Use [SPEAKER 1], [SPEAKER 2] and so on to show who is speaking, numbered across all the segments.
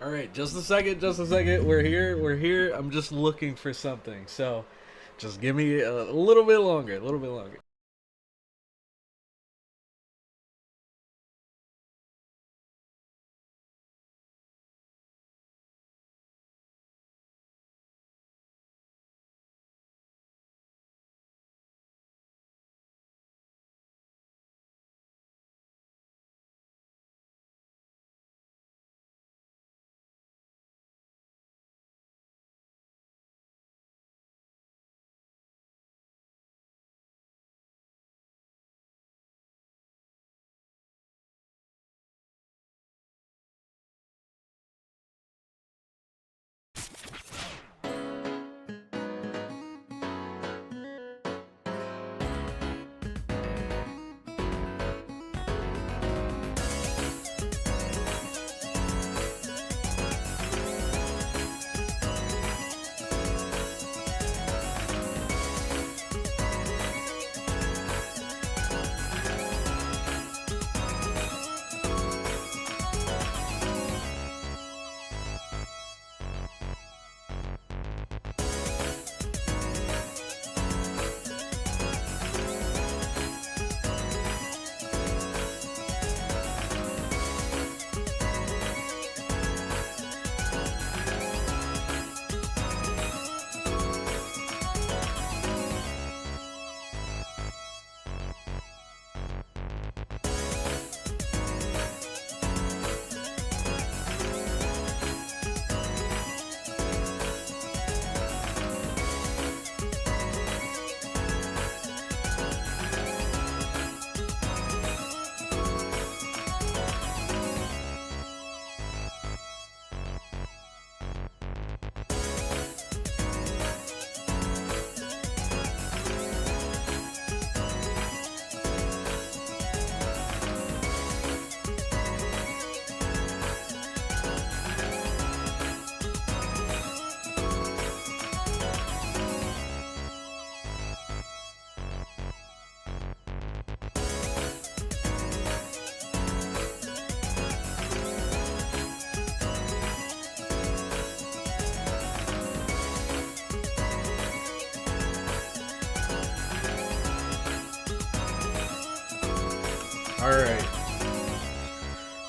[SPEAKER 1] Alright, just a second, just a second. We're here, we're here. I'm just looking for something. So, just give me a little bit longer, a little bit longer. Alright.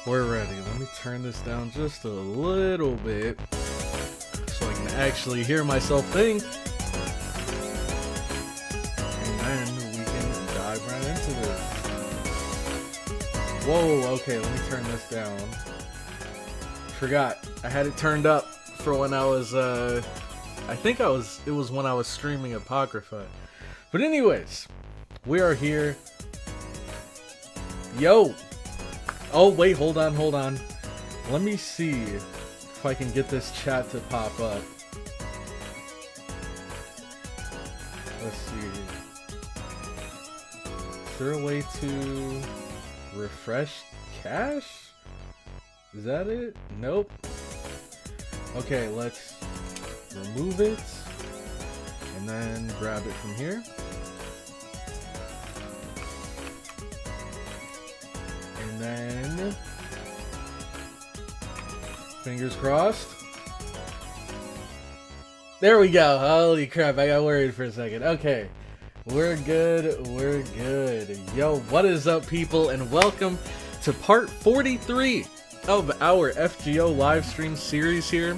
[SPEAKER 1] We're ready. Let me turn this down just a little bit so I can actually hear myself think. And then we can dive right into this. Whoa, okay, let me turn this down. Forgot. I had it turned up for when I was, I think it was when I was streaming Apocrypha. But anyways, we are here. Yo! Oh, wait, hold on. Let me see if I can get this chat to pop up. Let's see. Is there a way to refresh cache? Is that it? Nope. Okay, let's remove it and then grab it from here. And then, fingers crossed. There we go. Holy crap, I got worried for a second. Okay, we're good, we're good. Yo, what is up, people, and welcome to part 43 of our FGO live stream series here.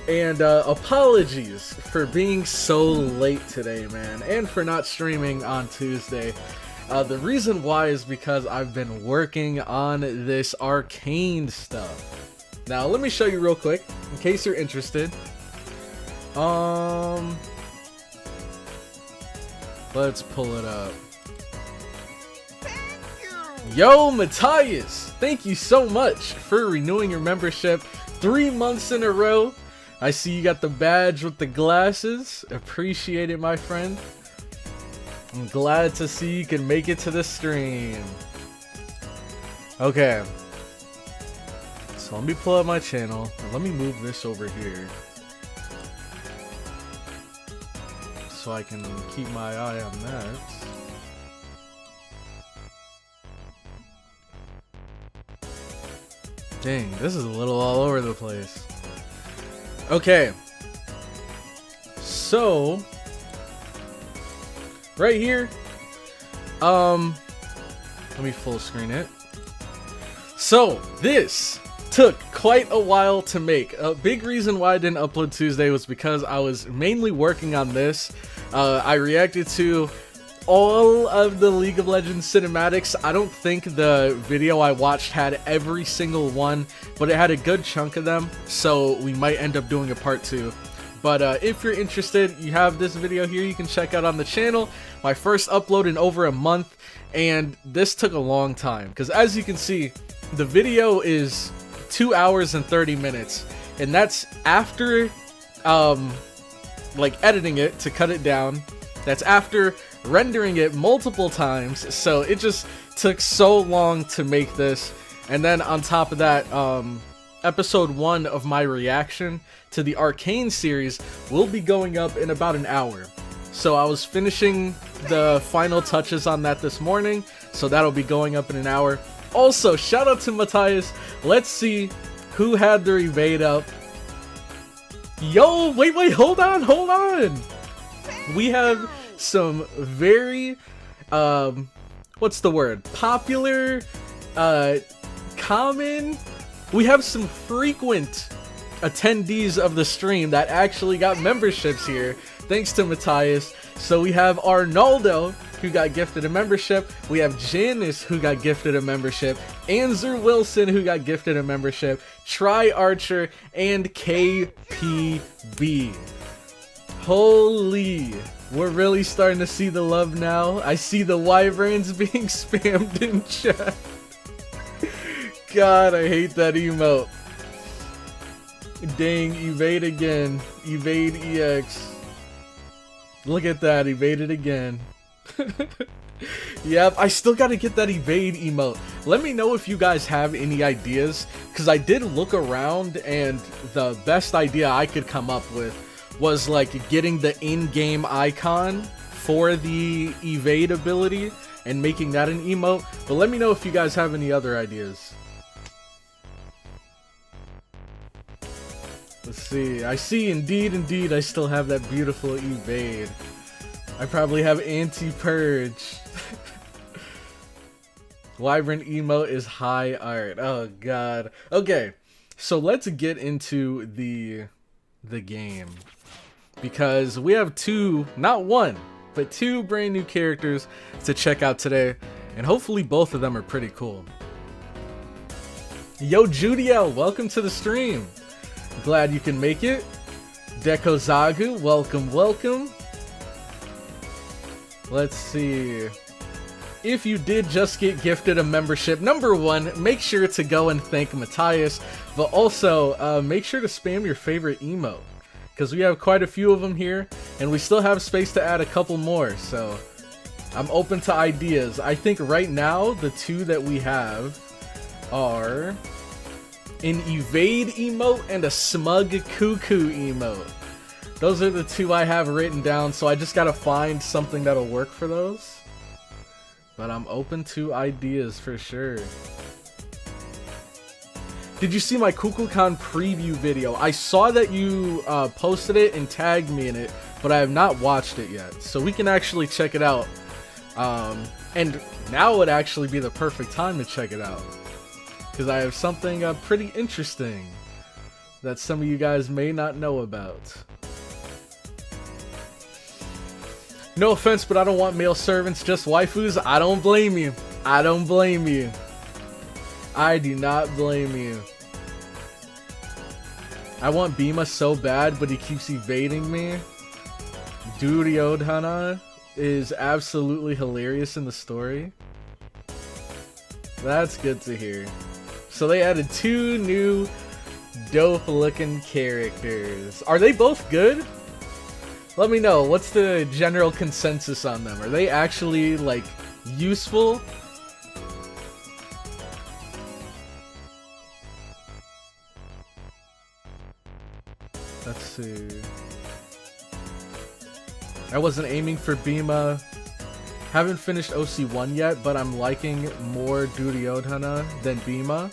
[SPEAKER 1] And apologies for being so late today, man, and for not streaming on Tuesday. The reason why is because I've been working on this arcane stuff. Now, let me show you real quick, in case you're interested. Let's pull it up. Yo, Matthias! Thank you so much for renewing your membership 3 months in a row. I see you got the badge with the glasses. Appreciate it, my friend. I'm glad to see you can make it to the stream. Okay. So let me pull up my channel and let me move this over here so I can keep my eye on that. Dang, this is a little all over the place. Okay. So, right here, let me full screen it. So, this took quite a while to make. A big reason why I didn't upload Tuesday was because I was mainly working on this. I reacted to all of the League of Legends cinematics. I don't think the video I watched had every single one, but it had a good chunk of them, so we might end up doing a part 2. But if you're interested, you have this video here you can check out on the channel. My first upload in over a month, and this took a long time, because as you can see, the video is 2 hours and 30 minutes, and that's after like editing it to cut it down. That's after rendering it multiple times, so it just took so long to make this. And then on top of that, episode 1 of my reaction to the Arcane series will be going up in about an hour. So I was finishing the final touches on that this morning, so that'll be going up in an hour. Also, shout out to Matthias. Let's see who had their evade up. Yo, wait, hold on. We have some very, what's the word? Popular, common. We have some frequent attendees of the stream that actually got memberships here, thanks to Matthias. So we have Arnaldo, who got gifted a membership. We have Janice, who got gifted a membership. Anzer Wilson, who got gifted a membership. Try Archer, and KPB. Holy, we're really starting to see the love now. I see the wyverns being spammed in chat. God, I hate that emote. Dang, evade again. Evade EX. Look at that, evaded again. Yep, I still gotta get that evade emote. Let me know if you guys have any ideas, because I did look around, and the best idea I could come up with was like getting the in-game icon for the evade ability and making that an emote. But let me know if you guys have any other ideas. Let's see. I see, indeed, I still have that beautiful evade. I probably have anti-purge. Wyvern emote is high art. Oh god. Okay, so let's get into the game, because we have two, not one, but two brand new characters to check out today, and hopefully both of them are pretty cool. Yo, Judiel, welcome to the stream. Glad you can make it. Deko Zagu, welcome. Let's see. If you did just get gifted a membership, number one, make sure to go and thank Matthias, but also make sure to spam your favorite emote, because we have quite a few of them here, and we still have space to add a couple more, so I'm open to ideas. I think right now the two that we have are an evade emote and a smug cuckoo emote. Those are the two I have written down, so I just gotta find something that'll work for those. But I'm open to ideas for sure. Did you see my Kukulkan preview video? I saw that you posted it and tagged me in it, but I have not watched it yet. So we can actually check it out. And now would actually be the perfect time to check it out, because I have something pretty interesting that some of you guys may not know about. No offense, but I don't want male servants, just waifus. I don't blame you. I don't blame you. I do not blame you. I want Bhima so bad, but he keeps evading me. Duryodhana is absolutely hilarious in the story. That's good to hear. So they added two new dope looking characters. Are they both good? Let me know, what's the general consensus on them? Are they actually, like, useful? Let's see. I wasn't aiming for Bhima. Haven't finished OC1 yet, but I'm liking more Duryodhana than Bhima.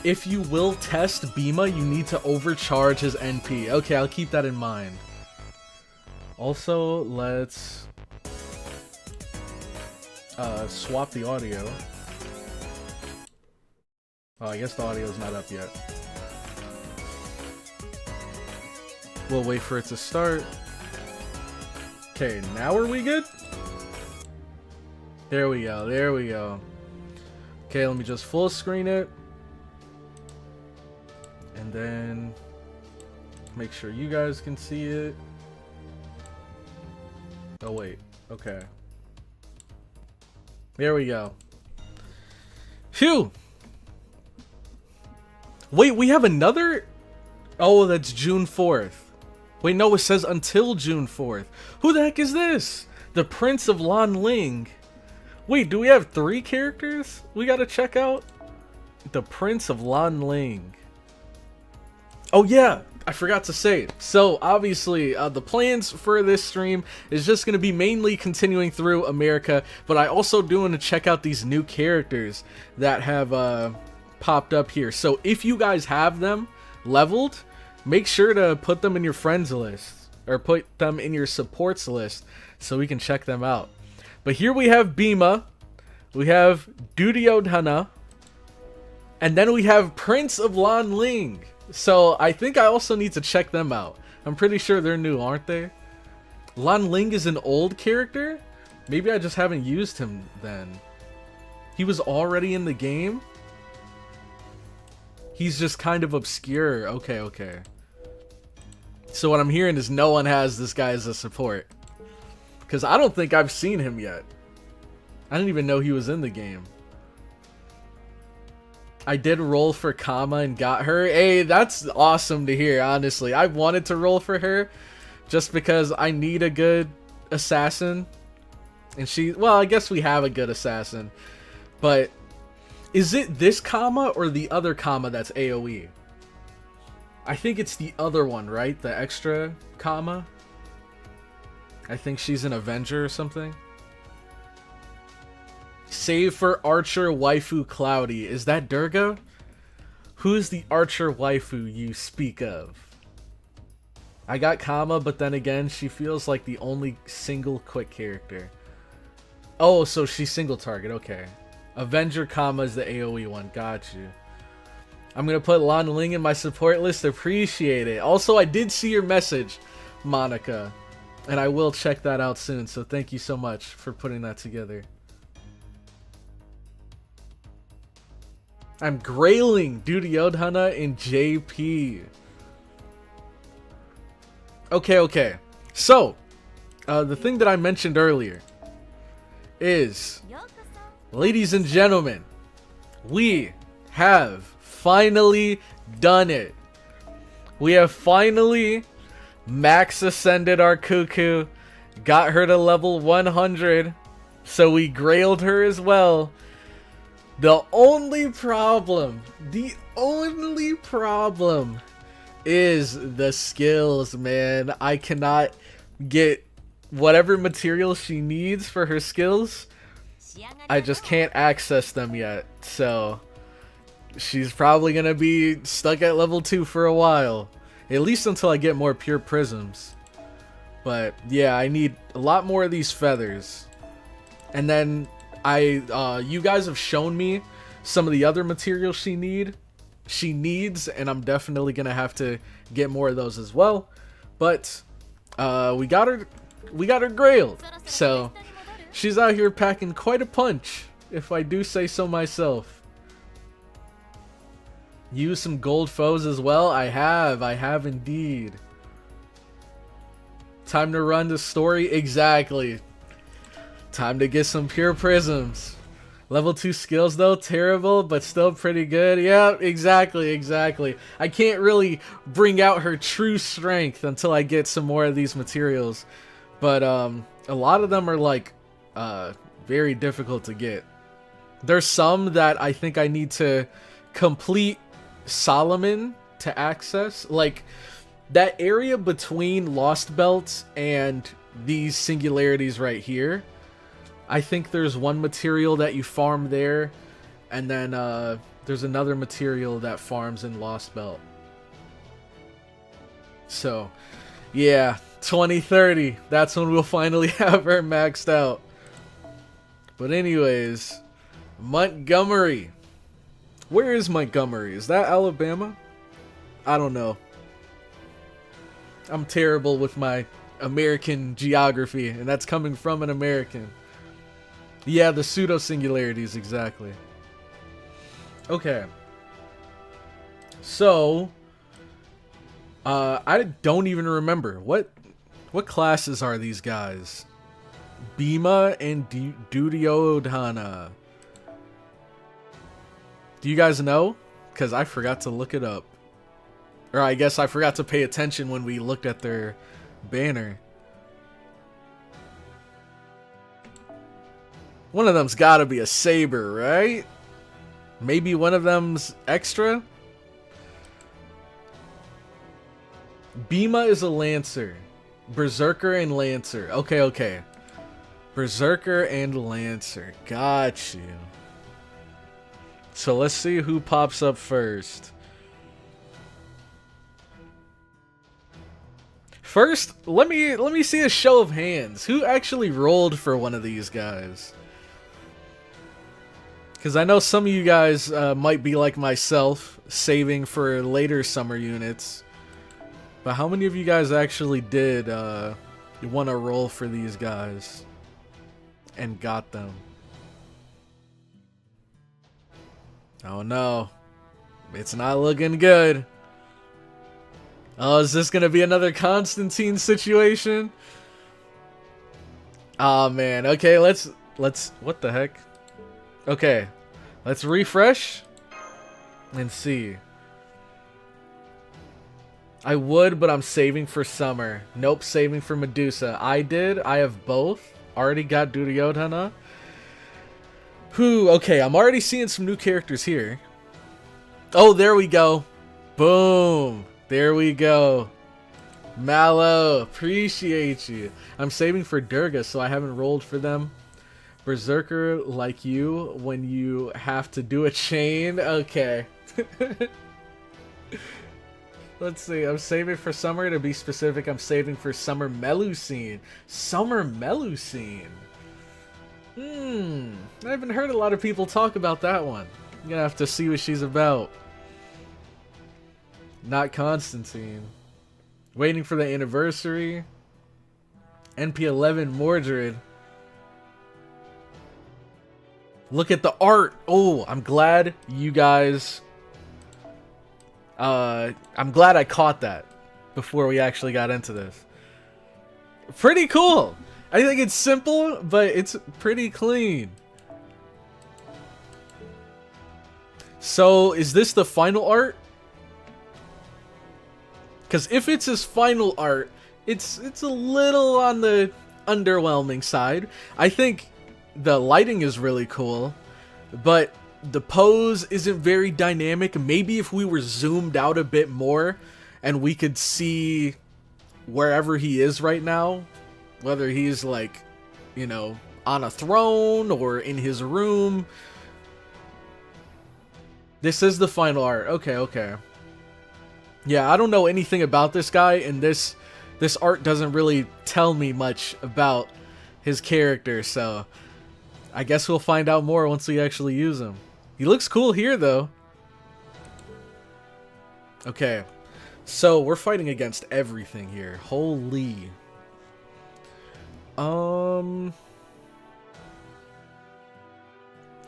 [SPEAKER 1] if you will test Bhima, you need to overcharge his NP. Okay, I'll keep that in mind. Also, let's swap the audio. Oh, I guess the audio's not up yet. We'll wait for it to start. Okay, now are we good? There we go, there we go. Okay, let me just full screen it. And then make sure you guys can see it. Oh wait, okay. There we go. Phew! Wait, we have another? Oh, that's June 4th. Wait, no, it says until June 4th. Who the heck is this? The Prince of Ling. Wait, do we have 3 characters we gotta check out? The Prince of Ling. Oh yeah, I forgot to say. So obviously, the plans for this stream is just going to be mainly continuing through America, but I also do want to check out these new characters that have popped up here. So if you guys have them leveled, make sure to put them in your friends list, or put them in your supports list so we can check them out. But here we have Bhima, we have Duryodhana, and then we have Prince of Ling. So I think I also need to check them out. I'm pretty sure they're new, aren't they? Ling is an old character? Maybe I just haven't used him then. He was already in the game? He's just kind of obscure. Okay, okay. So what I'm hearing is no one has this guy as a support. Because I don't think I've seen him yet. I didn't even know he was in the game. I did roll for Kama and got her. Hey, that's awesome to hear, honestly. I wanted to roll for her just because I need a good assassin. And well, I guess we have a good assassin. But is it this Kama or the other Kama that's AoE? I think it's the other one, right? The extra Kama? I think she's an Avenger or something. Save for Archer waifu Cloudy. Is that Durga? Who's the Archer waifu you speak of? I got Kama, but then again, she feels like the only single quick character. Oh, so she's single target. Okay. Avenger Kama is the AoE one. Got you. I'm going to put Ling in my support list. Appreciate it. Also, I did see your message, Monica. And I will check that out soon. So thank you so much for putting that together. I'm Grailing, Duryodhana, and JP. Okay, okay. So, the thing that I mentioned earlier is, ladies and gentlemen, we have finally done it. We have finally max ascended our cuckoo, got her to level 100, so we grailed her as well. The only problem is the skills, man. I cannot get whatever material she needs for her skills. I just can't access them yet, so she's probably gonna be stuck at level 2 for a while, at least until I get more pure prisms. But yeah, I need a lot more of these feathers, and then you guys have shown me some of the other materials she needs, and I'm definitely gonna have to get more of those as well. But we got her grailed, so she's out here packing quite a punch, if I do say so myself. Use some gold foes as well. I have indeed. Time to run the story. Exactly. Time to get some pure prisms. Level 2 skills though, terrible, but still pretty good. Yeah, exactly. I can't really bring out her true strength until I get some more of these materials. But a lot of them are like very difficult to get. There's some that I think I need to complete Solomon to access. Like that area between Lost Belts and these singularities right here. I think there's one material that you farm there, and then There's another material that farms in Lost Belt. So, yeah, 2030. That's when we'll finally have her maxed out. But anyways, Montgomery. Where is Montgomery? Is that Alabama? I don't know. I'm terrible with my American geography, and that's coming from an American. Yeah, the pseudo-singularities, exactly. Okay. So, I don't even remember. What classes are these guys? Bhima and Duryodhana. Do you guys know? Because I forgot to look it up. Or I guess I forgot to pay attention when we looked at their banner. One of them's gotta be a saber, right? Maybe one of them's extra? Bhima is a lancer. Berserker and lancer. Okay, okay. Berserker and lancer. Got you. So let's see who pops up first. First, let me see a show of hands. Who actually rolled for one of these guys? Because I know some of you guys might be like myself, saving for later summer units. But how many of you guys actually did want to roll for these guys and got them? Oh no, it's not looking good. Oh, is this gonna be another Constantine situation? Oh man, okay, let's what the heck? Okay, let's refresh and see. I would, but I'm saving for summer. Nope, saving for Medusa. I have both. Already got Duryodhana. Who, okay, I'm already seeing some new characters here. Oh, there we go. Boom. There we go. Mallow, appreciate you. I'm saving for Durga, so I haven't rolled for them. Berserker, like you, when you have to do a chain. Okay. Let's see, I'm saving for summer. To be specific, I'm saving for Summer Melusine. Summer Melusine. I haven't heard a lot of people talk about that one. I'm gonna have to see what she's about. Not Constantine. Waiting for the anniversary. NP11 Mordred. Look at the art. Oh, I'm glad you guys... I'm glad I caught that before we actually got into this. Pretty cool. I think it's simple, but it's pretty clean. So, is this the final art? Because if it's his final art, it's a little on the underwhelming side. I think the lighting is really cool, but the pose isn't very dynamic. Maybe if we were zoomed out a bit more and we could see wherever he is right now, whether he's like, you know, on a throne or in his room. This is the final art. Okay, okay. Yeah, I don't know anything about this guy, and this art doesn't really tell me much about his character, so I guess we'll find out more once we actually use him. He looks cool here, though. Okay, so we're fighting against everything here. Holy.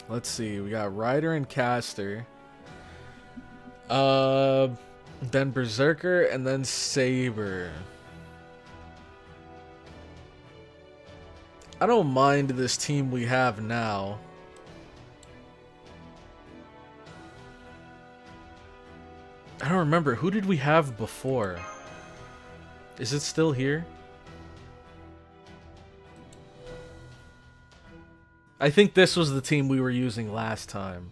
[SPEAKER 1] Let's see. We got Rider and Caster. Then Berserker, and then Saber. I don't mind this team we have now. I don't remember. Who did we have before? Is it still here? I think this was the team we were using last time.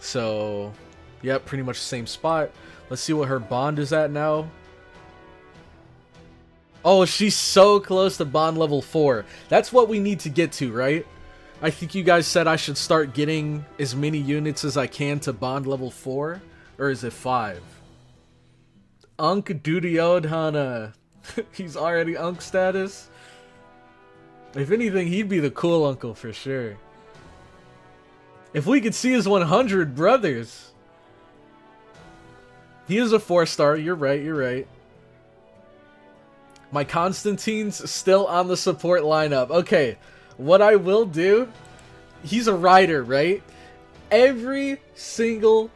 [SPEAKER 1] So, yep, pretty much the same spot. Let's see what her bond is at now. Oh, she's so close to bond level 4. That's what we need to get to, right? I think you guys said I should start getting as many units as I can to bond level 4. Or is it 5? Unk Duryodhana. He's already Unk status. If anything, he'd be the cool uncle for sure. If we could see his 100 brothers. He is a 4-star. You're right, you're right. My Constantine's still on the support lineup. Okay, what I will do... He's a rider, right? Every single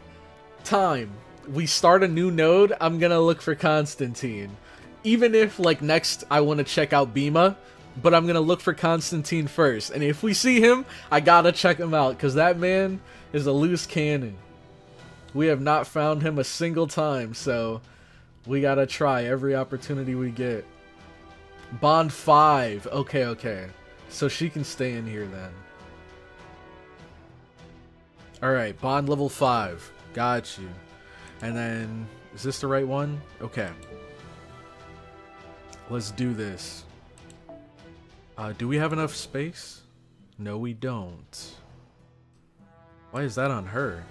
[SPEAKER 1] time we start a new node, I'm gonna look for Constantine. Even if, like, next I want to check out Bhima, but I'm gonna look for Constantine first. And if we see him, I gotta check him out, because that man is a loose cannon. We have not found him a single time, so we gotta try every opportunity we get. Bond 5. Okay, okay. So she can stay in here then. Alright, bond level 5. Got you. And then, is this the right one? Okay. Let's do this. Do we have enough space? No, we don't. Why is that on her?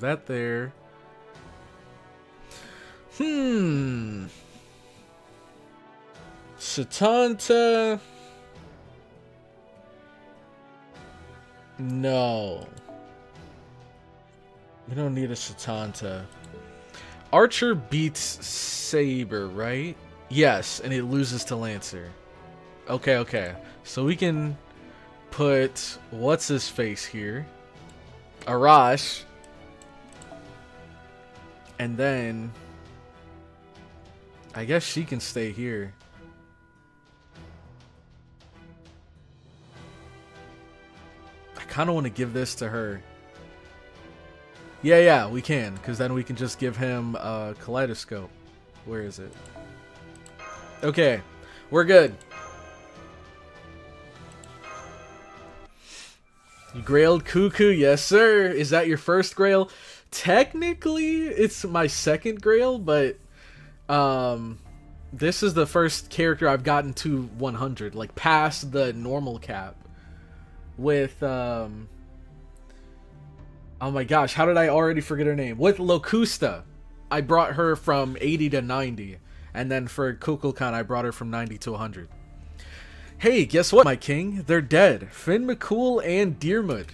[SPEAKER 1] That there. Satanta. No. We don't need a Satanta. Archer beats Saber, right? Yes, and it loses to Lancer. Okay, okay. So we can put... What's his face here? Arash. And then... I guess she can stay here. I kind of want to give this to her. Yeah, we can. Because then we can just give him a kaleidoscope. Where is it? Okay. We're good. You grailed Cuckoo? Yes, sir. Is that your first grail? Technically, it's my second grail, but... this is the first character I've gotten to 100, like past the normal cap with, oh my gosh, how did I already forget her name? With Locusta, I brought her from 80 to 90, and then for Kukulkan, I brought her from 90 to 100. Hey, guess what, my king? They're dead. Finn McCool and Dearmid.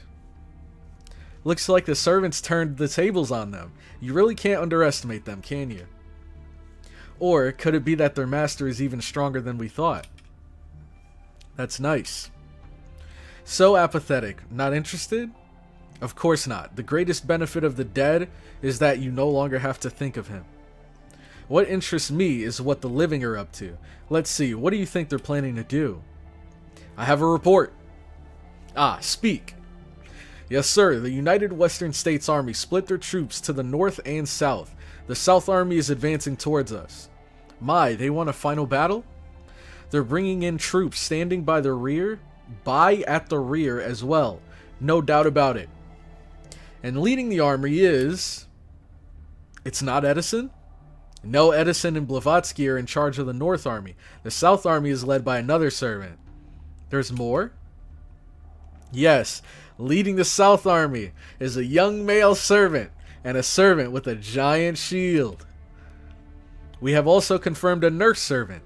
[SPEAKER 1] Looks like the servants turned the tables on them. You really can't underestimate them, can you? Or could it be that their master is even stronger than we thought? That's nice. So apathetic. Not interested? Of course not. The greatest benefit of the dead is that you no longer have to think of him. What interests me is what the living are up to. Let's see, what do you think they're planning to do? I have a report. Ah, speak. Yes, sir. The United Western States Army split their troops to the north and south. The South Army is advancing towards us. My, they want a final battle? They're bringing in troops standing by the rear, at the rear as well. No doubt about it. And leading the army is... It's not Edison? No, Edison and Blavatsky are in charge of the North Army. The South Army is led by another servant. There's more? Yes, leading the South Army is a young male servant. And a servant with a giant shield. We have also confirmed a nurse servant.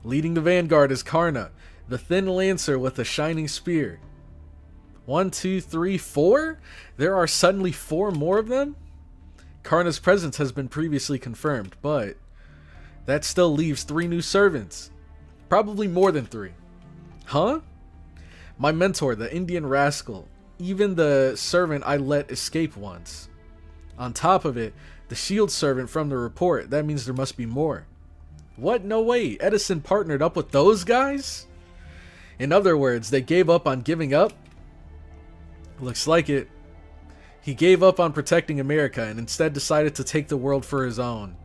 [SPEAKER 1] Leading the vanguard is Karna, the thin lancer with a shining spear. 1, 2, 3, 4? There are suddenly 4 more of them? Karna's presence has been previously confirmed, but that still leaves 3 new servants. Probably more than 3. Huh? My mentor, the Indian rascal. Even the servant I let escape once. On top of it, the shield servant from the report. That means there must be more. What? No way. Edison partnered up with those guys? In other words, they gave up on giving up? Looks like it. He gave up on protecting America and instead decided to take the world for his own.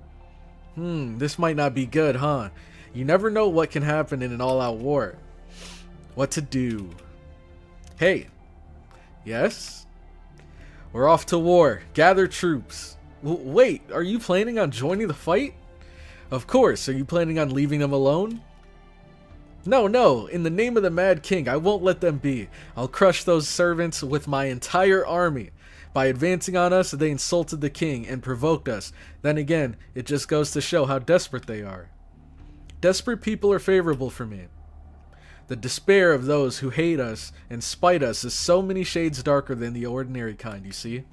[SPEAKER 1] This might not be good, huh? You never know what can happen in an all-out war. What to do? Hey. Yes? We're off to war. Gather troops. Wait, are you planning on joining the fight? Of course. Are you planning on leaving them alone? No, no, in the name of the Mad King, I won't let them be. I'll crush those servants with my entire army. By advancing on us, they insulted the king and provoked us. Then again, it just goes to show how desperate they are. Desperate people are favorable for me. The despair of those who hate us and spite us is so many shades darker than the ordinary kind, you see?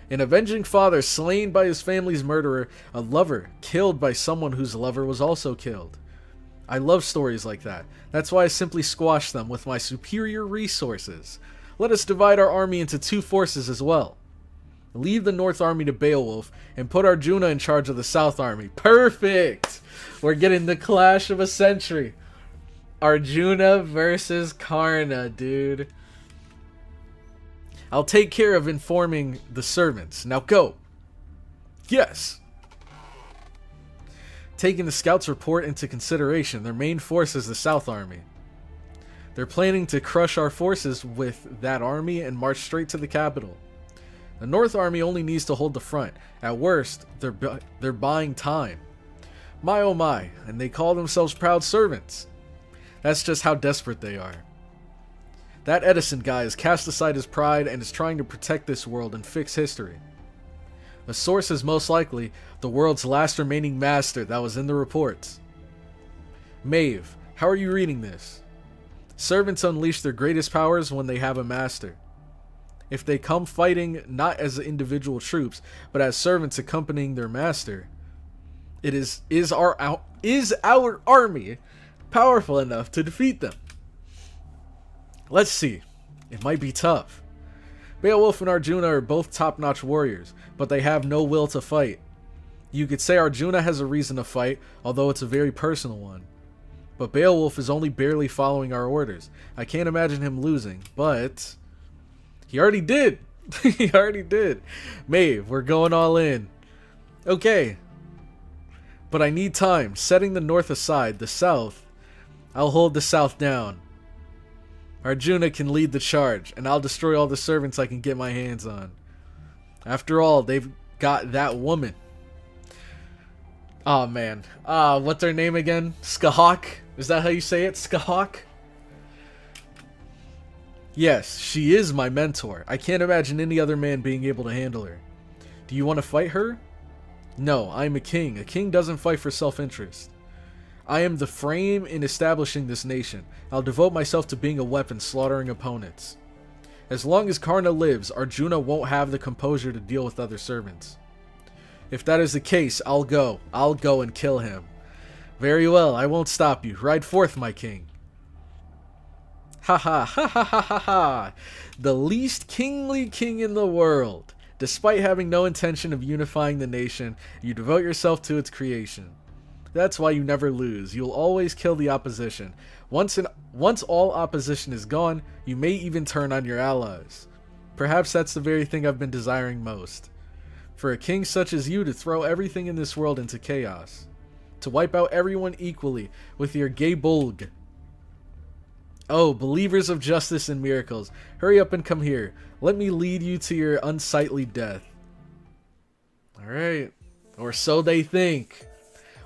[SPEAKER 1] An avenging father slain by his family's murderer, a lover killed by someone whose lover was also killed. I love stories like that. That's why I simply squash them with my superior resources. Let us divide our army into two forces as well. Leave the North Army to Beowulf and put Arjuna in charge of the South Army. Perfect! We're getting the clash of a century. Arjuna versus Karna, dude. I'll take care of informing the servants. Now go. Yes. Taking the scouts' report into consideration, their main force is the South Army. They're planning to crush our forces with that army and march straight to the capital. The North Army only needs to hold the front. At worst, they're buying time. My oh my, and they call themselves proud servants. That's just how desperate they are. That Edison guy has cast aside his pride and is trying to protect this world and fix history. The source is most likely the world's last remaining master that was in the reports. Maeve, how are you reading this? Servants unleash their greatest powers when they have a master. If they come fighting not as individual troops, but as servants accompanying their master, is our army powerful enough to defeat them? Let's see. It might be tough. Beowulf and Arjuna are both top-notch warriors, but they have no will to fight. You could say Arjuna has a reason to fight, although it's a very personal one. But Beowulf is only barely following our orders. I can't imagine him losing, but he already did. He already did. Maeve, we're going all in. Okay. But I need time. Setting the north aside, the south, I'll hold the south down. Arjuna can lead the charge, and I'll destroy all the servants I can get my hands on. After all, they've got that woman. Oh man. What's her name again? Skahawk? Is that how you say it? Skahawk? Yes, she is my mentor. I can't imagine any other man being able to handle her. Do you want to fight her? No, I'm a king. A king doesn't fight for self-interest. I am the frame in establishing this nation. I'll devote myself to being a weapon, slaughtering opponents. As long as Karna lives, Arjuna won't have the composure to deal with other servants. If that is the case, I'll go. I'll go and kill him. Very well, I won't stop you. Ride forth, my king. Ha ha ha ha ha ha ha. The least kingly king in the world. Despite having no intention of unifying the nation, you devote yourself to its creation. That's why you never lose. You'll always kill the opposition. Once all opposition is gone, you may even turn on your allies. Perhaps that's the very thing I've been desiring most. For a king such as you to throw everything in this world into chaos. To wipe out everyone equally with your gay bulg. Oh, believers of justice and miracles, hurry up and come here. Let me lead you to your unsightly death. Alright. Or so they think.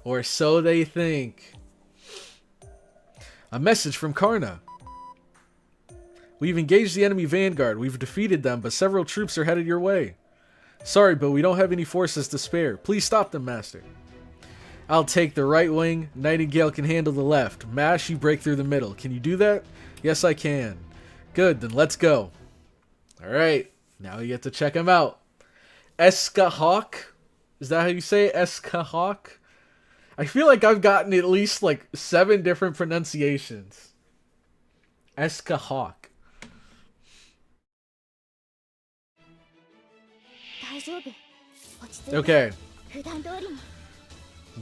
[SPEAKER 1] Or so they think. A message from Karna. We've engaged the enemy vanguard. We've defeated them, but several troops are headed your way. Sorry, but we don't have any forces to spare. Please stop them, master. I'll take the right wing. Nightingale can handle the left. Mash, you break through the middle. Can you do that? Yes, I can. Good, then let's go. Alright, now we get to check him out. Eskahawk? Is that how you say it? Eskahawk? I feel like I've gotten at least like 7 different pronunciations. Eskahawk. Okay.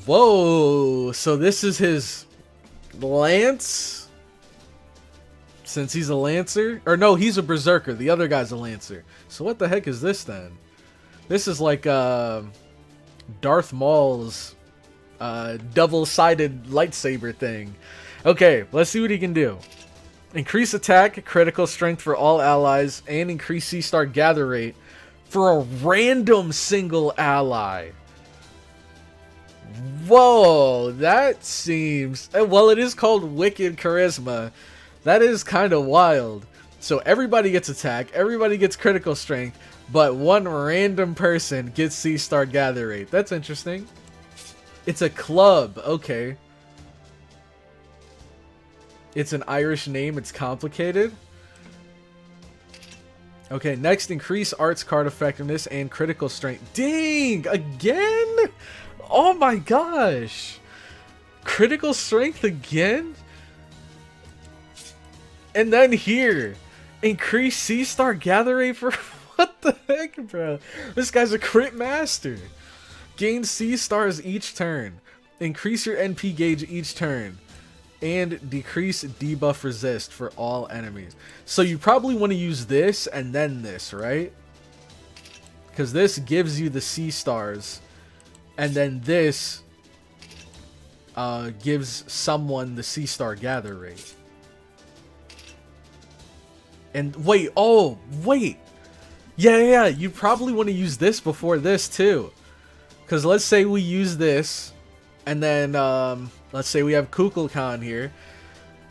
[SPEAKER 1] Whoa, so this is his lance? Since he's a lancer? Or no, he's a berserker. The other guy's a lancer. So what the heck is this then? This is like Darth Maul's double-sided lightsaber thing. Okay, let's see what he can do. Increase attack, critical strength for all allies, and increase C-star gather rate for a random single ally. Whoa, that seems... Well, it is called Wicked Charisma. That is kind of wild. So everybody gets attack, everybody gets critical strength, but one random person gets C-Star Gather Rate. That's interesting. It's a club. Okay. It's an Irish name. It's complicated. Okay, next, increase arts card effectiveness and critical strength. Dang! Again? Oh my gosh! Critical strength again? And then here, increase C-Star Gather Rate for... What the heck, bro? This guy's a crit master. Gain C-Stars each turn. Increase your NP gauge each turn. And decrease debuff resist for all enemies. So you probably want to use this and then this, right? Because this gives you the C-Stars. And then this gives someone the C-Star Gather Rate. And wait, oh, wait. Yeah, you probably want to use this before this too. Because let's say we use this, and then let's say we have Kukulkan here.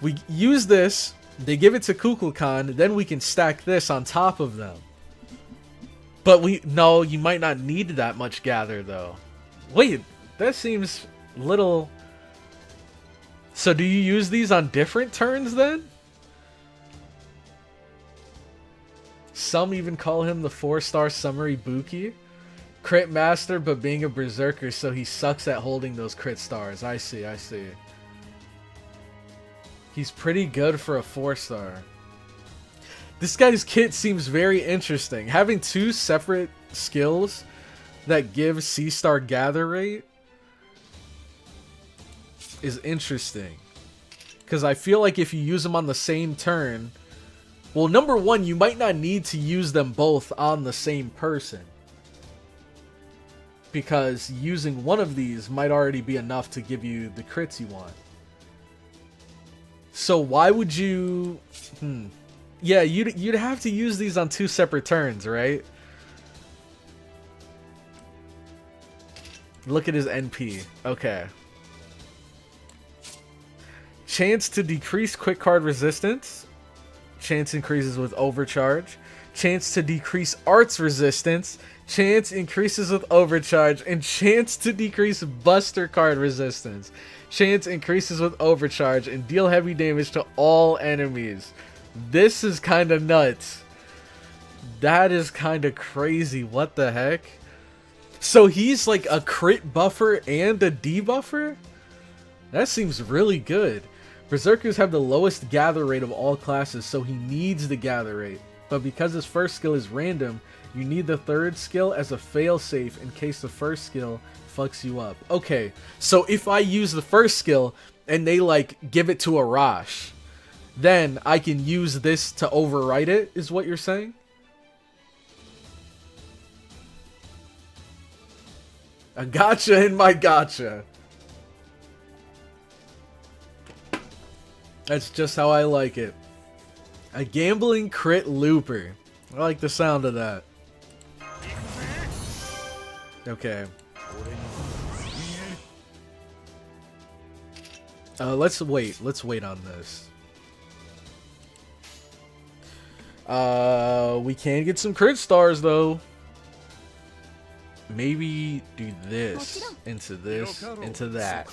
[SPEAKER 1] We use this, they give it to Kukulkan, then we can stack this on top of them. But no, you might not need that much gather though. Wait, that seems little... So do you use these on different turns then? Some even call him the 4-star summary Buki. Crit master, but being a berserker, so he sucks at holding those crit stars. I see. He's pretty good for a 4-star. This guy's kit seems very interesting. Having two separate skills that give C-Star Gather Rate is interesting. Because I feel like if you use them on the same turn... Well, number one, you might not need to use them both on the same person. Because using one of these might already be enough to give you the crits you want. So why would you... Yeah, you'd have to use these on two separate turns, right? Look at his NP. Okay. Chance to decrease quick card resistance. Chance increases with overcharge. Chance to decrease arts resistance. Chance increases with overcharge. And chance to decrease buster card resistance. Chance increases with overcharge and deal heavy damage to all enemies. This is kind of nuts. That is kind of crazy. What the heck? So he's like a crit buffer and a debuffer? That seems really good. Berserkers have the lowest gather rate of all classes, so he needs the gather rate. But because his first skill is random, you need the third skill as a failsafe in case the first skill fucks you up. Okay, so if I use the first skill and they like give it to Arash, then I can use this to overwrite it, is what you're saying? A gotcha in my gotcha. That's just how I like it. A gambling crit looper. I like the sound of that. Okay. Let's wait. Let's wait on this. We can get some crit stars though. Maybe do this into this into that.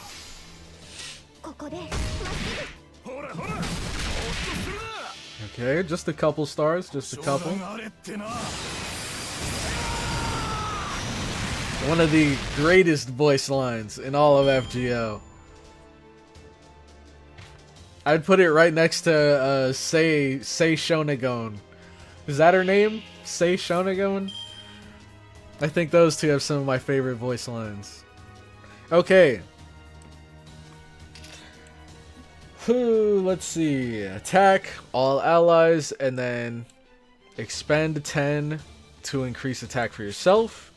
[SPEAKER 1] Okay, just a couple stars, just a couple. One of the greatest voice lines in all of FGO. I'd put it right next to Sei Shonagon. Is that her name? Sei Shonagon? I think those two have some of my favorite voice lines. Okay. Let's see. Attack all allies and then expend 10 to increase attack for yourself.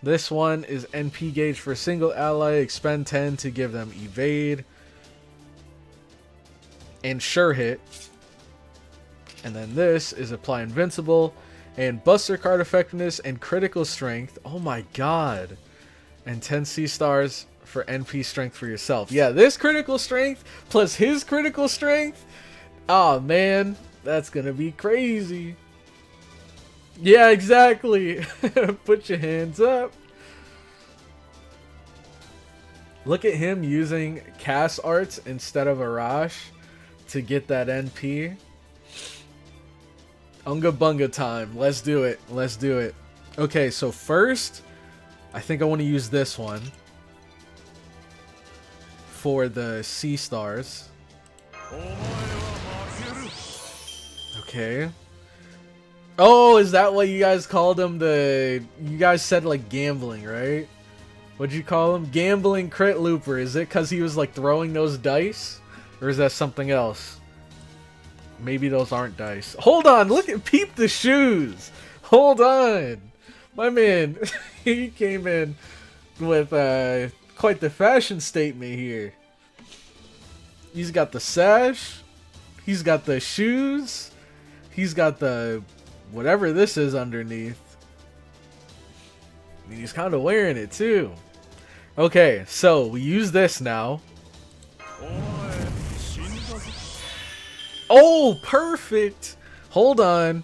[SPEAKER 1] This one is NP gauge for a single ally. Expend 10 to give them evade and sure hit. And then this is apply invincible and buster card effectiveness and critical strength. Oh my god. And 10 C stars for NP strength for yourself. Yeah, this critical strength plus his critical strength. Oh man, that's gonna be crazy. Yeah, exactly. Put your hands up. Look at him using cast arts instead of Arash to get that NP. Unga bunga time. Let's do it. Let's do it. Okay, so first, I think I want to use this one for the C stars. Okay. Oh, is that what you guys called him? You guys said like gambling, right? What'd you call him? Gambling crit looper. Is it because he was like throwing those dice? Or is that something else? Maybe those aren't dice. Hold on, look at peep the shoes. Hold on. My man, he came in with quite the fashion statement here. He's got the sash. He's got the shoes. He's got the whatever this is underneath. And he's kind of wearing it too. Okay, so we use this now. Oh, perfect. Hold on.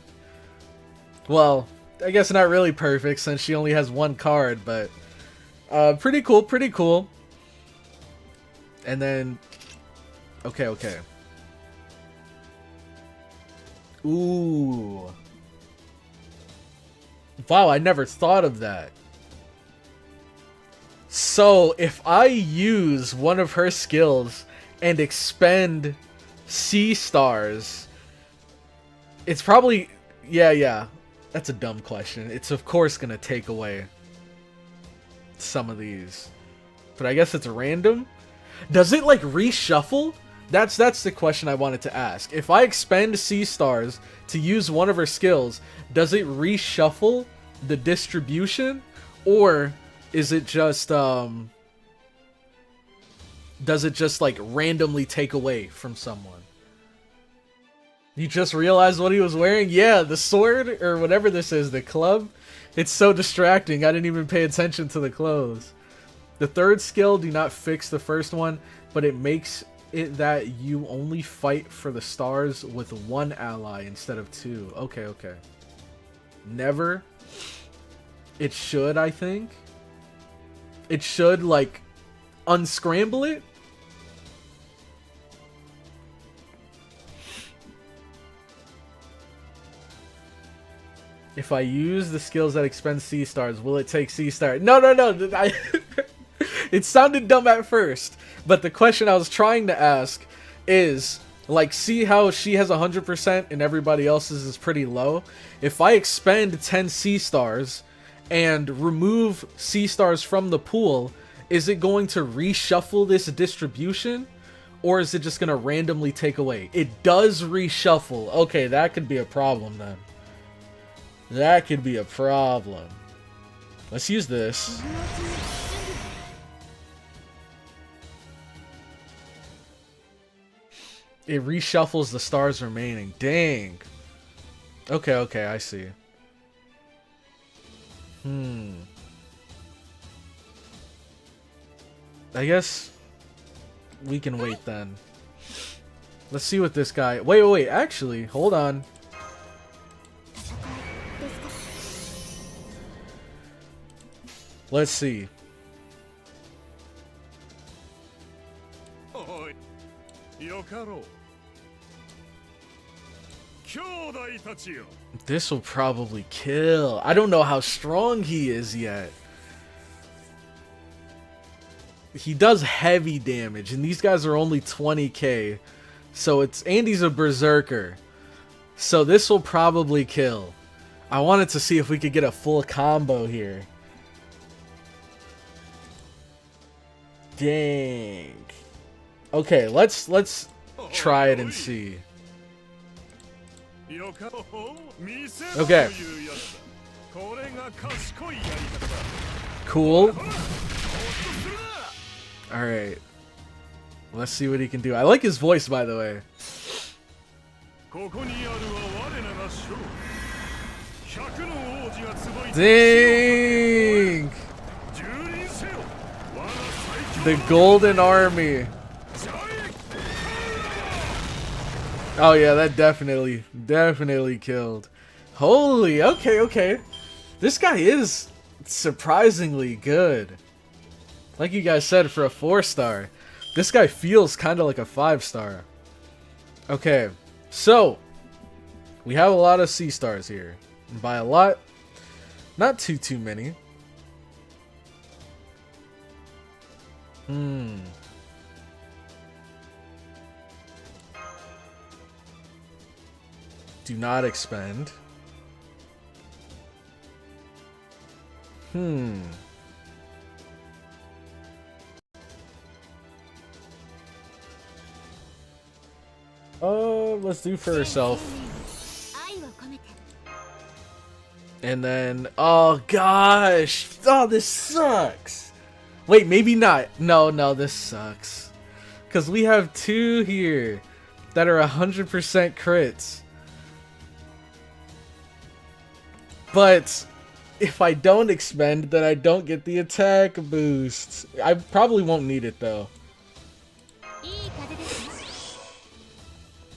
[SPEAKER 1] Well, I guess not really perfect since she only has one card, but pretty cool, pretty cool. And then, okay. Ooh. Wow, I never thought of that. So, if I use one of her skills and expend C stars, it's probably... Yeah. That's a dumb question. It's of course gonna take away some of these. But I guess it's random? Does it like reshuffle? That's the question I wanted to ask. If I expend C stars to use one of her skills, does it reshuffle the distribution? Or is it just does it just like randomly take away from someone? You just realized what he was wearing? Yeah, the sword or whatever this is, the club. It's so distracting. I didn't even pay attention to the clothes. The third skill do not fix the first one, but it makes it that you only fight for the stars with one ally instead of two. Okay. Never. It should, I think. It should, like, unscramble it. If I use the skills that expend C stars, will it take C stars? No. It sounded dumb at first, but the question I was trying to ask is, like, see how she has 100% and everybody else's is pretty low? If I expend 10 C stars and remove C stars from the pool, is it going to reshuffle this distribution? Or is it just going to randomly take away? It does reshuffle. Okay, that could be a problem then. That could be a problem. Let's use this. It reshuffles the stars remaining. Dang. Okay, I see. I guess we can wait then. Let's see what this guy... Wait, actually, hold on. Let's see. This will probably kill. I don't know how strong he is yet. He does heavy damage, and these guys are only 20k. So and he's a berserker. So this will probably kill. I wanted to see if we could get a full combo here. Dang. Okay, let's try it and see. Okay. Cool. Alright. Let's see what he can do. I like his voice, by the way. Dang! The Golden Army. Oh yeah, that definitely killed. Holy, okay. This guy is surprisingly good. Like you guys said, for a 4-star, this guy feels kind of like a 5-star. Okay, so we have a lot of C-stars here. And by a lot, not too many. Do not expend. Let's do for herself. And then, oh gosh. Oh, this sucks. Wait, maybe not. No, this sucks. Because we have 2 here that are 100% crits. But if I don't expend, then I don't get the attack boost. I probably won't need it though.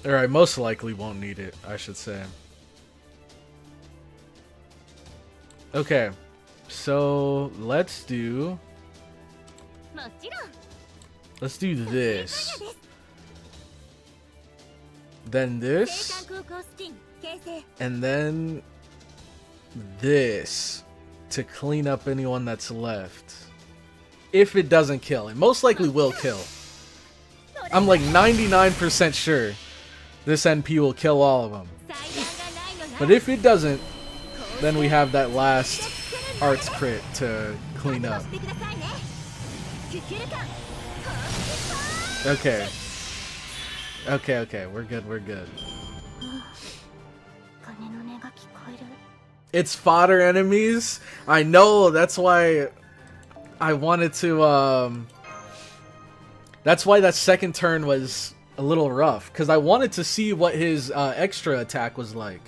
[SPEAKER 1] Or I most likely won't need it, I should say. Okay, so let's do this. Then this. And then this to clean up anyone that's left. If it doesn't kill, it most likely will kill. I'm like 99% sure this NP will kill all of them. But if it doesn't, then we have that last arts crit to clean up. Okay. Okay, we're good. It's fodder enemies. I know, that's why I wanted to, that's why that second turn was a little rough, because I wanted to see what his extra attack was like,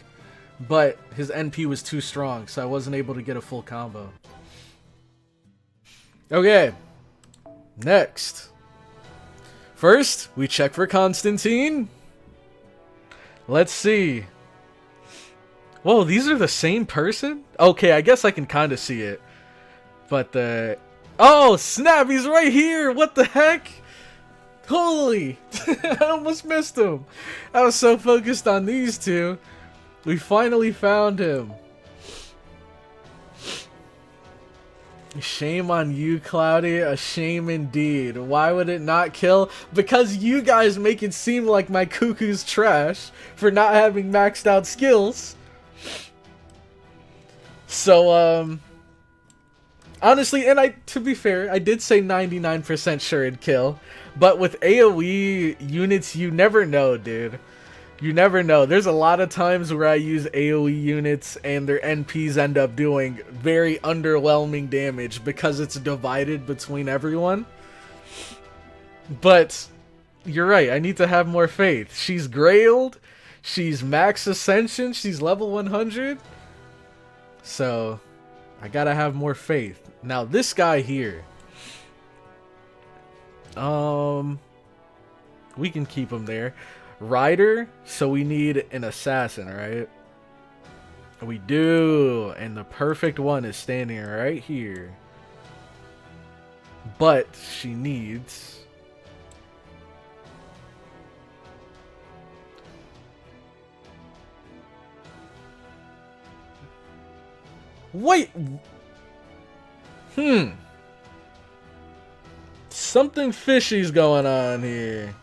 [SPEAKER 1] but his NP was too strong, so I wasn't able to get a full combo. Okay, next. First, we check for Constantine. Let's see. Whoa, these are the same person? Okay, I guess I can kind of see it. But the... Oh, snap, he's right here! What the heck? Holy! I almost missed him. I was so focused on these two. We finally found him. Shame on you, Cloudy. A shame indeed. Why would it not kill? Because you guys make it seem like my cuckoo's trash for not having maxed out skills. So, honestly, and to be fair, I did say 99% sure it'd kill. But with AoE units, you never know, dude. You never know. There's a lot of times where I use AoE units and their NPs end up doing very underwhelming damage because it's divided between everyone. But you're right. I need to have more faith. She's Grailed. She's max Ascension. She's level 100. So I gotta have more faith. Now this guy here. We can keep him there. Rider, so we need an assassin, right? We do, and the perfect one is standing right here. But she needs... Wait! Something fishy's going on here.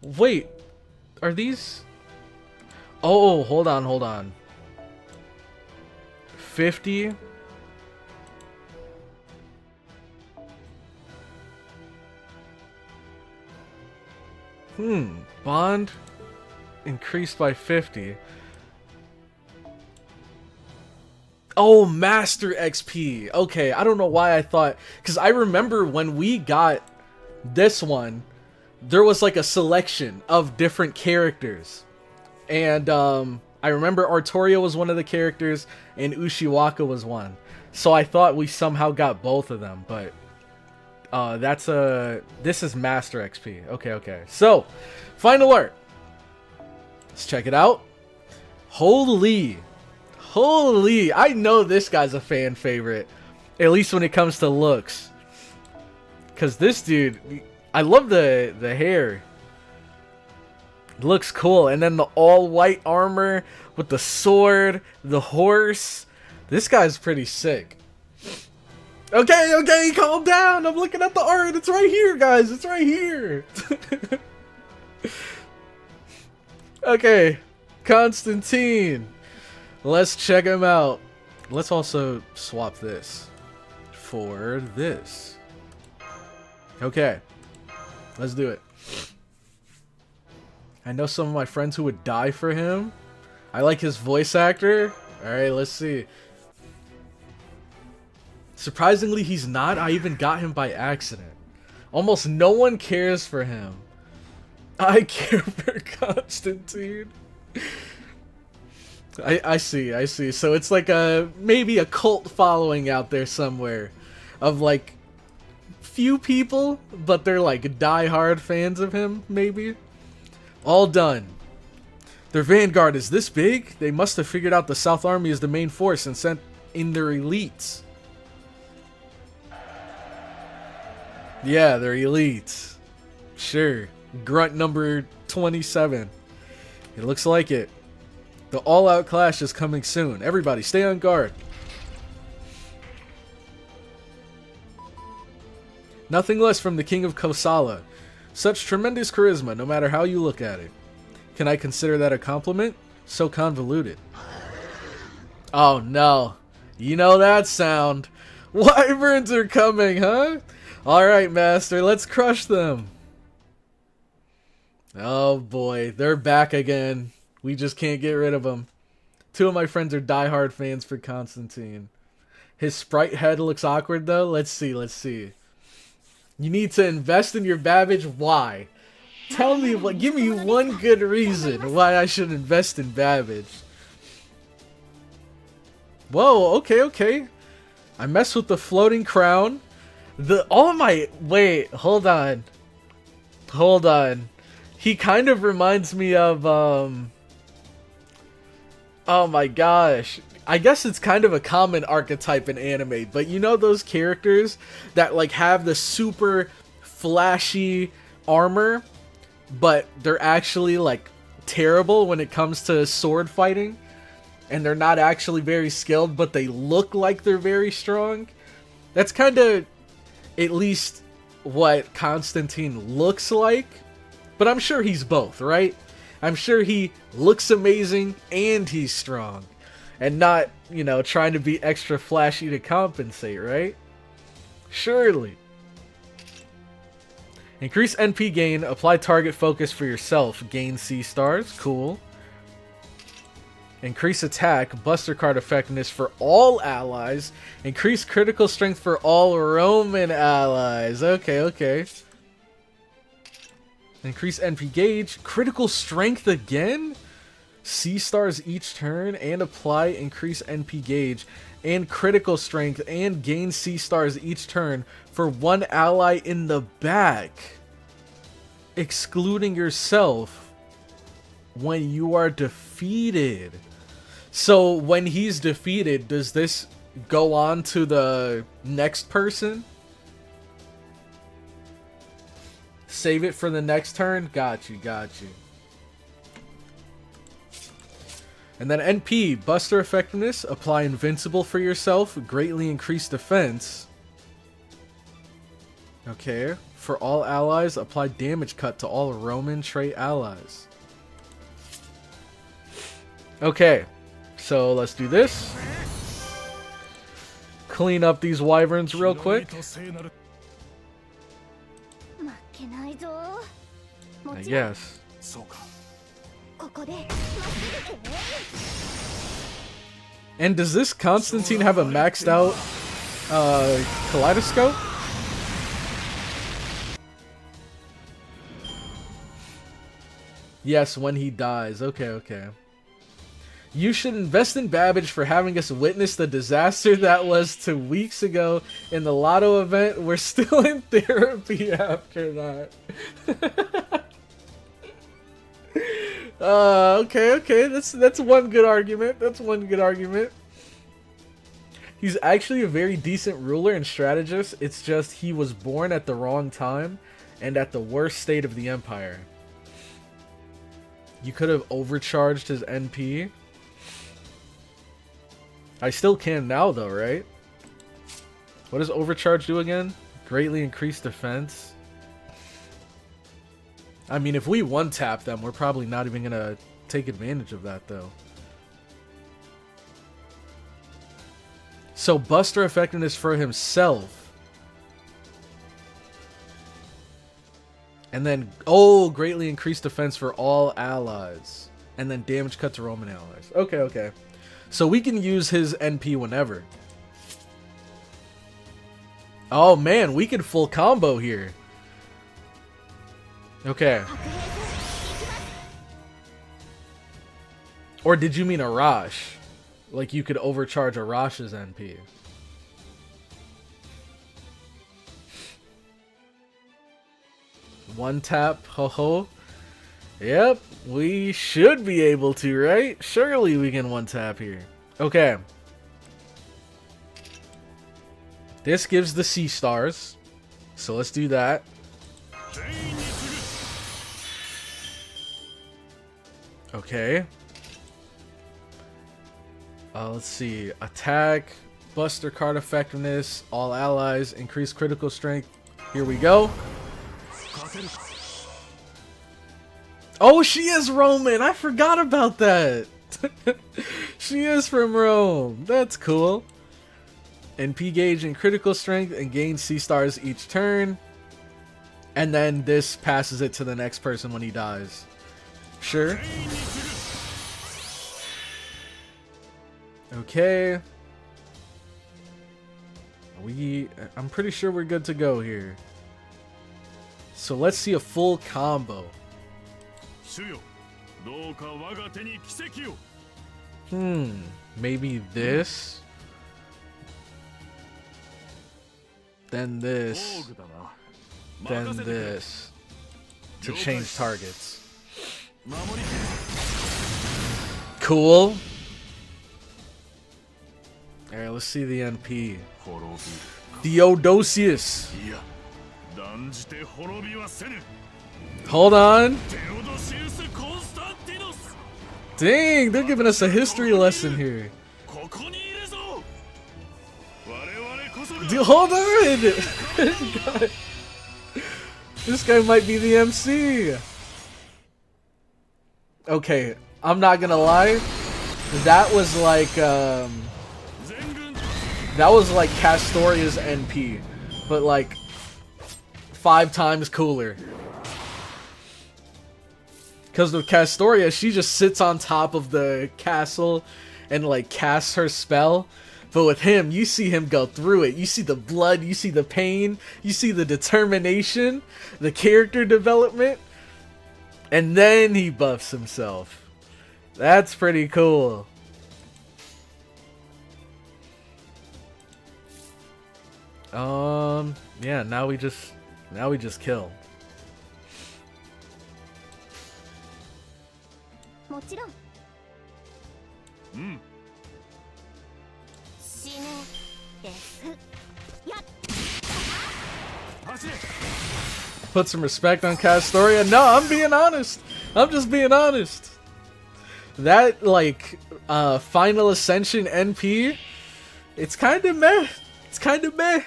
[SPEAKER 1] Wait, are these... Oh, hold on. 50? Bond increased by 50. Oh, Master XP. Okay, I don't know why I thought... Because I remember when we got this one, there was like a selection of different characters. And I remember Artoria was one of the characters, and Ushiwaka was one. So I thought we somehow got both of them, but this is Master XP. Okay. So, final art. Let's check it out. Holy, I know this guy's a fan favorite, at least when it comes to looks. Cause this dude, I love the hair. It looks cool, and then the all white armor with the sword, the horse. This guy's pretty sick. Okay, calm down. I'm looking at the art. It's right here, guys. It's right here. Okay, Constantine. Let's check him out. Let's also swap this for this. Okay, let's do it. I know some of my friends who would die for him. I like his voice actor. Alright, let's see. Surprisingly, he's not. I even got him by accident. Almost no one cares for him. I care for Constantine. I see. So it's like maybe a cult following out there somewhere. Of like, few people, but they're like die-hard fans of him, maybe. All done. Their vanguard is this big? They must have figured out the South Army is the main force and sent in their elites. Yeah, they're elites. Sure. Grunt number 27. It looks like it. The all-out clash is coming soon. Everybody, stay on guard. Nothing less from the King of Kosala. Such tremendous charisma, no matter how you look at it. Can I consider that a compliment? So convoluted. Oh no. You know that sound. Wyverns are coming, huh? Alright, Master, let's crush them. Oh boy, they're back again. We just can't get rid of them. Two of my friends are diehard fans for Constantine. His sprite head looks awkward though. Let's see. You need to invest in your Babbage. Why? Tell me, give me one good reason why I should invest in Babbage. Whoa, okay. I messed with the floating crown. Wait, hold on. He kind of reminds me of, oh my gosh. I guess it's kind of a common archetype in anime, but you know those characters that like have the super flashy armor, but they're actually like terrible when it comes to sword fighting, and they're not actually very skilled, but they look like they're very strong? That's kind of at least what Constantine looks like, but I'm sure he's both, right? I'm sure he looks amazing and he's strong. And not, you know, trying to be extra flashy to compensate, right? Surely. Increase NP gain. Apply target focus for yourself. Gain C stars. Cool. Increase attack. Buster card effectiveness for all allies. Increase critical strength for all Roman allies. Okay. Increase NP gauge. Critical strength again? C stars each turn, and apply increase NP gauge and critical strength and gain C stars each turn for one ally in the back, excluding yourself when you are defeated. So when he's defeated, does this go on to the next person? Save it for the next turn? Got you. And then NP, Buster Effectiveness, apply Invincible for yourself, greatly increase defense. Okay, for all allies, apply Damage Cut to all Roman trait allies. Okay, so let's do this. Clean up these wyverns real quick. I guess. And does this Constantine have a maxed out kaleidoscope? Yes, when he dies. Okay. You should invest in Babbage for having us witness the disaster that was 2 weeks ago in the lotto event. We're still in therapy after that. Okay. That's one good argument. That's one good argument. He's actually a very decent ruler and strategist. It's just he was born at the wrong time and at the worst state of the Empire. You could have overcharged his NP. I still can now though, right? What does overcharge do again? Greatly increase defense. I mean, if we one-tap them, we're probably not even gonna take advantage of that though. So Buster effectiveness for himself. And then, oh, greatly increased defense for all allies. And then damage cut to Roman allies. Okay. So we can use his NP whenever. Oh man, we can full combo here. Okay. Or did you mean Arash? Like you could overcharge Arash's NP. One tap, ho. Yep, we should be able to, right? Surely we can one tap here. Okay. This gives the C stars. So let's do that. Okay. Let's see. Attack, Buster card effectiveness, all allies, increase critical strength. Here we go. Oh, she is Roman. I forgot about that. She is from Rome. That's cool. NP gauge and critical strength and gain C stars each turn. And then this passes it to the next person when he dies. Sure. Okay. I'm pretty sure we're good to go here. So let's see a full combo. Maybe this. Then this. Then this. To change targets. Cool. Alright, let's see the NP. Theodosius. Hold on. Dang, they're giving us a history lesson here. Dude, hold on. This guy might be the MC. Okay, I'm not gonna lie. That was like Castoria's NP, but like 5 times cooler. Because with Castoria, she just sits on top of the castle and like casts her spell. But with him, you see him go through it. You see the blood, you see the pain, you see the determination, the character development, and then he buffs himself. That's pretty cool. Yeah, now we just kill. Put some respect on Castoria. No, I'm being honest. I'm just being honest. That like Final Ascension NP, it's kind of meh. It's kind of meh.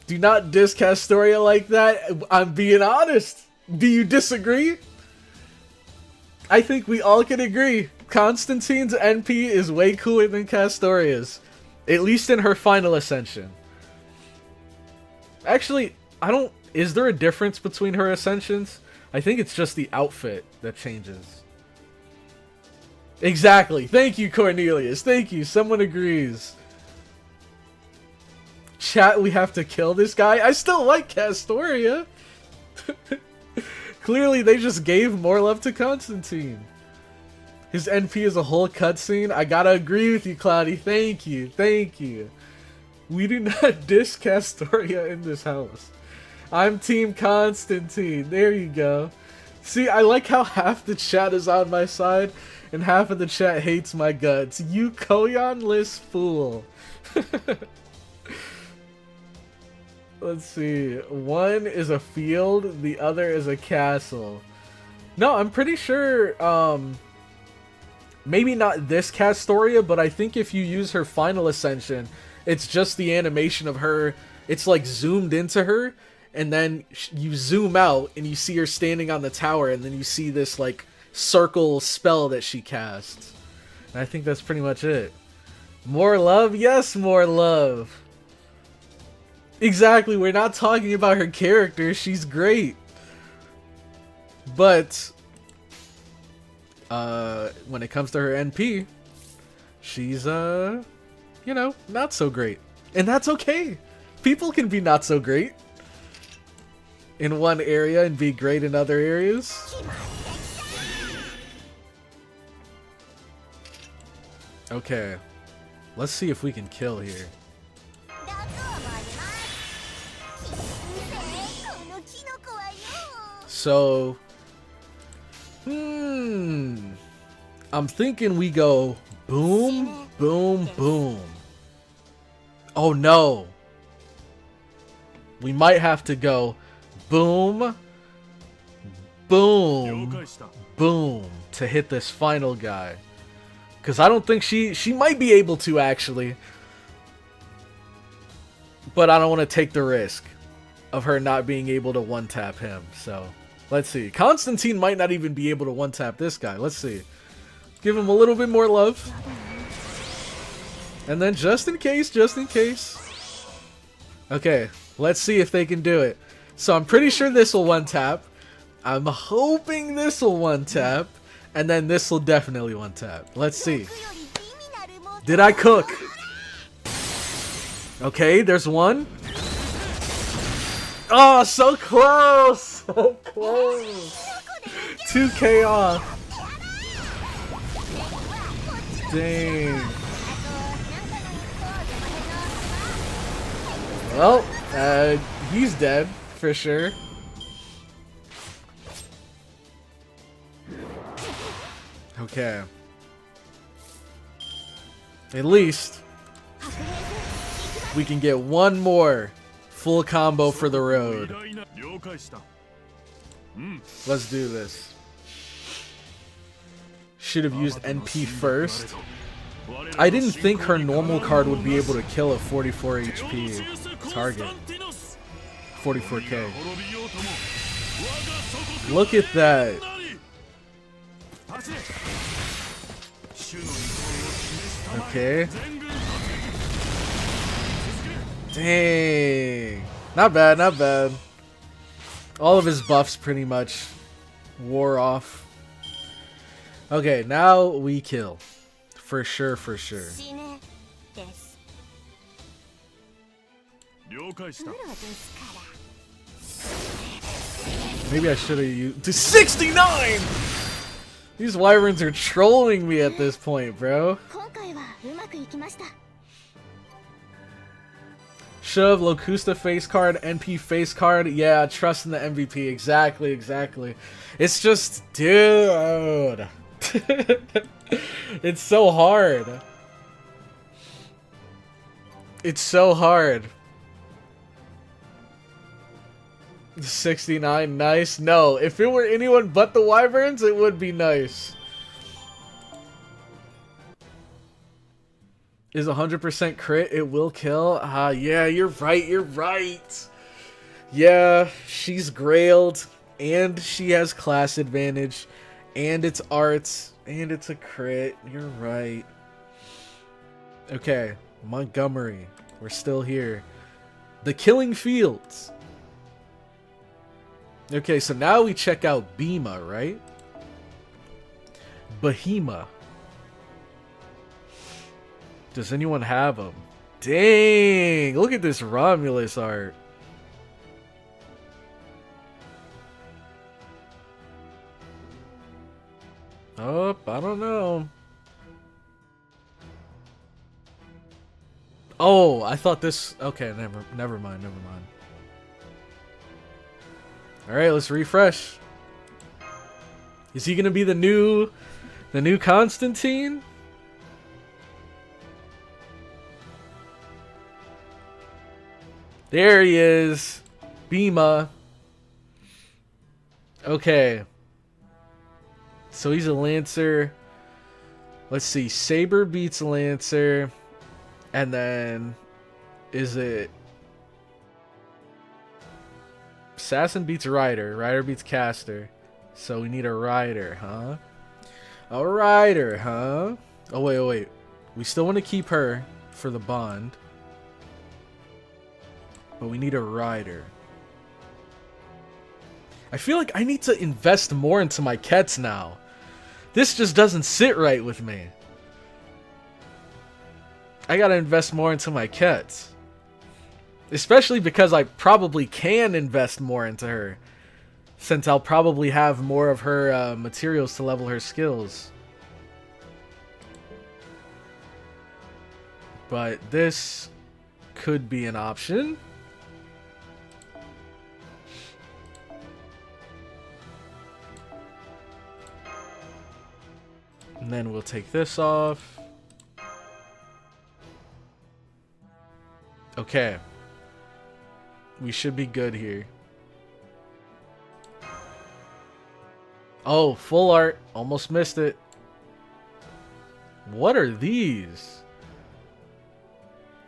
[SPEAKER 1] Do not diss Castoria like that. I'm being honest. Do you disagree? I think we all can agree. Constantine's NP is way cooler than Castoria's. At least in her Final Ascension. Actually, is there a difference between her Ascensions? I think it's just the outfit that changes. Exactly. Thank you, Cornelius. Thank you. Someone agrees. Chat, we have to kill this guy. I still like Castoria. Clearly, they just gave more love to Constantine. His NP is a whole cutscene. I gotta agree with you, Cloudy. Thank you. Thank you. We do not diss Castoria in this house. I'm Team Constantine. There you go. See, I like how half the chat is on my side and half of the chat hates my guts. You Koyan-less fool. Let's see. One is a field, the other is a castle. No, I'm pretty sure, maybe not this Castoria, but I think if you use her final ascension, it's just the animation of her. It's like zoomed into her, and then you zoom out and you see her standing on the tower, and then you see this like circle spell that she casts. And I think that's pretty much it. More love? Yes, more love. Exactly, we're not talking about her character, she's great. But when it comes to her NP, she's you know, not so great. And that's okay. People can be not so great in one area and be great in other areas. Okay. Let's see if we can kill here. So, I'm thinking we go boom, boom, boom. Oh no. We might have to go boom, boom, boom to hit this final guy. Because I don't think she might be able to actually. But I don't want to take the risk of her not being able to one-tap him. So, let's see. Constantine might not even be able to one-tap this guy. Let's see. Give him a little bit more love. And then just in case. Okay, let's see if they can do it. So I'm pretty sure this will one-tap. I'm hoping this will one-tap. And then this will definitely one-tap. Let's see. Did I cook? Okay, there's one. Oh, so close! So close! 2k off. Dang. Well, he's dead, for sure. Okay. At least we can get one more full combo for the road. Let's do this. Should have used NP first. I didn't think her normal card would be able to kill a 44 HP target. 44k. Look at that. Okay. Dang. Not bad, not bad. All of his buffs pretty much wore off. Okay, now we kill. For sure, for sure. Maybe I should have used... 69! These wyverns are trolling me at this point, bro. Shove, Locusta face card, NP face card. Yeah, trust in the MVP. Exactly, exactly. It's just, dude. It's so hard. It's so hard. 69, nice. No, if it were anyone but the wyverns, it would be nice. Is 100% crit, it will kill? Yeah, you're right, you're right. Yeah, she's grailed, and she has class advantage, and it's arts, and it's a crit. You're right. Okay, Montgomery. We're still here. The Killing Fields. Okay, so now we check out Bhima, right? Bhima. Does anyone have him? Dang! Look at this Romulus art. Oh, I don't know. Oh, I thought this... Okay, never mind. Alright, let's refresh. Is he gonna be the new Constantine? There he is. Bhima. Okay. So he's a Lancer. Let's see. Saber beats Lancer. And then... Is it... Assassin beats Rider. Rider beats Caster. So we need a Rider, huh? A Rider, huh? Oh, wait. We still want to keep her for the bond. But we need a Rider. I feel like I need to invest more into my Kets now. This just doesn't sit right with me. I gotta invest more into my Kets. Especially because I probably can invest more into her. Since I'll probably have more of her materials to level her skills. But this could be an option. And then we'll take this off. Okay. We should be good here. Oh, full art. Almost missed it. What are these?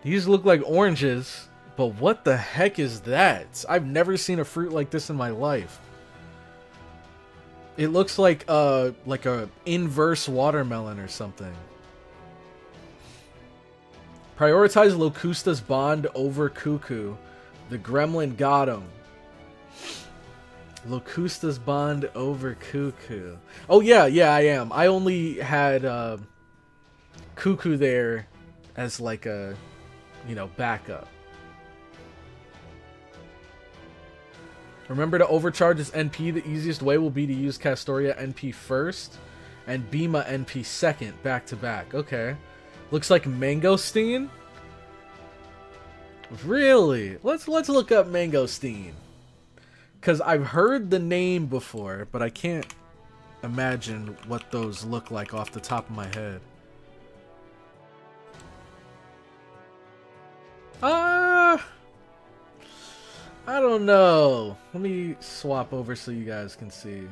[SPEAKER 1] These look like oranges, but what the heck is that? I've never seen a fruit like this in my life. It looks like a inverse watermelon or something. Prioritize Locusta's bond over Cuckoo. The gremlin got him. Locusta's bond over Cuckoo. Oh yeah, I am. I only had Cuckoo there as like a, backup. Remember to overcharge his NP. The easiest way will be to use Castoria NP first and Bhima NP second, back to back. Okay. Looks like Mangosteen? Really? Let's look up Mangosteen. Because I've heard the name before, but I can't imagine what those look like off the top of my head. I don't know. Let me swap over so you guys can see.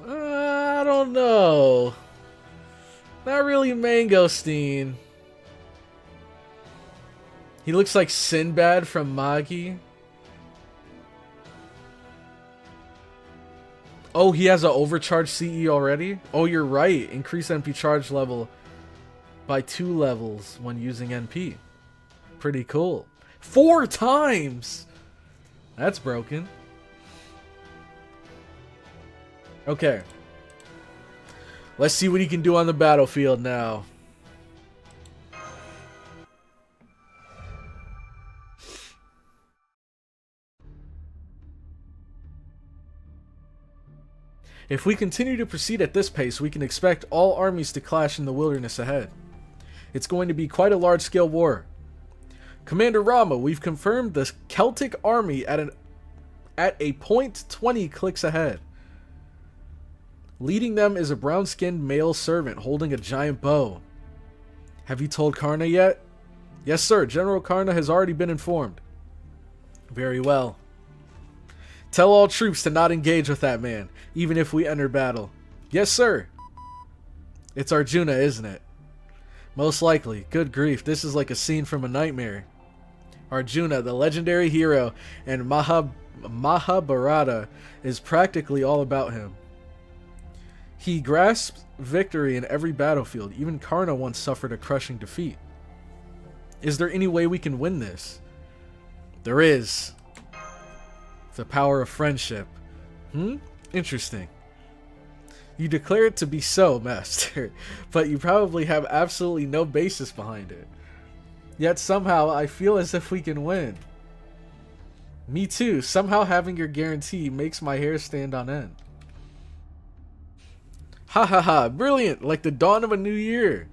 [SPEAKER 1] I don't know. Not really Mangosteen. He looks like Sinbad from Magi. Oh, he has an overcharged CE already? Oh, you're right. Increase NP charge level by 2 levels when using NP. Pretty cool. 4 times! That's broken. Okay. Let's see what he can do on the battlefield now. If we continue to proceed at this pace, we can expect all armies to clash in the wilderness ahead. It's going to be quite a large-scale war. Commander Rama, we've confirmed the Celtic army at a point 20 clicks ahead. Leading them is a brown-skinned male servant holding a giant bow. Have you told Karna yet? Yes, sir. General Karna has already been informed. Very well. Tell all troops to not engage with that man, even if we enter battle. Yes, sir. It's Arjuna, isn't it? Most likely. Good grief, this is like a scene from a nightmare. Arjuna, the legendary hero, and Mahabharata is practically all about him. He grasps victory in every battlefield. Even Karna once suffered a crushing defeat. Is there any way we can win this? There is. The power of friendship. Interesting. You declare it to be so, Master, but you probably have absolutely no basis behind it. Yet somehow I feel as if we can win. Me too. Somehow having your guarantee makes my hair stand on end. Ha ha ha. Brilliant. Like the dawn of a new year.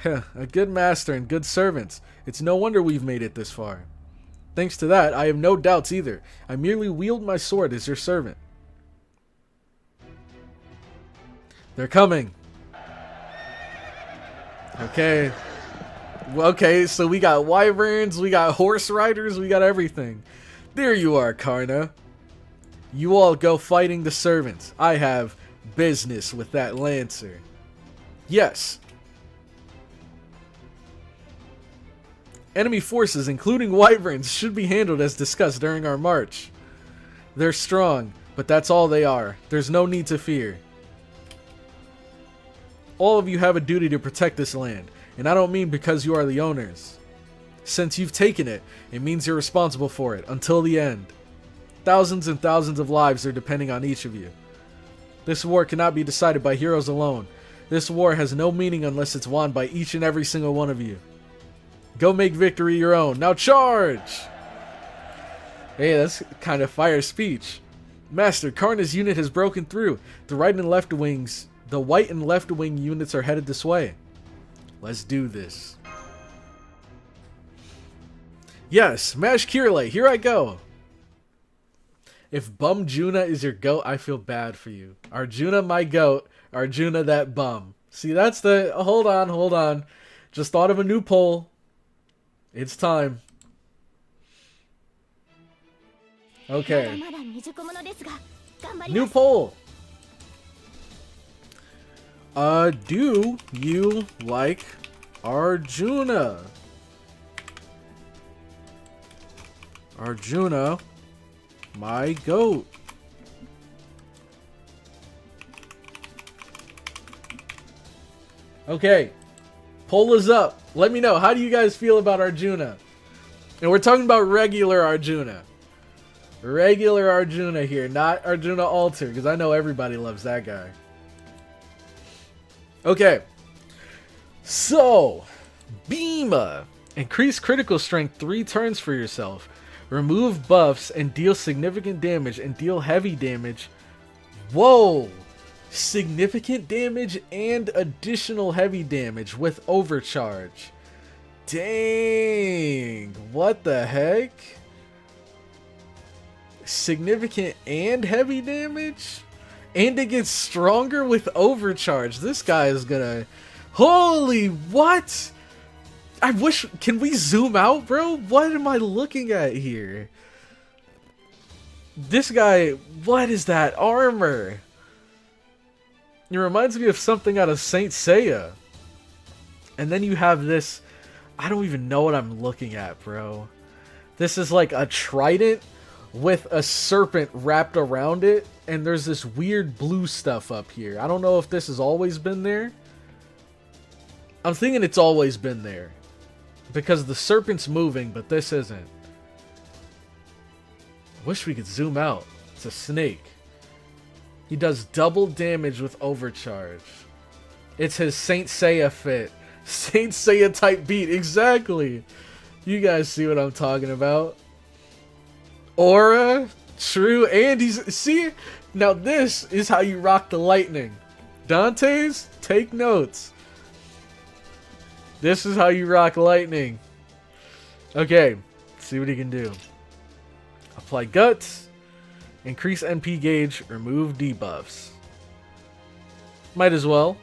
[SPEAKER 1] A good master and good servants. It's no wonder we've made it this far. Thanks to that, I have no doubts either. I merely wield my sword as your servant. They're coming. Okay. Okay, so we got wyverns, we got horse riders, we got everything. There you are, Karna. You all go fighting the servants. I have business with that lancer. Yes. Enemy forces, including wyverns, should be handled as discussed during our march. They're strong, but that's all they are. There's no need to fear. All of you have a duty to protect this land, and I don't mean because you are the owners. Since you've taken it, it means you're responsible for it, until the end. Thousands and thousands of lives are depending on each of you. This war cannot be decided by heroes alone. This war has no meaning unless it's won by each and every single one of you. Go make victory your own. Now charge! Hey, that's kind of fire speech. Master, Karna's unit has broken through. The right and left wings, the white and left wing units are headed this way. Let's do this. Yes, smash Kirle, here I go. If Bum Juna is your goat, I feel bad for you. Arjuna, my goat. Arjuna, that bum. See, that's the... Hold on. Just thought of a new poll. It's time. Okay. New poll. Do you like Arjuna? Arjuna, my goat. Okay. Poll is up. Let me know. How do you guys feel about Arjuna? And we're talking about regular Arjuna. Regular Arjuna here, not Arjuna Alter, because I know everybody loves that guy. Okay. So, Bhima. Increase critical strength 3 turns for yourself. Remove buffs and deal significant damage and deal heavy damage. Whoa! Significant damage and additional heavy damage with overcharge. Dang! What the heck? Significant and heavy damage? And it gets stronger with overcharge. This guy is gonna... Holy what? I wish... Can we zoom out, bro? What am I looking at here? This guy... What is that armor? It reminds me of something out of Saint Seiya. And then you have this... I don't even know what I'm looking at, bro. This is like a trident with a serpent wrapped around it. And there's this weird blue stuff up here. I don't know if this has always been there. I'm thinking it's always been there. Because the serpent's moving, but this isn't. Wish we could zoom out. It's a snake. He does double damage with overcharge. It's his Saint Seiya fit. Saint Seiya type beat. Exactly. You guys see what I'm talking about. Aura. True. And he's... See? Now this is how you rock the lightning. Dante's? Take notes. This is how you rock lightning. Okay. Let's see what he can do. Apply guts. Increase NP gauge. Remove debuffs. Might as well.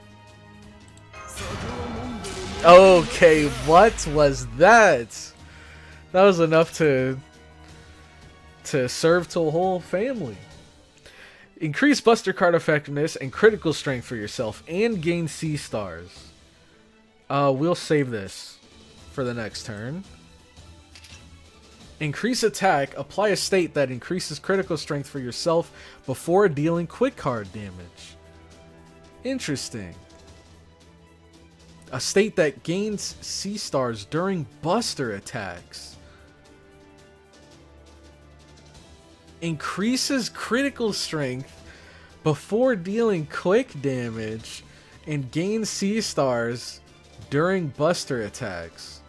[SPEAKER 1] Okay, what was that? That was enough to serve to a whole family. Increase Buster card effectiveness and critical strength for yourself and gain C stars. We'll save this for the next turn. Increase attack. Apply a state that increases critical strength for yourself before dealing quick card damage. Interesting. A state that gains C stars during Buster attacks. Increases critical strength before dealing quick damage and gains C stars during Buster attacks.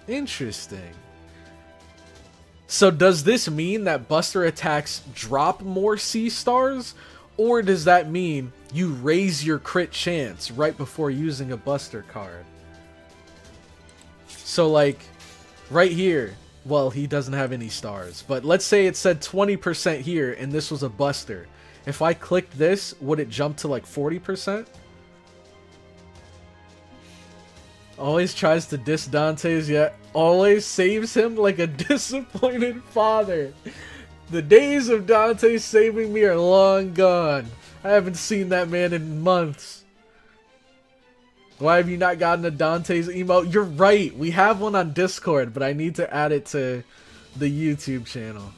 [SPEAKER 1] Interesting. So does this mean that Buster attacks drop more C stars? Or does that mean you raise your crit chance right before using a Buster card? So like, right here, well, he doesn't have any stars. But let's say it said 20% here and this was a Buster. If I clicked this, would it jump to like 40%? Always tries to diss Dante's, yet always saves him like a disappointed father. The days of Dante saving me are long gone. I haven't seen that man in months. Why have you not gotten a Dante's emote? You're right, we have one on Discord, but I need to add it to the YouTube channel.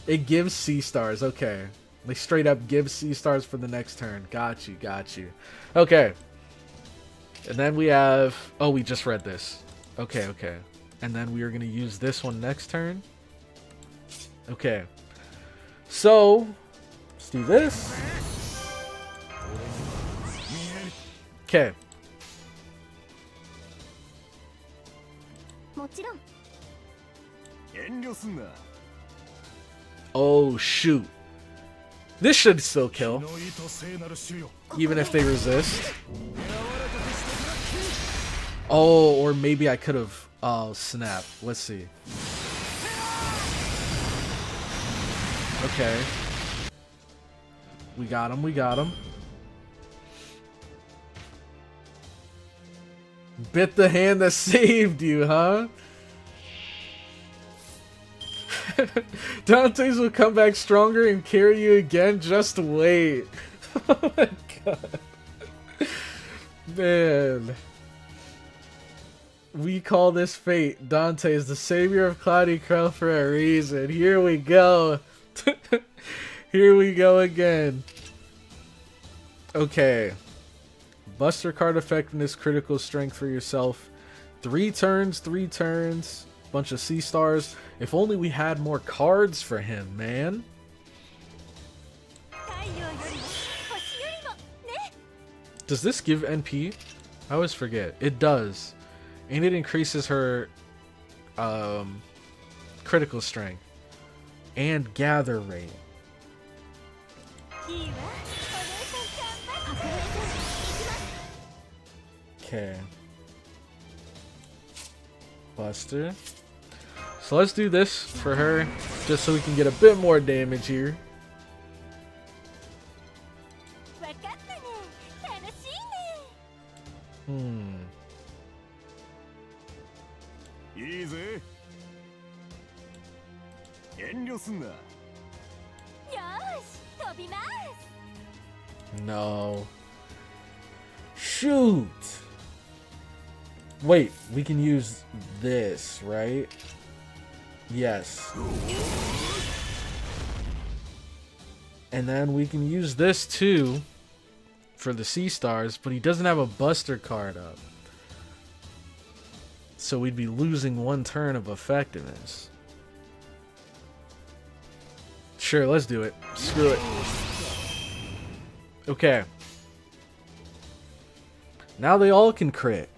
[SPEAKER 1] It gives C stars, okay. They straight up give C stars for the next turn. Got you, got you. Okay. And then we have... Oh, we just read this. Okay, okay. And then we are going to use this one next turn. Okay. So, let's do this. Okay. Oh, shoot. This should still kill. Even if they resist. Oh, or maybe I could have... Oh, snap. Let's see. Okay. We got him, we got him. Bit the hand that saved you, huh? Dante's will come back stronger and carry you again. Just wait. Oh my god. Man. We call this fate. Dante is the savior of CloudyCrow for a reason. Here we go. Here we go again. Okay. Buster card effectiveness, critical strength for yourself. 3 turns, 3 turns. Bunch of C stars. If only we had more cards for him, man. Does this give NP? I always forget. It does. And it increases her critical strength and gather rate. Okay. Buster. So let's do this for her, just so we can get a bit more damage here. No. Shoot! Wait, we can use this, right? Yes. And then we can use this too for the C stars, but he doesn't have a Buster card up. So we'd be losing 1 turn of effectiveness. Sure, let's do it. Screw it. Okay. Now they all can crit.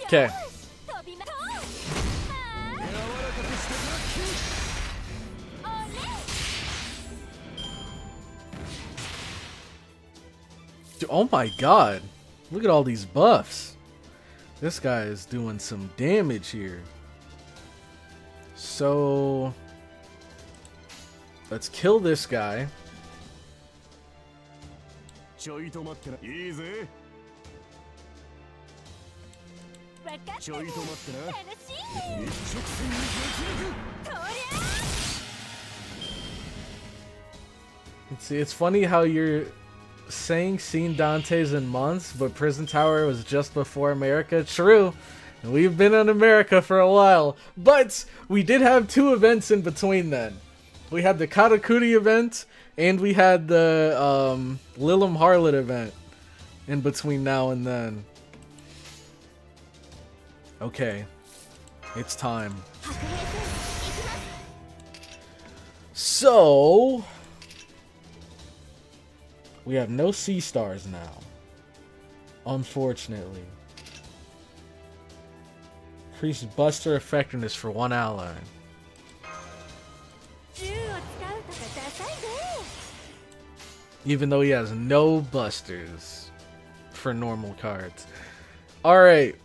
[SPEAKER 1] Okay. Oh my god. Look at all these buffs. This guy is doing some damage here. So let's kill this guy. Let's see, it's funny how you're saying seen Dante's in months, but Prison Tower was just before America. True. And we've been in America for a while. But we did have 2 events in between then. We had the Katakuri event, and we had the Lilim Harlot event in between now and then. Okay. It's time. So we have no C stars now. Unfortunately. Increase buster effectiveness for one ally. Even though he has no busters for normal cards. Alright.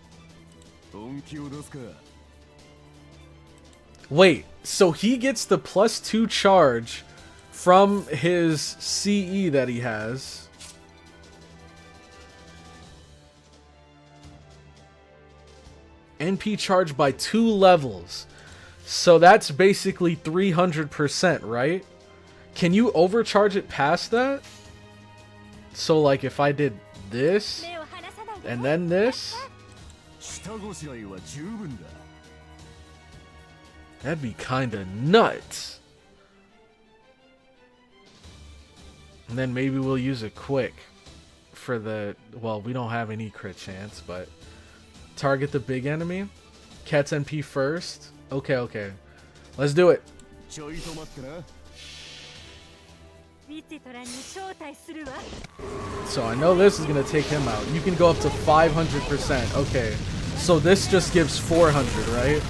[SPEAKER 1] Wait, so he gets the +2 charge from his CE that he has. NP charged by 2 levels. So that's basically 300%, right? Can you overcharge it past that? So like if I did this and then this, that'd be kinda nuts. And then maybe we'll use a quick for the, well, we don't have any crit chance, but target the big enemy. Cat's NP first. Okay, okay. Let's do it. So I know this is gonna take him out. You can go up to 500%. Okay. So this just gives 400, right?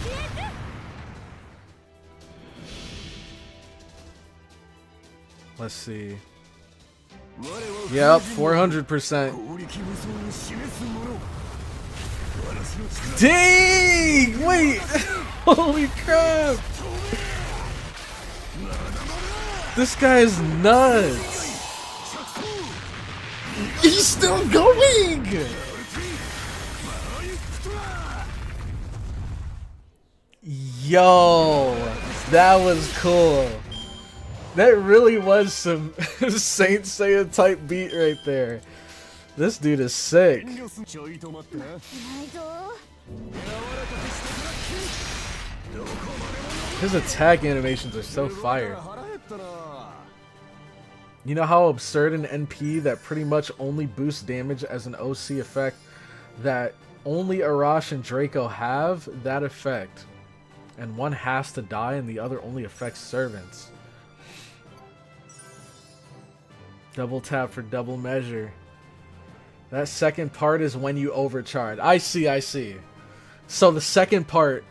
[SPEAKER 1] Let's see. Yep, 400%. Dang! Wait! Holy crap! This guy is nuts! He's still going! Yo! That was cool. That really was some Saint Seiya type beat right there. This dude is sick. His attack animations are so fire. You know how absurd an NP that pretty much only boosts damage as an OC effect, that only Arash and Draco have that effect, and one has to die and the other only affects servants. Double tap for double measure. That second part is when you overcharge. I see, I see. So the second part,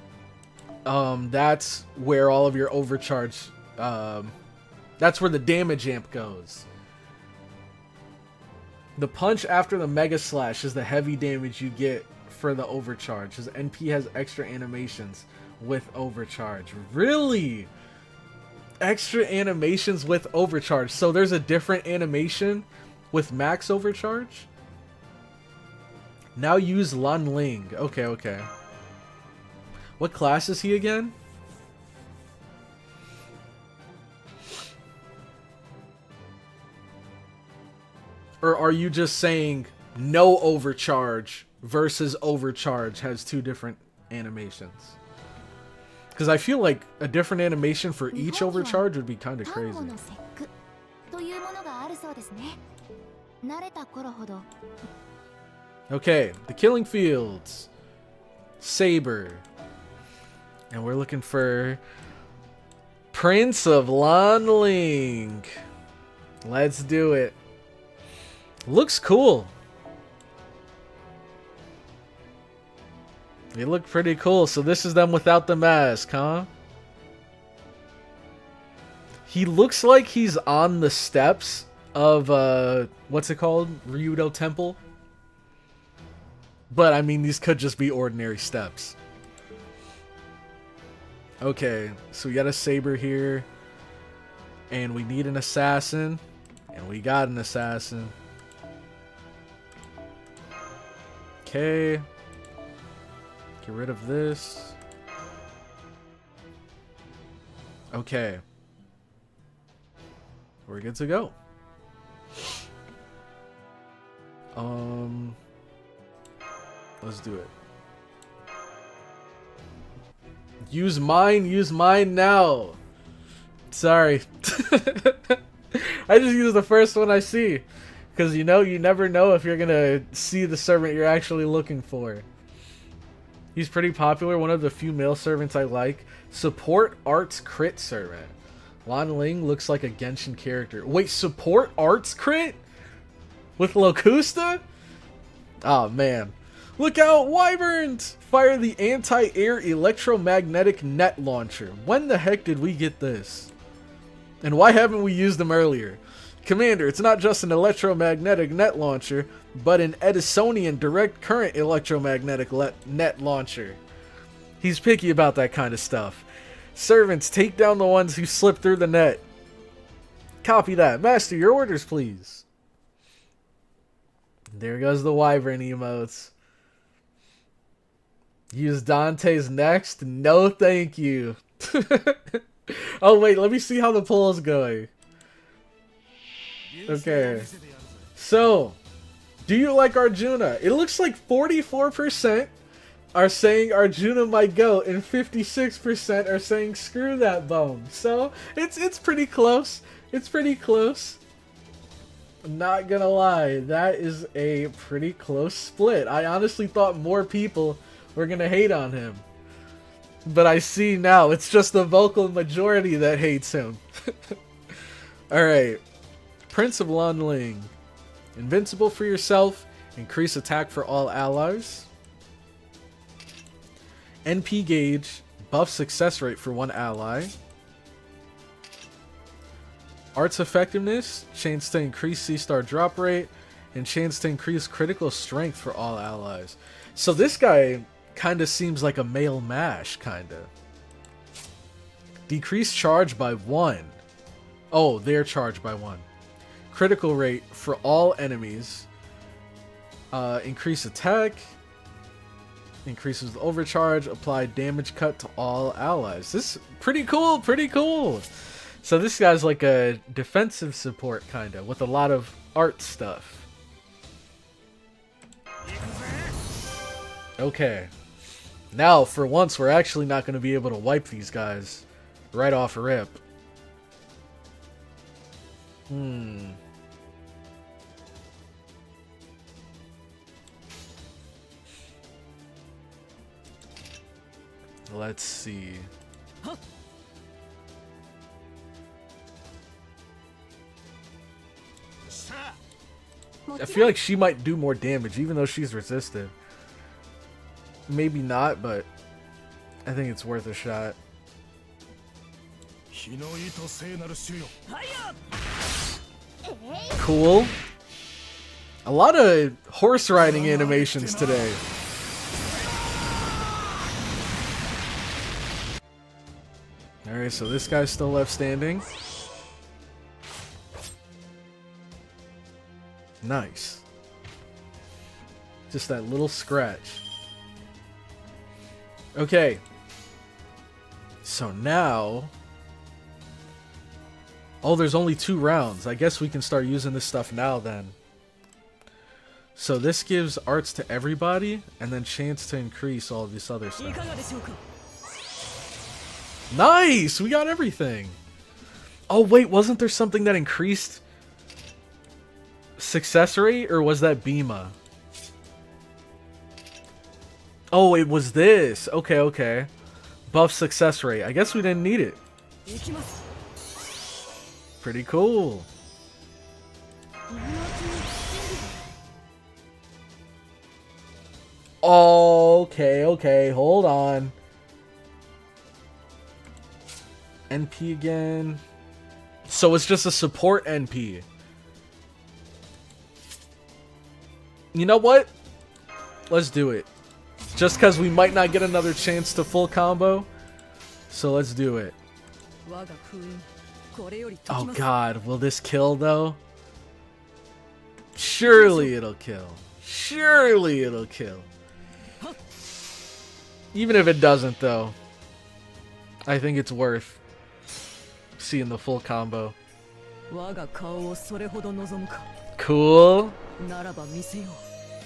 [SPEAKER 1] that's where all of your overcharge, that's where the damage amp goes. The punch after the Mega Slash is the heavy damage you get for the overcharge. His NP has extra animations with overcharge. Really? Extra animations with overcharge. So there's a different animation with max overcharge? Now use Ling. Okay, okay. What class is he again? Or are you just saying no overcharge versus overcharge has two different animations? Because I feel like a different animation for each overcharge would be kind of crazy. Okay, the Killing Fields. Saber. And we're looking for Prince of Ling. Let's do it. Looks cool. They look pretty cool. So this is them without the mask, huh? He looks like he's on the steps of, what's it called? Ryudo Temple. But, I mean, these could just be ordinary steps. Okay, so we got a saber here. And we need an assassin. And we got an assassin. Okay. Get rid of this. Okay. We're good to go. Let's do it. Use mine now. Sorry. I just use the first one I see. Because, you know, you never know if you're going to see the servant you're actually looking for. He's pretty popular. One of the few male servants I like. Support Arts Crit Servant. Ling looks like a Genshin character. Wait, Support Arts Crit? With Locusta? Oh man. Look out, wyverns! Fire the anti-air electromagnetic net launcher. When the heck did we get this? And why haven't we used them earlier? Commander, it's not just an electromagnetic net launcher, but an Edisonian direct current electromagnetic net launcher. He's picky about that kind of stuff. Servants, take down the ones who slip through the net. Copy that. Master, your orders, please. There goes the wyvern emotes. Use Dante's next? No, thank you. Oh, wait, let me see how the poll's going. Okay. So, do you like Arjuna? It looks like 44% are saying Arjuna might go, and 56% are saying screw that bone. So, it's pretty close. It's pretty close. I'm not gonna lie, that is a pretty close split. I honestly thought more people were gonna hate on him. But I see now, it's just the vocal majority that hates him. Alright. Prince of Ling. Invincible for yourself. Increase attack for all allies. NP gauge. Buff success rate for one ally. Art's effectiveness. Chance to increase C-star drop rate. And chance to increase critical strength for all allies. So this guy kind of seems like a male mash, kind of. Decrease charge by 1. Oh, they're charged by 1. Critical rate for all enemies. Increase attack. Increases the overcharge. Apply damage cut to all allies. This is pretty cool, pretty cool. So this guy's like a defensive support, kind of, with a lot of art stuff. Okay. Now, for once, we're actually not going to be able to wipe these guys right off rip. Let's see. I feel like she might do more damage, even though she's resistive. Maybe not, but I think it's worth a shot. Cool. A lot of horse riding animations today. Alright, so this guy's still left standing. Nice. Just that little scratch. Okay. So now... Oh, there's only 2 rounds. I guess we can start using this stuff now then. So this gives arts to everybody, and then chance to increase all of this other stuff. Nice! We got everything! Oh wait, wasn't there something that increased success rate, or was that Bhima? Oh, it was this. Okay, okay. Buff success rate. I guess we didn't need it. Pretty cool. Okay, okay. Hold on. NP again. So it's just a support NP. You know what? Let's do it. Just because we might not get another chance to full combo. So let's do it. Oh god, will this kill though? Surely it'll kill. Surely it'll kill. Even if it doesn't though, I think it's worth seeing the full combo. Cool.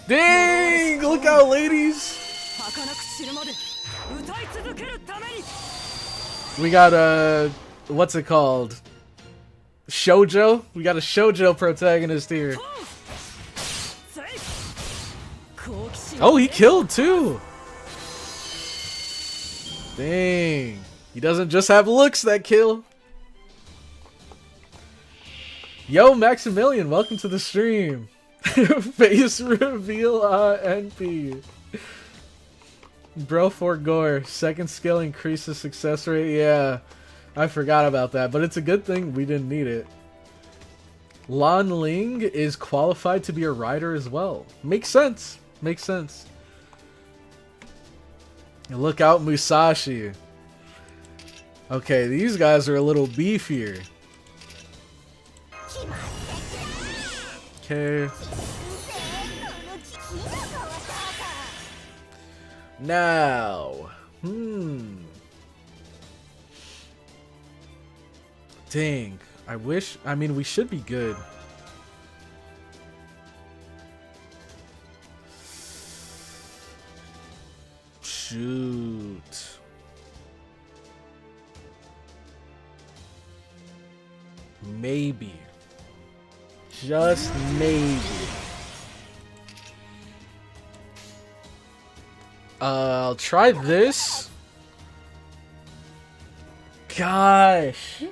[SPEAKER 1] Dang! Look out, ladies! We got what's it called? Shoujo? We got a shoujo protagonist here. Oh, he killed too! Dang. He doesn't just have looks that kill. Yo, Maximilian, welcome to the stream. Face reveal NP. Bro for gore. Second skill increases success rate. Yeah, I forgot about that, but it's a good thing we didn't need it. Ling is qualified to be a rider as well. Makes sense. Makes sense. Look out, Musashi. Okay, these guys are a little beefier. Okay. Now. Dang. I mean, we should be good. Shoot. Maybe. Just maybe. I'll try this. Gosh.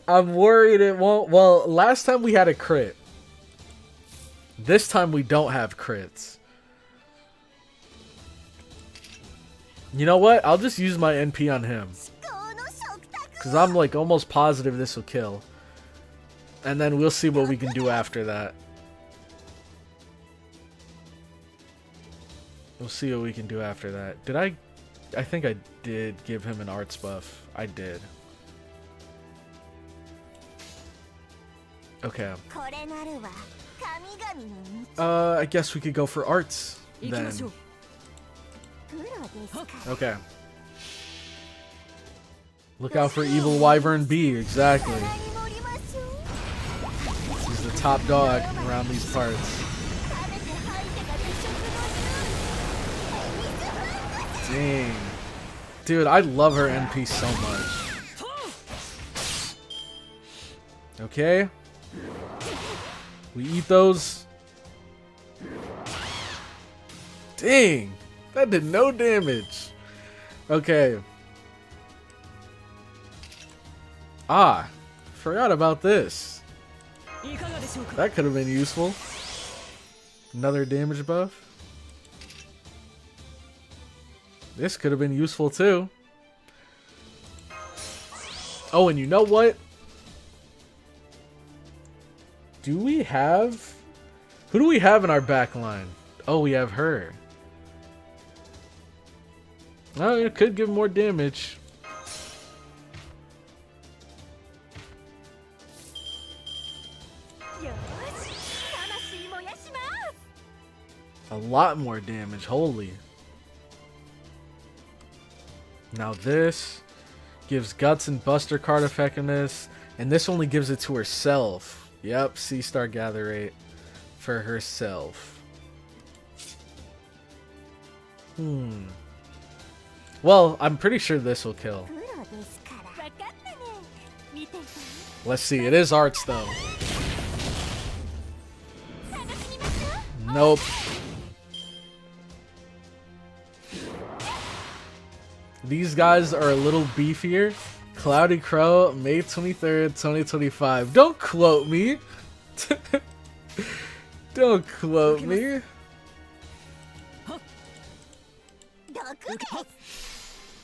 [SPEAKER 1] I'm worried it won't. Well, last time we had a crit. This time we don't have crits. You know what? I'll just use my NP on him. Because I'm like almost positive this will kill. And then we'll see what we can do after that. We'll see what we can do after that. Did I think I did give him an arts buff. I did. Okay. I guess we could go for arts then. Okay. Look out for evil wyvern B, exactly. He's the top dog around these parts. Dang. Dude, I love her NP so much. Okay. We eat those. Dang. That did no damage. Okay. Ah. Forgot about this. That could have been useful. Another damage buff. This could have been useful too. Oh, and you know what? Do we have... Who do we have in our back line? Oh, we have her. Oh, it could give more damage. A lot more damage, holy. Now this gives guts and buster card effectiveness, and this only gives it to herself. Yep, C-star gather rate for herself. Well, I'm pretty sure this will kill. Let's see, it is arts though. Nope. These guys are a little beefier. CloudyCrow, May 23rd, 2025. Don't quote me. Don't quote me.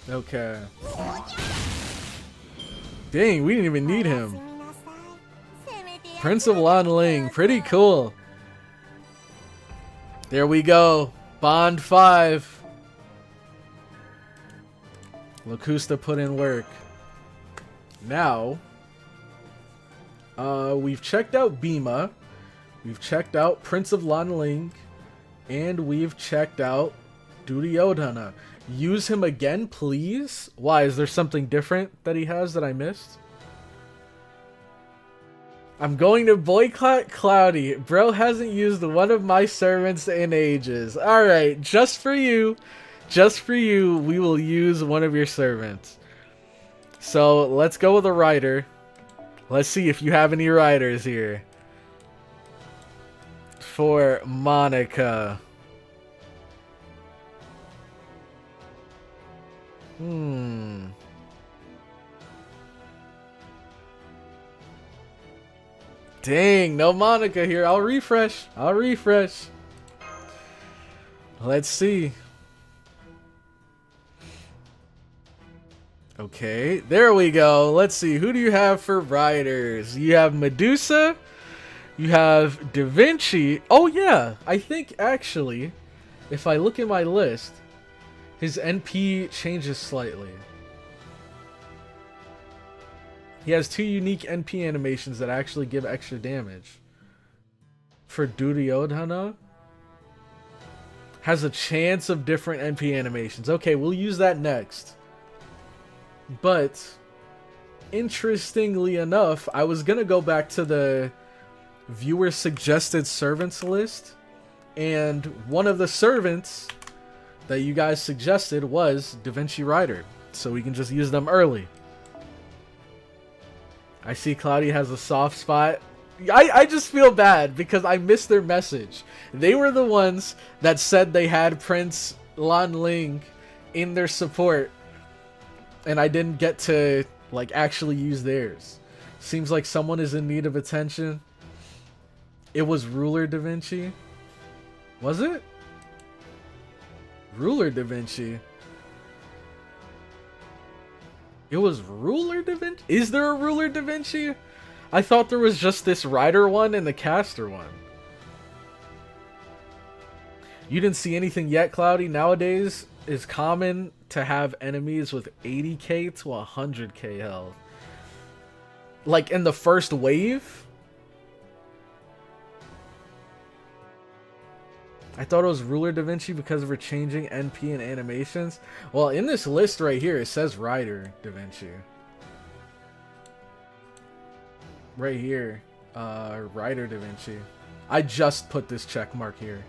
[SPEAKER 1] Okay. Dang, we didn't even need him. Prince of Ling, pretty cool. There we go. Bond 5. Locusta put in work. Now, we've checked out Bhima, we've checked out Prince of Ling, and we've checked out Duryodhana. Use him again, please. Why? Is there something different that he has that I missed? I'm going to boycott Cloudy. Bro hasn't used one of my servants in ages. Alright, just for you, we will use one of your servants. So, let's go with a rider. Let's see if you have any riders here. For Monica. Dang, no Monica here. I'll refresh. Let's see. Okay, there we go. Let's see. Who do you have for riders? You have Medusa. You have Da Vinci. Oh, yeah. I think, actually, if I look at my list, his NP changes slightly. He has 2 unique NP animations that actually give extra damage. For Duryodhana, has a chance of different NP animations. Okay, we'll use that next. But, interestingly enough, I was going to go back to the viewer suggested servants list, and one of the servants that you guys suggested was Da Vinci Rider, so we can just use them early. I see Cloudy has a soft spot. I just feel bad because I missed their message. They were the ones that said they had Prince Ling in their support, and I didn't get to like actually use theirs. Seems like someone is in need of attention. It was Ruler Da Vinci. Was it? Ruler Da Vinci. It was Ruler Da Vinci? Is there a Ruler Da Vinci? I thought there was just this Rider one and the Caster one. You didn't see anything yet, Cloudy? Nowadays, it's common to have enemies with 80k to 100k health. Like in the first wave? I thought it was Ruler Da Vinci because of her changing NP and animations. Well, in this list right here, it says Rider Da Vinci. Right here. Rider Da Vinci. I just put this check mark here.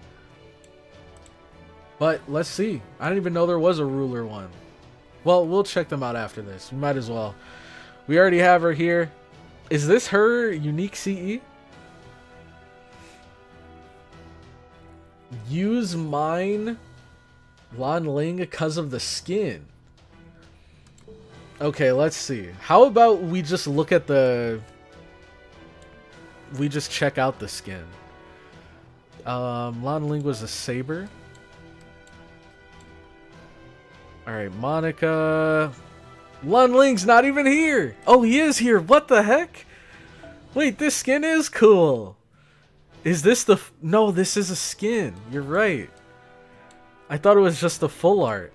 [SPEAKER 1] But, let's see. I didn't even know there was a Ruler one. Well, we'll check them out after this. We might as well. We already have her here. Is this her unique CE? Use mine Ling because of the skin. Okay, let's see. How about we just look at the... We just check out the skin. Ling was a saber. Alright, Monica. Ling's not even here! Oh, he is here! What the heck? Wait, this skin is cool! Is this the... No, this is a skin. You're right. I thought it was just the full art.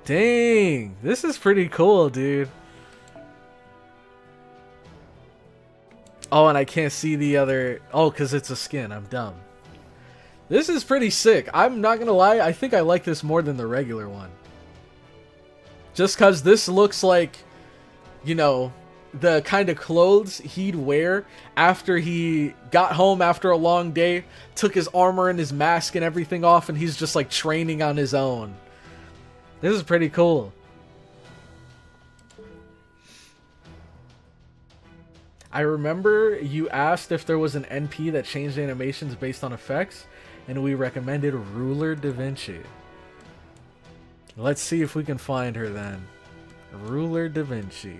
[SPEAKER 1] Dang. This is pretty cool, dude. Oh, and I can't see the other... Oh, because it's a skin. I'm dumb. This is pretty sick. I'm not going to lie. I think I like this more than the regular one. Just because this looks like, you know... the kind of clothes he'd wear after he got home after a long day, took his armor and his mask and everything off, and he's just like training on his own. This is pretty cool. I remember you asked if there was an NP that changed animations based on effects, and we recommended Ruler Da Vinci. Let's see if we can find her then. Ruler Da Vinci.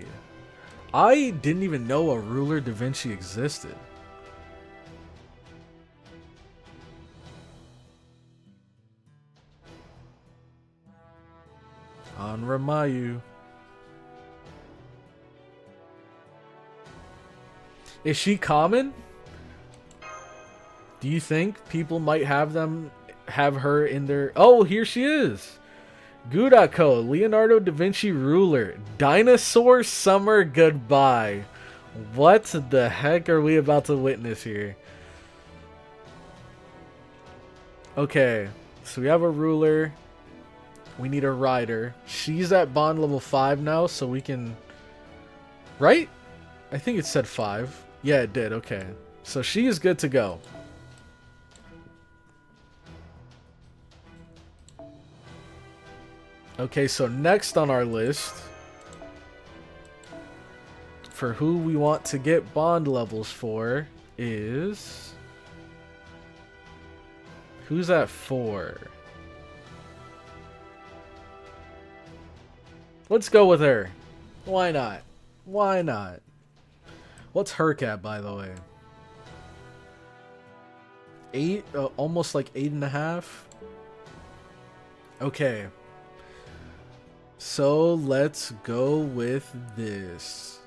[SPEAKER 1] I didn't even know a Ruler Da Vinci existed. On Ramayu. Is she common? Do you think people might have her in their... Oh, here she is. Gudako, Leonardo da Vinci Ruler, Dinosaur Summer Goodbye. What the heck are we about to witness here? Okay, so we have a Ruler. We need a Rider. She's at bond level 5 now, so we can... Right? I think it said 5. Yeah, it did, okay. So she is good to go. Okay, so next on our list, for who we want to get bond levels for, is... Who's at 4? Let's go with her. Why not? Why not? What's her cat, by the way? 8? Almost like 8.5? Okay. So let's go with this.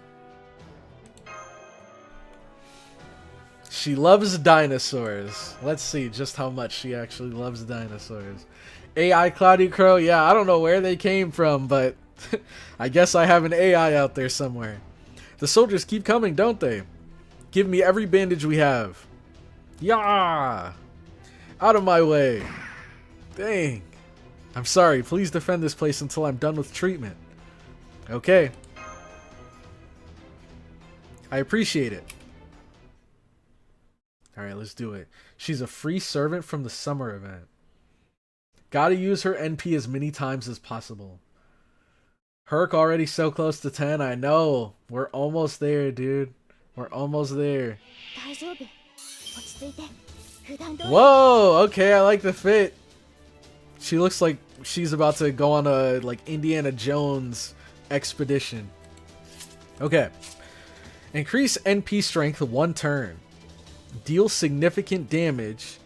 [SPEAKER 1] She loves dinosaurs. Let's see just how much she actually loves dinosaurs. AI CloudyCrow, yeah, I don't know where they came from, but I guess I have an AI out there somewhere. The soldiers keep coming, don't they? Give me every bandage we have. Yeah! Out of my way. Dang. I'm sorry, please defend this place until I'm done with treatment. Okay. I appreciate it. Alright, let's do it. She's a free servant from the summer event. Gotta use her NP as many times as possible. Herc already so close to 10. I know. We're almost there, dude. We're almost there. Whoa! Okay, I like the fit. She looks like she's about to go on a like Indiana Jones expedition. Okay. Increase NP strength 1 turn. Deal significant damage.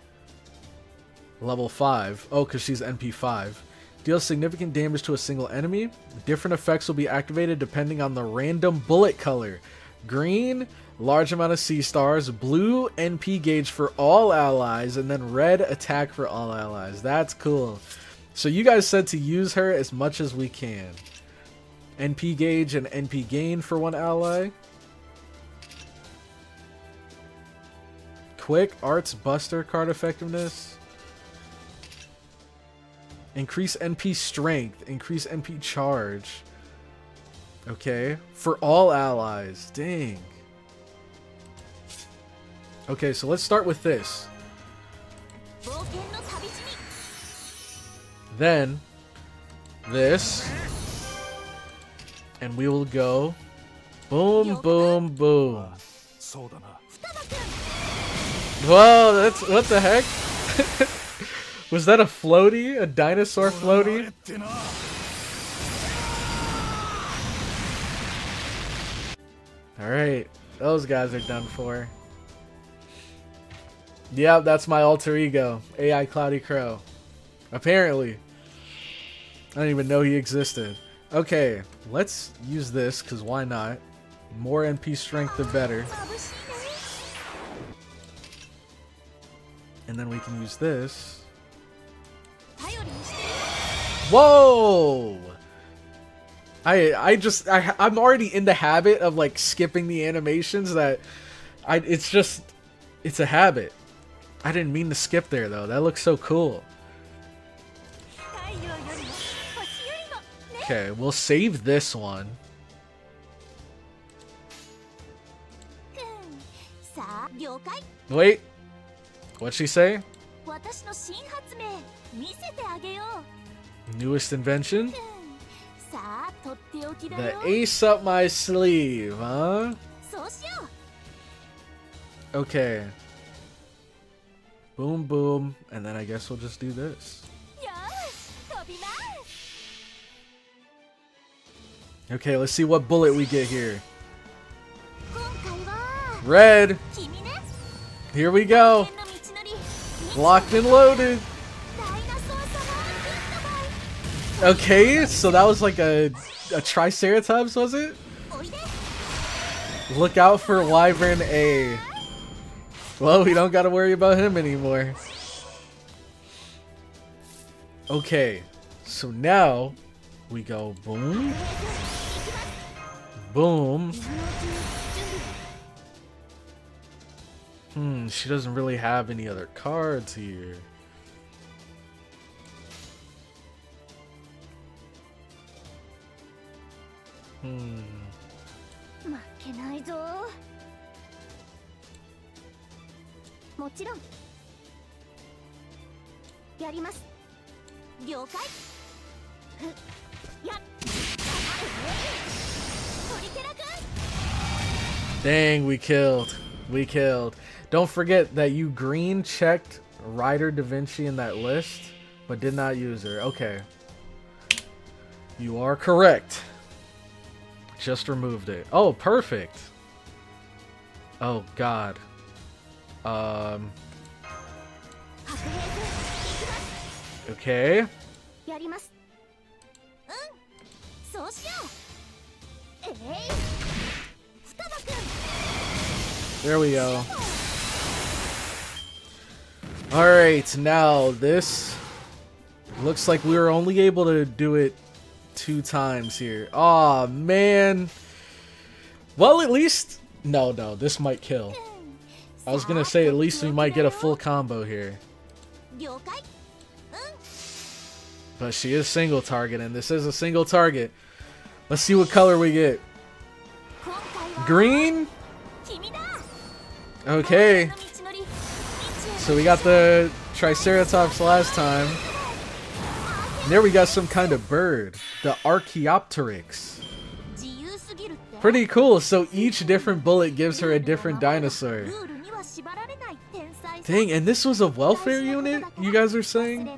[SPEAKER 1] Level 5. Oh, because she's NP 5. Deal significant damage to a single enemy. Different effects will be activated depending on the random bullet color. Green, large amount of C stars. Blue, NP gauge for all allies. And then red, attack for all allies. That's cool. So you guys said to use her as much as we can. NP gauge and NP gain for 1 ally. Quick Arts Buster card effectiveness. Increase NP strength. Increase NP charge. Okay. For all allies. Dang. Okay, so let's start with this. Then this. And we will go boom, boom, boom. Whoa, that's what the heck? Was that a floaty? A dinosaur floaty? Alright, those guys are done for. Yep, that's my alter ego, AI CloudyCrow. Apparently. I didn't even know he existed. Okay, let's use this, because why not? More NP strength, the better. And then we can use this. Whoa! I'm already in the habit of like skipping the animations that it's a habit. I didn't mean to skip there though. That looks so cool. Okay, we'll save this one. Wait. What'd she say? Newest invention? The ace up my sleeve, huh? Okay. Boom, boom. And then I guess we'll just do this. Okay, let's see what bullet we get here. Red! Here we go! Locked and loaded! Okay, so that was like a Triceratops, was it? Look out for Wyvern A. Well, we don't gotta worry about him anymore. Okay, so now we go boom. Boom. She doesn't really have any other cards here. Dang, we killed. We killed. Don't forget that you green checked Ryder Da Vinci in that list, but did not use her. Okay. You are correct. Just removed it. Oh, perfect. Oh, God. Okay. There we go. Alright, now this looks like we were only able to do it 2 times here. Aw, man. Well, at least... No, this might kill. I was gonna say at least we might get a full combo here. But she is single target, and this is a single target. Let's see what color we get. Green? Okay. So we got the Triceratops last time. And there we got some kind of bird. The Archaeopteryx. Pretty cool. So each different bullet gives her a different dinosaur. Dang, and this was a welfare unit, you guys are saying?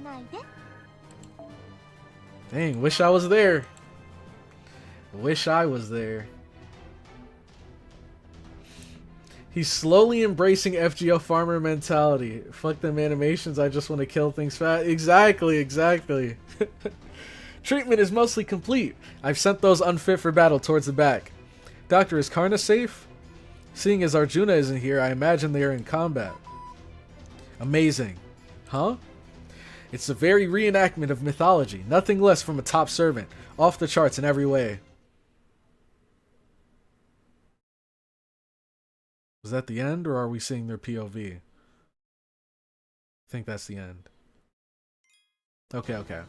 [SPEAKER 1] Dang, wish I was there. Wish I was there. He's slowly embracing FGO farmer mentality. Fuck them animations, I just want to kill things fast. Exactly. Treatment is mostly complete. I've sent those unfit for battle towards the back. Doctor, is Karna safe? Seeing as Arjuna isn't here, I imagine they are in combat. Amazing. Huh? It's the very reenactment of mythology. Nothing less from a top servant. Off the charts in every way. Was that the end, or are we seeing their POV? I think that's the end. Okay.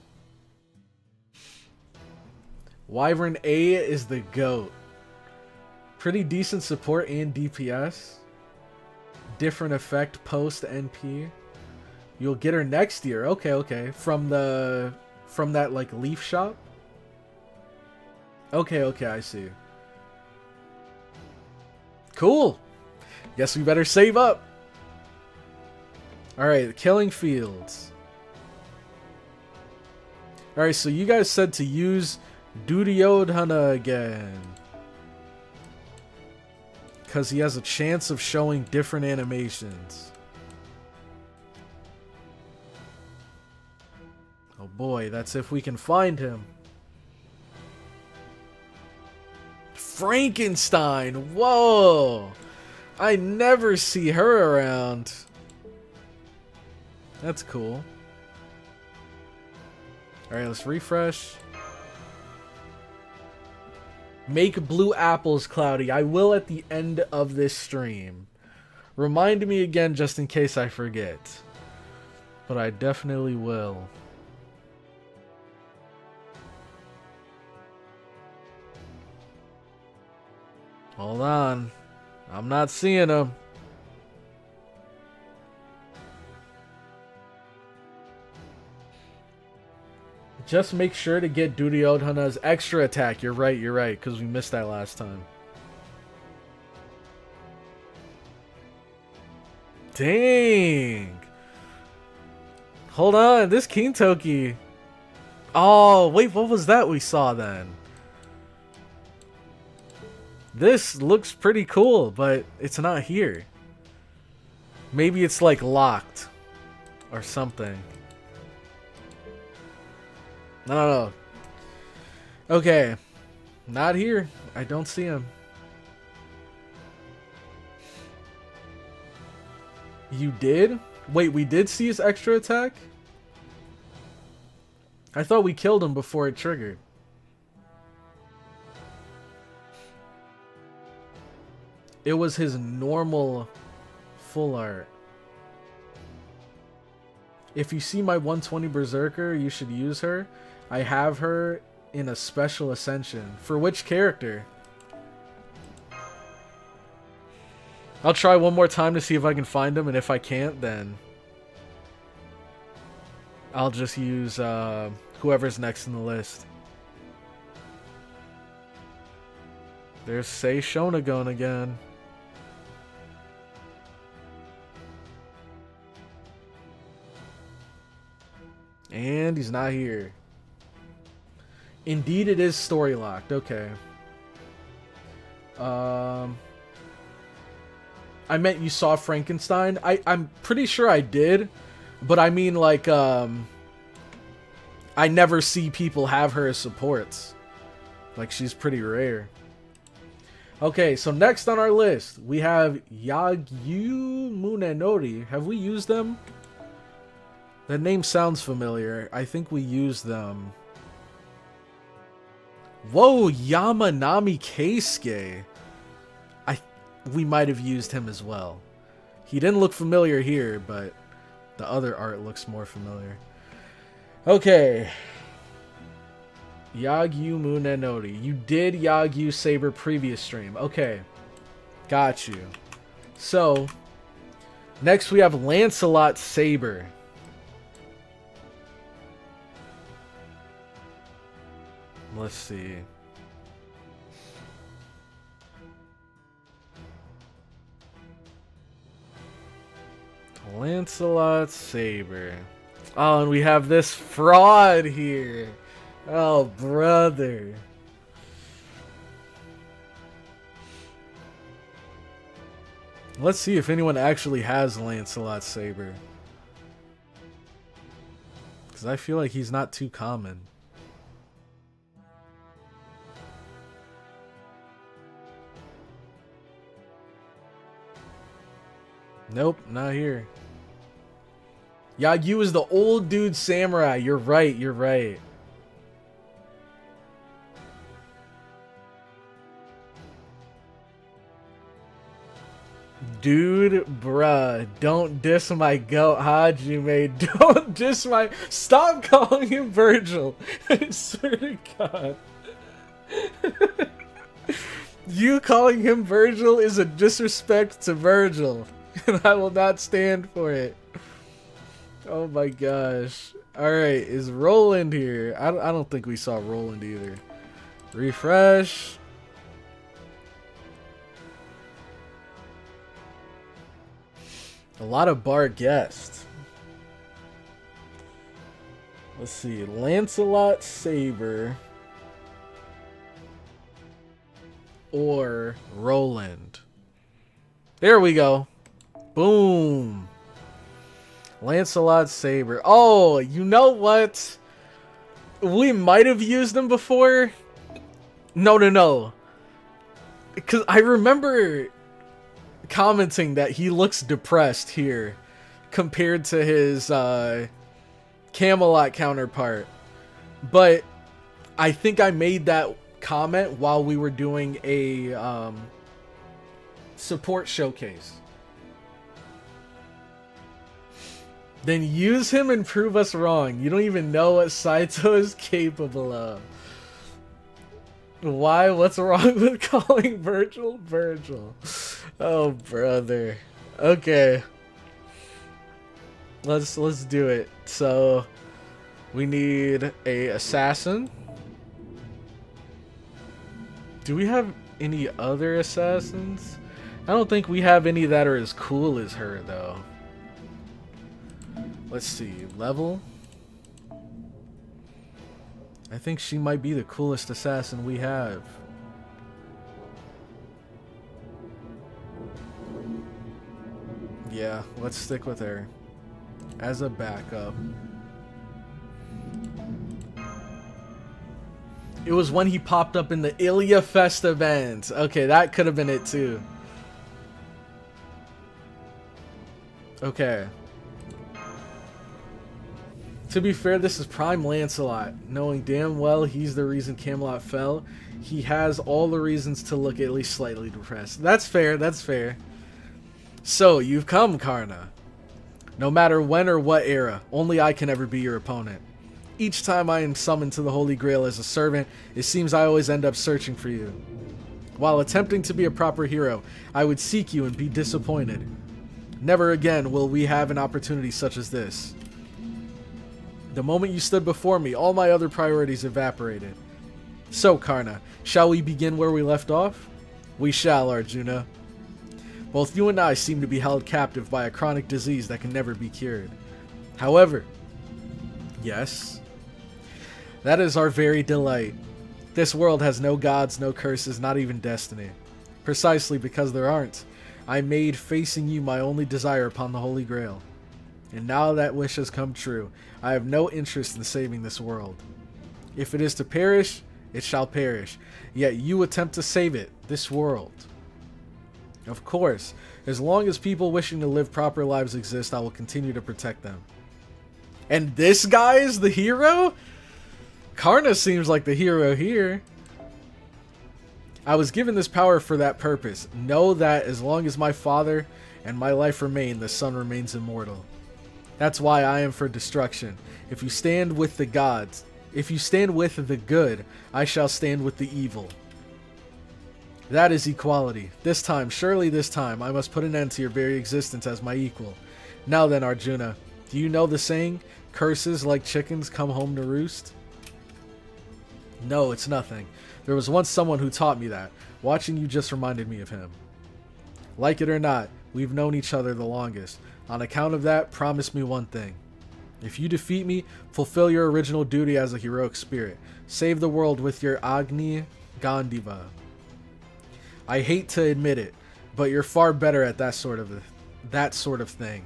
[SPEAKER 1] Wyvern A is the GOAT. Pretty decent support and DPS. Different effect post NP. You'll get her next year. Okay. From that like leaf shop. Okay, I see. Cool. Guess we better save up. Alright, killing fields. Alright, so you guys said to use Duryodhana again. Because he has a chance of showing different animations. Oh boy, that's if we can find him. Frankenstein! Whoa! I never see her around. That's cool. Alright, let's refresh. Make blue apples, Cloudy. I will at the end of this stream. Remind me again just in case I forget. But I definitely will. Hold on. I'm not seeing him. Just make sure to get Duryodhana's extra attack. You're right, because we missed that last time. Dang. Hold on, this Kintoki. Oh, wait, what was that we saw then? This looks pretty cool, but it's not here. Maybe it's like locked or something. No. Okay. Not here. I don't see him. You did? Wait, we did see his extra attack? I thought we killed him before it triggered. It was his normal full art. If you see my 120 Berserker, you should use her. I have her in a special ascension. For which character? I'll try one more time to see if I can find him, and if I can't, then I'll just use whoever's next in the list. There's Sei Shonagon again. And he's not here. Indeed, it is story locked. Okay. I meant you saw Frankenstein. I'm pretty sure I did, but I mean like I never see people have her as supports. Like she's pretty rare. Okay, so next on our list we have Yagyu Munenori. Have we used them? That name sounds familiar. I think we used them. Whoa, Yamanami Keisuke. We might have used him as well. He didn't look familiar here, but the other art looks more familiar. Okay. Yagyu Munenori. You did Yagyu Saber previous stream. Okay. Got you. So, next we have Lancelot Saber. Let's see. Lancelot Saber. Oh, and we have this fraud here. Oh, brother. Let's see if anyone actually has Lancelot Saber. Because I feel like he's not too common. Nope, not here. Yagyu is the old dude samurai. You're right, you're right. Dude, bruh, don't diss my goat Hajime. Don't diss my... Stop calling him Virgil. I swear to God. You calling him Virgil is a disrespect to Virgil. And I will not stand for it. Oh my gosh. Alright, is Roland here? I don't think we saw Roland either. Refresh. A lot of bar guests. Let's see. Lancelot Saber. Or Roland. There we go. Boom. Lancelot Saber. Oh, you know what? We might have used him before. No. Because I remember commenting that he looks depressed here compared to his Camelot counterpart. But I think I made that comment while we were doing a support showcase. Then use him and prove us wrong. You don't even know what Saito is capable of. Why? What's wrong with calling Virgil Virgil? Oh, brother. Okay. Let's do it. So, we need a assassin. Do we have any other assassins? I don't think we have any that are as cool as her, though. Let's see. Level. I think she might be the coolest assassin we have. Yeah, let's stick with her as a backup. It was when he popped up in the Ilya Fest event. Okay, that could have been it too. Okay. To be fair, this is prime Lancelot. Knowing damn well he's the reason Camelot fell, he has all the reasons to look at least slightly depressed. That's fair, that's fair. So, you've come, Karna. No matter when or what era, only I can ever be your opponent. Each time I am summoned to the Holy Grail as a servant, it seems I always end up searching for you. While attempting to be a proper hero, I would seek you and be disappointed. Never again will we have an opportunity such as this. The moment you stood before me, all my other priorities evaporated. So, Karna, shall we begin where we left off? We shall, Arjuna. Both you and I seem to be held captive by a chronic disease that can never be cured. However, yes, that is our very delight. This world has no gods, no curses, not even destiny. Precisely because there aren't. I made facing you my only desire upon the Holy Grail. And now that wish has come true. I have no interest in saving this world. If it is to perish, it shall perish. Yet you attempt to save it, this world. Of course, as long as people wishing to live proper lives exist, I will continue to protect them. And this guy is the hero? Karna seems like the hero here. I was given this power for that purpose. Know that as long as my father and my life remain, the sun remains immortal. That's why I am for destruction. If you stand with the gods, if you stand with the good, I shall stand with the evil. That is equality. This time, surely this time, I must put an end to your very existence as my equal. Now then, Arjuna, do you know the saying, curses like chickens come home to roost? No, it's nothing. There was once someone who taught me that. Watching you just reminded me of him. Like it or not, we've known each other the longest. On account of that, promise me one thing. If you defeat me, fulfill your original duty as a heroic spirit. Save the world with your Agni Gandiva. I hate to admit it, but you're far better at that sort of thing.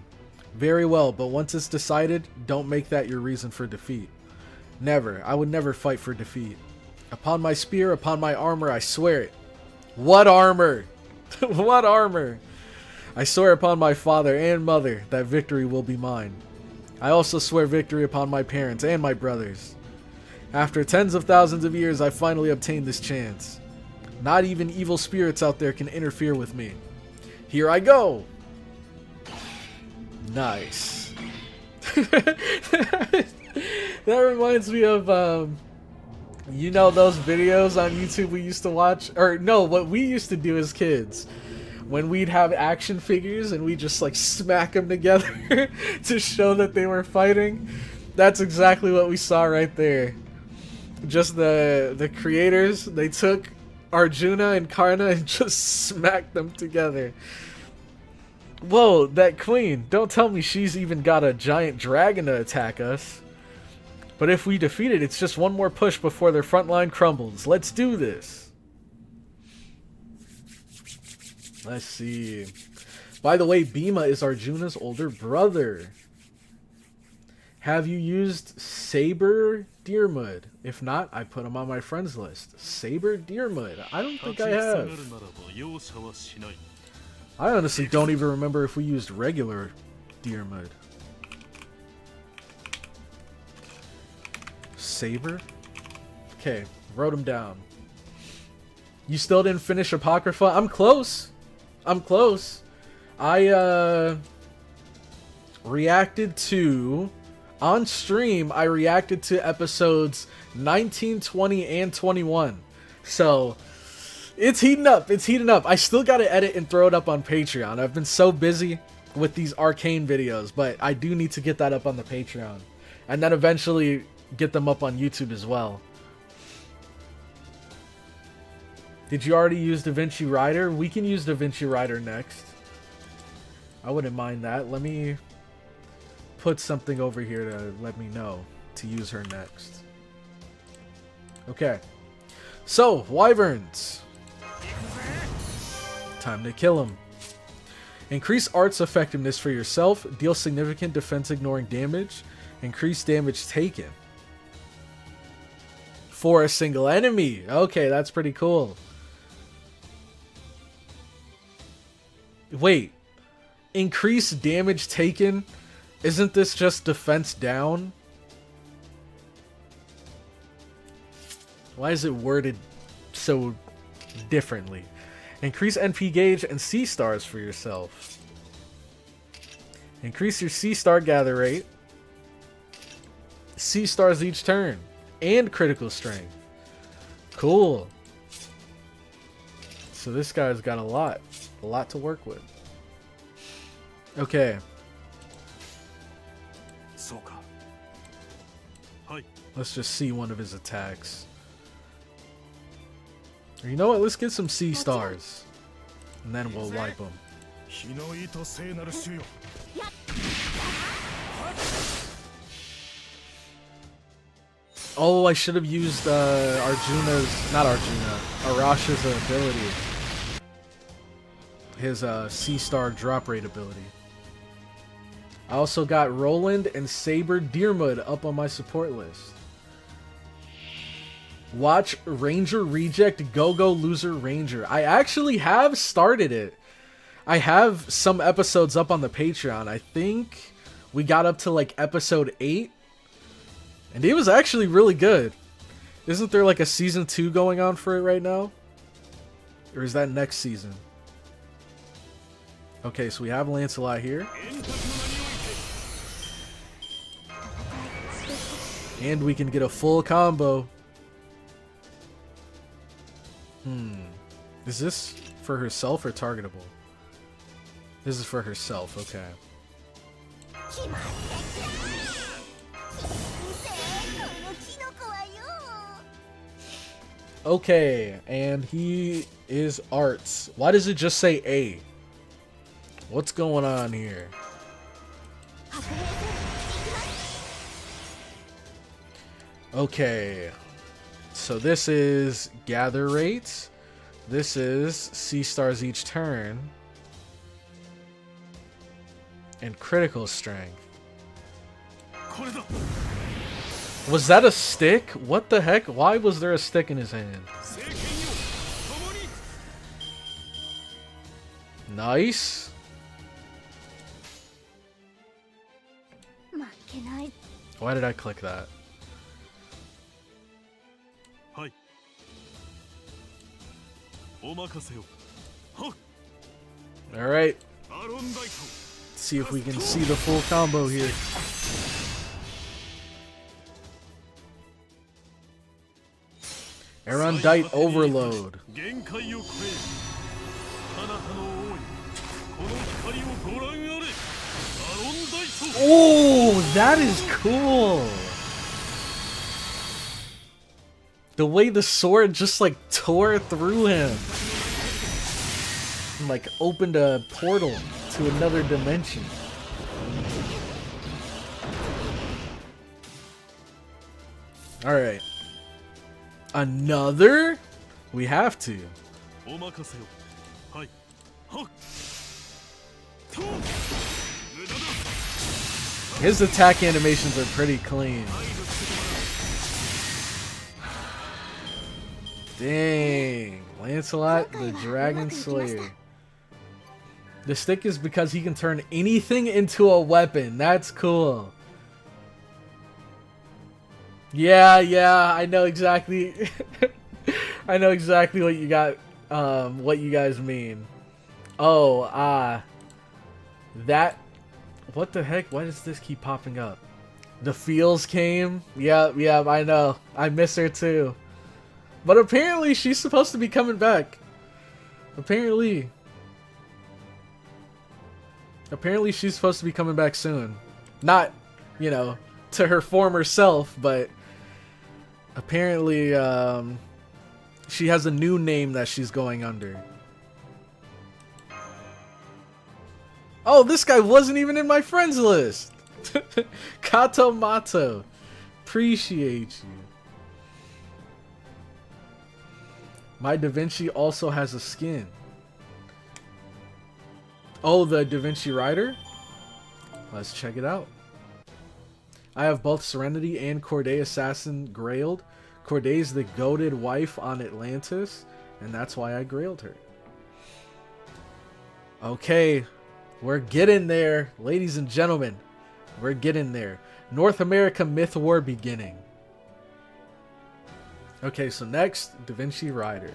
[SPEAKER 1] Very well, but once it's decided, don't make that your reason for defeat. Never. I would never fight for defeat. Upon my spear, upon my armor, I swear it. What armor? What armor? I swear upon my father and mother that victory will be mine. I also swear victory upon my parents and my brothers. After tens of thousands of years, I finally obtained this chance. Not even evil spirits out there can interfere with me. Here I go! Nice. That reminds me of, you know those videos on YouTube we used to watch? Or no, what we used to do as kids. When we'd have action figures and we'd just like smack them together to show that they were fighting. That's exactly what we saw right there. Just the creators, they took Arjuna and Karna and just smacked them together. Whoa, that queen. Don't tell me she's even got a giant dragon to attack us. But if we defeat it, it's just one more push before their front line crumbles. Let's do this. Let's see. By the way, Bhima is Arjuna's older brother. Have you used Saber Deermud? If not, I put him on my friends list. Saber Deermud. I don't think I have. I honestly don't even remember if we used regular Deermud. Saber? Okay, wrote him down. You still didn't finish Apocrypha? I'm close. I'm close. I reacted to... On stream, I reacted to episodes 19, 20, and 21. So, it's heating up. It's heating up. I still gotta edit and throw it up on Patreon. I've been so busy with these arcane videos, but I do need to get that up on the Patreon. And then eventually get them up on YouTube as well. Did you already use DaVinci Rider? We can use DaVinci Rider next. I wouldn't mind that. Let me put something over here to let me know to use her next. Okay. So, wyverns. Time to kill them. Increase art's effectiveness for yourself. Deal significant defense ignoring damage. Increase damage taken. For a single enemy. Okay, that's pretty cool. Wait. Increase damage taken? Isn't this just defense down? Why is it worded so differently? Increase NP gauge and C stars for yourself. Increase your C star gather rate. C stars each turn. And critical strength. Cool. So this guy's got a lot to work with. Okay. Let's just see one of his attacks. Or you know what? Let's get some C stars. And then we'll wipe them. Oh, I should have used Arjuna's... Not Arjuna. Arash's ability. his C-Star drop rate ability. I also got Roland and Saber Deermud up on my support list. Watch Ranger Reject Go-Go Loser Ranger. I actually have started it. I have some episodes up on the Patreon. I think we got up to like episode 8. And it was actually really good. Isn't there like a season 2 going on for it right now? Or is that next season? Okay, so we have Lancelot here. And we can get a full combo. Is this for herself or targetable? This is for herself, okay. Okay, and he is arts. Why does it just say A? What's going on here? Okay, so this is gather rates. This is C-stars each turn. And critical strength. Was that a stick? What the heck? Why was there a stick in his hand? Nice. Why did I click that?
[SPEAKER 2] Hyde.
[SPEAKER 1] Alright. See if we can see the full combo here. Erudite Overload. Oh, that is cool. The way the sword just like tore through him. And like opened a portal to another dimension. Alright. Another? We have to. His attack animations are pretty clean. Dang. Lancelot, the Dragon Slayer. The stick is because he can turn anything into a weapon. That's cool. Yeah, I know exactly. I know exactly what you got. What you guys mean. Oh, that. What the heck? Why does this keep popping up? The feels came. Yeah, I know. I miss her too. But apparently she's supposed to be coming back. Apparently she's supposed to be coming back soon. Not, you know, to her former self, but apparently she has a new name that she's going under. Oh, this guy wasn't even in my friends list. Kato Mato. Appreciate you. My Da Vinci also has a skin. Oh, the Da Vinci Rider? Let's check it out. I have both Serenity and Corday Assassin grailed. Corday's the goated wife on Atlantis, and that's why I grailed her. Okay, we're getting there. Ladies and gentlemen, we're getting there. North America Myth War beginning. Okay, so next, Da Vinci Rider.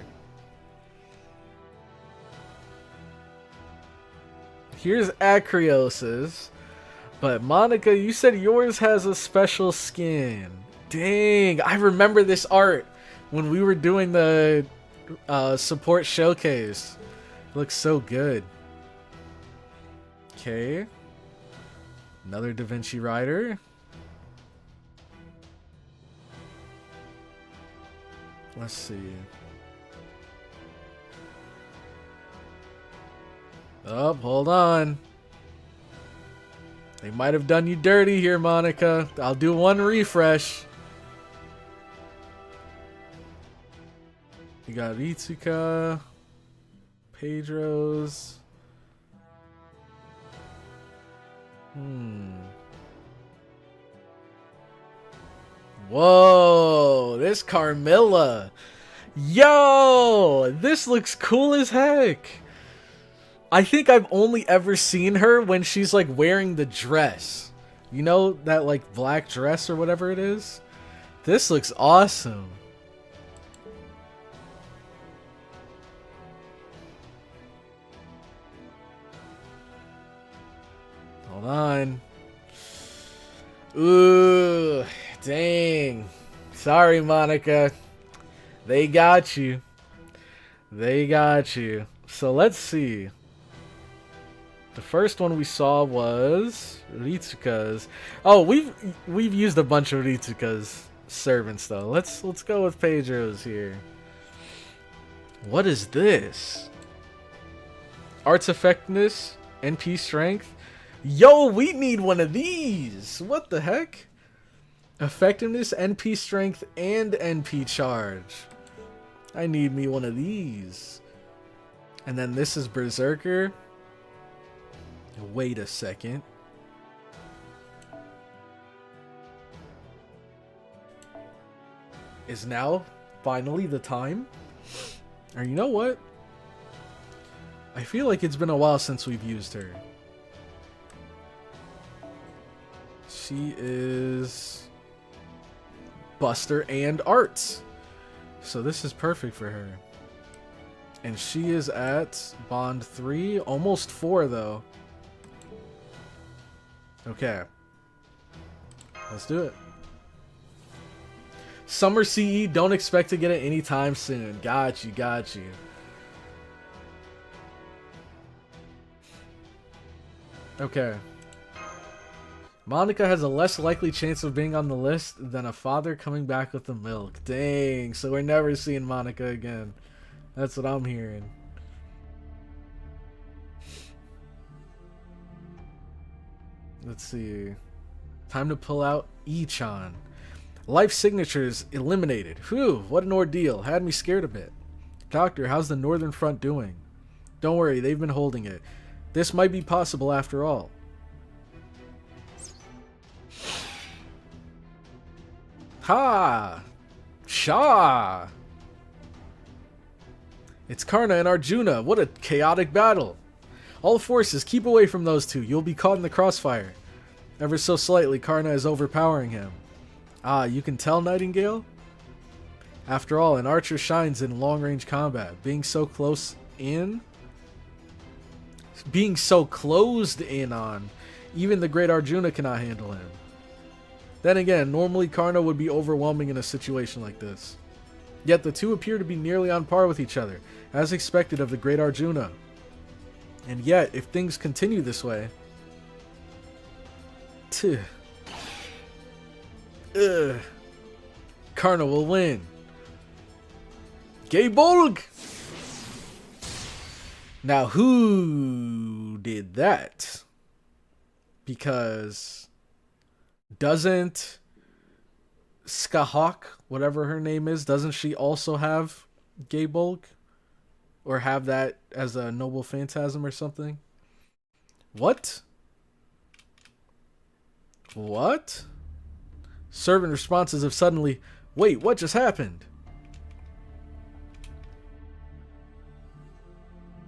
[SPEAKER 1] Here's Acreos's. But Monica, you said yours has a special skin. Dang, I remember this art when we were doing the support showcase. It looks so good. Okay. Another Da Vinci Rider. Let's see. Oh, hold on. They might have done you dirty here, Monica. I'll do one refresh. You got Itsuka, Pedro's. Whoa, this Carmilla. Yo, this looks cool as heck. I think I've only ever seen her when she's like wearing the dress. You know, that like black dress or whatever it is? This looks awesome. Hold on. Ooh, dang. Sorry, Monica. They got you. They got you. So let's see. The first one we saw was Ritsuka's. Oh, we've used a bunch of Ritsuka's servants though. Let's go with Pedro's here. What is this? Arts effectiveness, NP strength. Yo, we need one of these. What the heck? Effectiveness, NP strength, and NP charge. I need me one of these. And then this is Berserker. Wait a second. Is now finally the time? Or you know what? I feel like it's been a while since we've used her. She is Buster and Arts. So this is perfect for her. And she is at Bond 3, almost 4 though. Okay. Let's do it. Summer CE, don't expect to get it anytime soon. Got you, got you. Okay. Monica has a less likely chance of being on the list than a father coming back with the milk. Dang, so we're never seeing Monica again. That's what I'm hearing. Let's see. Time to pull out Ichan. Life signatures eliminated. Whew, what an ordeal. Had me scared a bit. Doctor, how's the Northern Front doing? Don't worry, they've been holding it. This might be possible after all. Ha! Shah! It's Karna and Arjuna. What a chaotic battle. All forces, keep away from those two. You'll be caught in the crossfire. Ever so slightly, Karna is overpowering him. Ah, you can tell, Nightingale? After all, an archer shines in long-range combat. Being so closed in on, even the great Arjuna cannot handle him. Then again, normally Karna would be overwhelming in a situation like this. Yet the two appear to be nearly on par with each other, as expected of the great Arjuna. And yet, if things continue this way... Karna will win. Gaybolg! Now, who did that? Because... doesn't Skahawk, whatever her name is, doesn't she also have Gaybolg? Or have that as a noble phantasm or something? What? What? Servant responses have suddenly... Wait, what just happened?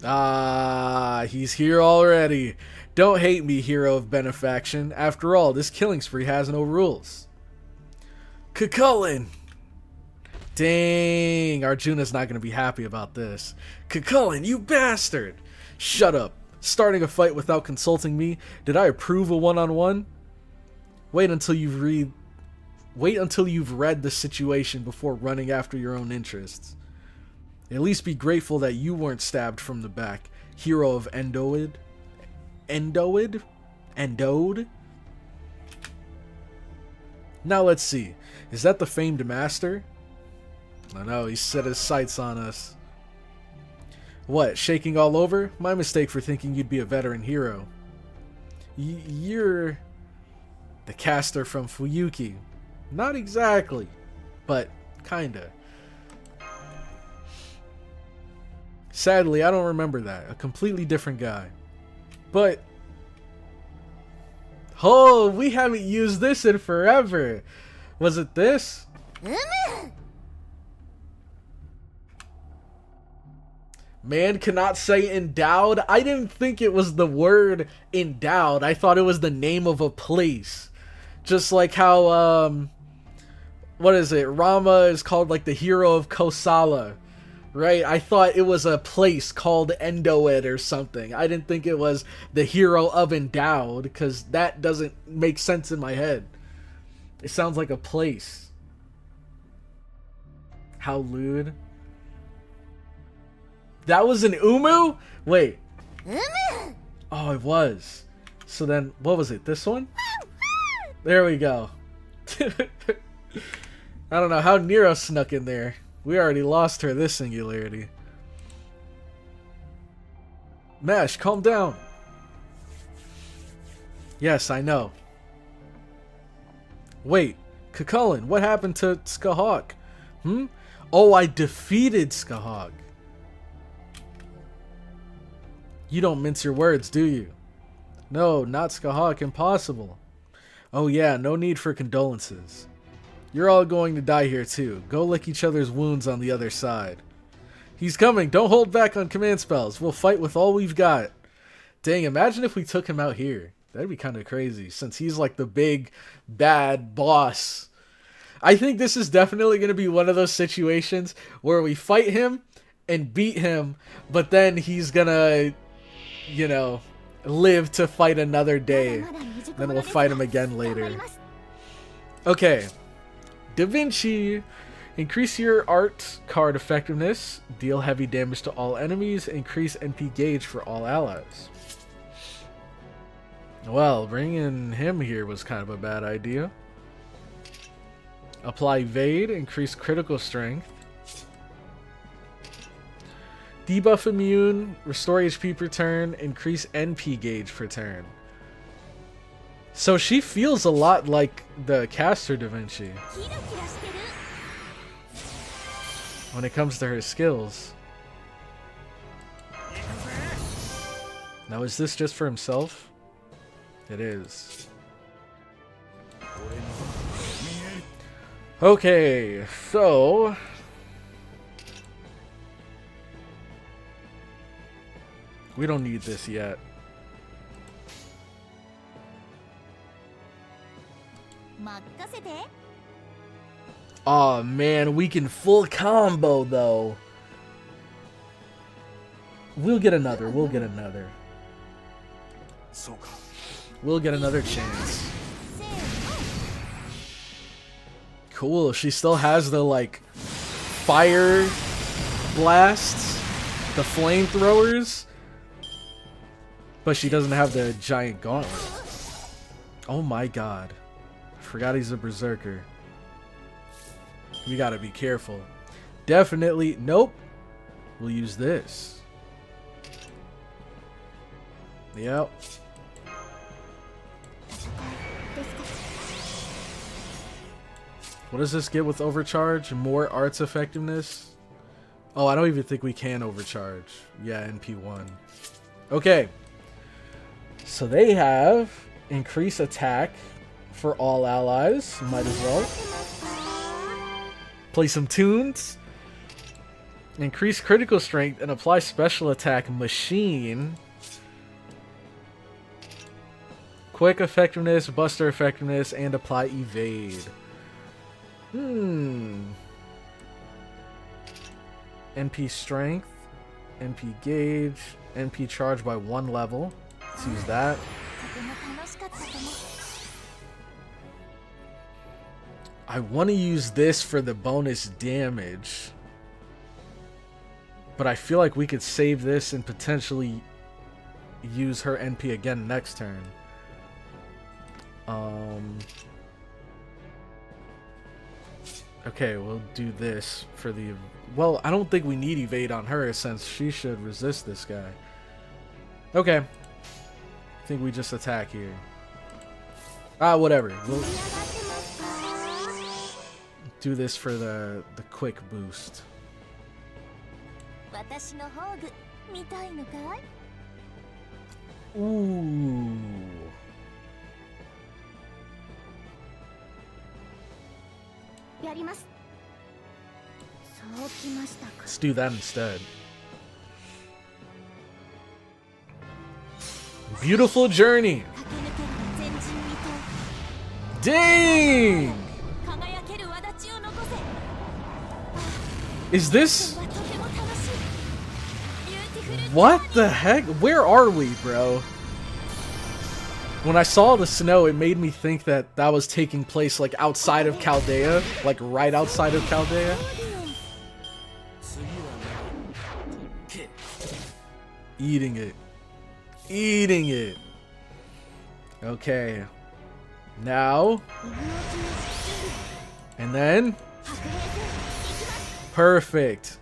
[SPEAKER 1] Ah, he's here already. Don't hate me, hero of benefaction. After all, this killing spree has no rules. Cucullin! Dang, Arjuna's not going to be happy about this. Cucullin, you bastard! Shut up. Starting a fight without consulting me? Did I approve a one-on-one? Wait until you've read the situation before running after your own interests. At least be grateful that you weren't stabbed from the back, hero of Endowed? Now let's see. Is that the famed master? I know, he set his sights on us. What, shaking all over? My mistake for thinking you'd be a veteran hero. You're the caster from Fuyuki. Not exactly, but kinda. Sadly, I don't remember that. A completely different guy. But Oh, we haven't used this in forever. Was it this? Man cannot say endowed. I didn't think it was the word endowed. I thought it was the name of a place. Just like how, what is it? Rama is called like the hero of Kosala, right? I thought it was a place called Endoed or something. I didn't think it was the hero of endowed, because that doesn't make sense in my head. It sounds like a place. How lewd. That was an Umu? Wait. Oh, it was. So then, what was it? This one? There we go. I don't know how Nero snuck in there. We already lost her this singularity. Mash, calm down. Yes, I know. Wait, Cucullin, what happened to Skahawk? Oh, I defeated Skahawk. You don't mince your words, do you? No, not Skahawk, impossible. Oh yeah, no need for condolences. You're all going to die here too. Go lick each other's wounds on the other side. He's coming, don't hold back on command spells. We'll fight with all we've got. Dang, imagine if we took him out here. That'd be kind of crazy, since he's like the big, bad boss. I think this is definitely going to be one of those situations where we fight him and beat him, but then he's gonna, you know, live to fight another day. Then we'll fight him again later. Okay. Da Vinci. Increase your art card effectiveness. Deal heavy damage to all enemies. Increase NP gauge for all allies. Well, bringing him here was kind of a bad idea. Apply evade. Increase critical strength. Debuff immune, restore HP per turn, increase NP gauge per turn. So she feels a lot like the caster Da Vinci when it comes to her skills. Now is this just for himself? It is. Okay, so we don't need this yet. Aw, man, we can full combo though. We'll get another. We'll get another. We'll get another chance. Cool. She still has the like fire blasts, the flamethrowers. But she doesn't have the giant gauntlet. Oh my god. I forgot he's a berserker. We gotta be careful. Definitely. Nope. We'll use this. Yep. What does this get with overcharge? More arts effectiveness? Oh, I don't even think we can overcharge. Yeah, NP1. Okay. So they have increase attack for all allies. Might as well. Play some tunes. Increase critical strength and apply special attack machine. Quick effectiveness, buster effectiveness, and apply evade. NP strength, NP gauge, NP charge by 1 level. Let's use that. I want to use this for the bonus damage, but I feel like we could save this and potentially use her NP again next turn. Okay, we'll do this for the... Well, I don't think we need evade on her since she should resist this guy. Okay. I think we just attack here. Ah, whatever. We'll do this for the quick boost. Ooh. Let's do that instead. Beautiful journey. Dang! Is this... What the heck? Where are we, bro? When I saw the snow, it made me think that that was taking place like outside of Chaldea, like right outside of Chaldea. Eating it. Eating it. Okay. Now. And then. Perfect.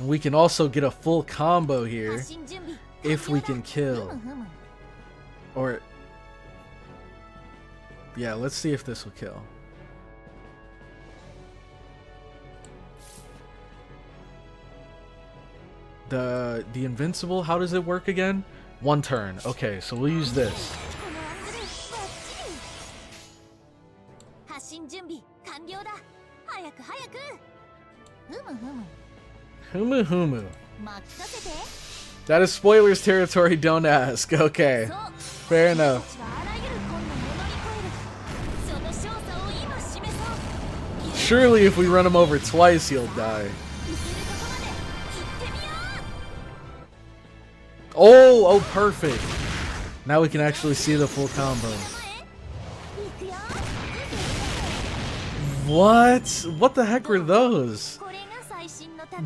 [SPEAKER 1] And we can also get a full combo here if we can kill. Or... Yeah, let's see if this will kill. The invincible, how does it work again? 1 turn. Okay, so we'll use this. Humu humu. That is spoilers territory, don't ask. Okay. Fair enough. Surely if we run him over twice, he'll die. Oh, perfect. Now we can actually see the full combo. What the heck were those?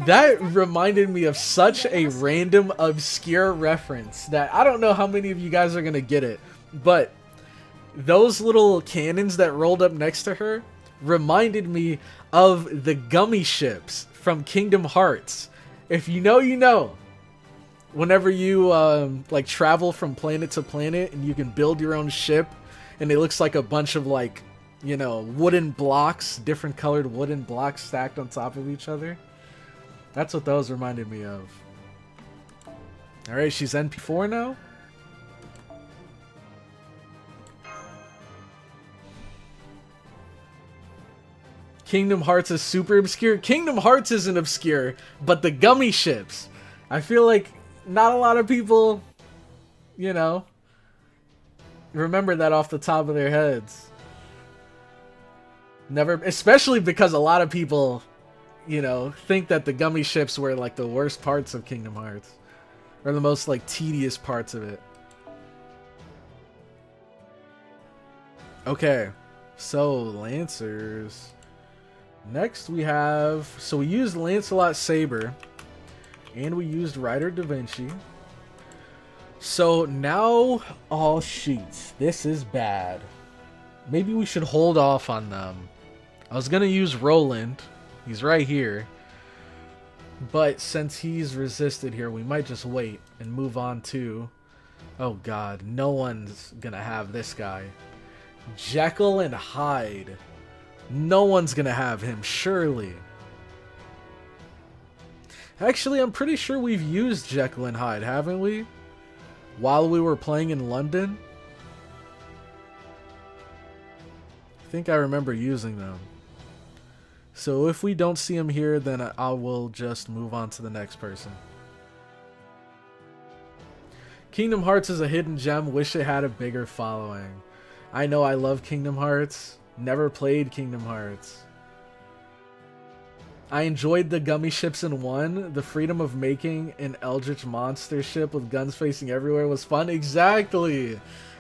[SPEAKER 1] That reminded me of such a random, obscure reference that I don't know how many of you guys are gonna get it, but those little cannons that rolled up next to her reminded me of the gummy ships from Kingdom Hearts. If you know, you know. Whenever you like travel from planet to planet and you can build your own ship and it looks like a bunch of like, you know, wooden blocks, different colored wooden blocks stacked on top of each other. That's what those reminded me of. Alright, she's NP4 now. Kingdom Hearts is super obscure. Kingdom Hearts isn't obscure, but the gummy ships. I feel like not a lot of people, you know, remember that off the top of their heads. Never, especially because a lot of people, you know, think that the gummy ships were like the worst parts of Kingdom Hearts. Or the most like tedious parts of it. Okay, so Lancers. Next we have, so we used Lancelot Saber. And we used Rider Da Vinci. So now, oh shoot, this is bad. Maybe we should hold off on them. I was gonna use Roland. He's right here. But since he's resisted here, we might just wait and move on to... Oh god, no one's gonna have this guy. Jekyll and Hyde. No one's gonna have him, surely. Actually, I'm pretty sure we've used Jekyll and Hyde, haven't we? While we were playing in London? I think I remember using them. So if we don't see him here, then I will just move on to the next person. Kingdom Hearts is a hidden gem. Wish it had a bigger following. I know I love Kingdom Hearts. Never played Kingdom Hearts. I enjoyed the gummy ships in 1. The freedom of making an eldritch monster ship with guns facing everywhere was fun. Exactly.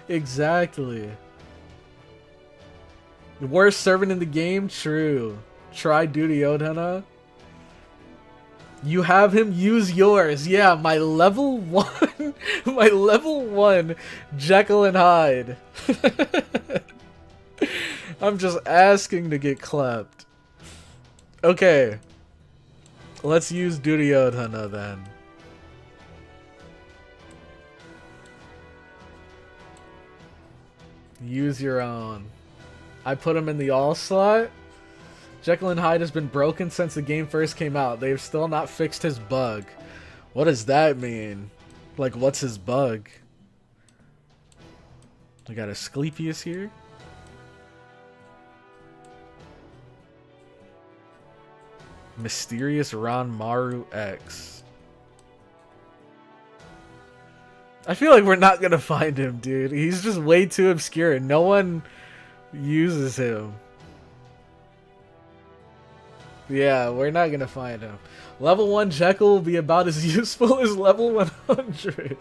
[SPEAKER 1] Exactly. The worst servant in the game? True. Try Duryodhana. You have him, use yours. Yeah, my level 1. My level 1 Jekyll and Hyde. I'm just asking to get clapped. Okay. Let's use Duryodhana then. Use your own. I put him in the all slot. Jekyll and Hyde has been broken since the game first came out. They've still not fixed his bug. What does that mean? Like, what's his bug? We got Asclepius here. Mysterious Ranmaru X. I feel like we're not gonna find him, dude. He's just way too obscure. No one uses him. Yeah, we're not gonna find him. Level 1 Jekyll will be about as useful as level 100.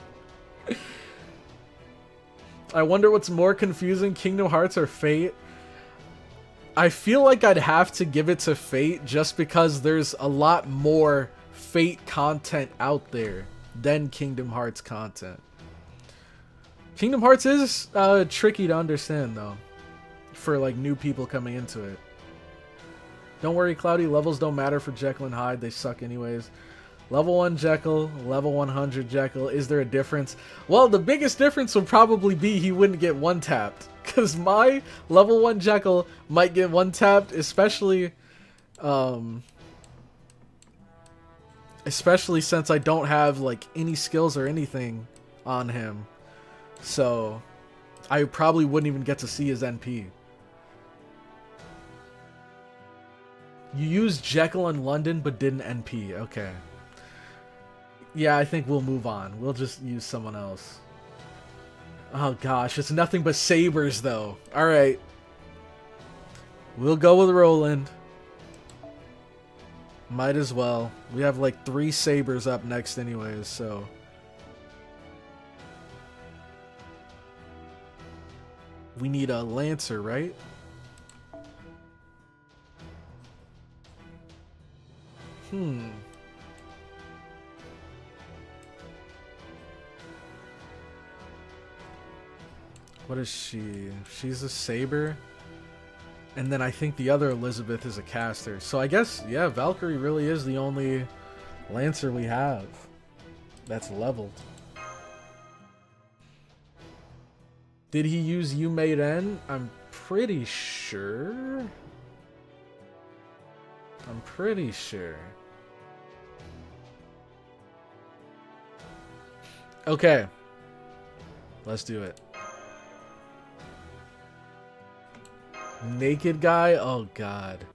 [SPEAKER 1] I wonder what's more confusing, Kingdom Hearts or Fate? I feel like I'd have to give it to Fate just because there's a lot more Fate content out there than Kingdom Hearts content. Kingdom Hearts is tricky to understand though, for like new people coming into it. Don't worry, Cloudy, levels don't matter for Jekyll and Hyde, they suck anyways. Level 1 Jekyll, level 100 Jekyll, is there a difference? Well, the biggest difference would probably be he wouldn't get one-tapped. Because my level 1 Jekyll might get one-tapped, especially since I don't have like any skills or anything on him. So, I probably wouldn't even get to see his NP. You used Jekyll in London but didn't NP, okay. Yeah, I think we'll move on. We'll just use someone else. Oh gosh, it's nothing but sabers though. Alright. We'll go with Roland. Might as well. We have like 3 sabers up next anyways, so. We need a Lancer, right? What is she? She's a saber. And then I think the other Elizabeth is a caster. So I guess, yeah, Valkyrie really is the only Lancer we have that's leveled. Did he use You Made N? I'm pretty sure. I'm pretty sure. Okay. Let's do it. Naked guy? Oh god.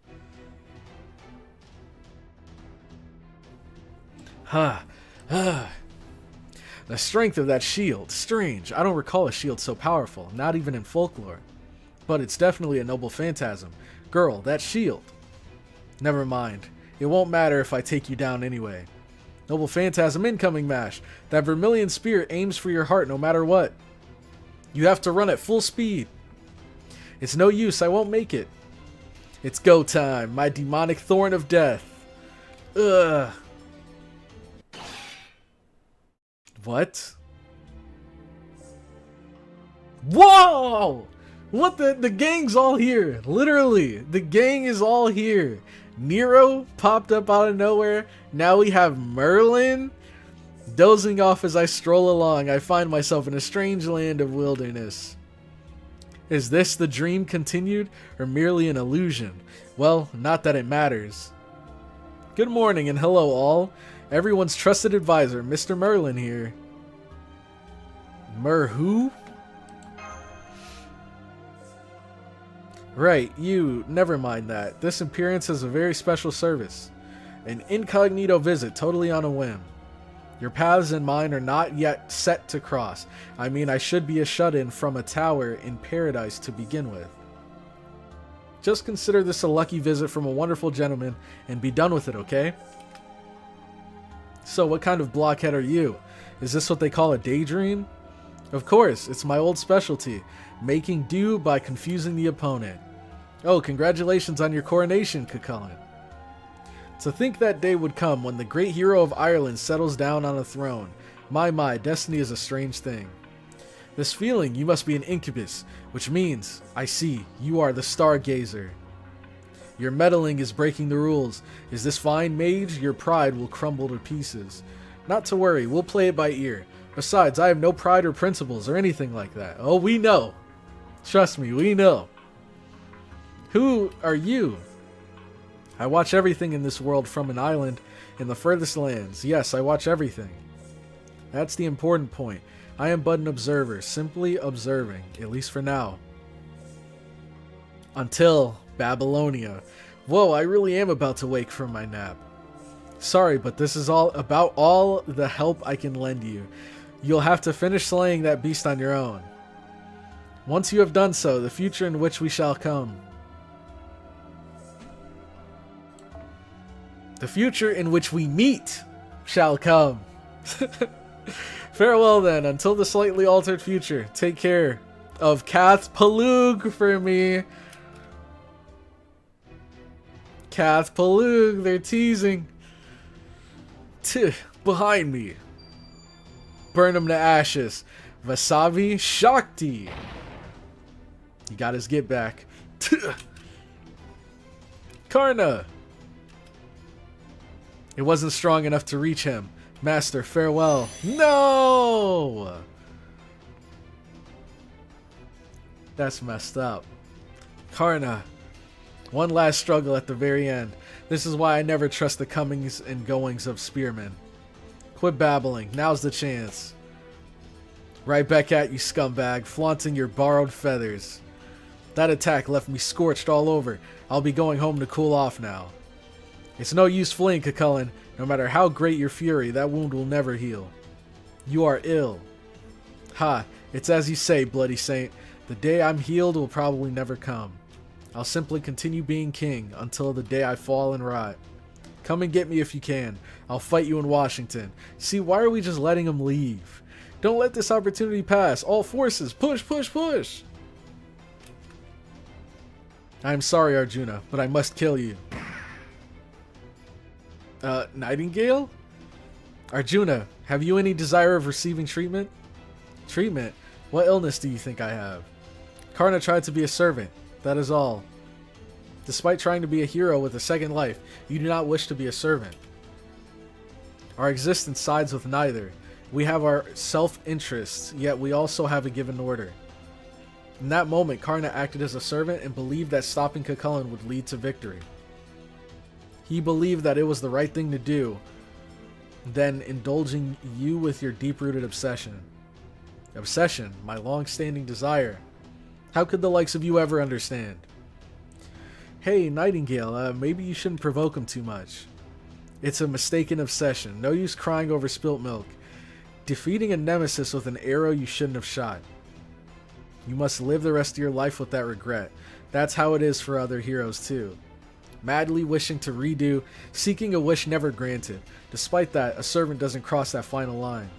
[SPEAKER 1] The strength of that shield. Strange. I don't recall a shield so powerful, not even in folklore. But it's definitely a noble phantasm. Girl, that shield. Never mind. It won't matter if I take you down anyway. Noble phantasm incoming, Mash. That vermilion spear aims for your heart no matter what. You have to run at full speed. It's no use, I won't make it. It's go time, my demonic thorn of death. Ugh. What? Whoa! What the gang's all here. Literally, the gang is all here. Nero popped up out of nowhere. Now we have Merlin. Dozing off as I stroll along, I find myself in a strange land of wilderness. Is this the dream continued, or merely an illusion? Well, not that it matters. Good morning and hello all. Everyone's trusted advisor, Mr. Merlin here. Who? Right, you, never mind that. This appearance is a very special service. An incognito visit, totally on a whim. Your paths and mine are not yet set to cross. I mean, I should be a shut-in from a tower in paradise to begin with. Just consider this a lucky visit from a wonderful gentleman and be done with it, okay? So, what kind of blockhead are you? Is this what they call a daydream? Of course, it's my old specialty, making do by confusing the opponent. Oh, congratulations on your coronation, Cucullin. To think that day would come when the great hero of Ireland settles down on a throne. My, destiny is a strange thing. This feeling, you must be an incubus, which means, I see, you are the stargazer. Your meddling is breaking the rules. Is this fine, mage? Your pride will crumble to pieces. Not to worry, we'll play it by ear. Besides, I have no pride or principles or anything like that. Oh, we know. Trust me, we know. Who are you? I watch everything in this world from an island in the furthest lands. Yes, I watch everything. That's the important point. I am but an observer, simply observing, at least for now. Until Babylonia, Whoa, I really am about to wake from my nap. Sorry, but this is all about all the help I can lend you. You'll have to finish slaying that beast on your own. Once you have done so, the future in which we shall come. The future in which we meet shall come. Farewell then, until the slightly altered future. Take care of Kath Palug for me. Kath Palug, they're teasing. Behind me. Burn him to ashes. Vasavi Shakti. He got his get back. Karna. It wasn't strong enough to reach him. Master, farewell. No! That's messed up. Karna. One last struggle at the very end. This is why I never trust the comings and goings of spearmen. Quit babbling. Now's the chance. Right back at you, scumbag, flaunting your borrowed feathers. That attack left me scorched all over. I'll be going home to cool off now. It's no use fleeing, Cucullin. No matter how great your fury, that wound will never heal. You are ill. Ha, it's as you say, bloody saint. The day I'm healed will probably never come. I'll simply continue being king until the day I fall and rot. Come and get me if you can. I'll fight you in Washington. See, why are we just letting him leave? Don't let this opportunity pass. All forces, push, push, push! I'm sorry, Arjuna, but I must kill you. Nightingale? Arjuna, have you any desire of receiving treatment? Treatment? What illness do you think I have? Karna tried to be a servant. That is all. Despite trying to be a hero with a second life, you do not wish to be a servant. Our existence sides with neither. We have our self-interests, yet we also have a given order. In that moment, Karna acted as a servant and believed that stopping Cucullin would lead to victory. He believed that it was the right thing to do, then indulging you with your deep-rooted obsession. Obsession, my long-standing desire. How could the likes of you ever understand? Hey, Nightingale, maybe you shouldn't provoke him too much. It's a mistaken obsession. No use crying over spilt milk. Defeating a nemesis with an arrow you shouldn't have shot. You must live the rest of your life with that regret. That's how it is for other heroes too. Madly wishing to redo, seeking a wish never granted. Despite that, a servant doesn't cross that final line.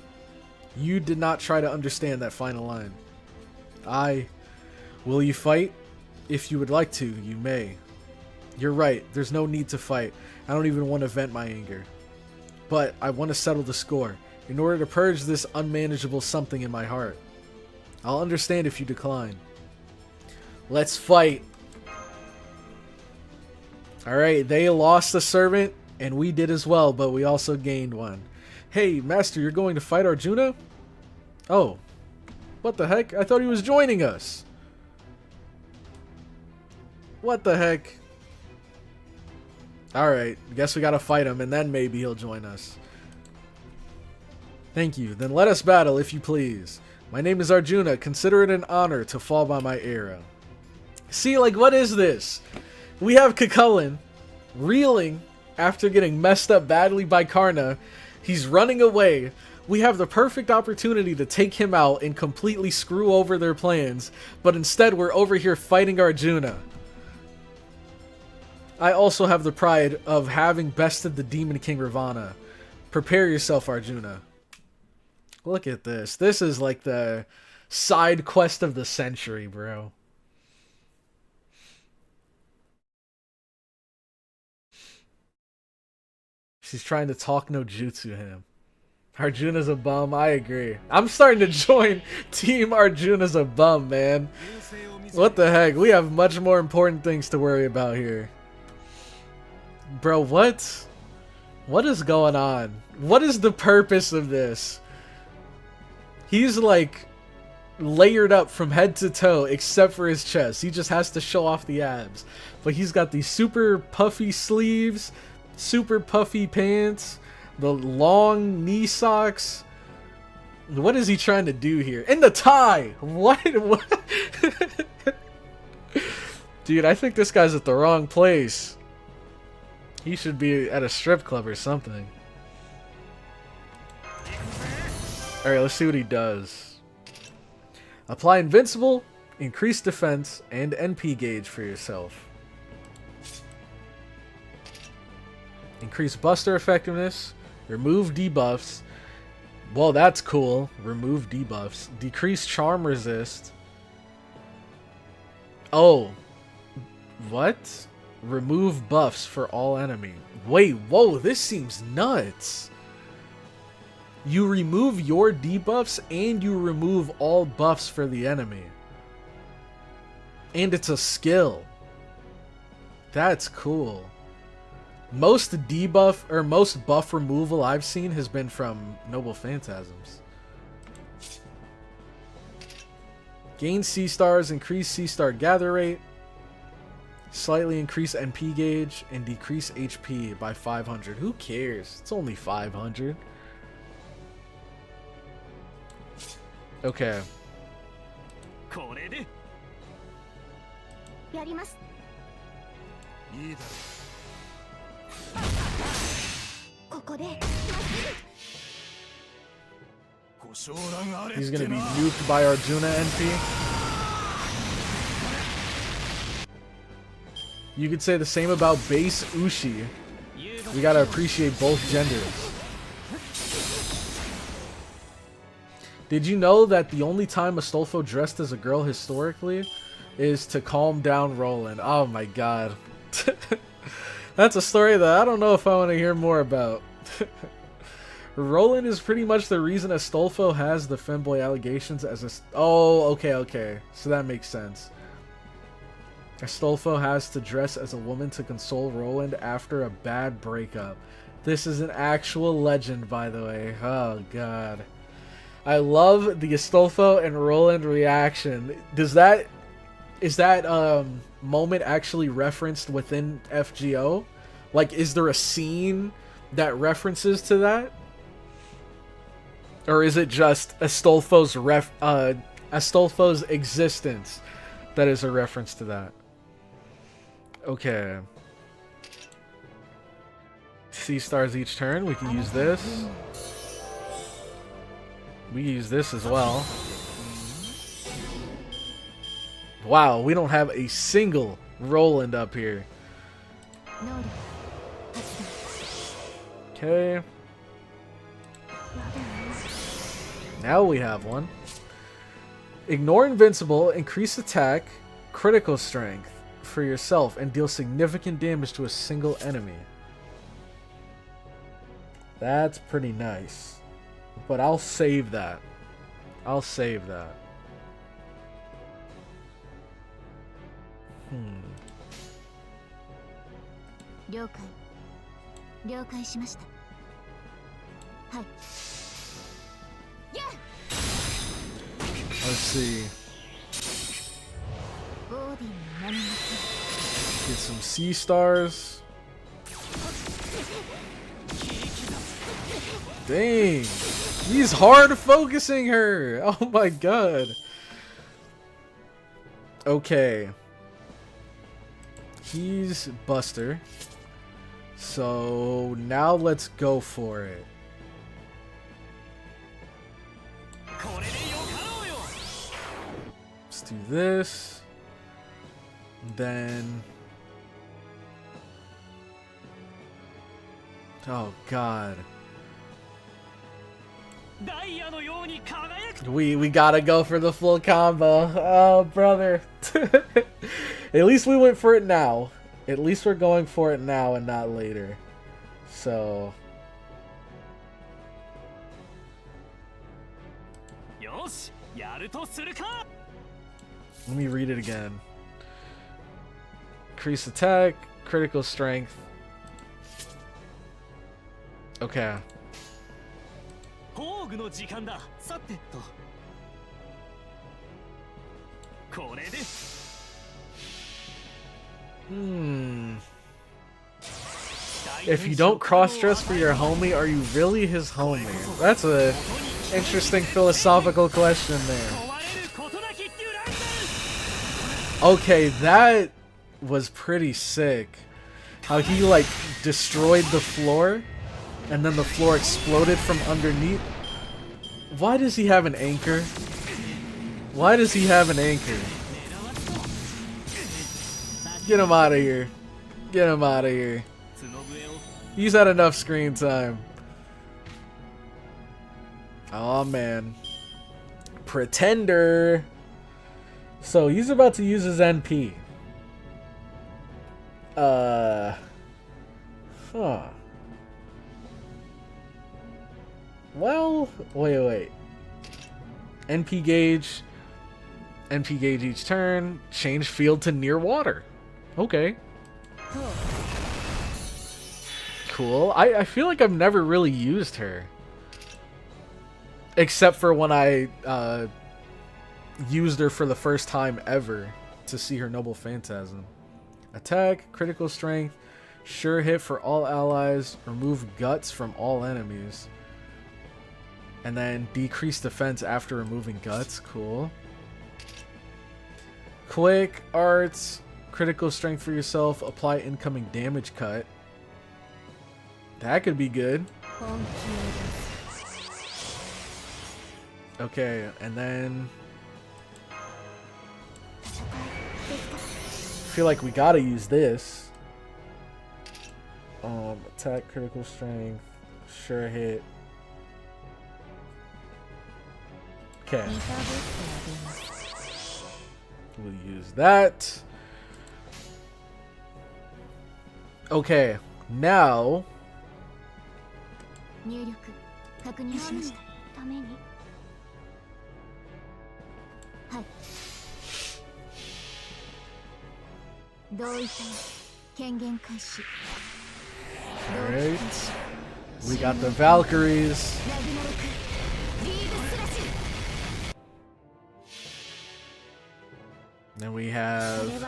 [SPEAKER 1] You did not try to understand that final line. Will you fight? If you would like to, you may. You're right, there's no need to fight. I don't even want to vent my anger. But I want to settle the score, in order to purge this unmanageable something in my heart. I'll understand if you decline. Let's fight. Alright, they lost a servant, and we did as well, but we also gained one. Hey, Master, you're going to fight Arjuna? Oh. What the heck? I thought he was joining us. What the heck? Alright, guess we gotta fight him, and then maybe he'll join us. Thank you. Then let us battle, if you please. My name is Arjuna. Consider it an honor to fall by my arrow. See, like, what is this? We have Cucullin reeling after getting messed up badly by Karna. He's running away. We have the perfect opportunity to take him out and completely screw over their plans, but instead we're over here fighting Arjuna. I also have the pride of having bested the Demon King Ravana. Prepare yourself, Arjuna. Look at this. This is like the side quest of the century, bro. She's trying to talk no jutsu him. Arjuna's a bum, I agree. I'm starting to join Team Arjuna's a bum, man. What the heck? We have much more important things to worry about here. Bro, what? What is going on? What is the purpose of this? He's like layered up from head to toe except for his chest. He just has to show off the abs. But he's got these super puffy sleeves, super puffy pants, the long knee socks. What is he trying to do here? And the tie! What? What? Dude, I think this guy's at the wrong place. He should be at a strip club or something. Alright, let's see what he does. Apply invincible, increase defense, and NP gauge for yourself. Increase buster effectiveness, remove debuffs. Well, that's cool. Remove debuffs. Decrease charm resist. Oh. What? Remove buffs for all enemy. Wait, whoa, this seems nuts. You remove your debuffs and you remove all buffs for the enemy. And it's a skill. That's cool. Most debuff or most buff removal I've seen has been from Noble Phantasms. Gain C stars, increase C star gather rate, slightly increase NP gauge, and decrease HP by 500. Who cares? It's only 500. Okay. He's gonna be nuked by Arjuna NP. You could say the same about base Ushi. We gotta appreciate both genders. Did you know that the only time Astolfo dressed as a girl historically is to calm down Roland? Oh my god. That's a story that I don't know if I want to hear more about. Roland is pretty much the reason Astolfo has the femboy allegations as a... Oh, okay. So that makes sense. Astolfo has to dress as a woman to console Roland after a bad breakup. This is an actual legend, by the way. Oh, God. I love the Astolfo and Roland reaction. Is that moment actually referenced within FGO? Like, is there a scene that references to that? Or is it just Astolfo's existence that is a reference to that? Okay. C stars each turn. We can use this. We use this as well. Wow, we don't have a single Roland up here. Okay. Now we have one. Ignore invincible, increase attack, critical strength for yourself, and deal significant damage to a single enemy. That's pretty nice. But I'll save that. I'll save that. Let's see. Get some C stars. Dang. He's hard focusing her. Oh my god. Okay. He's Buster. So now let's go for it. Let's do this. Then... oh god. We gotta go for the full combo. Oh brother. At least we went for it now. At least we're going for it now and not later. So... let me read it again. Increase attack, critical strength. Okay. If you don't cross-dress for your homie, are you really his homie? That's a interesting philosophical question there. Okay, that was pretty sick. How he like destroyed the floor and then the floor exploded from underneath. Why does he have an anchor? Why does he have an anchor? Get him out of here. Get him out of here. He's had enough screen time. Oh man. Pretender. So he's about to use his NP. Huh. Well, wait. NP gauge each turn. Change field to near water. Okay. Cool. I feel like I've never really used her. Except for when I used her for the first time ever to see her Noble Phantasm. Attack, critical strength, sure hit for all allies, remove guts from all enemies. And then decrease defense after removing guts. Cool. Quick arts, critical strength for yourself, apply incoming damage cut. That could be good. Okay, and then I feel like we gotta use this. Attack, critical strength, sure hit. Okay. We'll use that. Okay, now alright. We got the Valkyries. Then we have...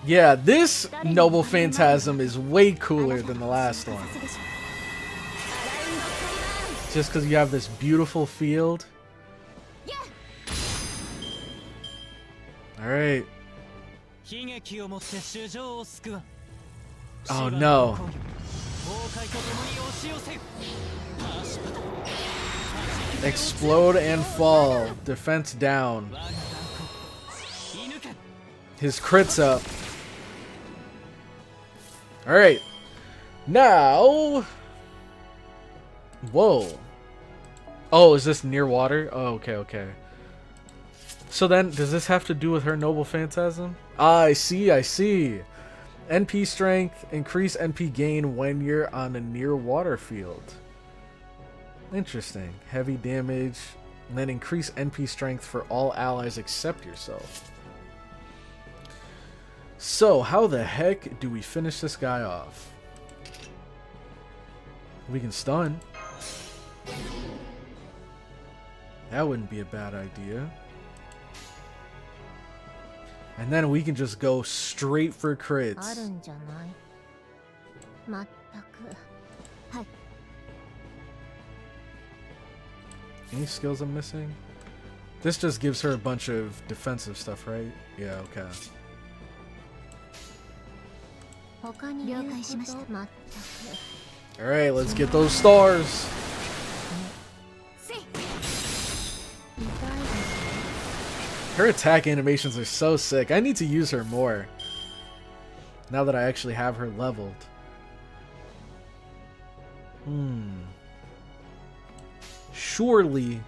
[SPEAKER 1] Yeah, this Noble Phantasm is way cooler than the last one. Just because you have this beautiful field. Alright. Oh no. Explode and fall. Defense down. His crit's up. Alright. Now. Whoa. Oh, is this near water? Oh, okay. So then, does this have to do with her Noble Phantasm? Ah, I see. NP strength, increase NP gain when you're on a near water field. Interesting. Heavy damage, and then increase NP strength for all allies except yourself. So, how the heck do we finish this guy off? We can stun. That wouldn't be a bad idea. And then we can just go straight for crits. Any skills I'm missing? This just gives her a bunch of defensive stuff, right? Yeah, okay. Alright, let's get those stars. Her attack animations are so sick. I need to use her more. Now that I actually have her leveled. Surely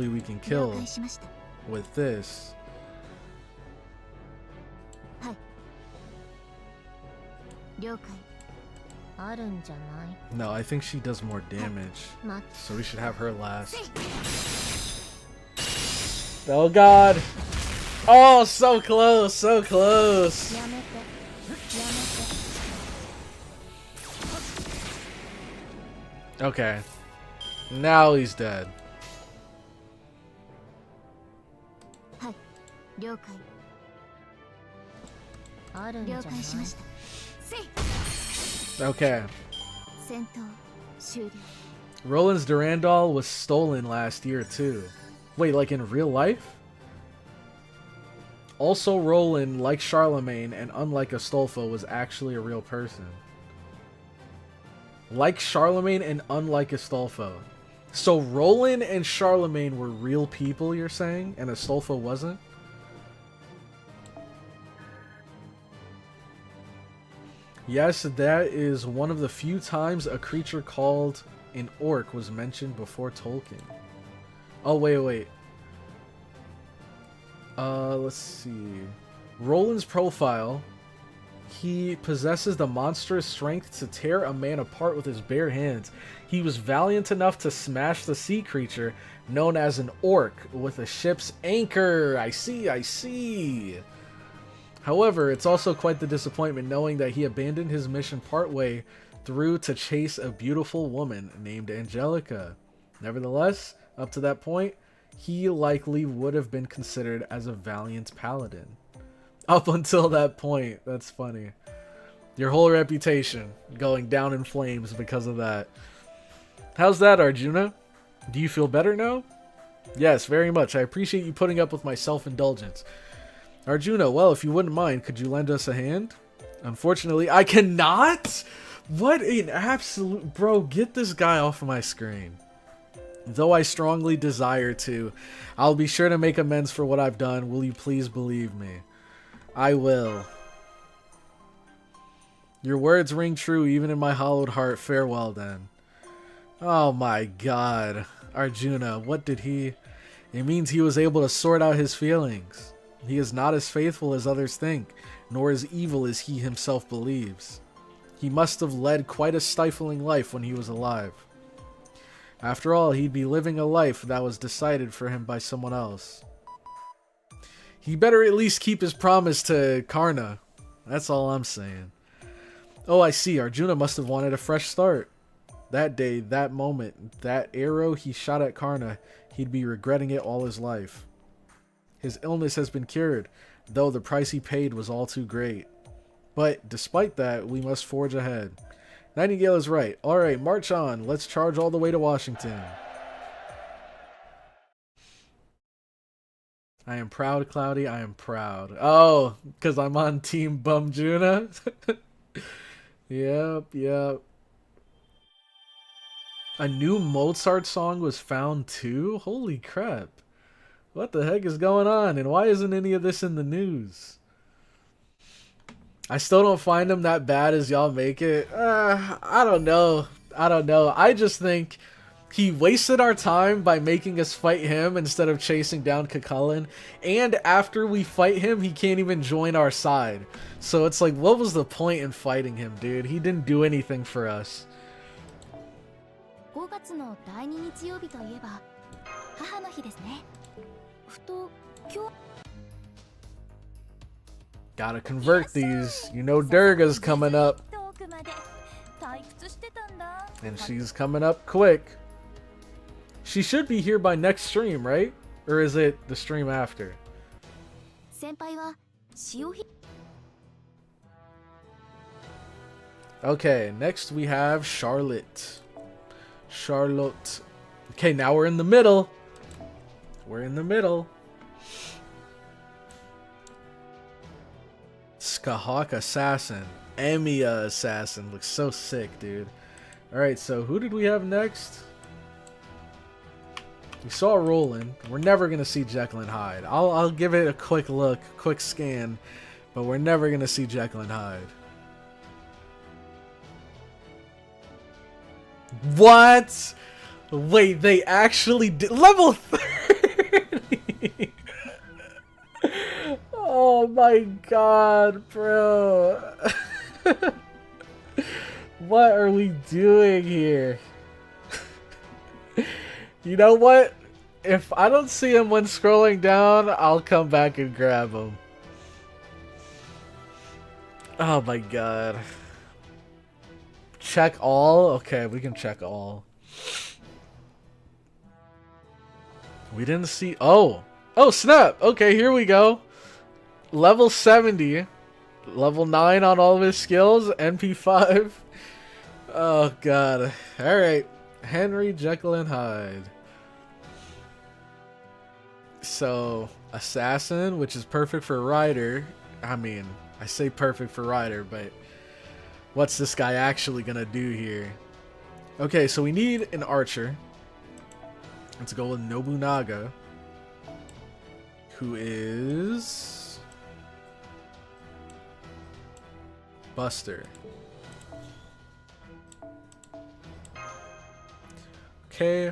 [SPEAKER 1] we can kill with this. No, I think she does more damage. So we should have her last. Oh god! Oh, so close, so close! Okay. Now he's dead. Okay. Roland's Durandal was stolen last year too. Wait, like in real life? Also, Roland, like Charlemagne and unlike Astolfo, was actually a real person. Like Charlemagne and unlike Astolfo. So Roland and Charlemagne were real people, you're saying? And Astolfo wasn't? Yes, that is one of the few times a creature called an orc was mentioned before Tolkien. Oh, wait. Let's see. Roland's profile. He possesses the monstrous strength to tear a man apart with his bare hands. He was valiant enough to smash the sea creature known as an orc with a ship's anchor. I see. However, it's also quite the disappointment knowing that he abandoned his mission partway through to chase a beautiful woman named Angelica. Nevertheless, up to that point, he likely would have been considered as a valiant paladin. Up until that point. That's funny. Your whole reputation going down in flames because of that. How's that, Arjuna? Do you feel better now? Yes, very much. I appreciate you putting up with my self-indulgence. Arjuna, well, if you wouldn't mind, could you lend us a hand? Unfortunately, I cannot? What an absolute... Bro, get this guy off of my screen. Though I strongly desire to, I'll be sure to make amends for what I've done. Will you please believe me? I will. Your words ring true even in my hollowed heart. Farewell then. Oh my god. Arjuna, what did he... It means he was able to sort out his feelings. He is not as faithful as others think, nor as evil as he himself believes. He must have led quite a stifling life when he was alive. After all, he'd be living a life that was decided for him by someone else. He better at least keep his promise to Karna. That's all I'm saying. Oh, I see. Arjuna must have wanted a fresh start. That day, that moment, that arrow he shot at Karna, he'd be regretting it all his life. His illness has been cured, though the price he paid was all too great. But despite that, we must forge ahead. Nightingale is right. Alright, march on. Let's charge all the way to Washington. I am proud, Cloudy. I am proud. Oh, because I'm on Team Bumjuna? Yep. A new Mozart song was found too? Holy crap. What the heck is going on? And why isn't any of this in the news? I still don't find him that bad as y'all make it. I don't know. I just think he wasted our time by making us fight him instead of chasing down Cuchulainn. And after we fight him, he can't even join our side. So it's like, what was the point in fighting him, dude? He didn't do anything for us. Gotta convert these. You know Durga's coming up. And she's coming up quick. She should be here by next stream, right? Or is it the stream after? Okay, next we have Charlotte. Okay, now we're in the middle. Skahawk Assassin. Emiya Assassin. Looks so sick, dude. Alright, so who did we have next? We saw Roland. We're never going to see Jekyll and Hyde. I'll give it a quick look, quick scan, but we're never going to see Jekyll and Hyde. What? Wait, they actually did level 30. Oh my god, bro. What are we doing here? You know what? If I don't see him when scrolling down, I'll come back and grab him. Oh my god. Check all? Okay, we can check all. We didn't see... Oh! Oh, snap! Okay, here we go. Level 70. Level 9 on all of his skills. NP5. Oh, God. Alright. Henry, Jekyll, and Hyde. So, Assassin, which is perfect for Rider. I mean, I say perfect for Rider, but what's this guy actually gonna do here? Okay, so we need an archer. Let's go with Nobunaga, who is Buster. Okay,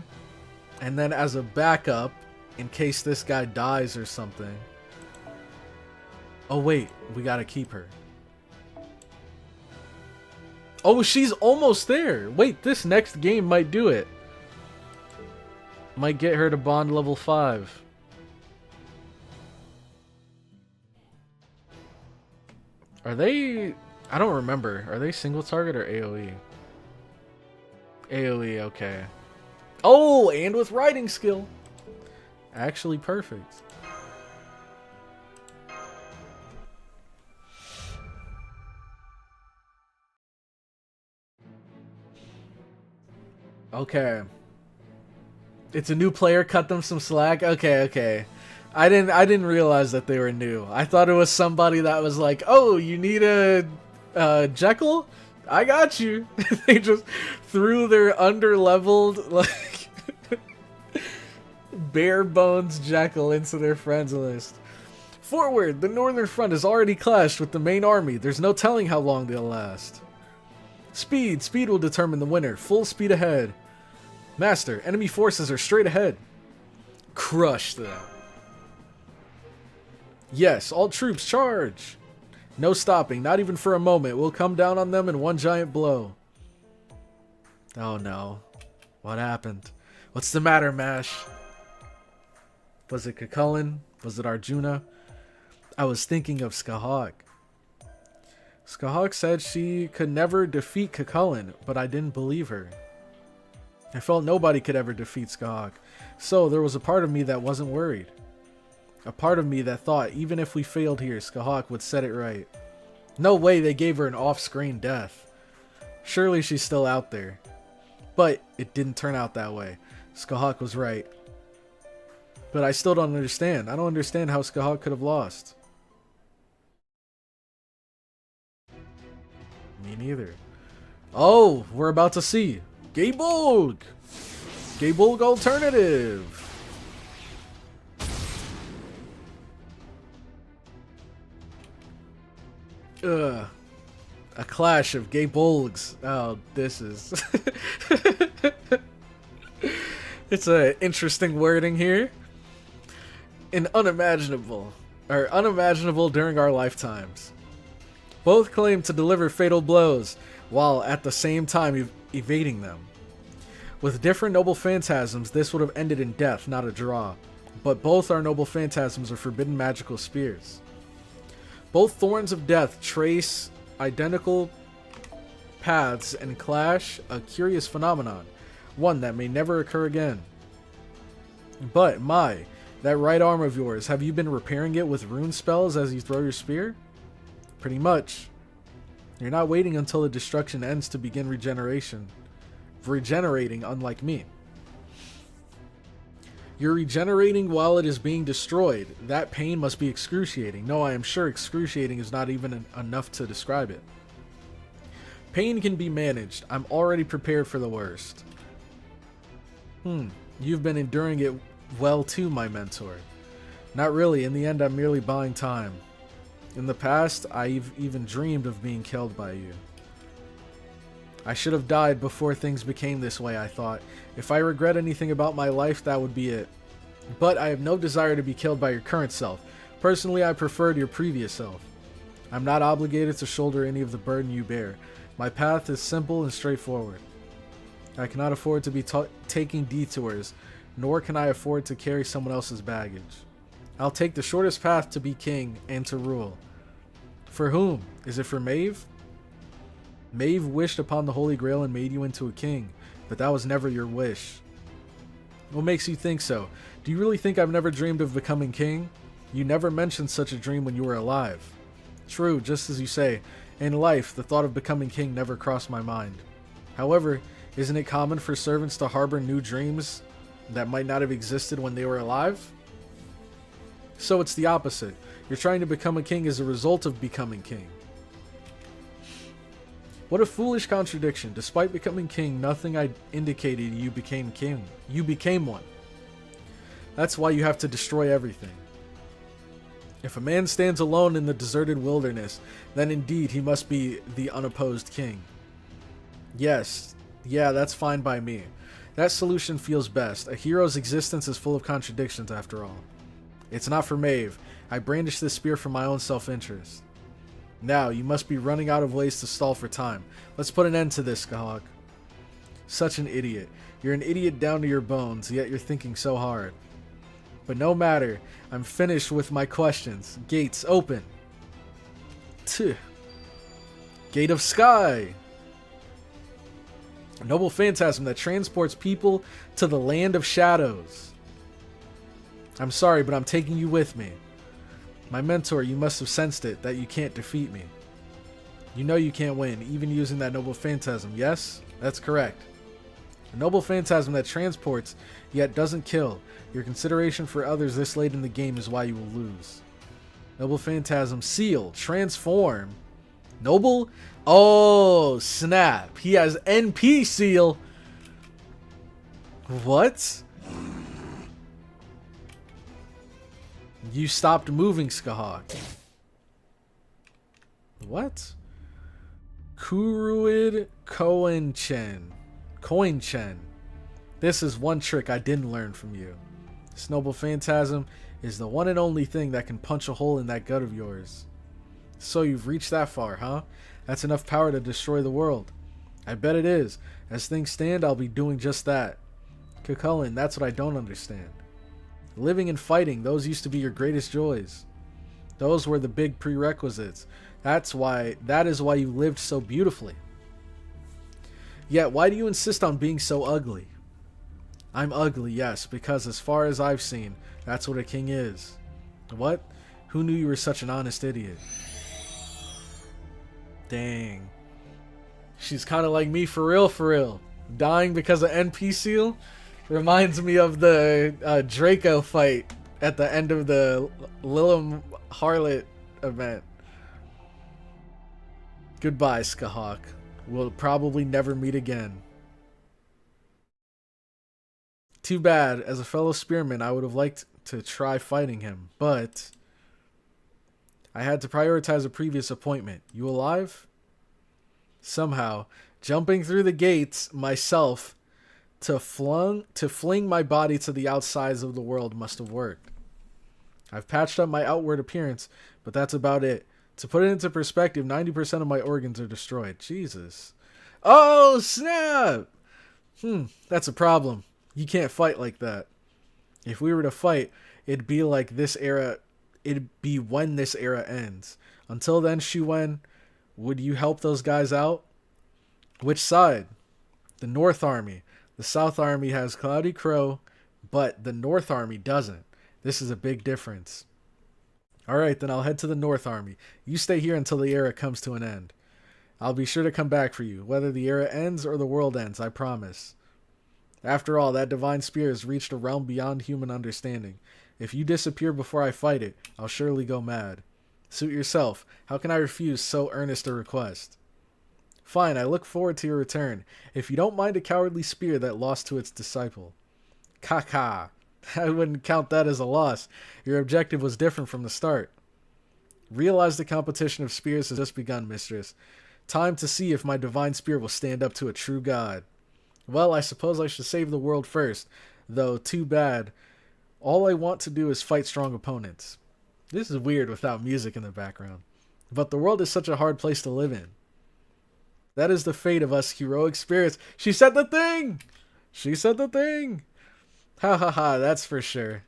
[SPEAKER 1] and then as a backup, in case this guy dies or something. Oh wait, we gotta keep her. Oh, she's almost there. Wait, this next game might do it. Might get her to bond level 5. Are they... I don't remember. Are they single target or AoE? AoE, okay. Oh, and with riding skill. Actually perfect. Okay. It's a new player, cut them some slack. Okay, okay. I didn't realize that they were new. I thought it was somebody that was like, "Oh, you need a Jekyll? I got you." They just threw their underleveled like bare bones Jekyll into their friends list. Forward, the northern front is already clashed with the main army. There's no telling how long they'll last. Speed will determine the winner. Full speed ahead. Master, enemy forces are straight ahead. Crush them. Yes, all troops charge. No stopping, not even for a moment. We'll come down on them in one giant blow. Oh no. What happened? What's the matter, Mash? Was it Cuchulainn? Was it Arjuna? I was thinking of Skahawk. Skahawk said she could never defeat Cuchulainn, but I didn't believe her. I felt nobody could ever defeat Skahawk, so there was a part of me that wasn't worried. A part of me that thought even if we failed here, Skahawk would set it right. No way they gave her an off-screen death. Surely she's still out there. But it didn't turn out that way. Skahawk was right. But I still don't understand. I don't understand how Skahawk could have lost. Me neither. Oh, we're about to see. Gaybolg! Gaybolg alternative! A clash of Gaybolgs. Oh, this is... It's an interesting wording here. Unimaginable during our lifetimes. Both claim to deliver fatal blows, while at the same time evading them. With different noble phantasms, this would have ended in death, not a draw. But both our noble phantasms are forbidden magical spears. Both thorns of death trace identical paths and clash, a curious phenomenon, one that may never occur again. But, that right arm of yours, have you been repairing it with rune spells as you throw your spear? Pretty much. You're not waiting until the destruction ends to begin regeneration. Regenerating, unlike me. You're regenerating while it is being destroyed. That pain must be excruciating. No, I am sure excruciating is not even enough to describe it. Pain can be managed. I'm already prepared for the worst. You've been enduring it well too, my mentor. Not really. In the end, I'm merely buying time. In the past, I've even dreamed of being killed by you. I should have died before things became this way, I thought. If I regret anything about my life, that would be it. But I have no desire to be killed by your current self. Personally, I preferred your previous self. I'm not obligated to shoulder any of the burden you bear. My path is simple and straightforward. I cannot afford to be taking detours, nor can I afford to carry someone else's baggage. I'll take the shortest path to be king and to rule. For whom? Is it for Maeve? Maeve wished upon the Holy Grail and made you into a king, but that was never your wish. What makes you think so? Do you really think I've never dreamed of becoming king? You never mentioned such a dream when you were alive. True, just as you say. In life, the thought of becoming king never crossed my mind. However, isn't it common for servants to harbor new dreams that might not have existed when they were alive? So it's the opposite. You're trying to become a king as a result of becoming king. What a foolish contradiction. Despite becoming king, nothing indicated you became king. You became one. That's why you have to destroy everything. If a man stands alone in the deserted wilderness, then indeed he must be the unopposed king. Yes, yeah, that's fine by me. That solution feels best. A hero's existence is full of contradictions after all. It's not for Maeve. I brandish this spear for my own self-interest. Now, you must be running out of ways to stall for time. Let's put an end to this, Skahawk. Such an idiot. You're an idiot down to your bones, yet you're thinking so hard. But no matter, I'm finished with my questions. Gates open. Tuh. Gate of Sky. A noble phantasm that transports people to the land of shadows. I'm sorry, but I'm taking you with me. My mentor, you must have sensed it, that you can't defeat me. You know you can't win, even using that noble phantasm, yes? That's correct. A noble phantasm that transports, yet doesn't kill. Your consideration for others this late in the game is why you will lose. Noble phantasm, seal, transform. Noble? Oh, snap. He has NP seal. What? You stopped moving, Skahawk. What? Kuruid Coinchen. This is one trick I didn't learn from you. This noble phantasm is the one and only thing that can punch a hole in that gut of yours. So you've reached that far, huh? That's enough power to destroy the world. I bet it is. As things stand, I'll be doing just that. Cucullin, that's what I don't understand. Living and fighting, those used to be your greatest joys. Those were the big prerequisites. That is why you lived so beautifully. Yet, why do you insist on being so ugly? I'm ugly, yes, because as far as I've seen, that's what a king is. What? Who knew you were such an honest idiot? Dang. She's kind of like me for real. Dying because of NP seal? Reminds me of the Draco fight at the end of the Lilum Harlot event. Goodbye, Skahawk. We'll probably never meet again. Too bad. As a fellow spearman, I would have liked to try fighting him, but I had to prioritize a previous appointment. You alive? Somehow, jumping through the gates myself to fling my body to the outsides of the world must have worked. I've patched up my outward appearance, but that's about it. To put it into perspective, 90% of my organs are destroyed. Jesus. Oh, snap! That's a problem. You can't fight like that. If we were to fight, it'd be like this era. It'd be when this era ends. Until then, Shuwen, would you help those guys out? Which side? The North Army. The South Army has CloudyCrow, but the North Army doesn't. This is a big difference. Alright, then I'll head to the North Army. You stay here until the era comes to an end. I'll be sure to come back for you, whether the era ends or the world ends, I promise. After all, that divine spear has reached a realm beyond human understanding. If you disappear before I fight it, I'll surely go mad. Suit yourself. How can I refuse so earnest a request? Fine, I look forward to your return, if you don't mind a cowardly spear that lost to its disciple. Kaka. I wouldn't count that as a loss. Your objective was different from the start. Realize the competition of spears has just begun, mistress. Time to see if my divine spear will stand up to a true god. Well, I suppose I should save the world first, though too bad. All I want to do is fight strong opponents. This is weird without music in the background. But the world is such a hard place to live in. That is the fate of us heroic spirits. She said the thing! She said the thing! Ha ha ha, that's for sure.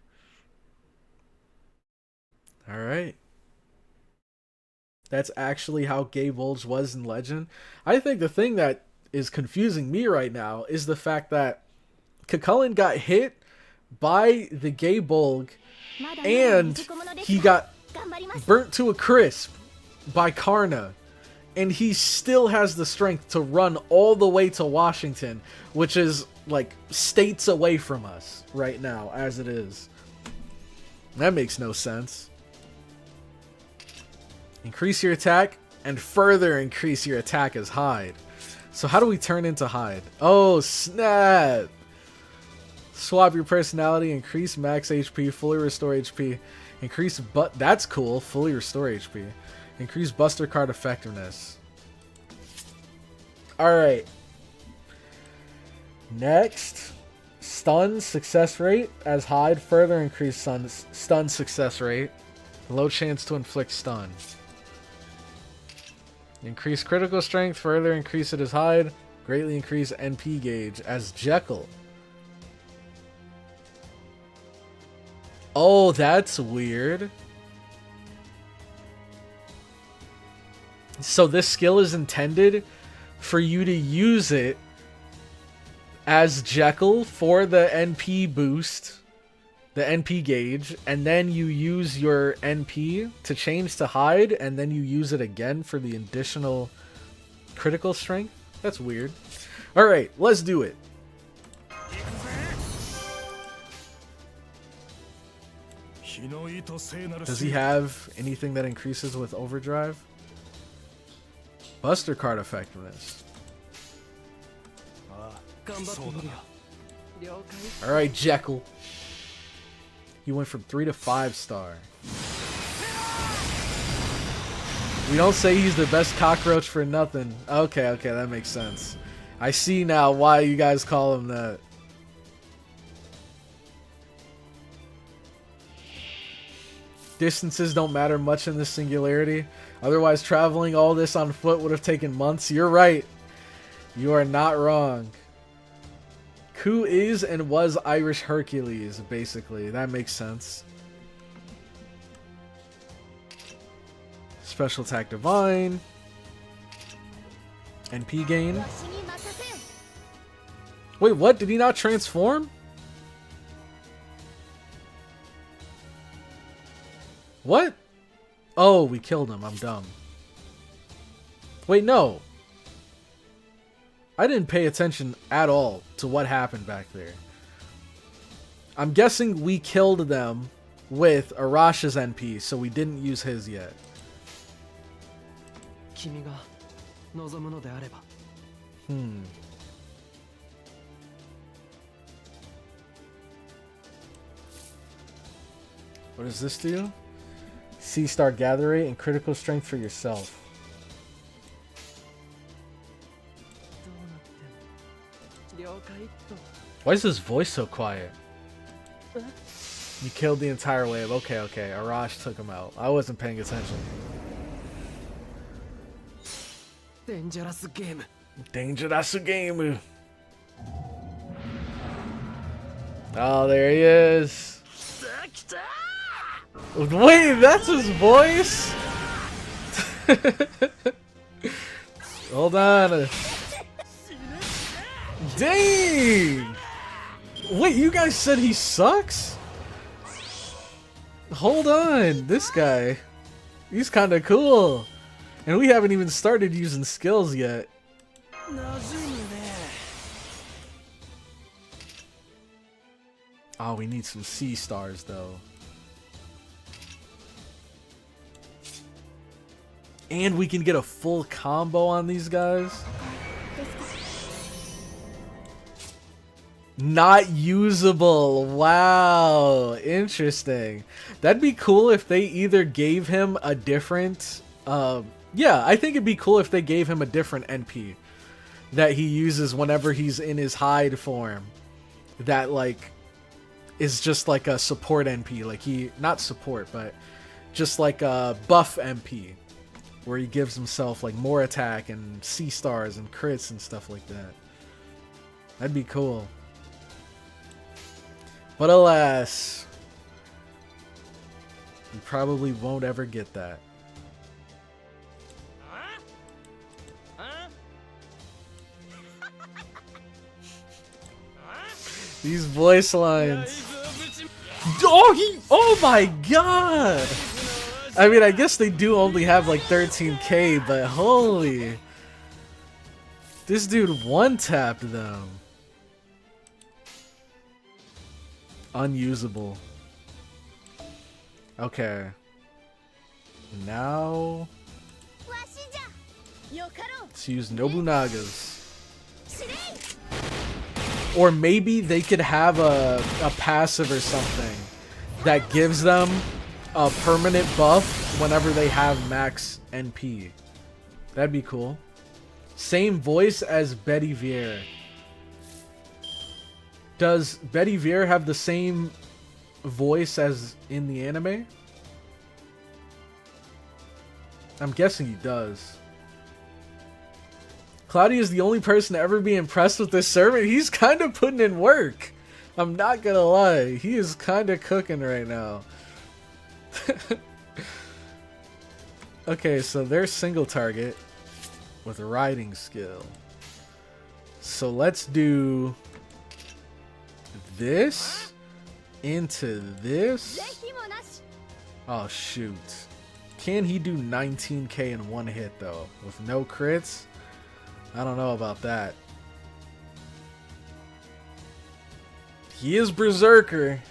[SPEAKER 1] Alright. That's actually how Gay Bulge was in Legend. I think the thing that is confusing me right now is the fact that Cucullin got hit by the Gay Bulge and he got burnt to a crisp by Karna. And he still has the strength to run all the way to Washington, which is like states away from us right now, as it is. That makes no sense. Increase your attack and further increase your attack as Hyde. So how do we turn into Hyde? Oh, snap! Swap your personality, increase max HP, fully restore HP. Increase, but that's cool, fully restore HP. Increase Buster card effectiveness. Alright. Next. Stun success rate as Hyde, further increase stun success rate. Low chance to inflict stun. Increase critical strength, further increase it as Hyde. Greatly increase NP gauge as Jekyll. Oh, that's weird. So this skill is intended for you to use it as Jekyll for the NP boost, the NP gauge, and then you use your NP to change to Hyde, and then you use it again for the additional critical strength? That's weird. Alright, let's do it. Does he have anything that increases with overdrive? Buster card effectiveness. Alright, Jekyll. He went from 3 to 5 star. We don't say he's the best cockroach for nothing. Okay, okay, that makes sense. I see now why you guys call him that. Distances don't matter much in this singularity. Otherwise, traveling all this on foot would have taken months. You're right. You are not wrong. Who is and was Irish Hercules, basically. That makes sense. Special attack divine. NP gain. Wait, what? Did he not transform? What? Oh, we killed him. I'm dumb. Wait, no. I didn't pay attention at all to what happened back there. I'm guessing we killed them with Arash's NP, so we didn't use his yet. What does this do? C-Star gather rate and critical strength for yourself. Why is his voice so quiet? You killed the entire wave. Okay, okay. Arash took him out. I wasn't paying attention. Dangerous game. Dangerous game. Oh, there he is. Wait, that's his voice? Hold on. Dang! Wait, you guys said he sucks? Hold on, this guy. He's kind of cool. And we haven't even started using skills yet. Oh, we need some C-Stars though. And we can get a full combo on these guys. Not usable. Wow. Interesting. That'd be cool if they either gave him a different... yeah, I think it'd be cool if they gave him a different NP that he uses whenever he's in his Hyde form. That, like, is just like a support NP. Like, he... Not support, but just like a buff MP. Where he gives himself, like, more attack and C-Stars and crits and stuff like that. That'd be cool. But alas, we probably won't ever get that. These voice lines. Oh my god! I mean, I guess they do only have like 13k, but holy. This dude one-tapped them. Unusable. Okay. Now let's use Nobunaga's. Or maybe they could have a passive or something that gives them a permanent buff whenever they have max NP. That'd be cool. Same voice as Betty Vier. Does Betty Vier have the same voice as in the anime? I'm guessing he does. Cloudy is the only person to ever be impressed with this servant. He's kind of putting in work. I'm not gonna lie. He is kind of cooking right now. Okay, so they're single target with riding skill. So let's do this into this. Oh shoot. Can he do 19k in one hit though with no crits? I don't know about that. He is Berserker.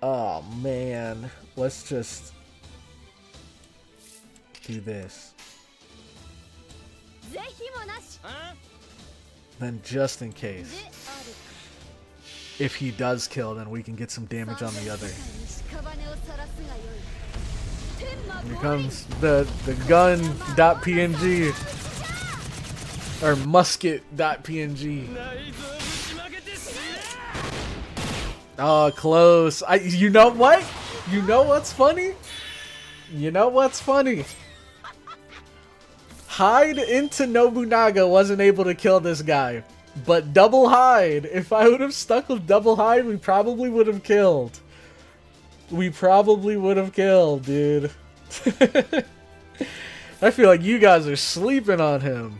[SPEAKER 1] Oh man. Let's just do this. Then just in case. If he does kill, then we can get some damage on the other. Here comes the gun.png or musket.png. Oh, close. You know what? You know what's funny? You know what's funny? Hyde into Nobunaga wasn't able to kill this guy. But double Hyde, if I would have stuck with double Hyde, we probably would have killed. We probably would have killed, dude. I feel like you guys are sleeping on him.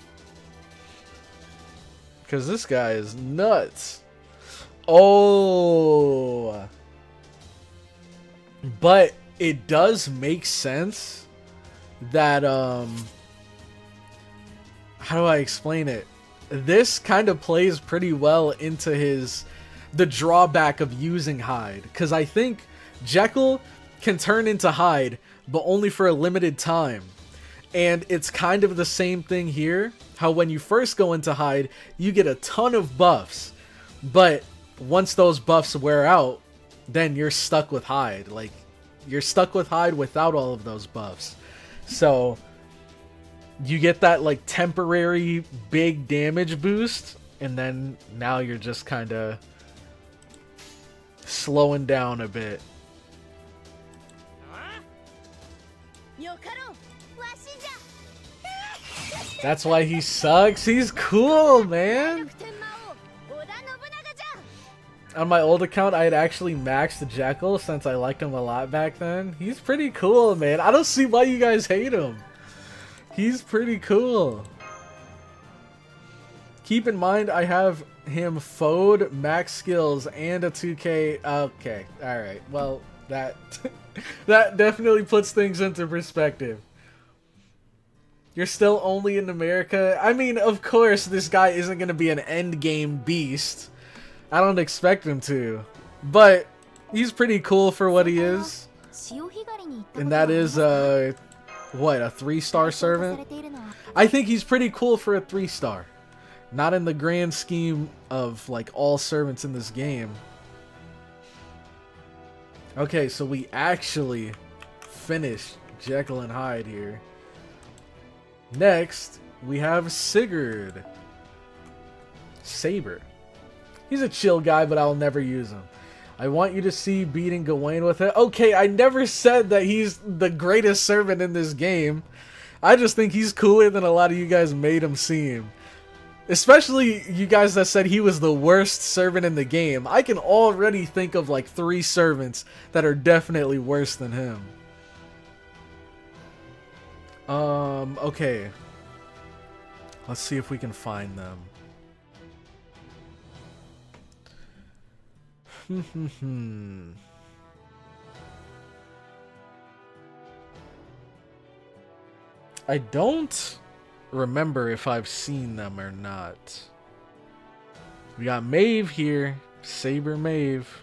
[SPEAKER 1] Because this guy is nuts. Oh. But it does make sense that, how do I explain it? This kind of plays pretty well into the drawback of using Hyde. Because I think Jekyll can turn into Hyde, but only for a limited time. And it's kind of the same thing here. How when you first go into Hyde, you get a ton of buffs. But once those buffs wear out, then you're stuck with Hyde. Like, you're stuck with Hyde without all of those buffs. So you get that like temporary big damage boost, and then now you're just kind of slowing down a bit. That's why he sucks. He's cool, man. On my old account, I had actually maxed Jekyll since I liked him a lot back then. He's pretty cool, man. I don't see why you guys hate him. He's pretty cool. Keep in mind, I have him FOD, max skills, and a 2k. Okay, alright. Well, that that definitely puts things into perspective. You're still only in America? I mean, of course, this guy isn't going to be an endgame beast. I don't expect him to. But he's pretty cool for what he is. And that is, what, a 3-star servant? I think he's pretty cool for a 3-star. Not in the grand scheme of, like, all servants in this game. Okay, so we actually finished Jekyll and Hyde here. Next, we have Sigurd. Saber. He's a chill guy, but I'll never use him. I want you to see beating Gawain with it. Okay, I never said that he's the greatest servant in this game. I just think he's cooler than a lot of you guys made him seem. Especially you guys that said he was the worst servant in the game. I can already think of like 3 servants that are definitely worse than him. Okay. Let's see if we can find them. I don't remember if I've seen them or not. We got Maeve here. Saber Maeve.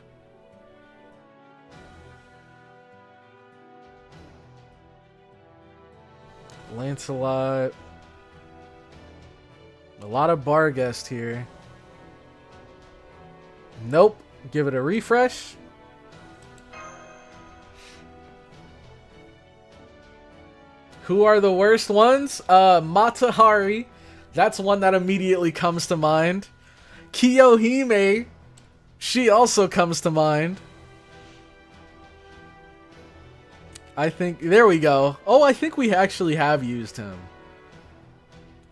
[SPEAKER 1] Lancelot. A lot of bar guests here. Nope. Give it a refresh. Who are the worst ones? Mata Hari. That's one that immediately comes to mind. Kiyohime. She also comes to mind. I think... There we go. Oh, I think we actually have used him.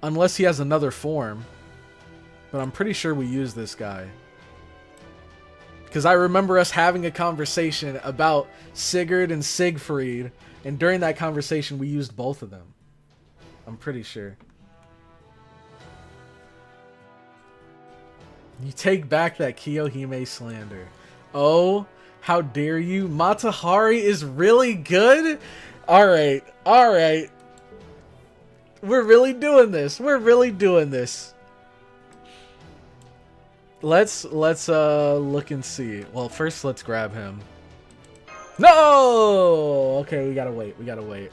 [SPEAKER 1] Unless he has another form. But I'm pretty sure we used this guy. Because I remember us having a conversation about Sigurd and Siegfried. And during that conversation, we used both of them. I'm pretty sure. You take back that Kiyohime slander. Oh, how dare you? Mata Hari is really good? Alright, alright. We're really doing this. We're really doing this. Let's look and see. Well, first let's grab him. No! Okay, we gotta wait. We gotta wait.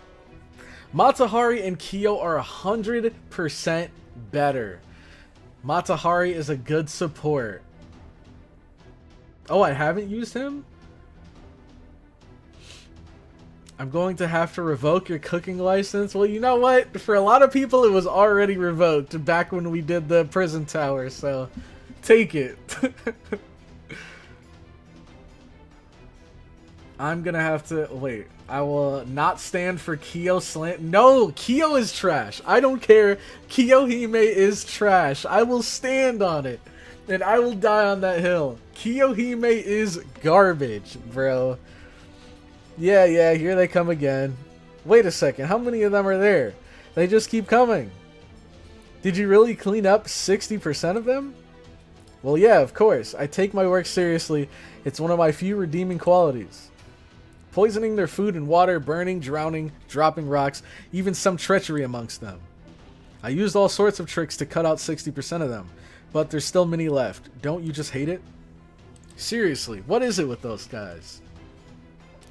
[SPEAKER 1] Mata Hari and Kiyo are 100% better. Mata Hari is a good support. Oh, I haven't used him? I'm going to have to revoke your cooking license. Well, you know what? For a lot of people, it was already revoked back when we did the prison tower, so take it. I'm gonna have to... Wait. I will not stand for Kiyo slant... No! Kiyo is trash. I don't care. Kiyohime is trash. I will stand on it. And I will die on that hill. Kiyohime is garbage, bro. Yeah, here they come again. Wait a second. How many of them are there? They just keep coming. Did you really clean up 60% of them? Well, yeah, of course. I take my work seriously. It's one of my few redeeming qualities. Poisoning their food and water, burning, drowning, dropping rocks, even some treachery amongst them. I used all sorts of tricks to cut out 60% of them, but there's still many left. Don't you just hate it? Seriously, what is it with those guys?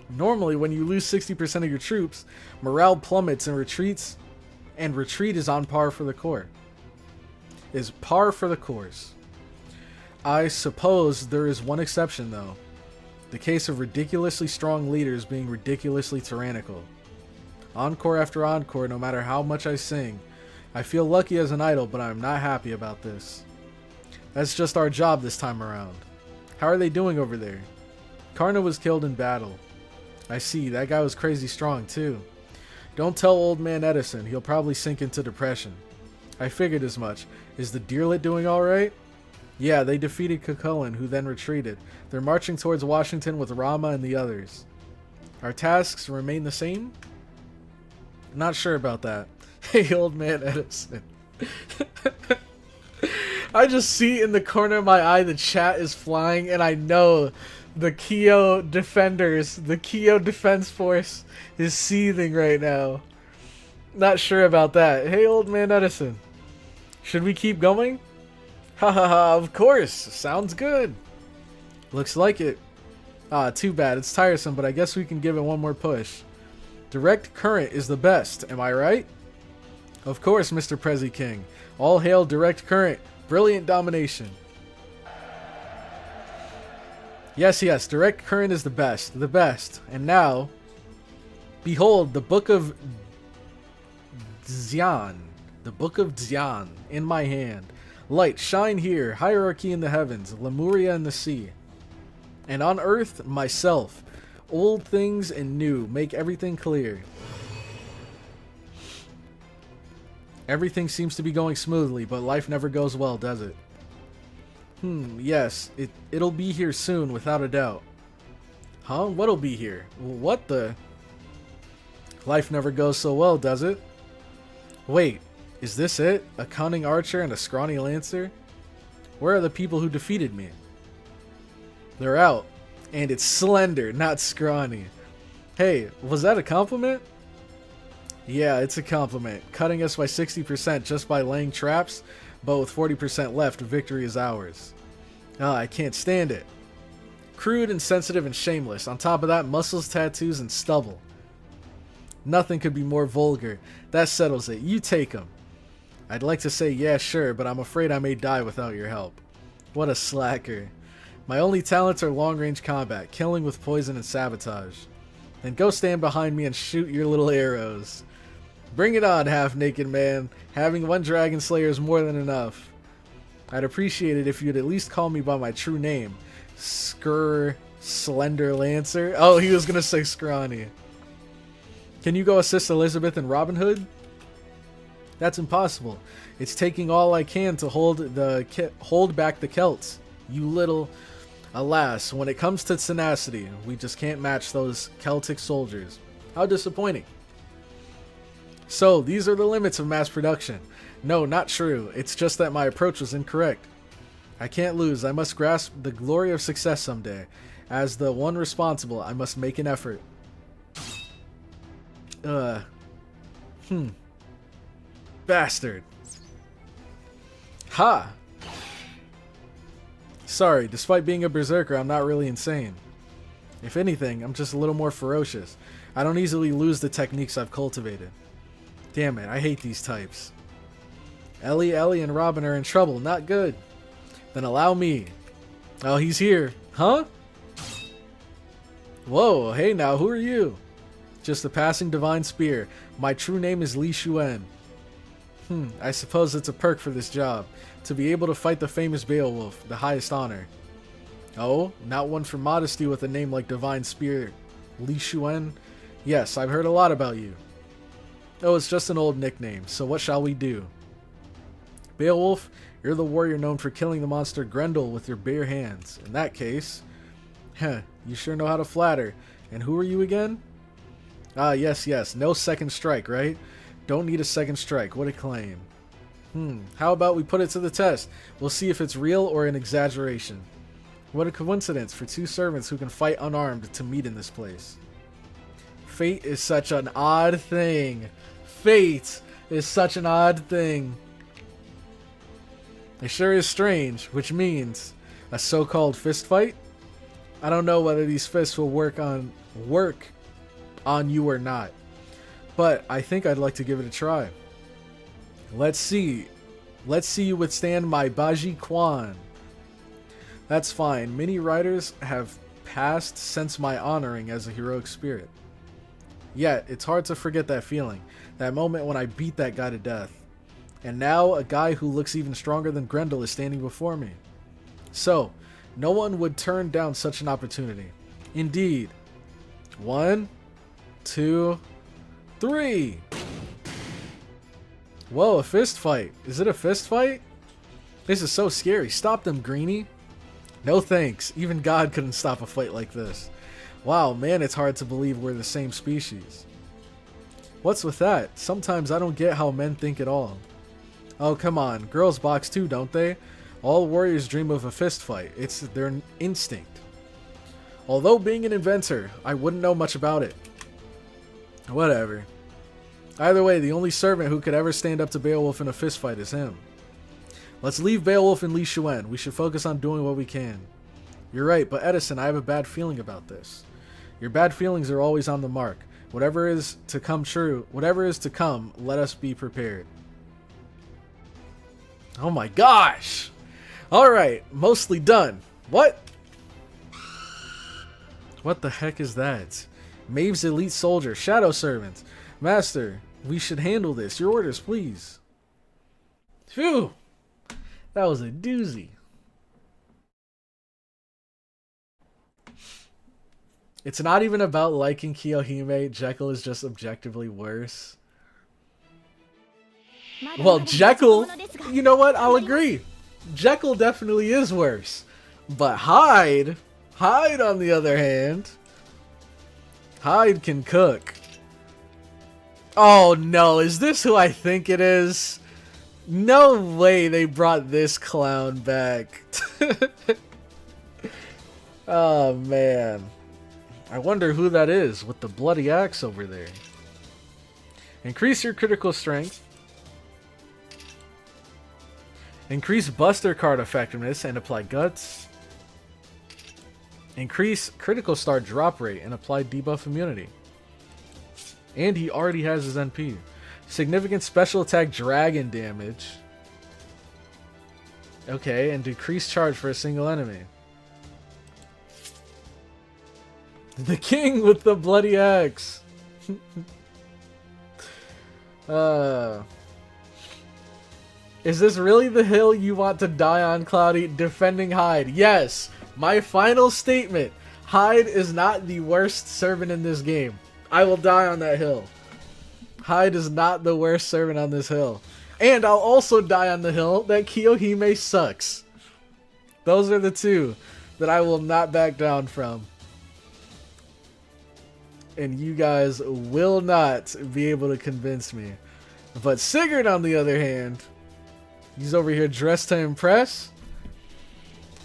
[SPEAKER 1] Normally, when you lose 60% of your troops, morale plummets and retreat is on par for the course. Is par for the course. I suppose there is one exception, though. The case of ridiculously strong leaders being ridiculously tyrannical. Encore after encore, no matter how much I sing. I feel lucky as an idol, but I'm not happy about this. That's just our job this time around. How are they doing over there? Karna was killed in battle. I see, that guy was crazy strong too. Don't tell old man Edison, he'll probably sink into depression. I figured as much. Is the Deerlet doing alright? Yeah, they defeated Cucullin, who then retreated. They're marching towards Washington with Rama and the others. Our tasks remain the same? Not sure about that. Hey, old man Edison. I just see in the corner of my eye the chat is flying, and I know the Kiyo defenders, the Kiyo Defense Force is seething right now. Not sure about that. Hey, old man Edison. Should we keep going? Ha ha ha, of course. Sounds good. Looks like it. Ah, too bad. It's tiresome, but I guess we can give it one more push. Direct current is the best, am I right? Of course, Mr. Prezi King. All hail direct current. Brilliant domination. Yes, direct current is the best. The best. And now, behold, the Book of Xian. The Book of Xian in my hand. Light, shine here. Hierarchy in the heavens. Lemuria in the sea. And on earth, myself. Old things and new. Make everything clear. Everything seems to be going smoothly, but life never goes well, does it? Yes. It'll be here soon, without a doubt. Huh? What'll be here? What the? Life never goes so well, does it? Wait. Is this it? A cunning archer and a scrawny lancer? Where are the people who defeated me? They're out. And it's slender, not scrawny. Hey, was that a compliment? Yeah, it's a compliment. Cutting us by 60% just by laying traps, but with 40% left, victory is ours. Ah, I can't stand it. Crude, insensitive, and shameless. On top of that, muscles, tattoos, and stubble. Nothing could be more vulgar. That settles it. You take him. I'd like to say yeah, sure, but I'm afraid I may die without your help. What a slacker. My only talents are long-range combat, killing with poison and sabotage. Then go stand behind me and shoot your little arrows. Bring it on, half-naked man. Having one dragon slayer is more than enough. I'd appreciate it if you'd at least call me by my true name. Slender Lancer? Oh, he was gonna say scrawny. Can you go assist Elizabeth and Robin Hood? That's impossible. It's taking all I can to hold back the Celts. You little... Alas, when it comes to tenacity, we just can't match those Celtic soldiers. How disappointing. So, these are the limits of mass production. No, not true. It's just that my approach was incorrect. I can't lose. I must grasp the glory of success someday. As the one responsible, I must make an effort. Bastard. Ha! Sorry, despite being a berserker, I'm not really insane. If anything, I'm just a little more ferocious. I don't easily lose the techniques I've cultivated. Damn it, I hate these types. Ellie, and Robin are in trouble. Not good. Then allow me. Oh, he's here. Huh? Whoa, hey now, who are you? Just a passing divine spear. My true name is Li Xuan. I suppose it's a perk for this job. To be able to fight the famous Beowulf, the highest honor. Oh, not one for modesty with a name like Divine Spear. Li Xuan? Yes, I've heard a lot about you. Oh, it's just an old nickname, so what shall we do? Beowulf, you're the warrior known for killing the monster Grendel with your bare hands. In that case... you sure know how to flatter. And who are you again? Ah, yes, no second strike, right? Don't need a second strike, what a claim. How about we put it to the test? We'll see if it's real or an exaggeration. What a coincidence for two servants who can fight unarmed to meet in this place. Fate is such an odd thing. Fate is such an odd thing. It sure is strange, which means a so-called fist fight? I don't know whether these fists will work on you or not, but I think I'd like to give it a try. Let's see you withstand my Baji Quan. That's fine. Many riders have passed since my honoring as a heroic spirit. Yet, it's hard to forget that feeling. That moment when I beat that guy to death. And now, a guy who looks even stronger than Grendel is standing before me. So, no one would turn down such an opportunity. Indeed. 1, 2, 3. Whoa, a fist fight. Is it a fist fight? This is so scary. Stop them, Greenie. No thanks. Even God couldn't stop a fight like this. Wow, man, it's hard to believe we're the same species. What's with that? Sometimes I don't get how men think at all. Oh, come on. Girls box too, don't they? All warriors dream of a fist fight. It's their instinct. Although being an inventor, I wouldn't know much about it. Whatever. Either way, the only servant who could ever stand up to Beowulf in a fistfight is him. Let's leave Beowulf and Li Xuan. We should focus on doing what we can. You're right, but Edison, I have a bad feeling about this. Your bad feelings are always on the mark. Whatever is to come, let us be prepared. Oh my gosh! Alright, mostly done. What? What the heck is that? Maeve's elite soldier, shadow servant. Master, we should handle this. Your orders, please. Phew! That was a doozy. It's not even about liking Kiyohime. Jekyll is just objectively worse. Well, Jekyll, you know what? I'll agree. Jekyll definitely is worse. But Hyde on the other hand, Hyde can cook. Oh no, is this who I think it is? No way they brought this clown back. Oh man. I wonder who that is with the bloody axe over there. Increase your critical strength. Increase Buster card effectiveness and apply Guts. Increase critical star drop rate and apply debuff immunity. And he already has his NP. Significant special attack dragon damage. Okay, and decreased charge for a single enemy. The king with the bloody axe. Is this really the hill you want to die on, Cloudy? Defending Hyde. Yes. My final statement. Hyde is not the worst servant in this game. I will die on that hill. Hyde is not the worst servant on this hill. And I'll also die on the hill that Kiyohime sucks. Those are the two that I will not back down from. And you guys will not be able to convince me. But Sigurd, on the other hand, he's over here dressed to impress.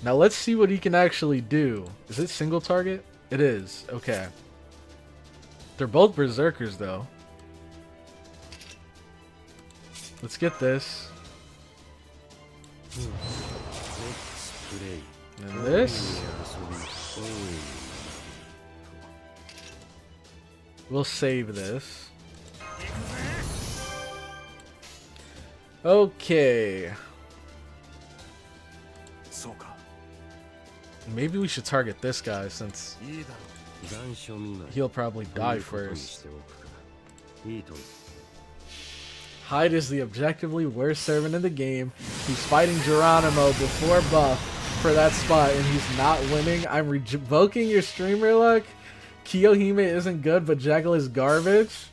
[SPEAKER 1] Now let's see what he can actually do. Is it single target? It is. Okay. They're both berserkers though. Let's get this. And this. We'll save this. Okay. Maybe we should target this guy since he'll probably die first. Hyde is the objectively worst servant in the game. He's fighting Geronimo before buff for that spot and he's not winning. I'm revoking your streamer luck. Kiyohime isn't good, but Jekyll is garbage.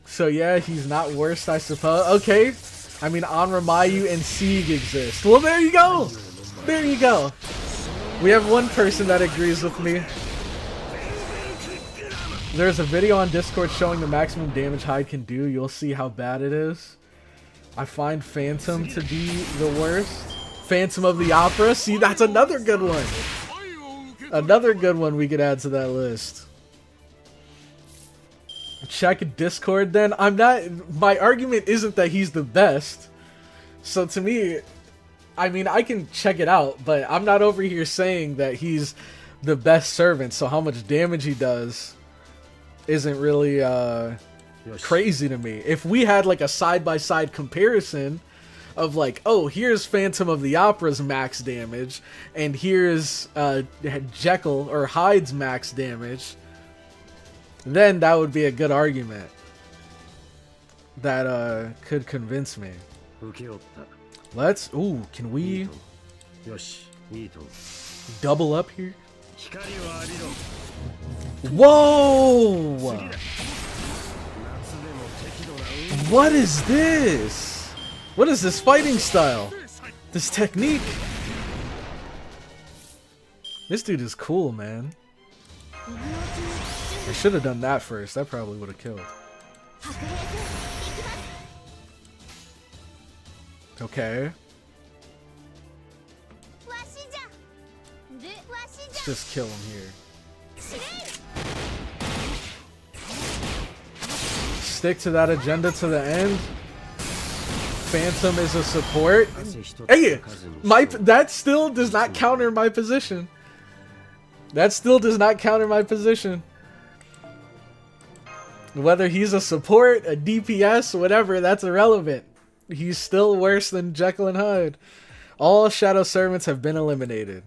[SPEAKER 1] So yeah, he's not worst, I suppose. Okay. I mean, Onramayu and Sieg exist. Well, there you go. There you go. We have one person that agrees with me. There's a video on Discord showing the maximum damage Hyde can do. You'll see how bad it is. I find Phantom to be the worst. Phantom of the Opera. See, that's another good one. Another good one we could add to that list. Check Discord then. I'm not... My argument isn't that he's the best. So to me... I mean, I can check it out, but I'm not over here saying that he's the best servant, so how much damage he does isn't really crazy to me. If we had like a side-by-side comparison of like, oh, here's Phantom of the Opera's max damage, and here's Jekyll or Hyde's max damage, then that would be a good argument that could convince me. Let's... Ooh, can we double up here? Whoa! What is this? What is this fighting style? This technique? This dude is cool, man. I should have done that first. That probably would have killed. Okay. Let's just kill him here. Stick to that agenda to the end. Phantom is a support. Hey, that still does not counter my position. That still does not counter my position. Whether he's a support, a DPS, whatever, that's irrelevant. He's still worse than Jekyll and Hyde. All Shadow Servants have been eliminated.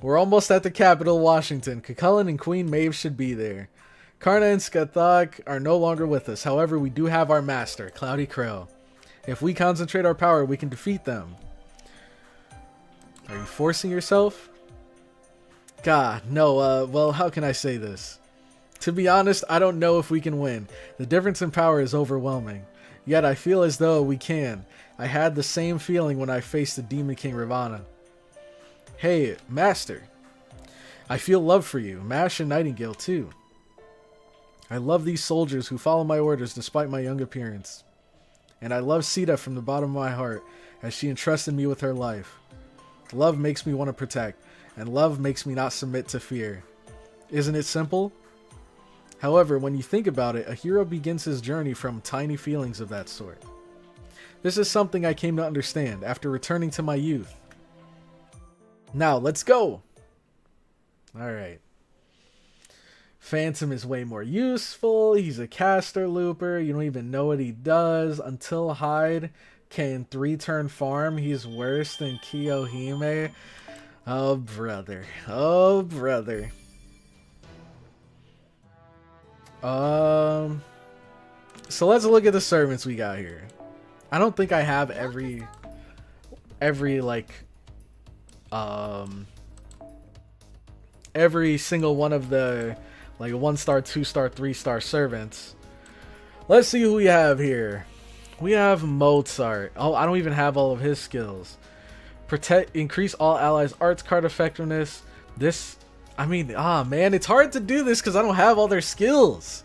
[SPEAKER 1] We're almost at the capital, Washington. Cucullin and Queen Maeve should be there. Karna and Skathak are no longer with us. However, we do have our master, CloudyCrow. If we concentrate our power, we can defeat them. Are you forcing yourself? God, no, well, how can I say this? To be honest, I don't know if we can win. The difference in power is overwhelming. Yet I feel as though we can. I had the same feeling when I faced the Demon King Ravana. Hey, Master. I feel love for you. Mash and Nightingale too. I love these soldiers who follow my orders despite my young appearance. And I love Sita from the bottom of my heart as she entrusted me with her life. Love makes me want to protect, and love makes me not submit to fear. Isn't it simple? However, when you think about it, a hero begins his journey from tiny feelings of that sort. This is something I came to understand after returning to my youth. Now, let's go! Alright. Phantom is way more useful. He's a caster looper. You don't even know what he does. Until Hyde can 3-turn farm, he's worse than Kiyohime. Oh, brother. Oh, brother. So let's look at the servants we got here. I don't think I have every like every single one of the like 1-star, 2-star, 3-star servants. Let's see who we have here. We have Mozart. Oh, I don't even have all of his skills. Protect, increase all allies' arts card effectiveness. This, I mean, man, it's hard to do this because I don't have all their skills.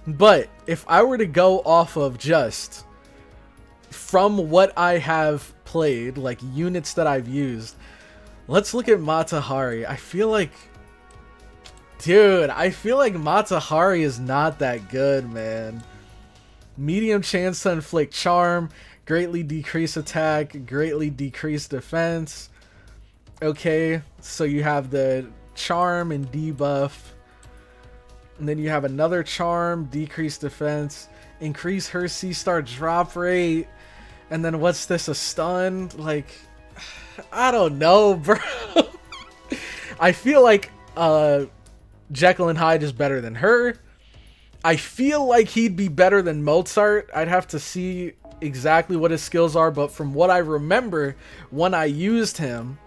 [SPEAKER 1] But if I were to go off of just from what I have played, like units that I've used, let's look at Matahari. I feel like, dude, I feel like Matahari is not that good, man. Medium chance to inflict charm, greatly decrease attack, greatly decrease defense. Okay, so you have the charm and debuff. And then you have another charm, decrease defense, increase her C-star drop rate. And then what's this, a stun? Like, I don't know, bro. I feel like Jekyll and Hyde is better than her. I feel like he'd be better than Mozart. I'd have to see exactly what his skills are, but from what I remember when I used him,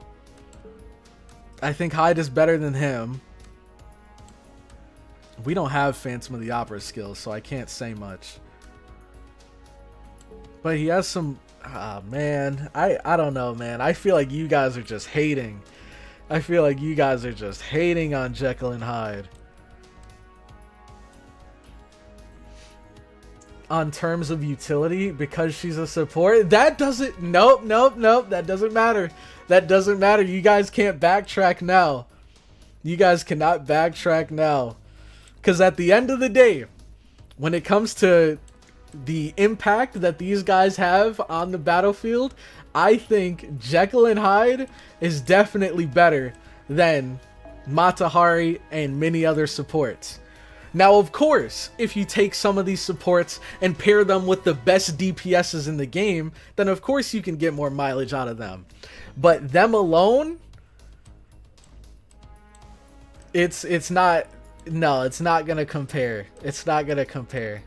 [SPEAKER 1] I think Hyde is better than him. We don't have Phantom of the Opera skills, so I can't say much. But he has some... man. I don't know, man. I feel like you guys are just hating. I feel like you guys are just hating on Jekyll and Hyde. On terms of utility, because she's a support, that doesn't... Nope. That doesn't matter. That doesn't matter. You guys can't backtrack now. You guys cannot backtrack now. Because at the end of the day, when it comes to the impact that these guys have on the battlefield, I think Jekyll and Hyde is definitely better than Matahari and many other supports. Now, of course, if you take some of these supports and pair them with the best DPSs in the game, then of course you can get more mileage out of them. But them alone, it's not... No, it's not going to compare. It's not going to compare.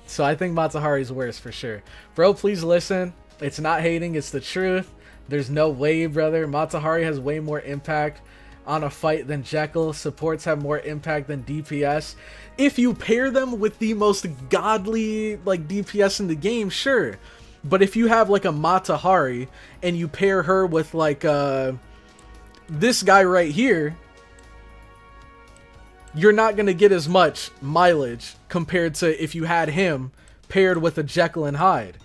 [SPEAKER 1] So I think Matahari's worse for sure. Bro, please listen. It's not hating. It's the truth. There's no way, brother. Matahari has way more impact on a fight than Jekyll. Supports have more impact than DPS. If you pair them with the most godly like DPS in the game, sure. But if you have like a Matahari and you pair her with like this guy right here, you're not going to get as much mileage compared to if you had him paired with a Jekyll and Hyde.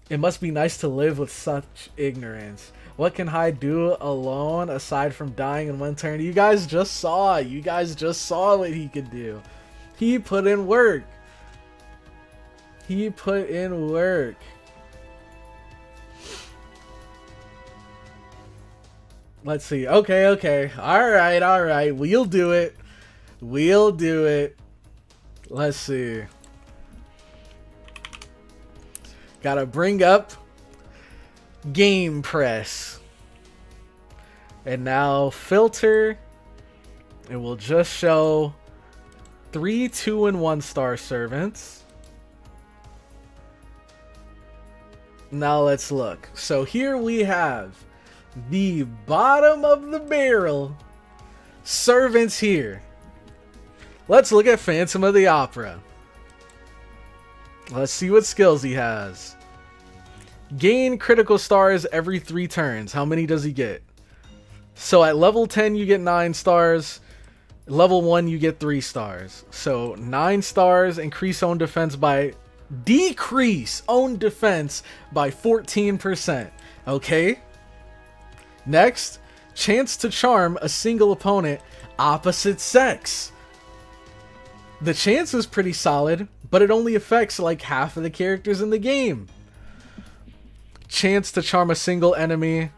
[SPEAKER 1] It must be nice to live with such ignorance. What can Hyde do alone aside from dying in one turn? You guys just saw. You guys just saw what he could do. He put in work. He put in work. Let's see. Okay. All right. We'll do it. Let's see. Gotta bring up Game Press. And now filter. It will just show 3 2 and 1-star servants. Now let's look. So here we have the bottom of the barrel servants here. Let's look at Phantom of the Opera. Let's see what skills he has. Gain critical stars every 3 turns. How many does he get? So at level 10 you get 9 stars. Level 1 you get 3 stars. So 9 stars, decrease own defense by 14%. Okay. Next, chance to charm a single opponent opposite sex. The chance is pretty solid, but it only affects like half of the characters in the game. Chance to charm a single enemy.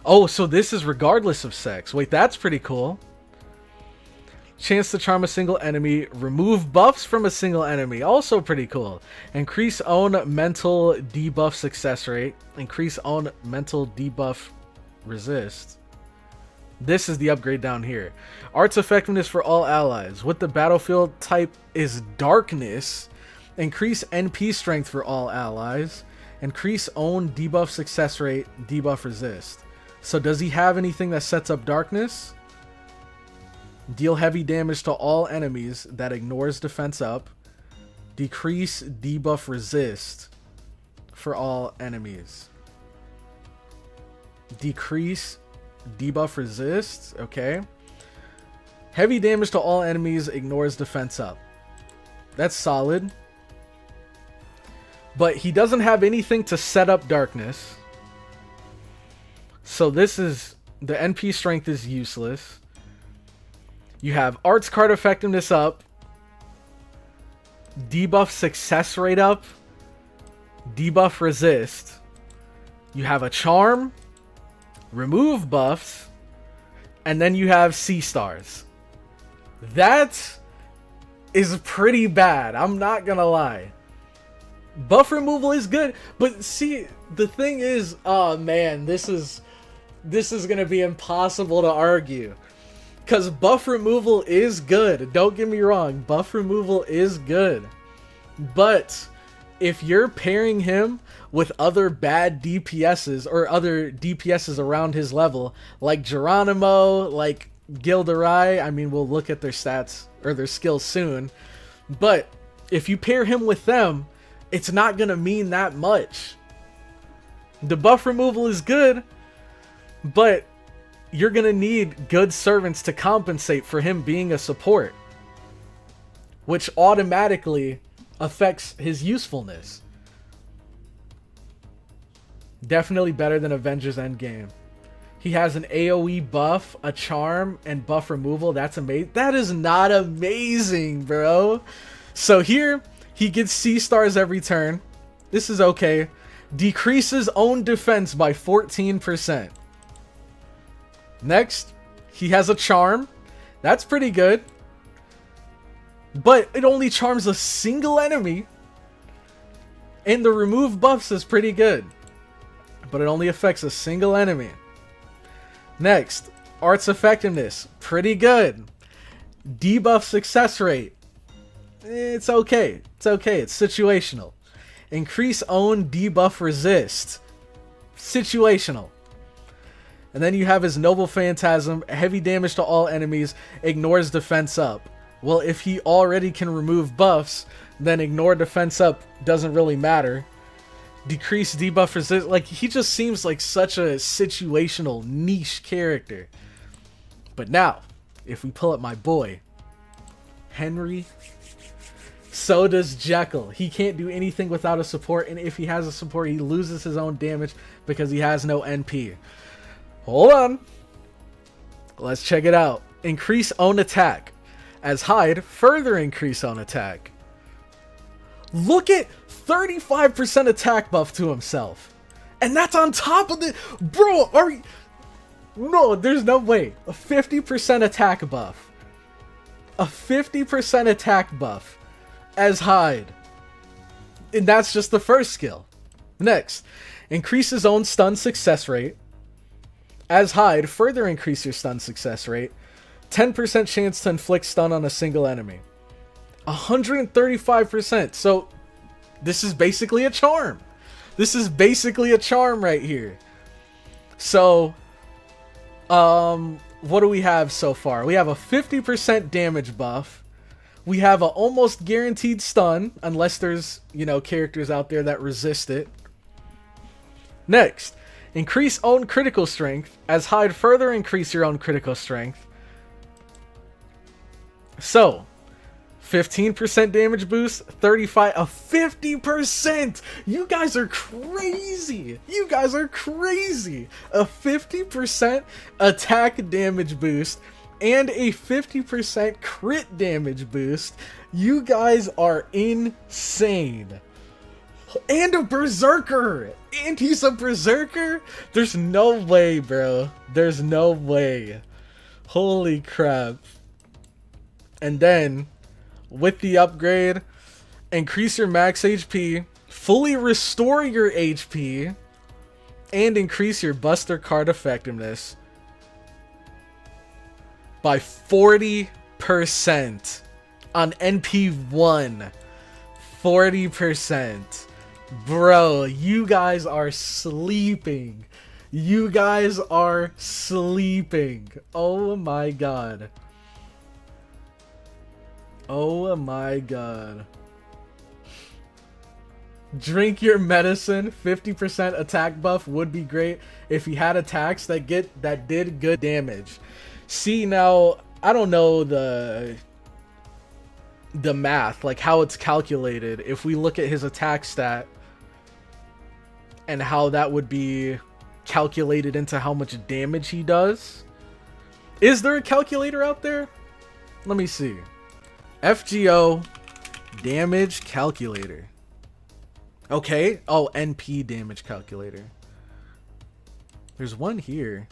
[SPEAKER 1] Oh, so this is regardless of sex. Wait, that's pretty cool. Chance to charm a single enemy. Remove buffs from a single enemy. Also pretty cool. Increase own mental debuff success rate. Increase own mental debuff resist. This is the upgrade down here. Art's effectiveness for all allies. With the battlefield type is darkness. Increase NP strength for all allies. Increase own debuff success rate. Debuff resist. So does he have anything that sets up darkness? Deal heavy damage to all enemies that ignores defense up. Decrease debuff resist for all enemies. Decrease debuff resist. Okay. Heavy damage to all enemies ignores defense up. That's solid. But he doesn't have anything to set up darkness. So this is... the NP strength is useless. You have Arts card effectiveness up. Debuff success rate up. Debuff resist. You have a charm. Remove buffs. And then you have C stars. That is pretty bad. I'm not gonna lie. Buff removal is good. But see, the thing is... oh man, this is gonna be impossible to argue. Because buff removal is good. Don't get me wrong. Buff removal is good. But if you're pairing him with other bad DPSs or other DPSs around his level, like Geronimo, like Gilderai, I mean, we'll look at their stats or their skills soon. But if you pair him with them, it's not going to mean that much. The buff removal is good, but you're going to need good servants to compensate for him being a support, which automatically affects his usefulness. Definitely better than Avengers Endgame. He has an AoE buff, a charm, and buff removal. That's amazing. That is not amazing, bro. So here, he gets C stars every turn. This is okay. Decreases own defense by 14%. Next, he has a charm. That's pretty good. But it only charms a single enemy. And the remove buffs is pretty good. But it only affects a single enemy. Next, Art's effectiveness. Pretty good. Debuff success rate. It's okay. It's okay. It's situational. Increase own debuff resist. Situational. And then you have his Noble Phantasm, heavy damage to all enemies, ignores defense up. Well, if he already can remove buffs, then ignore defense up doesn't really matter. Decrease debuff resist, like, he just seems like such a situational, niche character. But now, if we pull up my boy, Henry, so does Jekyll. He can't do anything without a support, and if he has a support, he loses his own damage because he has no NP. Hold on. Let's check it out. Increase own attack. As Hyde, further increase own attack. Look at 35% attack buff to himself. And that's on top of the... bro, are you... no, there's no way. A 50% attack buff. A 50% attack buff. As Hyde. And that's just the first skill. Next. Increase his own stun success rate. As Hyde, further increase your stun success rate. 10% chance to inflict stun on a single enemy. 135%. So, this is basically a charm. This is basically a charm right here. So, what do we have so far? We have a 50% damage buff. We have a almost guaranteed stun, unless there's, you know, characters out there that resist it. Next. Increase own critical strength. As Hyde, further increase your own critical strength. So, 15% damage boost, 35, a 50%! You guys are crazy! You guys are crazy! A 50% attack damage boost and a 50% crit damage boost. You guys are insane. And a berserker! And he's a berserker? There's no way, bro. There's no way. Holy crap. And then, with the upgrade, increase your max HP, fully restore your HP, and increase your Buster card effectiveness by 40% on NP1. 40%. Bro, you guys are sleeping. You guys are sleeping. Oh my god. Oh my god. Drink your medicine. 50% attack buff would be great if he had attacks that did good damage. See, now I don't know the math, like how it's calculated. If we look at his attack stat and how that would be calculated into how much damage he does. Is there a calculator out there? Let me see. FGO damage calculator. Okay. Oh, NP damage calculator. There's one here.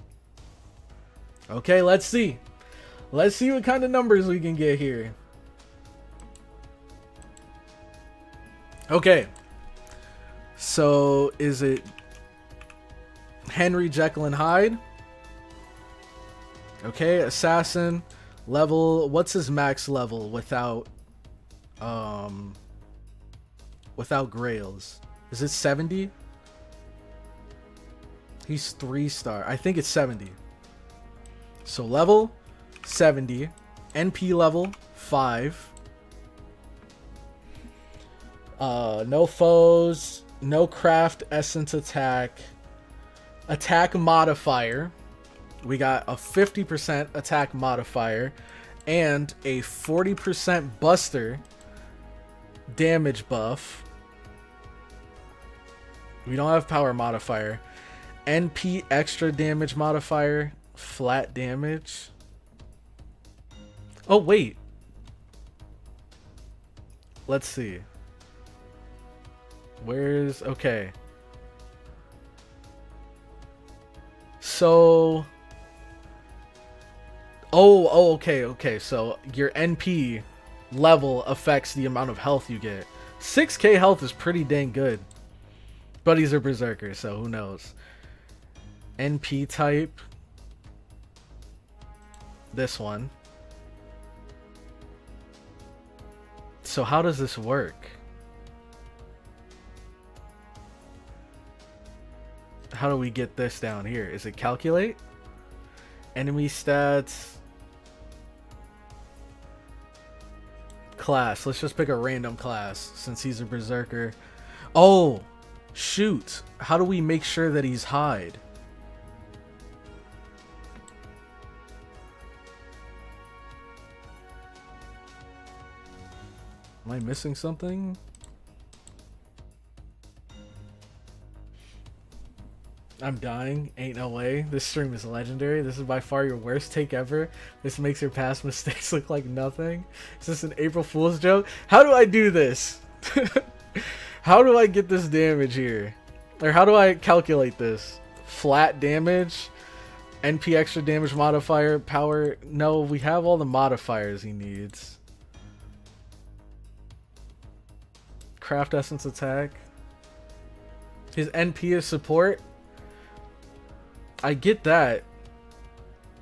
[SPEAKER 1] Okay, let's see. Let's see what kind of numbers we can get here. Okay. So, is it Henry, Jekyll, and Hyde? Okay, assassin. Level, what's his max level without grails? Is it 70? He's 3-star. I think it's 70. So level 70, NP level 5. No foes, no craft essence attack. Attack modifier. We got a 50% attack modifier and a 40% buster damage buff. We don't have power modifier. NP extra damage modifier, flat damage. Oh, wait. Let's see. Where's... Okay. So... Oh, okay. So your NP level affects the amount of health you get. 6k health is pretty dang good. But he's a berserker, so who knows. NP type. This one. So how does this work? How do we get this down here? Is it calculate? Enemy stats. Class. Let's just pick a random class since he's a berserker. Oh, shoot. How do we make sure that he's Hyde? Am I missing something? I'm dying. Ain't no way. This stream is legendary. This is by far your worst take ever. This makes your past mistakes look like nothing. Is this an April Fool's joke? How do I do this? How do I get this damage here? Or how do I calculate this? Flat damage? NP extra damage modifier? Power? No, we have all the modifiers he needs. Craft essence attack. His NP is support. I get that.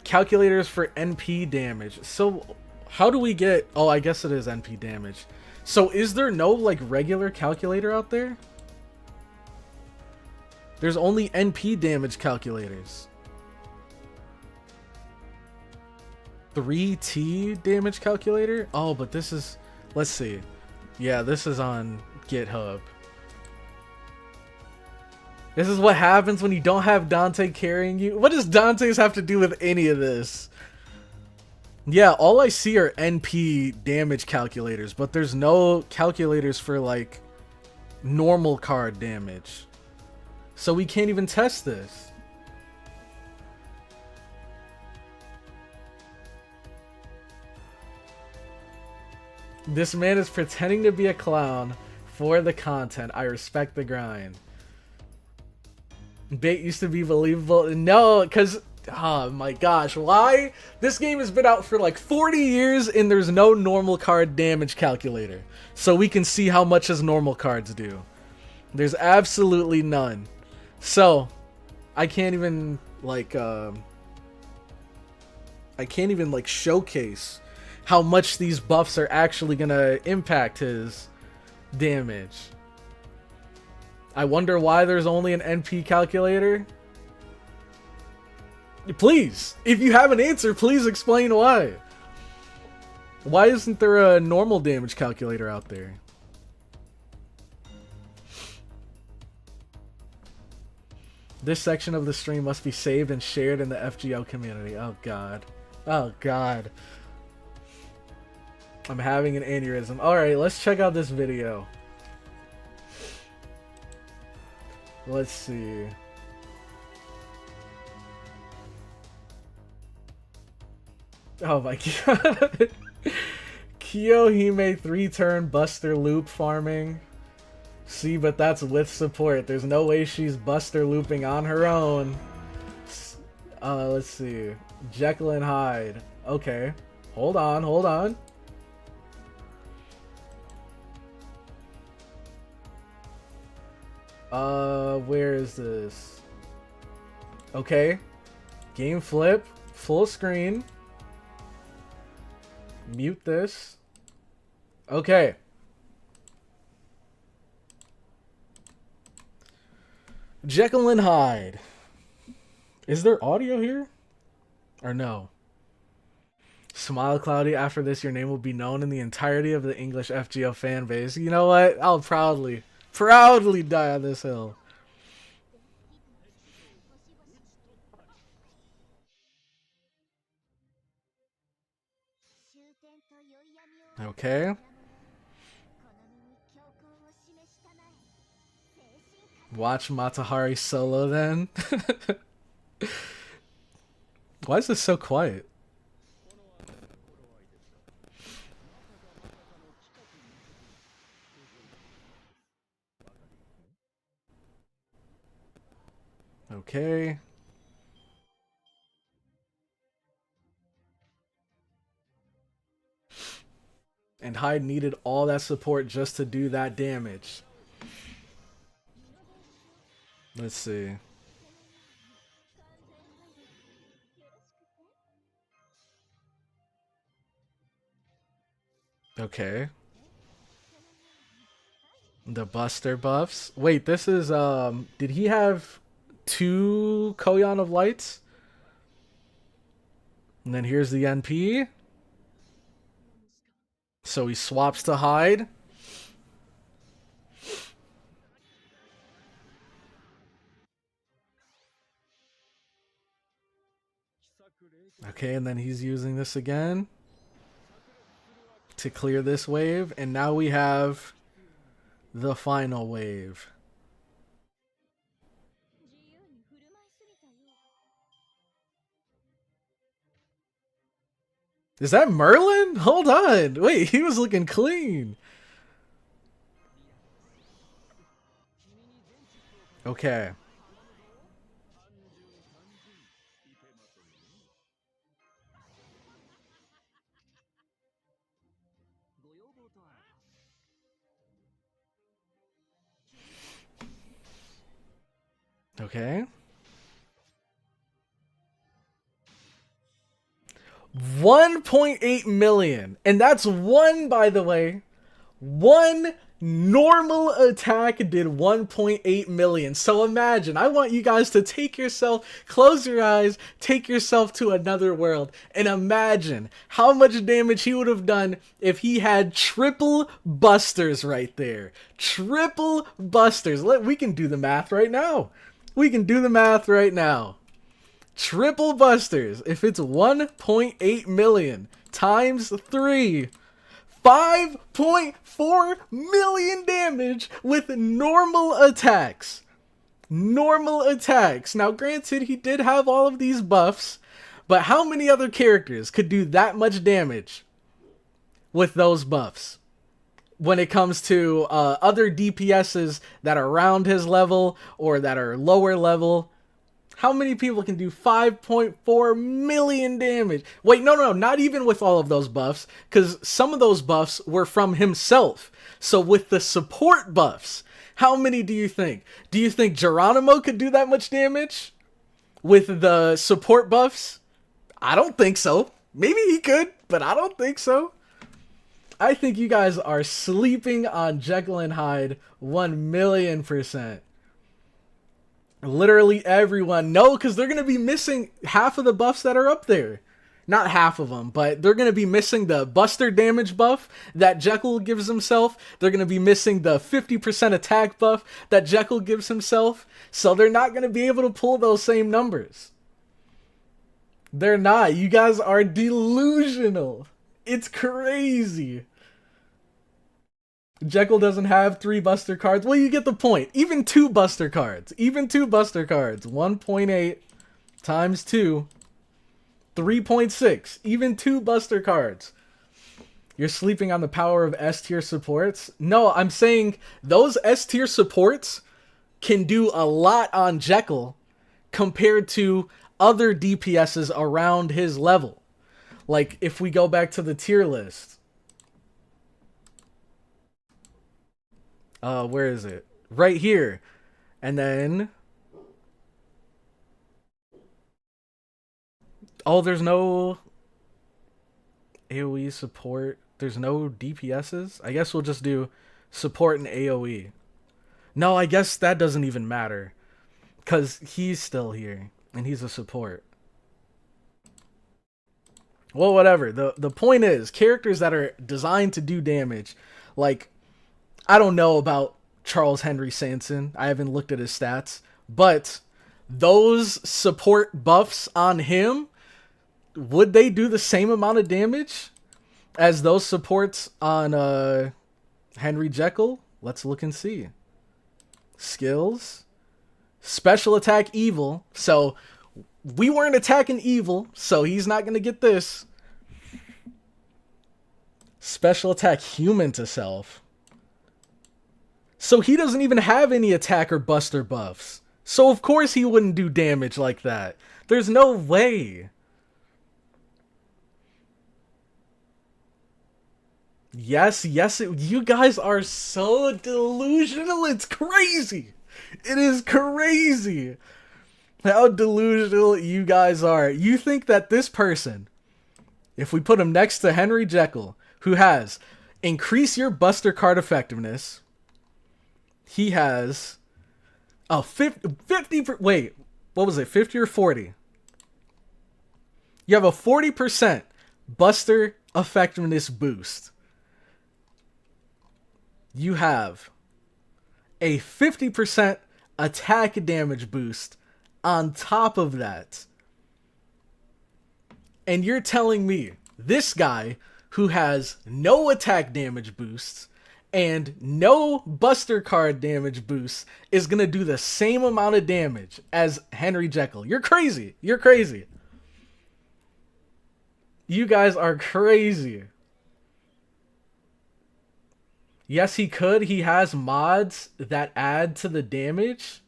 [SPEAKER 1] Calculators for NP damage. So how do we get... Oh, I guess it is NP damage. So is there no like regular calculator out there? There's only NP damage calculators. 3T damage calculator? Oh, but this is... Let's see. Yeah, this is on GitHub. This is what happens when you don't have Dante carrying you. What does Dante's have to do with any of this? Yeah, all I see are NP damage calculators, but there's no calculators for like normal card damage. So we can't even test this. This man is pretending to be a clown for the content. I respect the grind. Bait used to be believable. No, because Oh my gosh, why? This game has been out for like 40 years and there's no normal card damage calculator. So we can see how much his normal cards do. There's absolutely none. So, I can't even showcase how much these buffs are actually gonna impact his damage. I wonder why there's only an NP calculator. Please, if you have an answer, please explain why. Why isn't there a normal damage calculator out there? This section of the stream must be saved and shared in the FGO community. Oh god. Oh god. I'm having an aneurysm. Alright, let's check out this video. Let's see. Oh my god. Kiyohime 3-turn Buster Loop farming. See, but that's with support. There's no way she's Buster Looping on her own. Let's see. Jekyll and Hyde. Okay. Hold on, hold on. Where is this? Okay. Game flip. Full screen. Mute this. Okay. Jekyll and Hyde. Is there audio here? Or no? Smile, Cloudy. After this, your name will be known in the entirety of the English FGO fan base. You know what? I'll proudly die on this hill. Okay. Watch Matahari solo then. Why is this so quiet? Okay. And Hyde needed all that support just to do that damage. Let's see. Okay. The Buster buffs. Wait, this is did he have 2 Koyan of Lights? And then here's the NP. So he swaps to Hyde. Okay, and then he's using this again to clear this wave, and now we have the final wave. Is that Merlin? Hold on. Wait, he was looking clean. Okay. Okay. 1.8 million. And that's one, by the way. One normal attack did 1.8 million. So imagine, I want you guys to take yourself, close your eyes, take yourself to another world, and imagine how much damage he would have done if he had triple busters right there. Triple busters. We can do the math right now. We can do the math right now. Triple busters. If it's 1.8 million times 3, 5.4 million damage with normal attacks. Normal attacks. Now, granted, he did have all of these buffs, but how many other characters could do that much damage with those buffs? When it comes to other DPSs that are around his level or that are lower level, How many people can do 5.4 million damage? Wait, no, not even with all of those buffs, because some of those buffs were from himself. So with the support buffs, how many do you think? Do you think Geronimo could do that much damage with the support buffs? I don't think so. Maybe he could, but I don't think so. I think you guys are sleeping on Jekyll and Hyde 1,000,000%. Literally everyone. No, because they're going to be missing half of the buffs that are up there. Not half of them, but they're going to be missing the Buster damage buff that Jekyll gives himself. They're going to be missing the 50% attack buff that Jekyll gives himself. So they're not going to be able to pull those same numbers. They're not. You guys are delusional. It's crazy. Jekyll doesn't have 3 Buster cards. Well, you get the point. Even 2 Buster cards. 1.8 times 2. 3.6. Even 2 Buster cards. You're sleeping on the power of S tier supports? No, I'm saying those S tier supports can do a lot on Jekyll compared to other DPSs around his level. Like, if we go back to the tier list. Where is it? Right here. And then... oh, there's no AoE support. There's no DPSs? I guess we'll just do support and AoE. No, I guess that doesn't even matter. Because he's still here. And he's a support. Well, whatever. The point is, characters that are designed to do damage, like, I don't know about Charles Henry Sanson. I haven't looked at his stats. But those support buffs on him, would they do the same amount of damage as those supports on Henry Jekyll? Let's look and see. Skills. Special attack evil. So we weren't attacking evil, so he's not going to get this. Special attack human to self. So he doesn't even have any attack or buster buffs. So of course he wouldn't do damage like that. There's no way. Yes, you guys are so delusional. It's crazy. It is crazy how delusional you guys are. You think that this person, if we put him next to Henry Jekyll, who has increase your buster card effectiveness, he has a 50 wait, what was it? 50 or 40? You have a 40% buster effectiveness boost. You have a 50% attack damage boost on top of that. And you're telling me this guy who has no attack damage boosts and no buster card damage boosts is going to do the same amount of damage as Henry Jekyll. You're crazy. You're crazy. You guys are crazy. Yes, he could. He has mods that add to the damage.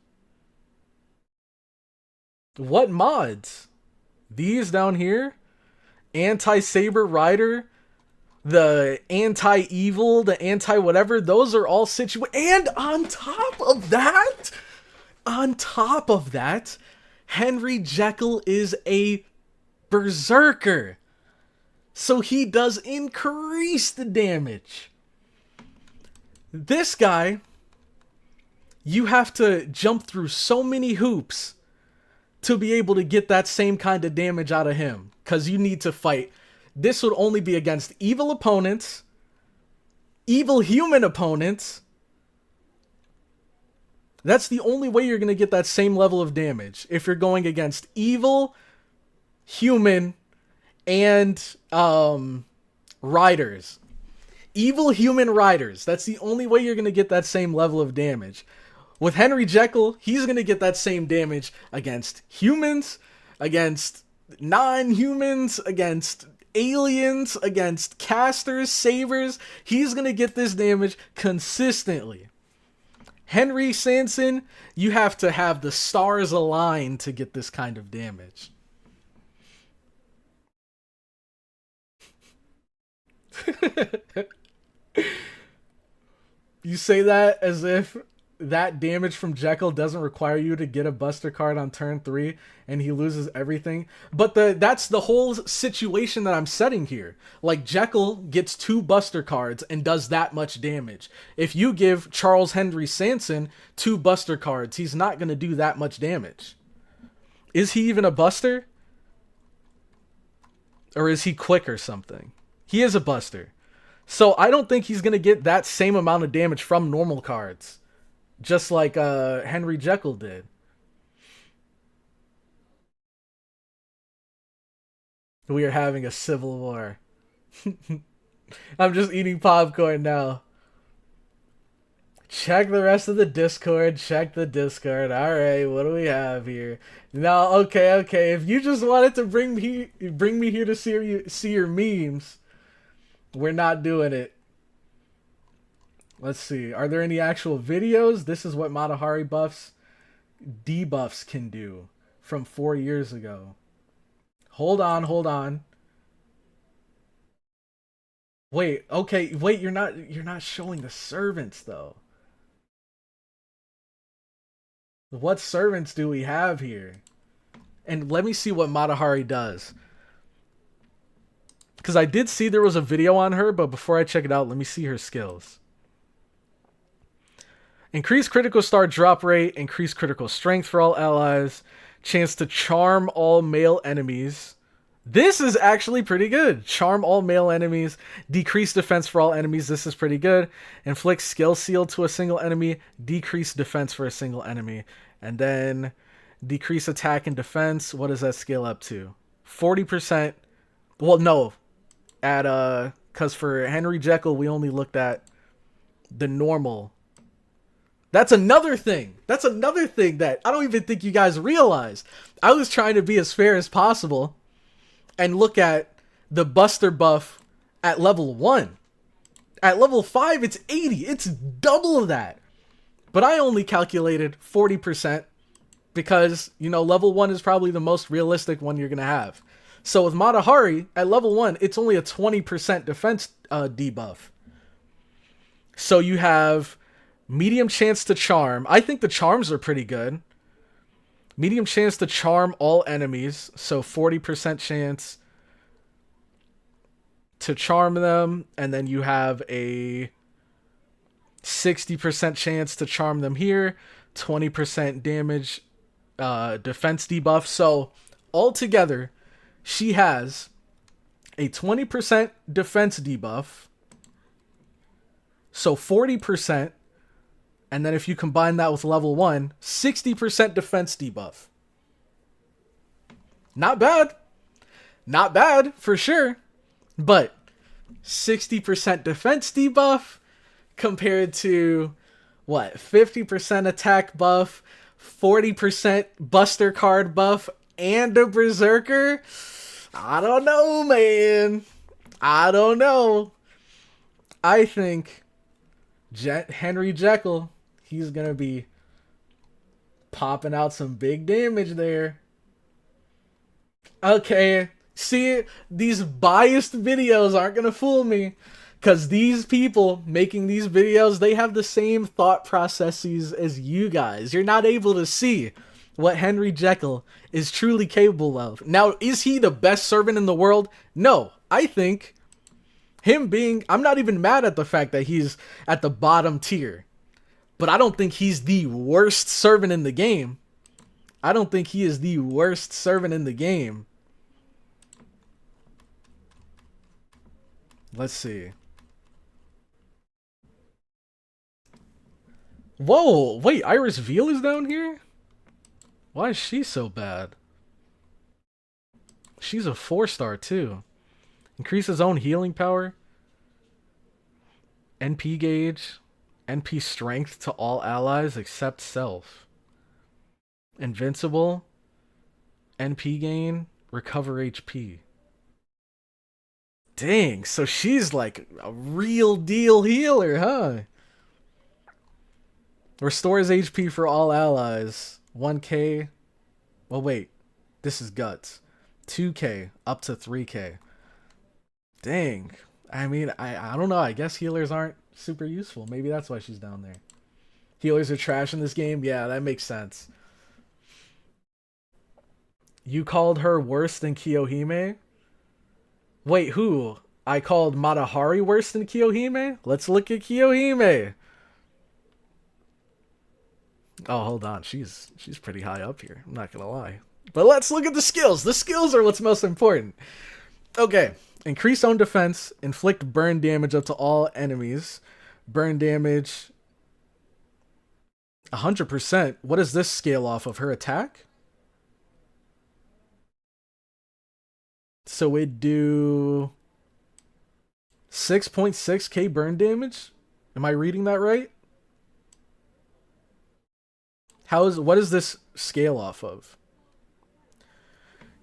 [SPEAKER 1] What mods? These down here? Anti-Saber Rider, the anti-evil, the anti-whatever, those are all situated. And on top of that, Henry Jekyll is a berserker. So he does increase the damage. This guy, you have to jump through so many hoops to be able to get that same kind of damage out of him. Because you need to fight. This would only be against evil opponents, evil human opponents. That's the only way you're going to get that same level of damage. If you're going against evil, human, and riders. Evil human riders. That's the only way you're going to get that same level of damage. With Henry Jekyll, he's going to get that same damage against humans, against non-humans, against aliens, against casters, savers. He's going to get this damage consistently. Henry Sanson, you have to have the stars aligned to get this kind of damage. You say that as if that damage from Jekyll doesn't require you to get a buster card on turn 3 and he loses everything. But that's the whole situation that I'm setting here. Like, Jekyll gets 2 buster cards and does that much damage. If you give Charles Henry Sanson 2 buster cards, he's not going to do that much damage. Is he even a buster? Or is he quick or something? He is a buster. So I don't think he's going to get that same amount of damage from normal cards. Just like Henry Jekyll did. We are having a civil war. I'm just eating popcorn now. Check the rest of the Discord. Check the Discord. Alright, what do we have here? No, okay. If you just wanted to bring me here to see your memes, we're not doing it. Let's see. Are there any actual videos? This is what Matahari buffs, debuffs can do from 4 years ago. Hold on. Wait, okay. Wait, you're not showing the servants though. What servants do we have here? And let me see what Matahari does. Because I did see there was a video on her, but before I check it out, let me see her skills. Increase critical star drop rate, increase critical strength for all allies, chance to charm all male enemies. This is actually pretty good. Charm all male enemies, decrease defense for all enemies. This is pretty good. Inflict skill seal to a single enemy, decrease defense for a single enemy. And then decrease attack and defense. What does that scale up to? 40%. Well, no. Because for Henry Jekyll, we only looked at the normal. That's another thing that I don't even think you guys realize. I was trying to be as fair as possible and look at the Buster buff at level 1. At level 5, it's 80. It's double of that. But I only calculated 40% because, level 1 is probably the most realistic one you're going to have. So with Matahari, at level 1, it's only a 20% defense debuff. So you have medium chance to charm. I think the charms are pretty good. Medium chance to charm all enemies. So 40% chance to charm them. And then you have a 60% chance to charm them here. 20% damage defense debuff. So altogether, she has a 20% defense debuff. So 40%. And then if you combine that with level 1, 60% defense debuff. Not bad. Not bad, for sure. But 60% defense debuff compared to, 50% attack buff, 40% buster card buff, and a berserker? I don't know, man. I don't know. I think Henry Jekyll, he's going to be popping out some big damage there. Okay, see, these biased videos aren't going to fool me. Because these people making these videos, they have the same thought processes as you guys. You're not able to see what Henry Jekyll is truly capable of. Now, is he the best servant in the world? No. I think I'm not even mad at the fact that he's at the bottom tier. But I don't think he's the worst servant in the game. I don't think he is the worst servant in the game. Let's see. Whoa, wait, Iris Veal is down here? Why is she so bad? She's a 4-star too. Increase his own healing power. NP gauge. NP strength to all allies except self. Invincible. NP gain. Recover HP. Dang, so she's like a real deal healer, huh? Restores HP for all allies. 1k. Well, wait. This is guts. 2k up to 3k. Dang. I mean, I don't know. I guess healers aren't super useful. Maybe that's why she's down there. Healers are trash in this game? Yeah, that makes sense. You called her worse than Kiyohime? Wait, who? I called Matahari worse than Kiyohime? Let's look at Kiyohime. Oh, hold on. She's pretty high up here. I'm not gonna lie. But let's look at the skills. The skills are what's most important. Okay. Increase own defense. Inflict burn damage up to all enemies. Burn damage 100%. What does this scale off of? Her attack? So we'd do 6.6k burn damage? Am I reading that right? What is this scale off of?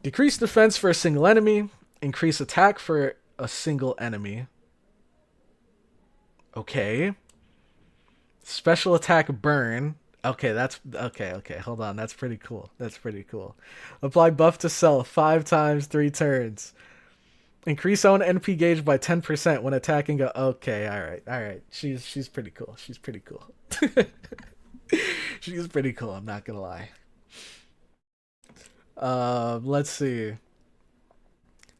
[SPEAKER 1] Decrease defense for a single enemy. Increase attack for a single enemy. Okay. Special attack burn. Okay, that's okay. Hold on, that's pretty cool. Apply buff to self 5 times 3 turns. Increase own NP gauge by 10% when attacking a. Okay, all right. She's pretty cool. She's pretty cool. I'm not gonna lie. Let's see.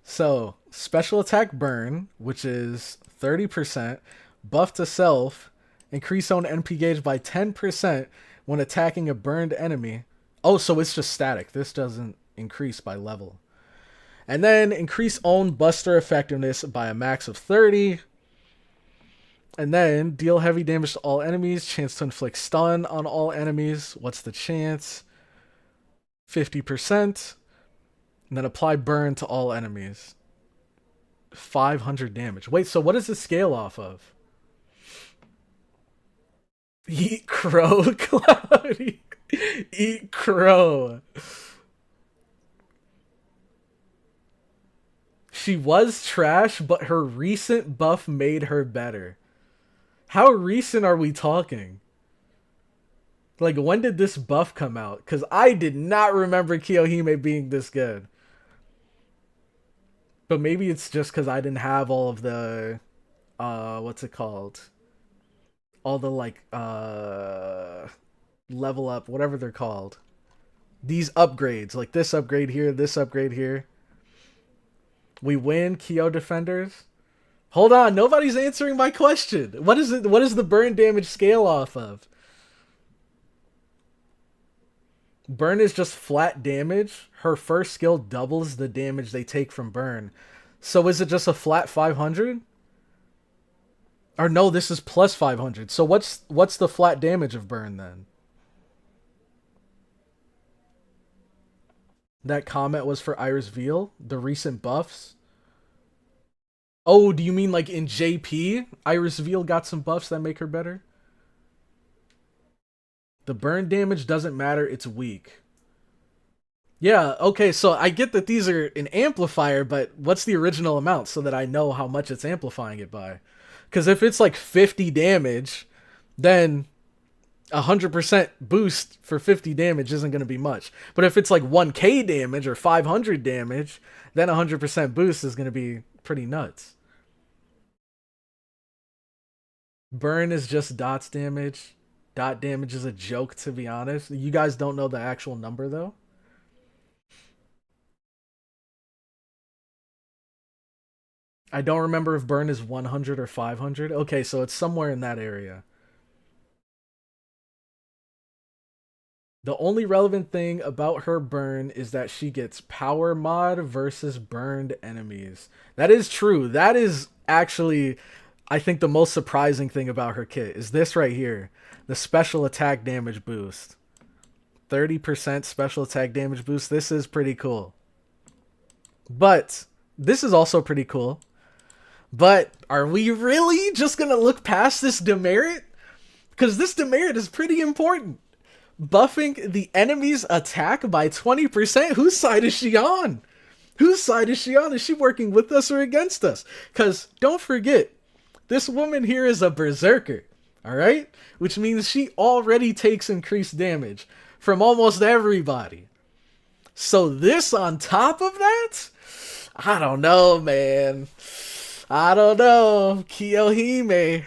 [SPEAKER 1] So special attack burn, which is 30%, buff to self, increase own NP gauge by 10% when attacking a burned enemy. Oh, so it's just static. This doesn't increase by level. And then increase own buster effectiveness by a max of 30. And then deal heavy damage to all enemies. Chance to inflict stun on all enemies. What's the chance? 50%. And then apply burn to all enemies. 500 damage. Wait, so what is the scale off of? Eat crow, Cloudy. Eat crow. She was trash, but her recent buff made her better. How recent are we talking? Like, when did this buff come out? Because I did not remember Kiyohime being this good. But maybe it's just because I didn't have all of the... what's it called? All the, like, level up, whatever they're called. These upgrades. Like, this upgrade here, this upgrade here. We win, Kyo defenders. Hold on, nobody's answering my question. What is it? What is the burn damage scale off of? Burn is just flat damage. Her first skill doubles the damage they take from burn. So is it just a flat 500? Or no, this is plus 500. So what's the flat damage of burn then? That comment was for Iris Veal, the recent buffs. Oh, do you mean like in JP? Iris Veal got some buffs that make her better? The burn damage doesn't matter, it's weak. Yeah, okay, so I get that these are an amplifier, but what's the original amount so that I know how much it's amplifying it by? Because if it's like 50 damage, then 100% boost for 50 damage isn't going to be much. But if it's like 1k damage or 500 damage, then 100% boost is going to be pretty nuts. Burn is just dots damage. Dot damage is a joke, to be honest. You guys don't know the actual number, though? I don't remember if burn is 100 or 500. Okay, so it's somewhere in that area. The only relevant thing about her burn is that she gets power mod versus burned enemies. That is true. That is actually, I think, the most surprising thing about her kit is this right here. The special attack damage boost. 30% special attack damage boost. This is pretty cool. But this is also pretty cool. But are we really just going to look past this demerit? Because this demerit is pretty important. Buffing the enemy's attack by 20%? Whose side is she on? Whose side is she on? Is she working with us or against us? Because don't forget, this woman here is a berserker. Alright? Which means she already takes increased damage from almost everybody. So this on top of that? I don't know, man. I don't know. Kiyohime.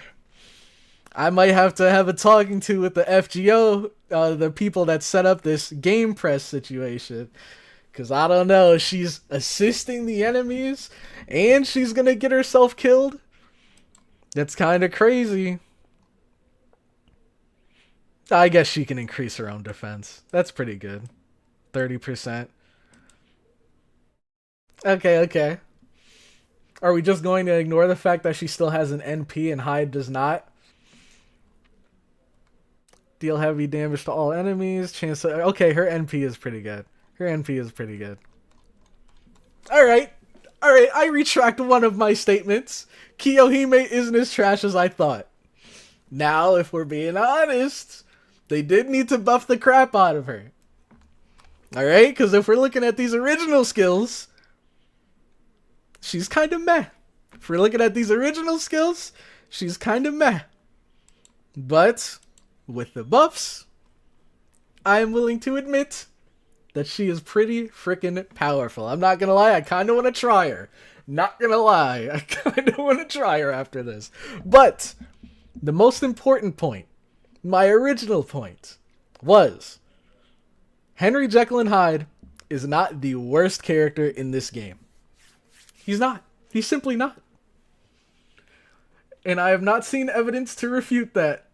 [SPEAKER 1] I might have to have a talking to with the FGO, the people that set up this game press situation. Because I don't know, she's assisting the enemies and she's going to get herself killed. That's kind of crazy. I guess she can increase her own defense. That's pretty good. 30%. Okay. Are we just going to ignore the fact that she still has an NP and Hyde does not? Deal heavy damage to all enemies. Chance to... Okay, her NP is pretty good. Alright, I retract one of my statements. Kiyohime isn't as trash as I thought. Now, if we're being honest, they did need to buff the crap out of her. Alright, because if we're looking at these original skills, she's kind of meh. If we're looking at these original skills, she's kind of meh. But with the buffs, I am willing to admit that she is pretty freaking powerful. I'm not gonna lie, I kind of want to try her. Not gonna lie, I kind of want to try her after this. But the most important point, my original point, was Henry Jekyll and Hyde is not the worst character in this game. He's not. He's simply not. And I have not seen evidence to refute that.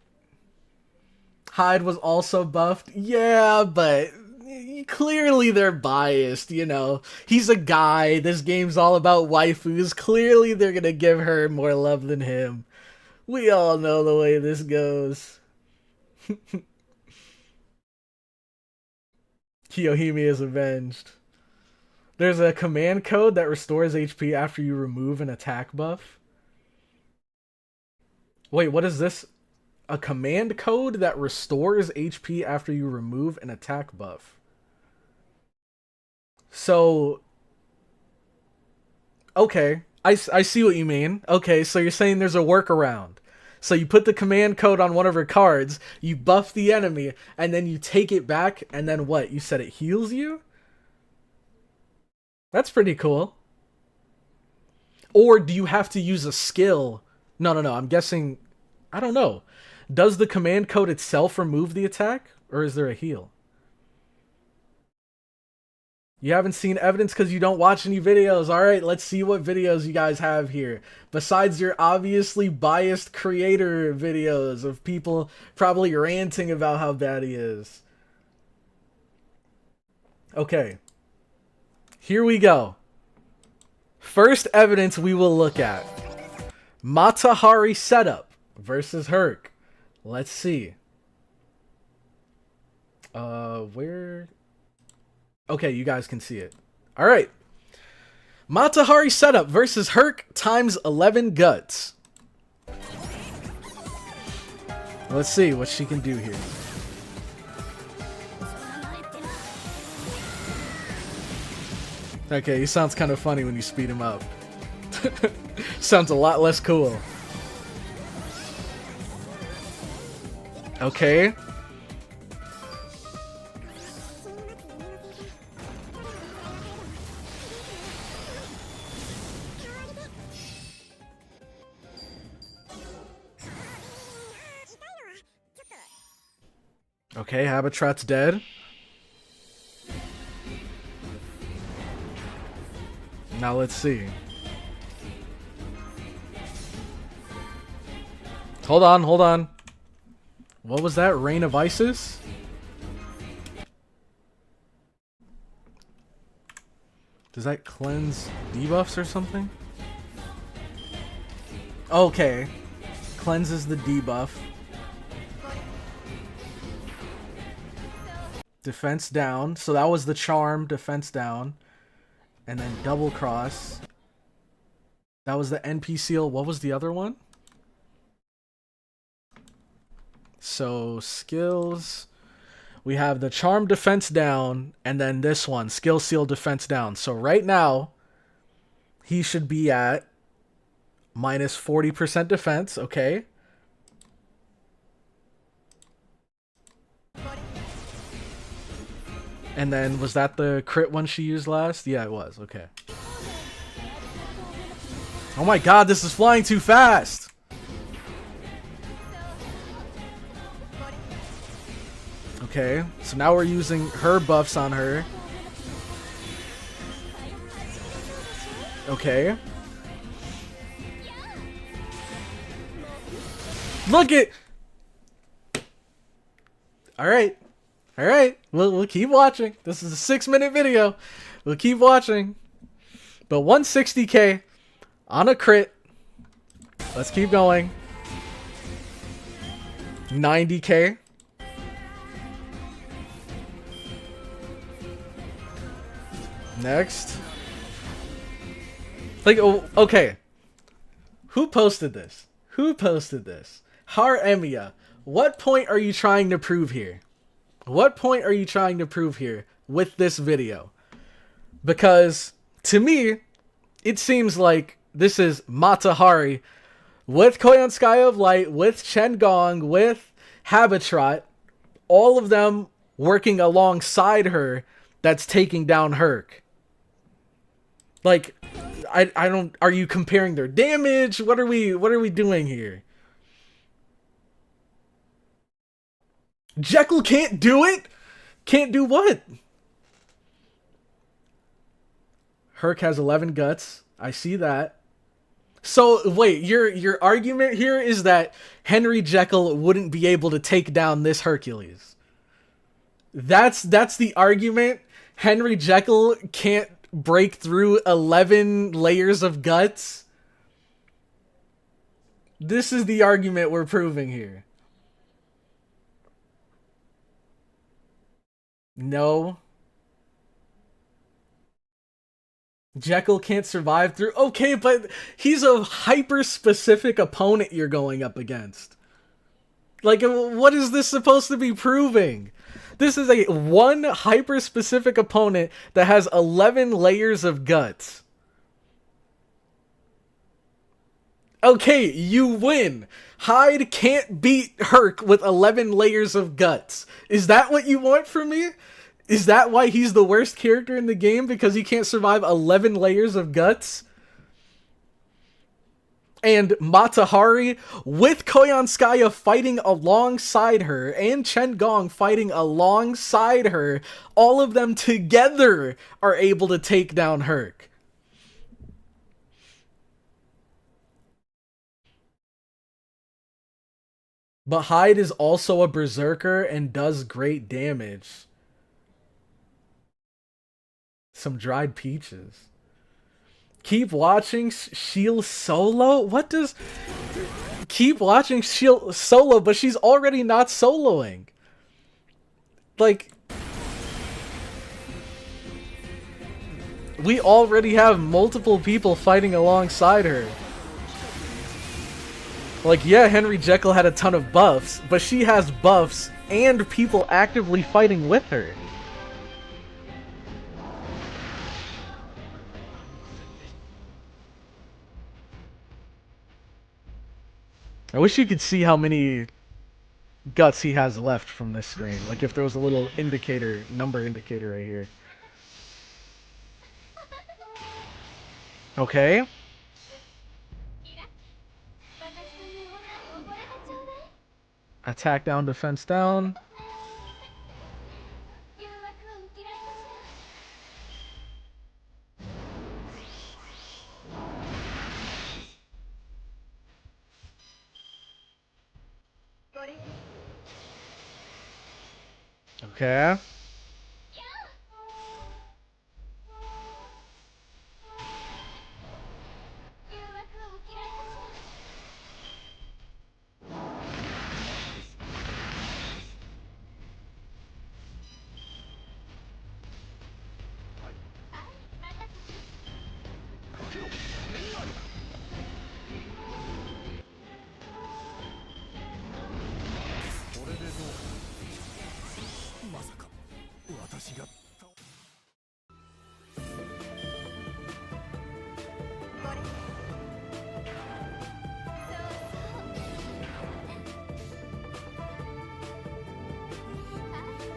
[SPEAKER 1] Hyde was also buffed. Yeah, but clearly they're biased, you know. He's a guy. This game's all about waifus. Clearly they're gonna give her more love than him. We all know the way this goes. Kiyohime is avenged. There's a command code that restores HP after you remove an attack buff. Wait, what is this? A command code that restores HP after you remove an attack buff. So, okay, I see what you mean. Okay, so you're saying there's a workaround. So you put the command code on one of her cards, you buff the enemy, and then you take it back, and then what? You said it heals you? That's pretty cool. Or do you have to use a skill? No, I'm guessing... I don't know. Does the command code itself remove the attack? Or is there a heal? You haven't seen evidence because you don't watch any videos. Alright, let's see what videos you guys have here. Besides your obviously biased creator videos of people probably ranting about how bad he is. Okay. Here we go. First evidence we will look at. Matahari setup versus Herc. Let's see. Where... Okay, you guys can see it. Alright. Matahari setup versus Herc times 11 guts. Let's see what she can do here. Okay, he sounds kind of funny when you speed him up. Sounds a lot less cool. Okay. Okay, Habitat's dead. Now let's see. Hold on. What was that? Rain of Isis? Does that cleanse debuffs or something? Okay. Cleanses the debuff. Defense down. So that was the charm. Defense down. And then double cross. That was the NP seal. What was the other one? So skills. We have the charm defense down. And then this one. Skill seal defense down. So right now. He should be at minus 40% defense. Okay. And then, was that the crit one she used last? Yeah, it was. Okay. Oh my god, this is flying too fast! Okay, so now we're using her buffs on her. Okay. Look at... Alright. Alright. We'll keep watching. This is a 6-minute video. We'll keep watching. But 160k on a crit. Let's keep going. 90k. Next. Like, oh, okay. Who posted this? Who posted this? Har Emiya. What point are you trying to prove here? What point are you trying to prove here with this video? Because, to me, it seems like this is Mata Hari with Koyanskaya of Light, with Chen Gong, with Habitrot, all of them working alongside her that's taking down Herc. Like, I don't... Are you comparing their damage? What are we doing here? Jekyll can't do it? Can't do what? Herc has 11 guts. I see that. So, wait, your argument here is that Henry Jekyll wouldn't be able to take down this Hercules. That's the argument? Henry Jekyll can't break through 11 layers of guts? This is the argument we're proving here. No. Jekyll can't survive through... Okay, but he's a hyper-specific opponent you're going up against. Like, what is this supposed to be proving? This is a one hyper-specific opponent that has 11 layers of guts. Okay, you win. Hyde can't beat Herc with 11 layers of guts. Is that what you want from me? Is that why he's the worst character in the game? Because he can't survive 11 layers of guts? And Mata Hari, with Koyanskaya fighting alongside her, and Chen Gong fighting alongside her, all of them together are able to take down Herc. But Hyde is also a berserker and does great damage. Some dried peaches. Keep watching Shield solo? What does... Keep watching Shield solo, but she's already not soloing. Like... We already have multiple people fighting alongside her. Like, yeah, Henry Jekyll had a ton of buffs, but she has buffs and people actively fighting with her. I wish you could see how many guts he has left from this screen. Like, if there was a little indicator, number indicator right here. Okay. Attack down, defense down. Okay.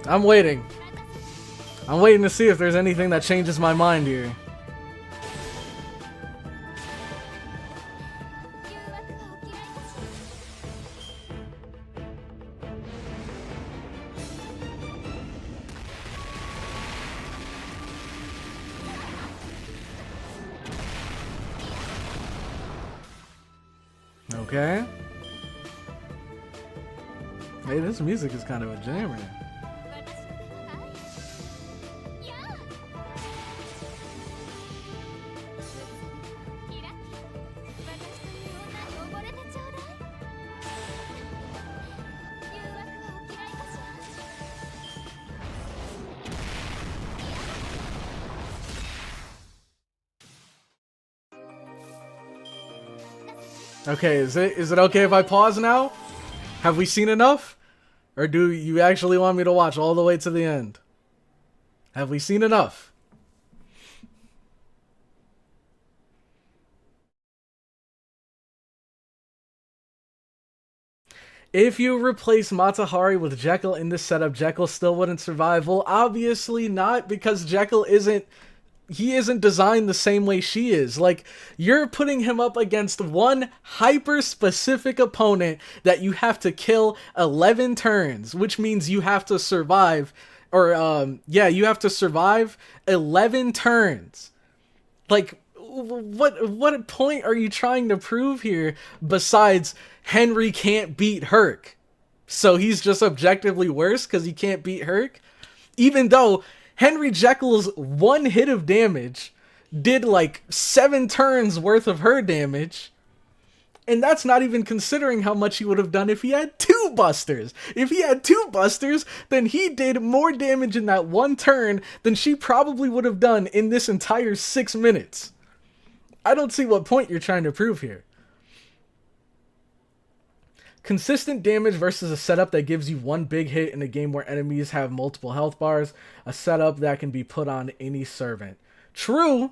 [SPEAKER 1] I'm waiting. I'm waiting to see if there's anything that changes my mind here. Okay. Hey, this music is kind of a jammer. Okay, is it okay if I pause now? Have we seen enough? Or do you actually want me to watch all the way to the end? Have we seen enough? If you replace Matahari with Jekyll in this setup, Jekyll still wouldn't survive. Well, obviously not, because Jekyll isn't designed the same way she is. Like, you're putting him up against one hyper-specific opponent that you have to kill 11 turns, which means you have to survive, or, you have to survive 11 turns. Like, what point are you trying to prove here besides Henry can't beat Herc? So he's just objectively worse because he can't beat Herc? Even though Henry Jekyll's one hit of damage did like 7 turns worth of her damage. And that's not even considering how much he would have done if he had 2 busters. If he had 2 busters, then he did more damage in that one turn than she probably would have done in this entire 6 minutes. I don't see what point you're trying to prove here. Consistent damage versus a setup that gives you one big hit in a game where enemies have multiple health bars. A setup that can be put on any servant. True,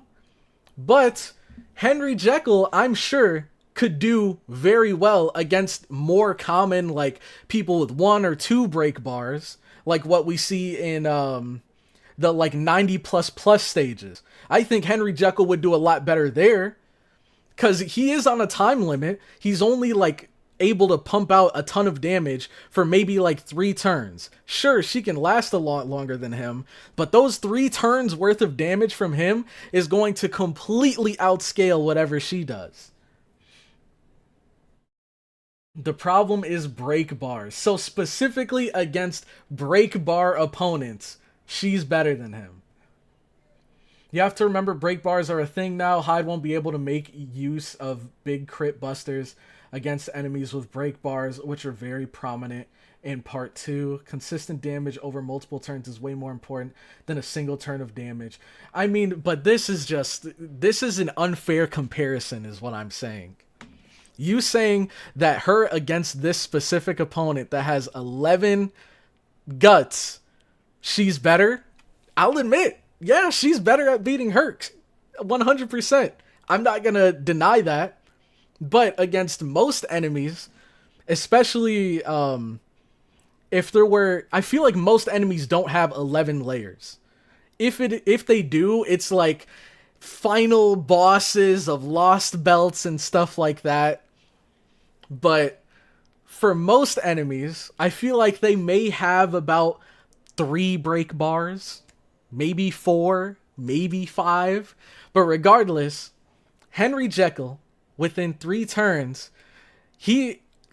[SPEAKER 1] but Henry Jekyll, I'm sure, could do very well against more common, like, people with 1 or 2 break bars, like what we see in the like 90++ stages. I think Henry Jekyll would do a lot better there, because he is on a time limit. He's only like able to pump out a ton of damage for maybe like 3 turns. Sure, she can last a lot longer than him, but those 3 turns worth of damage from him is going to completely outscale whatever she does. The problem is break bars. So specifically against break bar opponents, she's better than him. You have to remember break bars are a thing now. Hyde won't be able to make use of big crit busters against enemies with break bars, which are very prominent in part 2. Consistent damage over multiple turns is way more important than a single turn of damage. I mean, but this is an unfair comparison is what I'm saying. You saying that her against this specific opponent that has 11 guts, she's better? I'll admit, yeah, she's better at beating Herc. 100%. I'm not gonna deny that. But against most enemies, especially if there were, I feel like most enemies don't have 11 layers. If they do, it's like final bosses of lost belts and stuff like that. But for most enemies, I feel like they may have about 3 break bars, maybe 4, maybe 5. But regardless, Henry Jekyll, within 3 turns,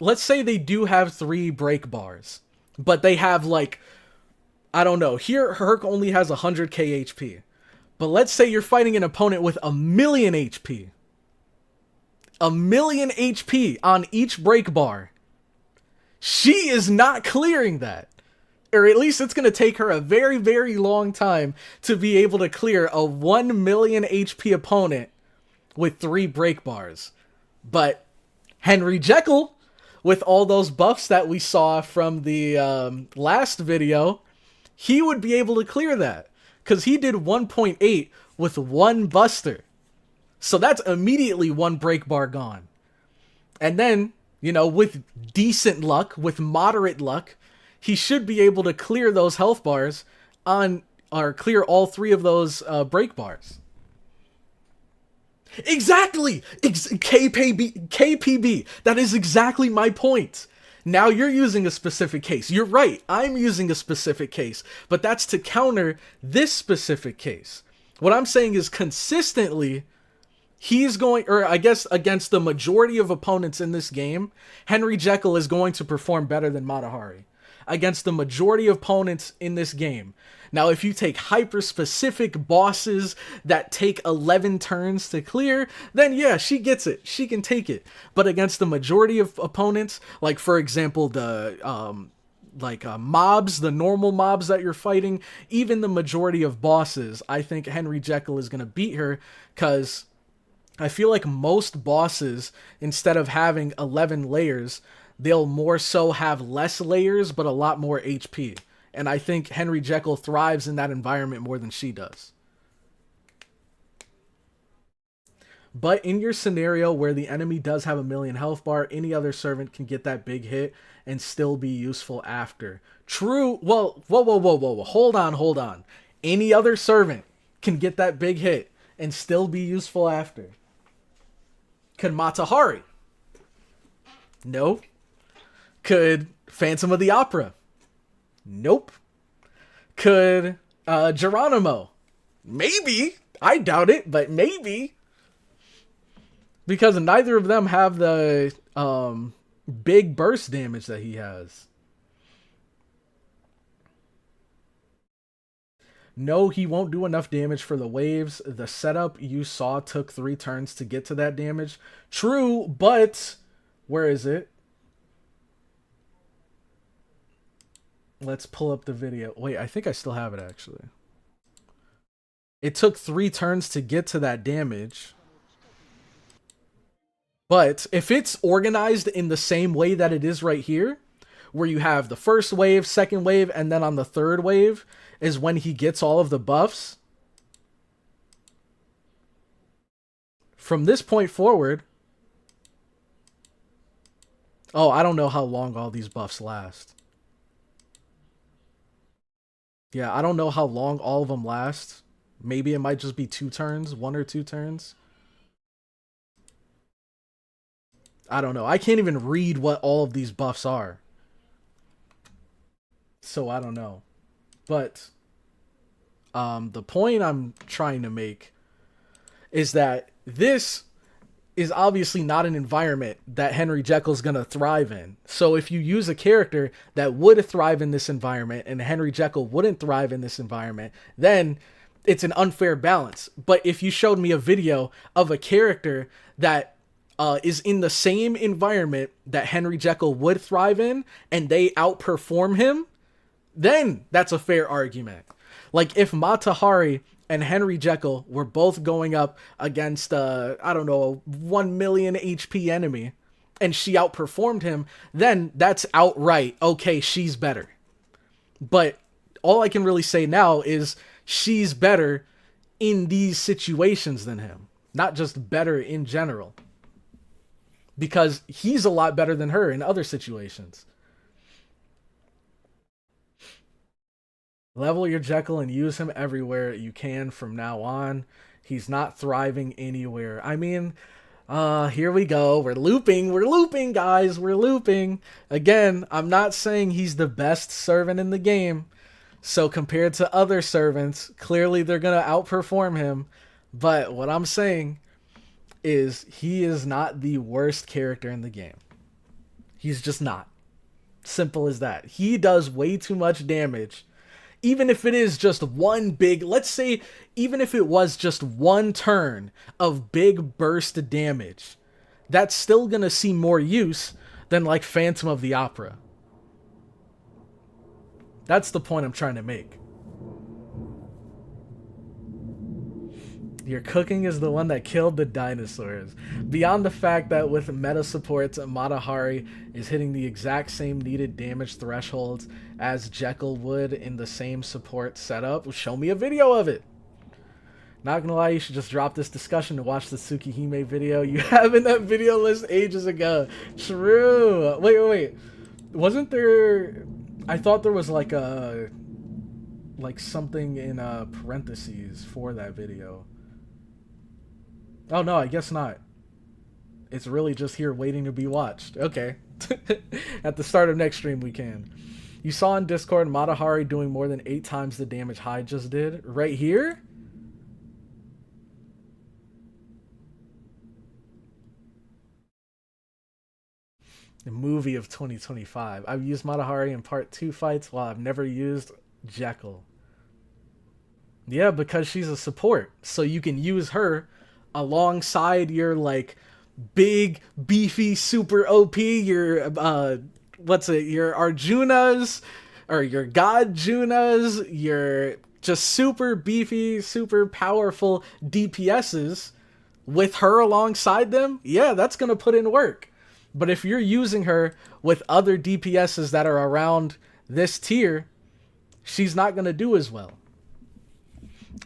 [SPEAKER 1] let's say they do have 3 break bars, but they have like, I don't know, here Herc only has 100k HP. But let's say you're fighting an opponent with 1,000,000 HP. 1,000,000 HP on each break bar. She is not clearing that. Or at least it's going to take her a very, very long time to be able to clear a 1,000,000 HP opponent with 3 break bars. But Henry Jekyll, with all those buffs that we saw from the last video, he would be able to clear that. Because he did 1.8 with 1 buster. So that's immediately 1 break bar gone. And then, with decent luck, with moderate luck, he should be able to clear those health bars on or clear all 3 of those break bars. Exactly! KPB. That is exactly my point. Now you're using a specific case. You're right. I'm using a specific case. But that's to counter this specific case. What I'm saying is consistently, he's going, or I guess against the majority of opponents in this game, Henry Jekyll is going to perform better than Mata Hari. Against the majority of opponents in this game. Now, if you take hyper-specific bosses that take 11 turns to clear, then yeah, she gets it. She can take it. But against the majority of opponents, like for example, the mobs, the normal mobs that you're fighting, even the majority of bosses, I think Henry Jekyll is going to beat her, because I feel like most bosses, instead of having 11 layers, they'll more so have less layers, but a lot more HP. And I think Henry Jekyll thrives in that environment more than she does. But in your scenario where the enemy does have a 1,000,000 health bar, any other servant can get that big hit and still be useful after. True. Well, whoa. Hold on. Any other servant can get that big hit and still be useful after. Could Mata Hari? No. Could Phantom of the Opera? Nope. Could Geronimo? Maybe. I doubt it, but maybe. Because neither of them have the big burst damage that he has. No, he won't do enough damage for the waves. The setup you saw took 3 turns to get to that damage. True, but where is it? Let's pull up the video. Wait, I think I still have it, actually. It took 3 turns to get to that damage. But if it's organized in the same way that it is right here, where you have the first wave, second wave, and then on the third wave is when he gets all of the buffs. From this point forward... Oh, I don't know how long all these buffs last. Yeah, I don't know how long all of them last. Maybe it might just be 2 turns, 1 or 2 turns. I don't know. I can't even read what all of these buffs are. So I don't know. But the point I'm trying to make is that this is obviously not an environment that Henry Jekyll's going to thrive in. So if you use a character that would thrive in this environment and Henry Jekyll wouldn't thrive in this environment, then it's an unfair balance. But if you showed me a video of a character that is in the same environment that Henry Jekyll would thrive in and they outperform him, then that's a fair argument. Like if Mata Hari and Henry Jekyll were both going up against, I don't know, a 1,000,000 HP enemy, and she outperformed him, then that's outright, okay, she's better. But all I can really say now is she's better in these situations than him, not just better in general. Because he's a lot better than her in other situations. Level your Jekyll and use him everywhere you can from now on. He's not thriving anywhere. I mean, here we go. We're looping, guys. We're looping. Again, I'm not saying he's the best servant in the game. So compared to other servants, clearly they're going to outperform him. But what I'm saying is he is not the worst character in the game. He's just not. Simple as that. He does way too much damage. Even if it is just one big, let's say, even if it was just 1 turn of big burst damage, that's still going to see more use than like Phantom of the Opera. That's the point I'm trying to make. Your cooking is the one that killed the dinosaurs. Beyond the fact that with meta supports, Mata Hari is hitting the exact same needed damage thresholds as Jekyll would in the same support setup. Show me a video of it. Not gonna lie, you should just drop this discussion to watch the Tsukihime video you have in that video list ages ago. True. Wait. Wasn't there... I thought there was like like something in parentheses for that video. Oh no, I guess not. It's really just here waiting to be watched. Okay. At the start of next stream we can. You saw in Discord Matahari doing more than 8 times the damage Hyde just did. Right here? The movie of 2025. I've used Matahari in part 2 fights while I've never used Jekyll. Yeah, because she's a support. So you can use her alongside your like big, beefy, super OP, your your Arjunas or your God Junas, your just super beefy, super powerful DPSs with her alongside them. Yeah, that's gonna put in work. But if you're using her with other DPSs that are around this tier, she's not gonna do as well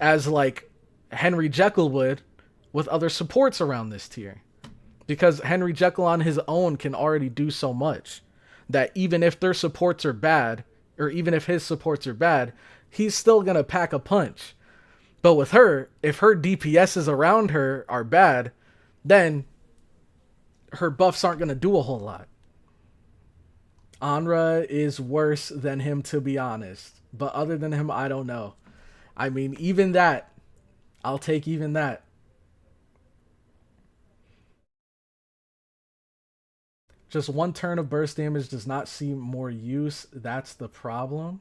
[SPEAKER 1] as like Henry Jekyll would with other supports around this tier. Because Henry Jekyll on his own can already do so much that even if their supports are bad, or even if his supports are bad, he's still going to pack a punch. But with her, if her DPSs around her are bad, then her buffs aren't going to do a whole lot. Anra is worse than him, to be honest. But other than him, I don't know. I mean, even that, I'll take even that. Just one turn of burst damage does not see more use. That's the problem.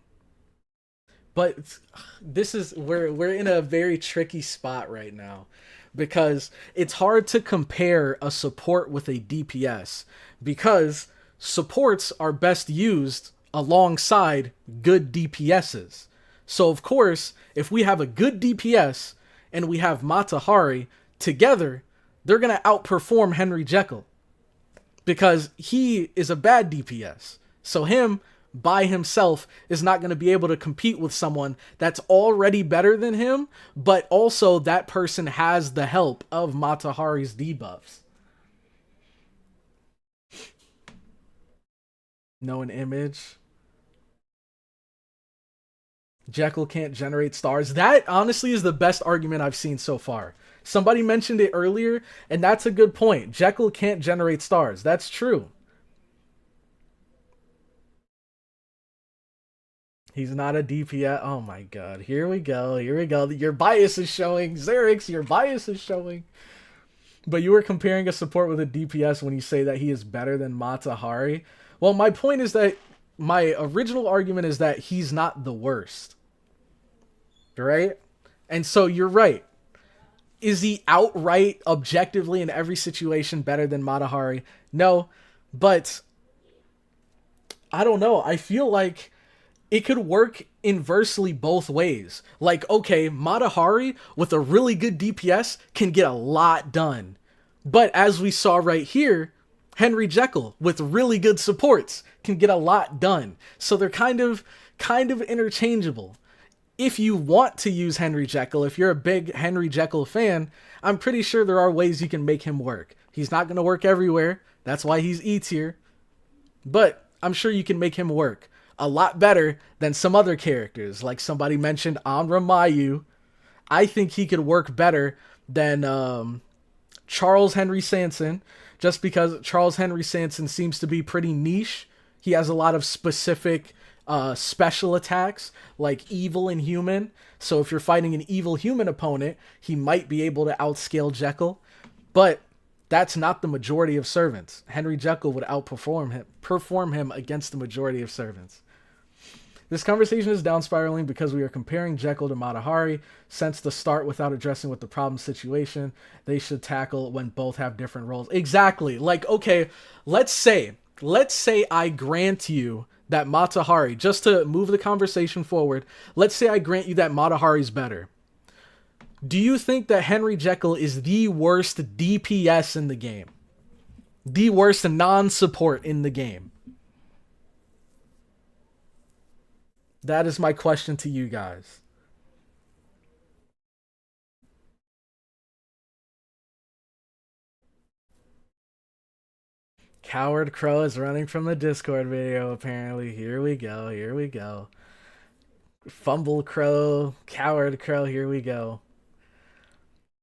[SPEAKER 1] But this is we're in a very tricky spot right now because it's hard to compare a support with a DPS because supports are best used alongside good DPSs. So of course, if we have a good DPS and we have Matahari together, they're going to outperform Henry Jekyll because he is a bad DPS. So him by himself is not going to be able to compete with someone that's already better than him, but also that person has the help of Matahari's debuffs. Know an image. Jekyll can't generate stars. That honestly is the best argument I've seen so far. Somebody mentioned it earlier, and that's a good point. Jekyll can't generate stars. That's true. He's not a DPS. Oh my god. Here we go. Here we go. Your bias is showing. Xerix, your bias is showing. But you were comparing a support with a DPS when you say that he is better than Matahari. Well, my point is that my original argument is that he's not the worst. Right? And so you're right. Is he outright, objectively, in every situation better than Matahari? No. But I don't know. I feel like it could work inversely both ways. Like, okay, Matahari with a really good DPS can get a lot done. But as we saw right here, Henry Jekyll with really good supports can get a lot done. So they're kind of interchangeable. If you want to use Henry Jekyll, if you're a big Henry Jekyll fan, I'm pretty sure there are ways you can make him work. He's not going to work everywhere. That's why he's E tier. But I'm sure you can make him work a lot better than some other characters. Like somebody mentioned Amra Mayu. I think he could work better than Charles Henry Sanson, just because Charles Henry Sanson seems to be pretty niche. He has a lot of specific special attacks, like evil and human. So if you're fighting an evil human opponent, he might be able to outscale Jekyll. But that's not the majority of servants. Henry Jekyll would perform him against the majority of servants. This conversation is down spiraling because we are comparing Jekyll to Matahari. Since the start without addressing what the problem situation they should tackle when both have different roles. Exactly. Like, okay, let's say I grant you that Matahari, just to move the conversation forward, let's say I grant you that Matahari's better. Do you think that Henry Jekyll is the worst DPS in the game? The worst non-support in the game? That is my question to you guys. Coward Crow is running from the Discord video, apparently. Here we go. Here we go. Fumble Crow, Coward Crow, here we go.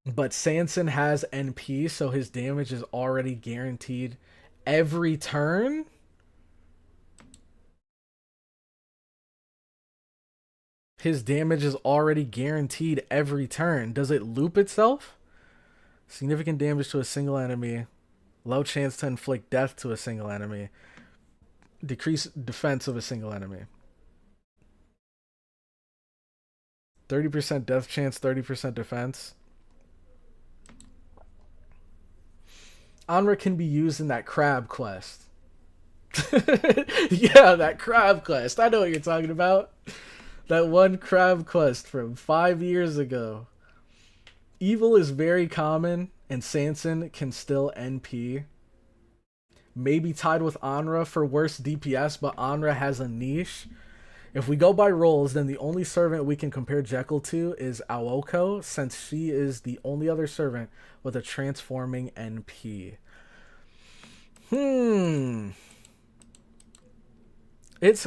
[SPEAKER 1] But Sanson has NP, so his damage is already guaranteed every turn. His damage is already guaranteed every turn. Does it loop itself? Significant damage to a single enemy. Low chance to inflict death to a single enemy. Decrease defense of a single enemy. 30% death chance, 30% defense. Anra can be used in that crab quest. Yeah, that crab quest. I know what you're talking about. That one crab quest from 5 years ago. Evil is very common, and Sanson can still NP. Maybe tied with Anra for worst DPS, but Anra has a niche. If we go by roles, then the only servant we can compare Jekyll to is Aoko, since she is the only other servant with a transforming NP.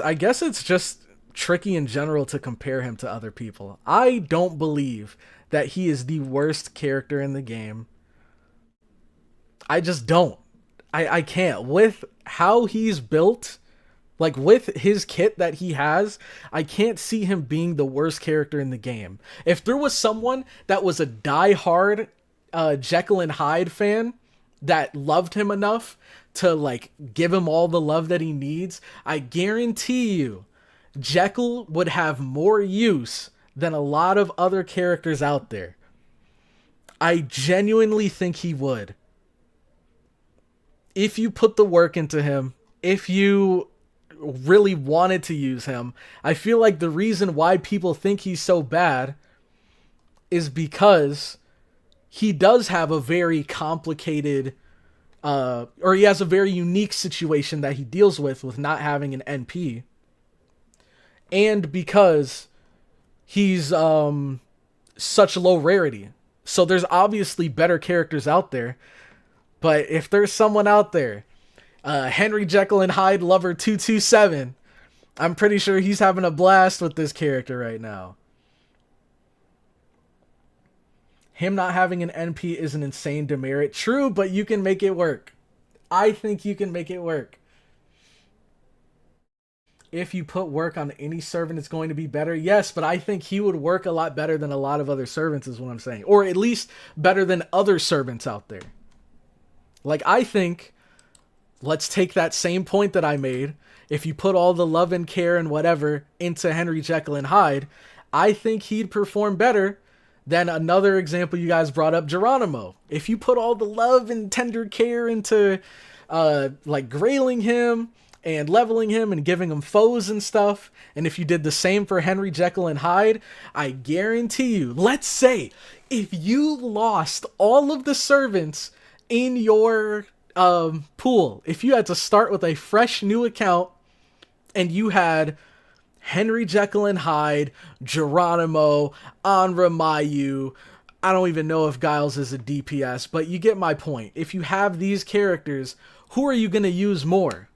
[SPEAKER 1] I guess it's just tricky in general to compare him to other people. I don't believe that he is the worst character in the game. I just don't. I can't. With how he's built, like with his kit that he has, I can't see him being the worst character in the game. If there was someone that was a diehard Jekyll and Hyde fan that loved him enough to like give him all the love that he needs, I guarantee you Jekyll would have more use than a lot of other characters out there. I genuinely think he would. If you put the work into him, if you really wanted to use him, I feel like the reason why people think he's so bad is because he does have a very complicated or he has a very unique situation that he deals with not having an NP. And because he's such low rarity. So there's obviously better characters out there. But if there's someone out there, Henry Jekyll and Hyde Lover 227, I'm pretty sure he's having a blast with this character right now. Him not having an NP is an insane demerit. True, but you can make it work. I think you can make it work. If you put work on any servant, it's going to be better. Yes, but I think he would work a lot better than a lot of other servants is what I'm saying. Or at least better than other servants out there. Like, I think, let's take that same point that I made. If you put all the love and care and whatever into Henry Jekyll and Hyde, I think he'd perform better than another example you guys brought up, Geronimo. If you put all the love and tender care into, like, grailing him and leveling him and giving him foes and stuff, and if you did the same for Henry Jekyll and Hyde, I guarantee you, let's say, if you lost all of the servants in your pool, if you had to start with a fresh new account and you had Henry Jekyll and Hyde, Geronimo, Anra Mayu, I don't even know if Giles is a DPS, but you get my point. If you have these characters, who are you going to use more?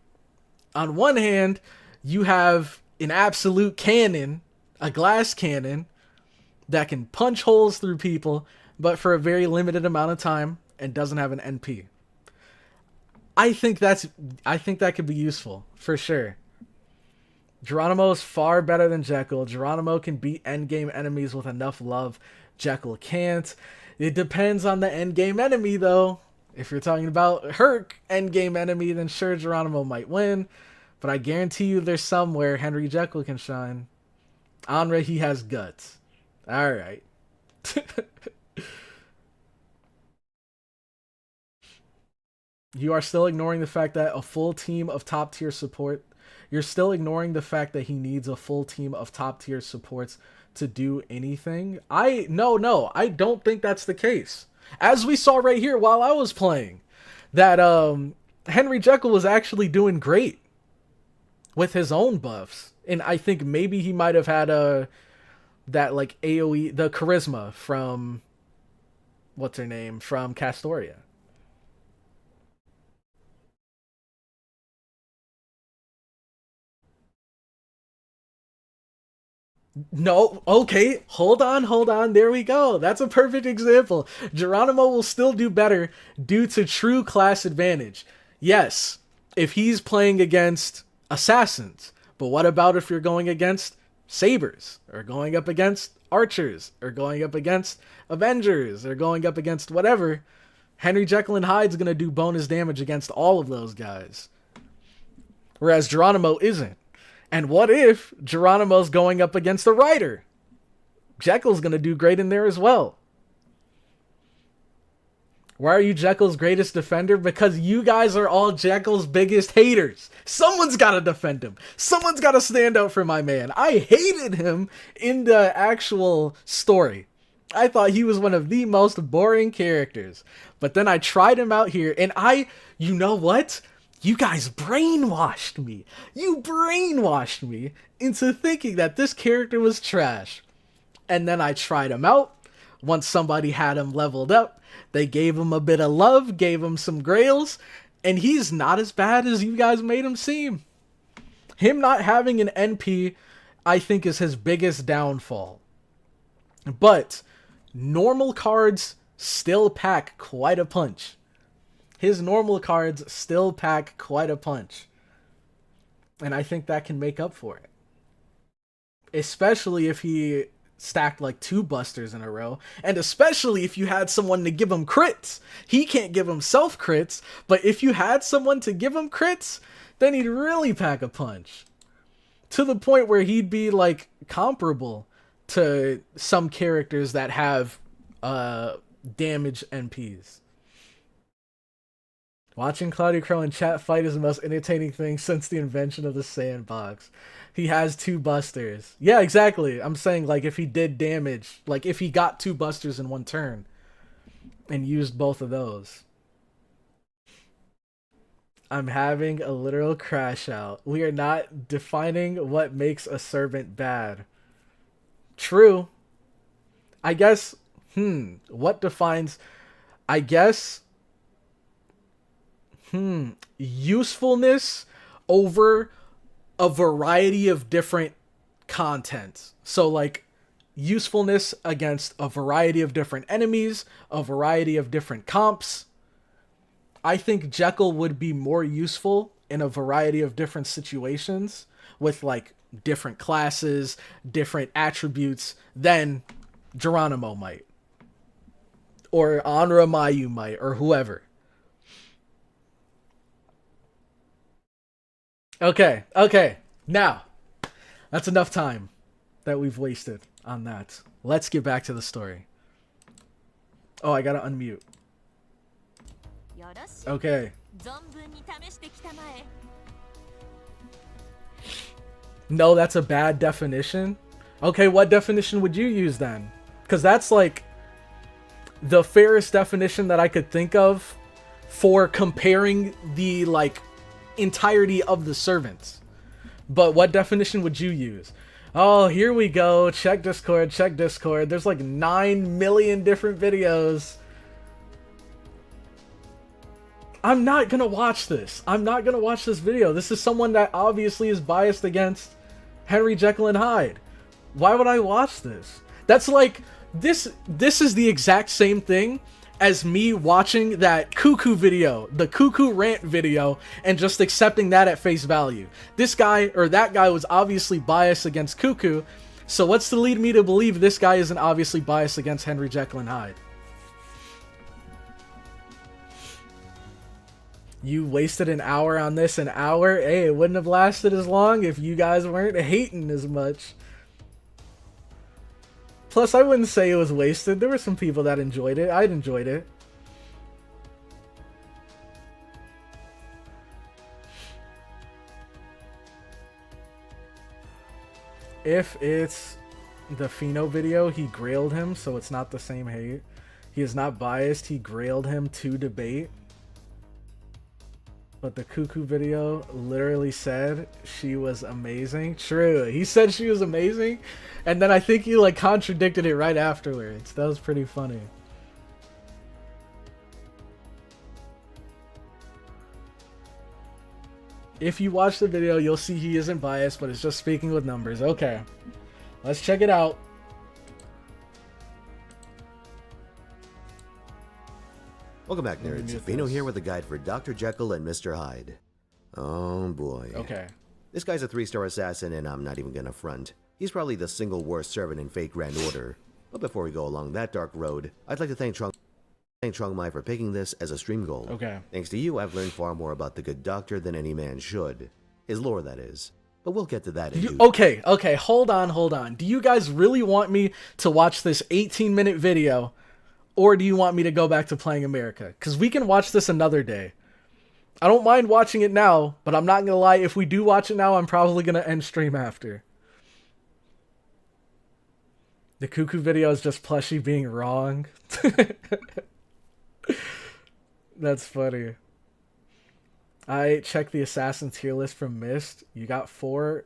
[SPEAKER 1] On one hand, you have an absolute cannon, a glass cannon, that can punch holes through people, but for a very limited amount of time, and doesn't have an NP. I think that could be useful, for sure. Geronimo is far better than Jekyll. Geronimo can beat endgame enemies with enough love. Jekyll can't. It depends on the endgame enemy, though. If you're talking about Herc endgame enemy, then sure, Geronimo might win. But I guarantee you there's somewhere Henry Jekyll can shine. Anra, he has guts. Alright. You are still ignoring the fact that a full team of top tier support. You're still ignoring the fact that he needs a full team of top tier supports to do anything. No, I don't think that's the case. As we saw right here while I was playing, that Henry Jekyll was actually doing great with his own buffs. And I think maybe he might have had that like AoE, the charisma from what's her name, from Castoria. No, okay, hold on, there we go. That's a perfect example. Geronimo will still do better due to true class advantage. Yes, if he's playing against assassins, but what about if you're going against sabers, or going up against archers, or going up against avengers, or going up against whatever? Henry Jekyll and Hyde's gonna do bonus damage against all of those guys. Whereas Geronimo isn't. And what if Geronimo's going up against a rider? Jekyll's going to do great in there as well. Why are you Jekyll's greatest defender? Because you guys are all Jekyll's biggest haters. Someone's got to defend him. Someone's got to stand out for my man. I hated him in the actual story. I thought he was one of the most boring characters. But then I tried him out here, and you know what? You guys brainwashed me. You brainwashed me into thinking that this character was trash. And then I tried him out. Once somebody had him leveled up, they gave him a bit of love, gave him some grails, and he's not as bad as you guys made him seem. Him not having an NP, I think, is his biggest downfall. But normal cards still pack quite a punch. His normal cards still pack quite a punch. And I think that can make up for it. Especially if he stacked like 2 busters in a row. And especially if you had someone to give him crits. He can't give himself crits. But if you had someone to give him crits, then he'd really pack a punch. To the point where he'd be like comparable to some characters that have damage NPs. Watching CloudyCrow and chat fight is the most entertaining thing since the invention of the sandbox. He has 2 busters. Yeah, exactly. I'm saying, like, if he did damage, like, if he got 2 busters in one turn and used both of those. I'm having a literal crash out. We are not defining what makes a servant bad. True. I guess, what defines, I guess... usefulness over a variety of different content. So like usefulness against a variety of different enemies, a variety of different comps. I think Jekyll would be more useful in a variety of different situations with like different classes, different attributes than Geronimo might. Or Anra Mayu might, or whoever. Okay. Now, that's enough time that we've wasted on that. Let's get back to the story. Oh, I gotta unmute. Okay. No, that's a bad definition. Okay, what definition would you use then? Because that's like the fairest definition that I could think of for comparing the like entirety of the servants. But what definition would you use? Oh, here we go. Check Discord. There's like 9 million different videos. I'm not gonna watch this. I'm not gonna watch this video. This is someone that obviously is biased against Henry Jekyll and Hyde. Why would I watch this? That's like, this is the exact same thing as me watching that Cuckoo video, the Cuckoo rant video, and just accepting that at face value. This guy, or that guy, was obviously biased against Cuckoo, so what's to lead me to believe this guy isn't obviously biased against Henry Jekyll and Hyde? You wasted an hour on this, an hour? Hey, it wouldn't have lasted as long if you guys weren't hating as much. Plus, I wouldn't say it was wasted. There were some people that enjoyed it. I'd enjoyed it. If it's the Pheno video, he grailed him, so it's not the same hate. He is not biased. He grailed him to debate. But the Cuckoo video literally said she was amazing. True. He said she was amazing. And then I think he like contradicted it right afterwards. That was pretty funny. If you watch the video, you'll see he isn't biased, but it's just speaking with numbers. Okay. Let's check it out.
[SPEAKER 2] Welcome back, nerds. Vino here with a guide for Dr. Jekyll and Mr. Hyde. Oh boy.
[SPEAKER 1] Okay.
[SPEAKER 2] This guy's a 3-star assassin, and I'm not even gonna front. He's probably the single worst servant in Fate Grand Order. But before we go along that dark road, I'd like to thank Trong Mai for picking this as a stream goal.
[SPEAKER 1] Okay.
[SPEAKER 2] Thanks to you, I've learned far more about the good doctor than any man should. His lore, that is. But we'll get to that in due
[SPEAKER 1] Okay, hold on. Do you guys really want me to watch this 18-minute video, or do you want me to go back to playing America? Because we can watch this another day. I don't mind watching it now, but I'm not going to lie, if we do watch it now, I'm probably going to end stream after. The cuckoo video is just Plushie being wrong. That's funny. I checked the assassin tier list from Myst. You got 3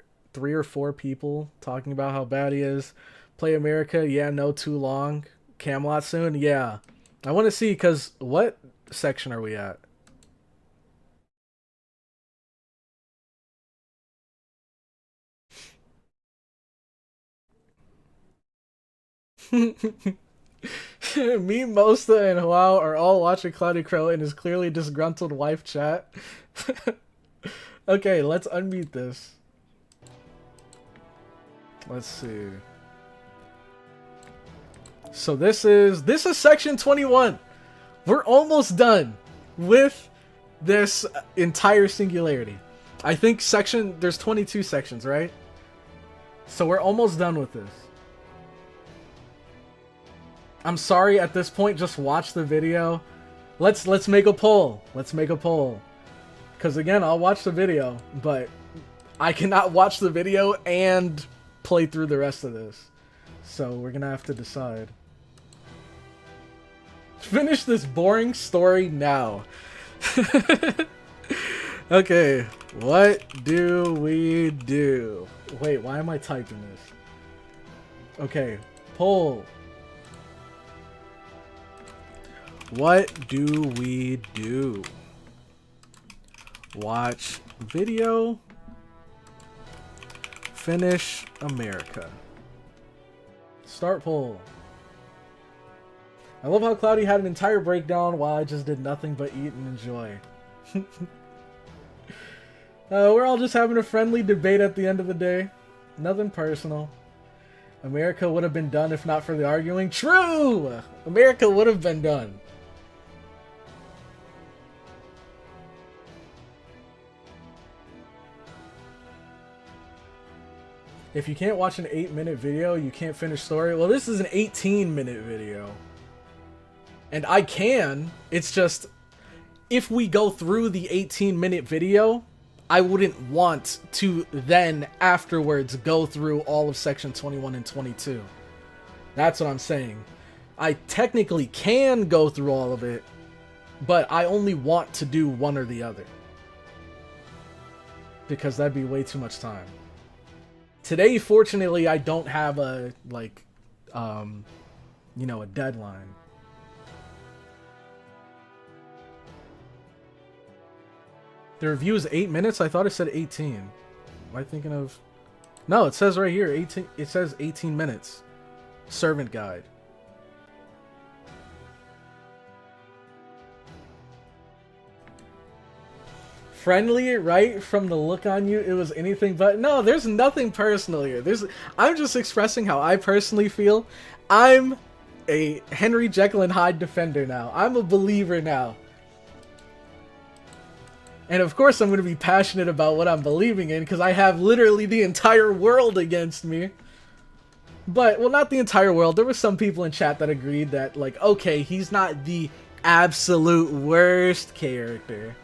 [SPEAKER 1] or 4 people talking about how bad he is. Play America, yeah, no, too long. Camelot soon, yeah. I want to see, because what section are we at? Me, Mosta, and Huao are all watching CloudyCrow and his clearly disgruntled wife chat. Okay, let's unmute this. Let's see. So this is section 21. We're almost done with this entire singularity. I think there's 22 sections, right? So we're almost done with this. I'm sorry, at this point, just watch the video. Let's make a poll. Let's make a poll. Because again, I'll watch the video, but I cannot watch the video and play through the rest of this. So we're gonna have to decide. Finish this boring story now. Okay, what do we do? Wait, why am I typing this? Okay, poll. What do we do? Watch video. Finish America. Start poll. I love how Cloudy had an entire breakdown while I just did nothing but eat and enjoy. We're all just having a friendly debate at the end of the day. Nothing personal. America would have been done if not for the arguing. True! America would have been done. If you can't watch an 8-minute video, you can't finish story. Well, this is an 18-minute video. And I can. It's just, if we go through the 18-minute video, I wouldn't want to then afterwards go through all of section 21 and 22. That's what I'm saying. I technically can go through all of it, but I only want to do one or the other. Because that'd be way too much time. Today, fortunately, I don't have a, like, you know, a deadline. The review is 8 minutes? I thought it said 18. Am I thinking of... No, it says right here, 18. It says 18 minutes. Servant guide. Friendly, right? From the look on you, it was anything but. No, there's nothing personal here. I'm just expressing how I personally feel. I'm a Henry Jekyll and Hyde defender now. I'm a believer now. And of course I'm going to be passionate about what I'm believing in, because I have literally the entire world against me. But, well, not the entire world. There were some people in chat that agreed that, like, okay, he's not the absolute worst character.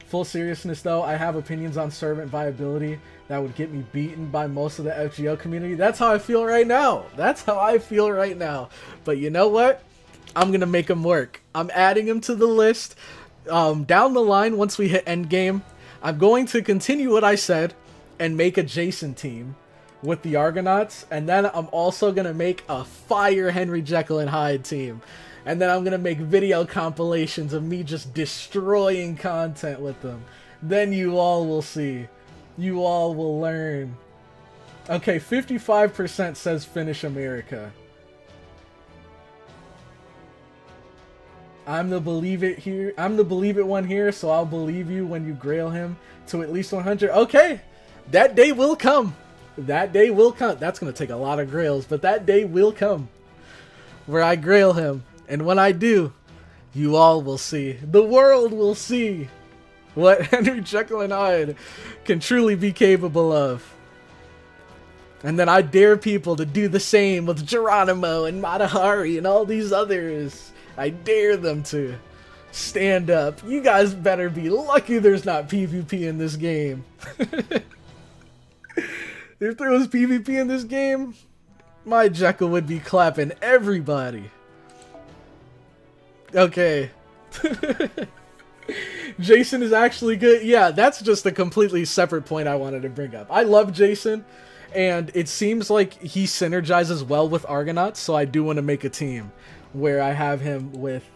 [SPEAKER 1] Full seriousness though, I have opinions on servant viability that would get me beaten by most of the FGO community. That's how I feel right now. That's how I feel right now. But you know what? I'm gonna make him work. I'm adding him to the list. Down the line, once we hit endgame, I'm going to continue what I said and make a Jason team with the Argonauts. And then I'm also gonna make a fire Henry Jekyll and Hyde team. And then I'm gonna make video compilations of me just destroying content with them. Then you all will see You all will learn. Okay, 55% says finish America. I'm the believe it here. I'm the believe it one here, so I'll believe you when you grail him to at least 100. Okay, that day will come. That day will come. That's gonna take a lot of grails, but that day will come where I grail him, and when I do, you all will see. The world will see what Henry Jekyll and Hyde can truly be capable of. And then I dare people to do the same with Geronimo and Matahari and all these others. I dare them to stand up. You guys better be lucky there's not PvP in this game. If there was PvP in this game, my Jekyll would be clapping everybody. Okay. Jason is actually good. Yeah, that's just a completely separate point I wanted to bring up. I love Jason. And it seems like he synergizes well with Argonauts, so I do want to make a team where I have him with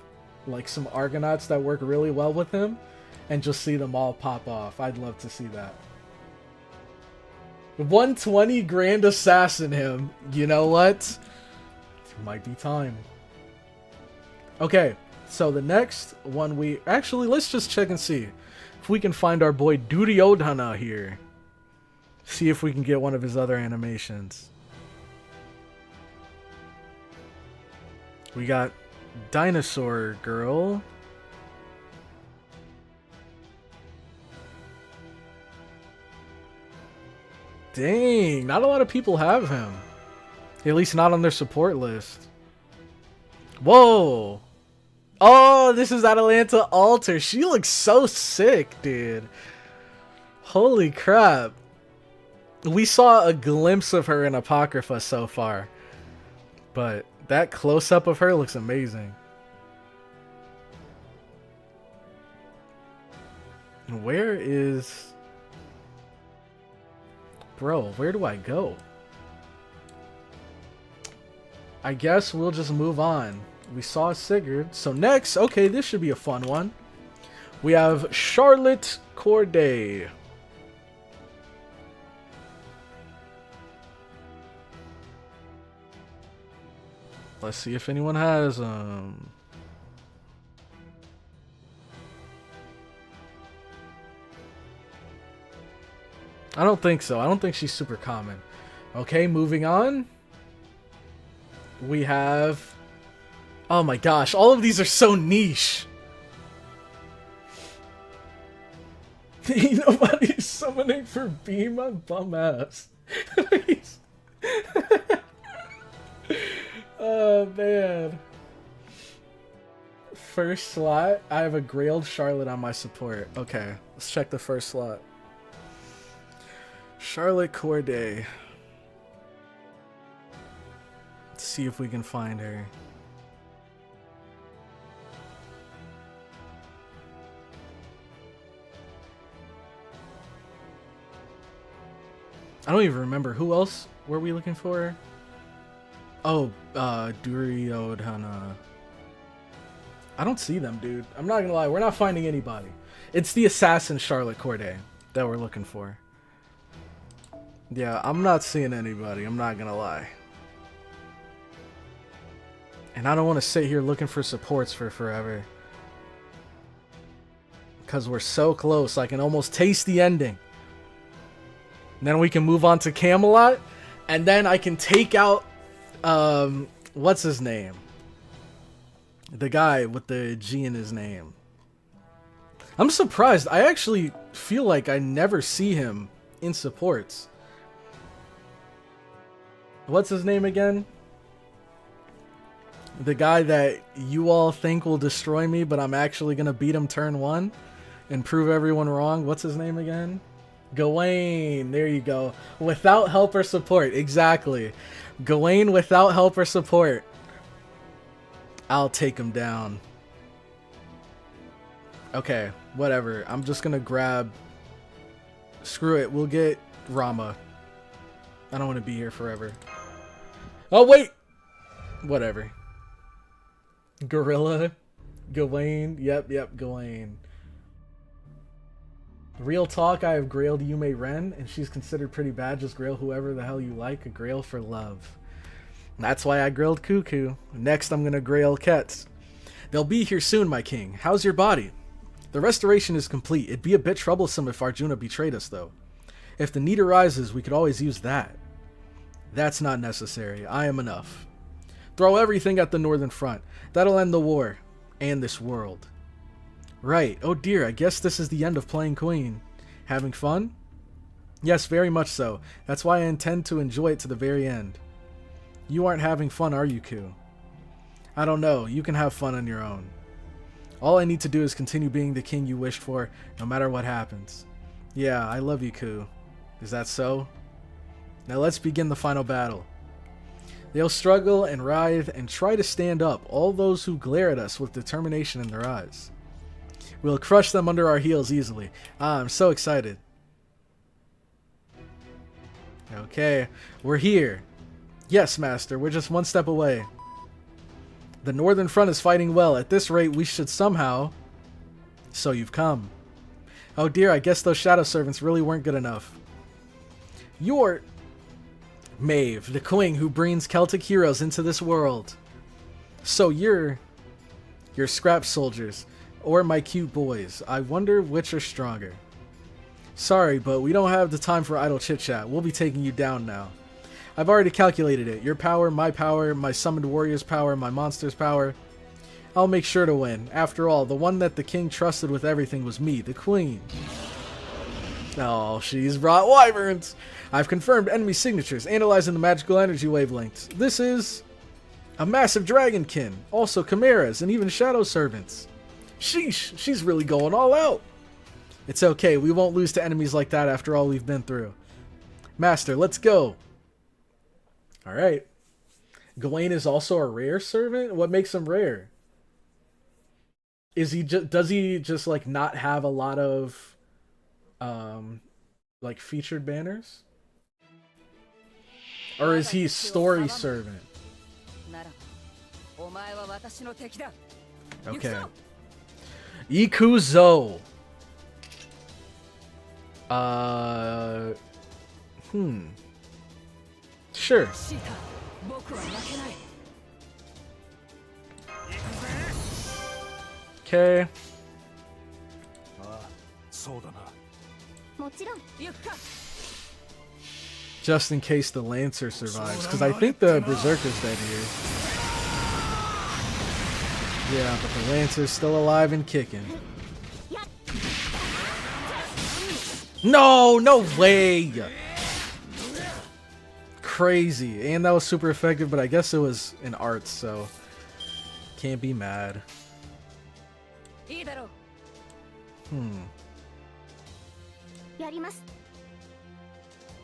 [SPEAKER 1] like some Argonauts that work really well with him and just see them all pop off. I'd love to see that. 120 grand assassin him. You know what? It might be time. Okay, so the next one we... Actually, let's just check and see if we can find our boy Duryodhana here. See if we can get one of his other animations. We got Dinosaur Girl. Dang, not a lot of people have him. At least not on their support list. Whoa. Oh, this is Atalanta Alter. She looks so sick, dude. Holy crap. We saw a glimpse of her in Apocrypha so far, but that close-up of her looks amazing. Where is... Bro, where do I go? I guess we'll just move on. We saw Sigurd, so next, okay, this should be a fun one. We have Charlotte Corday. Let's see if anyone has I don't think so. I don't think she's super common. Okay, moving on. We have... Oh my gosh, all of these are so niche. Nobody's summoning for Bhima, bum ass. Oh man. First slot, I have a Grailed Charlotte on my support. Okay, let's check the first slot. Charlotte Corday. Let's see if we can find her. I don't even remember. Who else were we looking for? Oh, Duryodhana. I don't see them, dude. I'm not gonna lie. We're not finding anybody. It's the assassin Charlotte Corday that we're looking for. Yeah, I'm not seeing anybody. I'm not gonna lie. And I don't want to sit here looking for supports for forever. Because we're so close. I can almost taste the ending. And then we can move on to Camelot. And then I can take out... what's his name? The guy with the G in his name. I'm surprised. I actually feel like I never see him in supports. What's his name again? The guy that you all think will destroy me, but I'm actually going to beat him turn 1 and prove everyone wrong. What's his name again? Gawain. There you go. Without help or support. Exactly. Gawain without help or support. I'll take him down. Okay, whatever. I'm just going to grab... Screw it. We'll get Rama. I don't want to be here forever. Oh, wait! Whatever. Gorilla. Gawain. Yep, Gawain. Real talk, I have grailed Yume Ren, and she's considered pretty bad. Just grail whoever the hell you like. A grail for love. That's why I grilled Cuckoo. Next, I'm gonna grail Kets. They'll be here soon, my king. How's your body? The restoration is complete. It'd be a bit troublesome if Arjuna betrayed us, though. If the need arises, we could always use that. That's not necessary. I am enough. Throw everything at the northern front. That'll end the war. And this world. Right. Oh dear, I guess this is the end of playing Queen. Having fun? Yes, very much so. That's why I intend to enjoy it to the very end. You aren't having fun, are you, Ku? I don't know. You can have fun on your own. All I need to do is continue being the king you wished for, no matter what happens. Yeah, I love you, Ku. Is that so? Now let's begin the final battle. They'll struggle and writhe and try to stand up, all those who glare at us with determination in their eyes. We'll crush them under our heels easily. I'm so excited. Okay, we're here. Yes, Master, we're just one step away. The northern front is fighting well. At this rate, we should somehow... So you've come. Oh dear, I guess those shadow servants really weren't good enough. You're... Maeve, the queen who brings Celtic heroes into this world. So you're scrap soldiers, or my cute boys. I wonder which are stronger. Sorry, but we don't have the time for idle chit-chat. We'll be taking you down now. I've already calculated it. Your power, my summoned warrior's power, my monster's power. I'll make sure to win. After all, the one that the king trusted with everything was me, the queen. Oh, she's brought wyverns. I've confirmed enemy signatures, analyzing the magical energy wavelengths. This is a massive dragonkin, also chimeras, and even shadow servants. Sheesh, she's really going all out. It's okay, we won't lose to enemies like that after all we've been through. Master, let's go. Alright. Gawain is also a rare servant? What makes him rare? Is he does he just like not have a lot of like featured banners? Or is he story servant? Okay. Ikuzo. Sure. Okay. Just in case the Lancer survives, because I think the Berserker's dead here. Yeah, but the Lancer's still alive and kicking. No, no way! Crazy. And that was super effective, but I guess it was in arts, so can't be mad.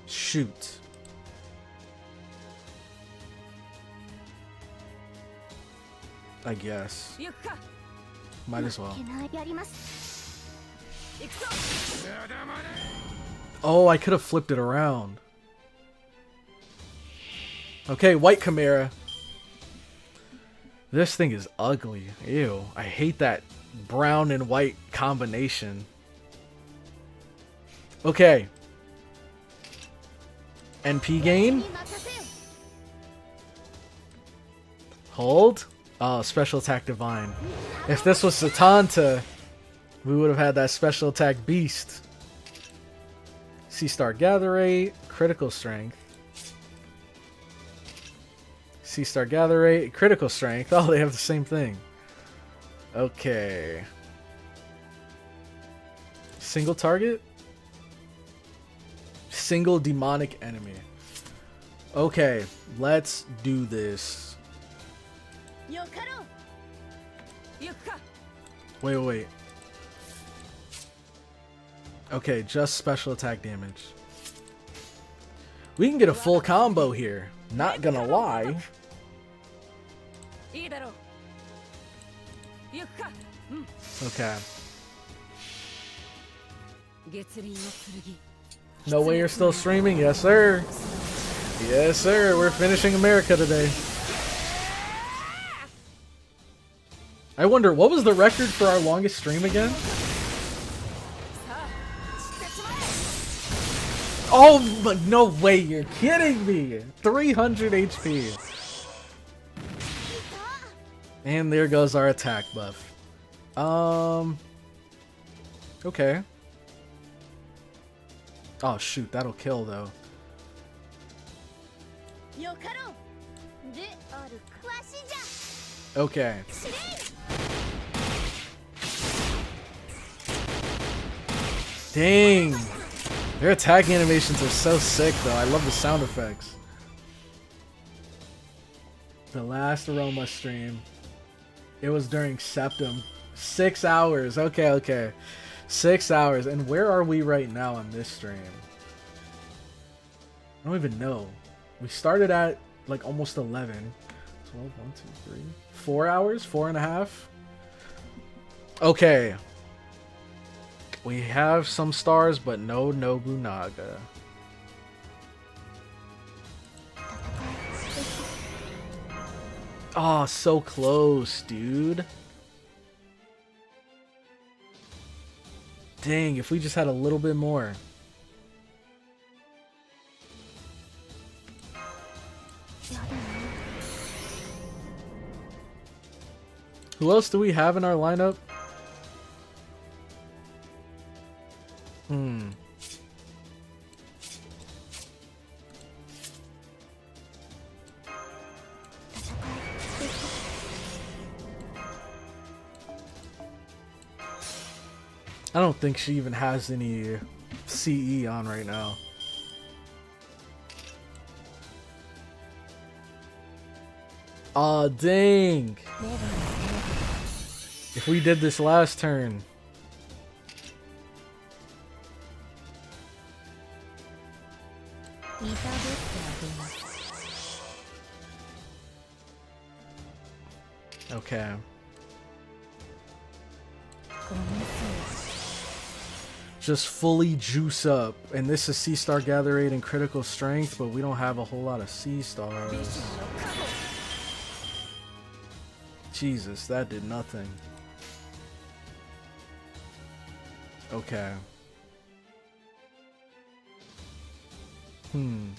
[SPEAKER 1] Shoot. I guess. Might as well. Oh, I could have flipped it around. Okay, white chimera. This thing is ugly. Ew. I hate that brown and white combination. Okay. NP gain. Hold. Oh, special attack divine. If this was Satanta, we would have had that special attack beast. C-Star Gather Rate, critical strength. C-Star Gather Rate, critical strength. Oh, they have the same thing. Okay. Single target? Single demonic enemy. Okay, let's do this. Wait. Okay, just special attack damage. We can get a full combo here. Not gonna lie. Okay. No way you're still streaming? Yes, sir. Yes, sir. We're finishing America today. I wonder, what was the record for our longest stream again? Oh, but no way, you're kidding me. 300 HP. And there goes our attack buff. Okay. Oh shoot, that'll kill though. Okay. Dang. Their attack animations are so sick though. I love the sound effects. The last Aroma stream. It was during Septum. 6 hours. Okay, okay. 6 hours. And where are we right now on this stream? I don't even know. We started at like almost 11. 12, 1, 2, 3. 4 hours? 4.5? Okay. We have some stars, but no Nobunaga. Oh, so close, dude. Dang, if we just had a little bit more. Who else do we have in our lineup? I don't think she even has any CE on right now. Aw, dang. If we did this last turn. Okay. Just fully juice up. And this is C-Star Gather Rate and Critical Strength, but we don't have a whole lot of C-Stars. Jesus, that did nothing. Okay. You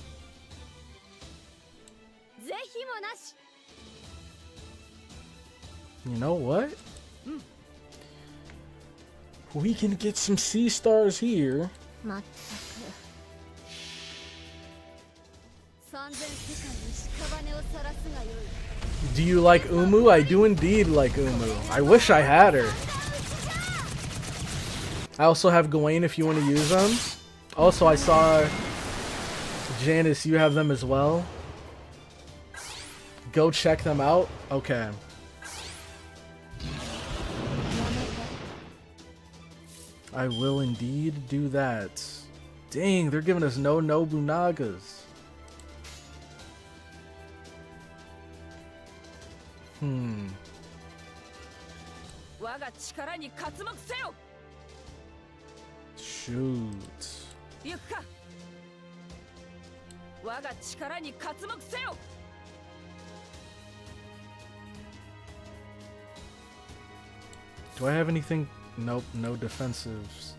[SPEAKER 1] know what? We can get some C-Stars here. Do you like Umu? I do indeed like Umu. I wish I had her. I also have Gawain if you want to use them. Also, I saw Janice, you have them as well. Go check them out. Okay. I will indeed do that. Dang, they're giving us no Nobunagas. Shoot. Do I have anything? Nope, no defensives.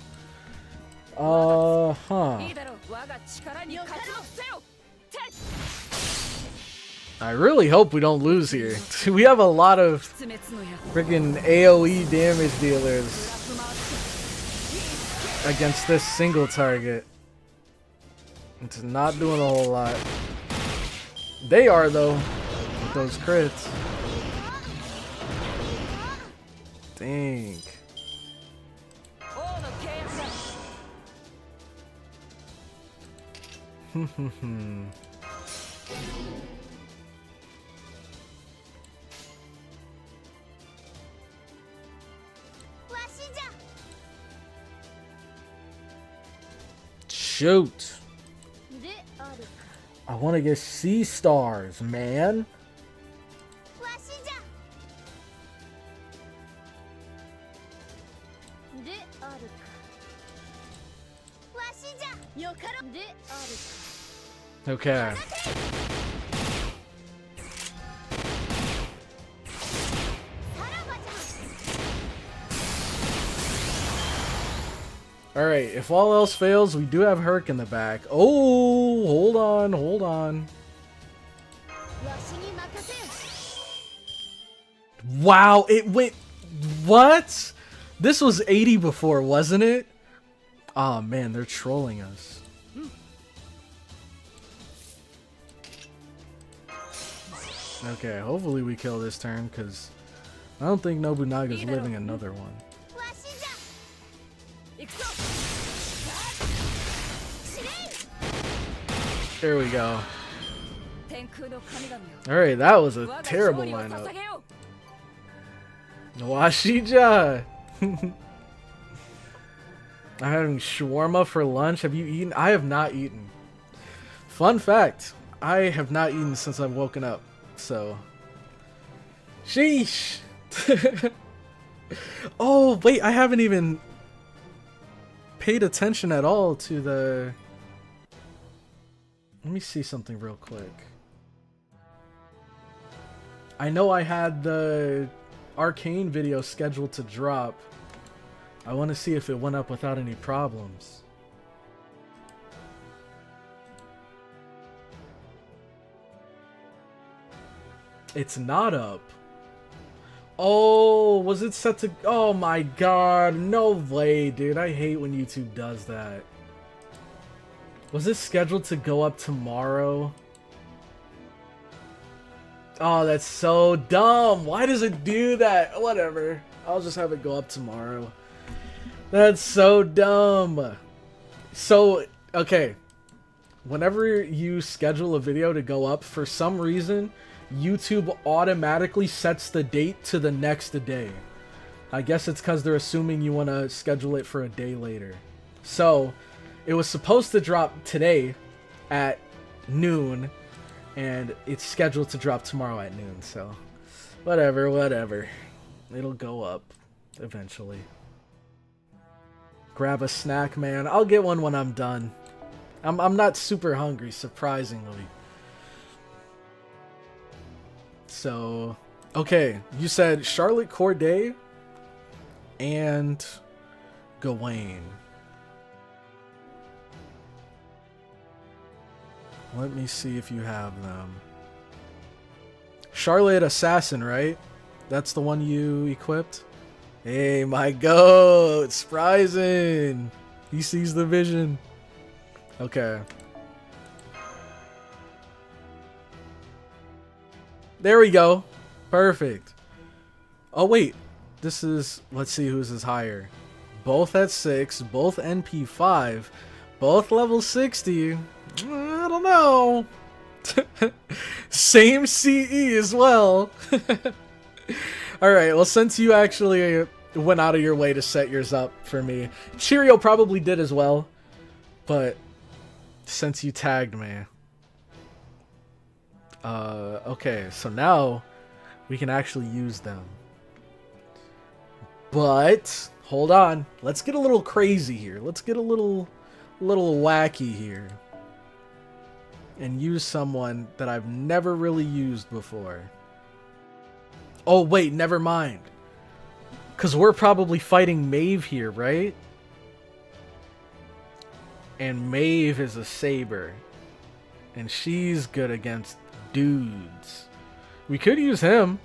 [SPEAKER 1] I really hope we don't lose here. We have a lot of freaking AoE damage dealers against this single target. It's not doing a whole lot. They are though, with those crits. Dang. Shoot. I want to get C-Stars, man. Okay. Alright, if all else fails, we do have Herc in the back. Oh, hold on, hold on. Wow, it went... What? This was 80 before, wasn't it? Oh man, they're trolling us. Okay, hopefully we kill this turn, because I don't think Nobunaga's living another one. There we go. Alright, that was a terrible lineup. Washija! I'm having shawarma for lunch. Have you eaten? I have not eaten. Fun fact, I have not eaten since I've woken up. So, sheesh. Oh, wait, I haven't even paid attention at all to the... Let me see something real quick. I know I had the Arcane video scheduled to drop. I want to see if it went up without any problems. It's not up. Oh, was it set to... Oh my god, no way, dude. I hate when YouTube does that. Was it scheduled to go up tomorrow? Oh, that's so dumb. Why does it do that? Whatever. I'll just have it go up tomorrow. That's so dumb. So, okay. Whenever you schedule a video to go up, for some reason, YouTube automatically sets the date to the next day. I guess it's because they're assuming you want to schedule it for a day later. So, it was supposed to drop today at noon, and it's scheduled to drop tomorrow at noon, so whatever, whatever. It'll go up eventually. Grab a snack, man. I'll get one when I'm done. I'm not super hungry, surprisingly. So, okay, you said Charlotte Corday and Gawain. Let me see if you have them. Charlotte Assassin, right? That's the one you equipped? Hey, my goat! Spryzen! He sees the vision. Okay. There we go. Perfect. Oh, wait. This is... Let's see whose is higher. Both at 6, both NP 5, both level 60. I don't know. Same CE as well. Alright, well, since you actually went out of your way to set yours up for me, Cheerio probably did as well, but since you tagged me. Okay, so now we can actually use them. But, hold on. Let's get a little crazy here. Let's get a little wacky here. And use someone that I've never really used before. Oh, wait, never mind. Because we're probably fighting Maeve here, right? And Maeve is a saber. And she's good against dudes. We could use him.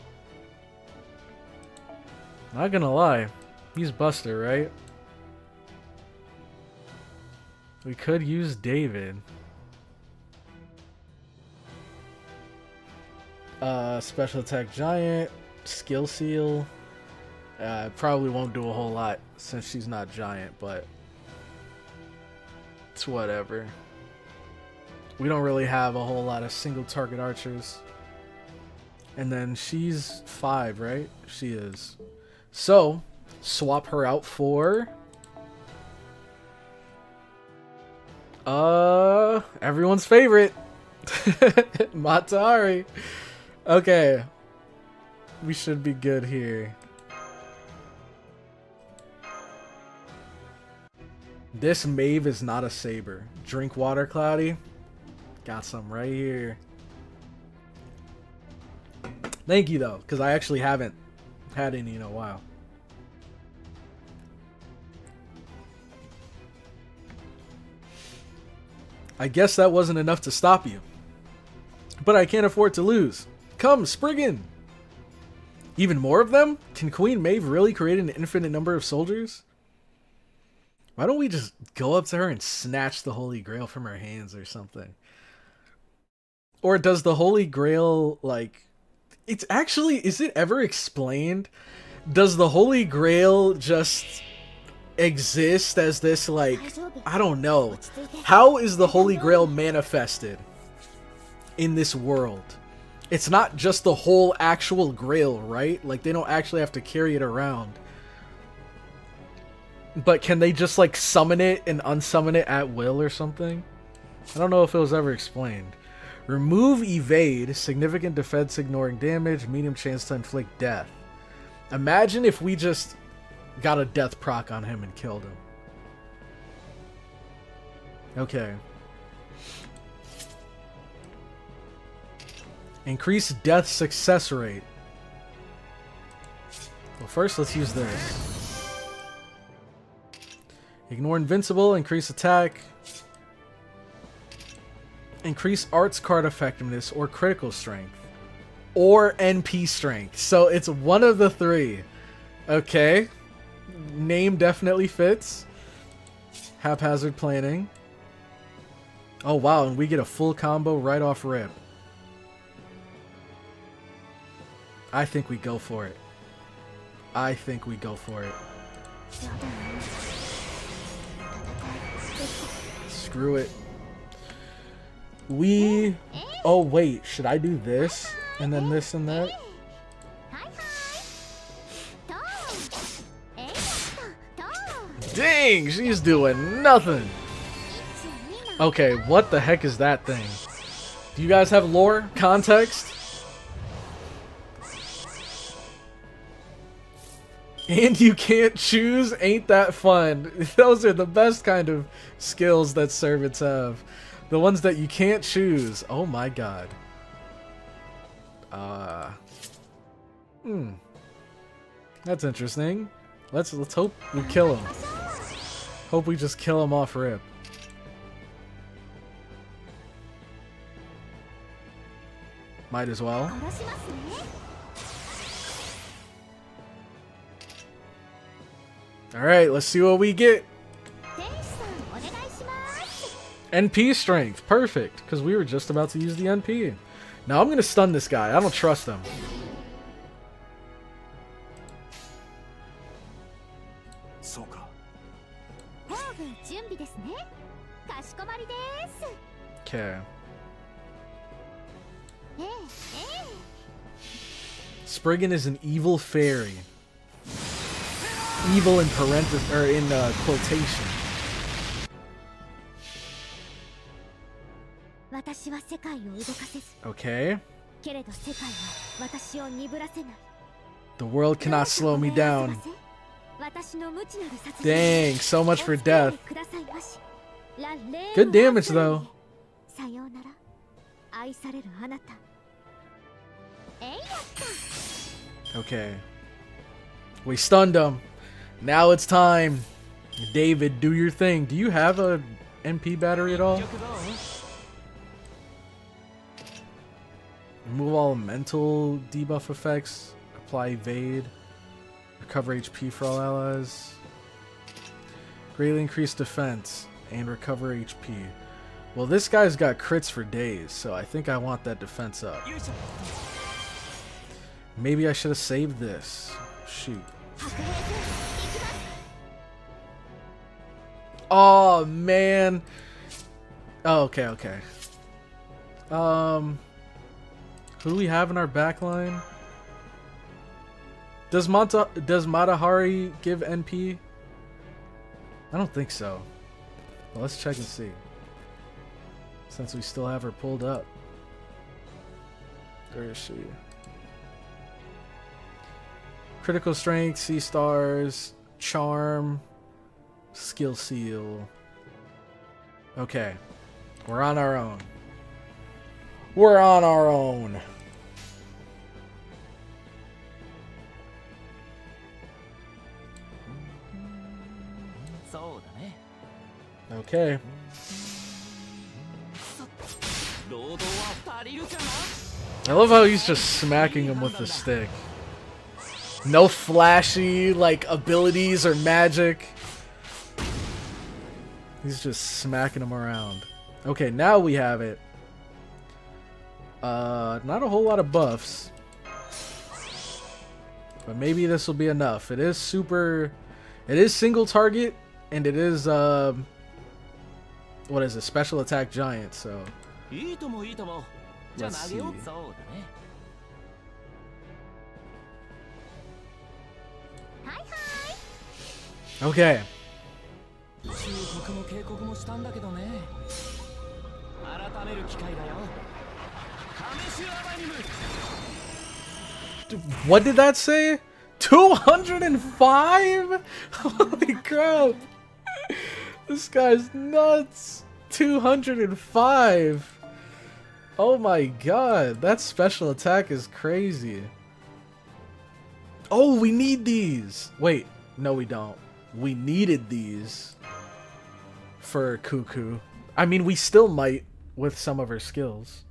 [SPEAKER 1] Not gonna lie. He's Buster, right? We could use David. Special attack giant, skill seal. Probably won't do a whole lot since she's not giant, but it's whatever. We don't really have a whole lot of single target archers. And then she's 5, right? She is. So, swap her out for everyone's favorite. Matari. Okay. We should be good here. This Maeve is not a saber. Drink water, Cloudy. Got some right here. Thank you, though, because I actually haven't had any in a while. I guess that wasn't enough to stop you. But I can't afford to lose. Come, Spriggan! Even more of them? Can Queen Maeve really create an infinite number of soldiers? Why don't we just go up to her and snatch the Holy Grail from her hands or something? Or does the Holy Grail, like... It's actually... Is it ever explained? Does the Holy Grail just exist as this, like... I don't know. How is the Holy Grail manifested in this world? It's not just the whole actual Grail, right? Like, they don't actually have to carry it around. But can they just, like, summon it and unsummon it at will or something? I don't know if it was ever explained. Remove evade, significant defense ignoring damage, medium chance to inflict death. Imagine if we just got a death proc on him and killed him. Okay. Increase death success rate. Well, first let's use this. Ignore invincible, increase attack. Increase arts card effectiveness or critical strength. Or NP strength. So it's one of the three. Okay. Name definitely fits. Haphazard planning. Oh wow, and we get a full combo right off rip. I think we go for it. I think we go for it. Screw it. We... Oh wait, should I do this? And then this and that? Dang, she's doing nothing. Okay, what the heck is that thing? Do you guys have lore? Context? And you can't choose? Ain't that fun? Those are the best kind of skills that servants have. The ones that you can't choose. Oh my god. That's interesting. Let's hope we kill him. Hope we just kill him off rip. Might as well. Alright, let's see what we get. NP strength. Perfect. Because we were just about to use the NP. Now I'm going to stun this guy. I don't trust him. Okay. Spriggan is an evil fairy. Evil in parentheses, or in quotation. Okay. The world cannot slow me down. Dang, so much for death. Good damage though. Okay. We stunned him. Now it's time. David, do your thing. Do you have a NP battery at all? Remove all mental debuff effects. Apply evade. Recover HP for all allies. Greatly increase defense and recover HP. Well, this guy's got crits for days, so I think I want that defense up. Maybe I should have saved this. Shoot. Oh, man. Oh, okay, okay. Who do we have in our backline? Does Matahari give NP? I don't think so. Well, let's check and see. Since we still have her pulled up. Where is she? Critical strength, C stars, charm, skill seal. Okay. We're on our own. We're on our own. Okay. I love how he's just smacking him with the stick. No flashy, like, abilities or magic. He's just smacking him around. Okay, now we have it. Not a whole lot of buffs. But maybe this will be enough. It is super... It is single target, and it is, what is it? Special attack giant, so... Let's see. Okay. What did that say? 205? Holy crap. This guy's nuts. 205. Oh my god. That special attack is crazy. Oh, we need these. Wait, no we don't. We needed these for Cuckoo. I mean, we still might with some of her skills.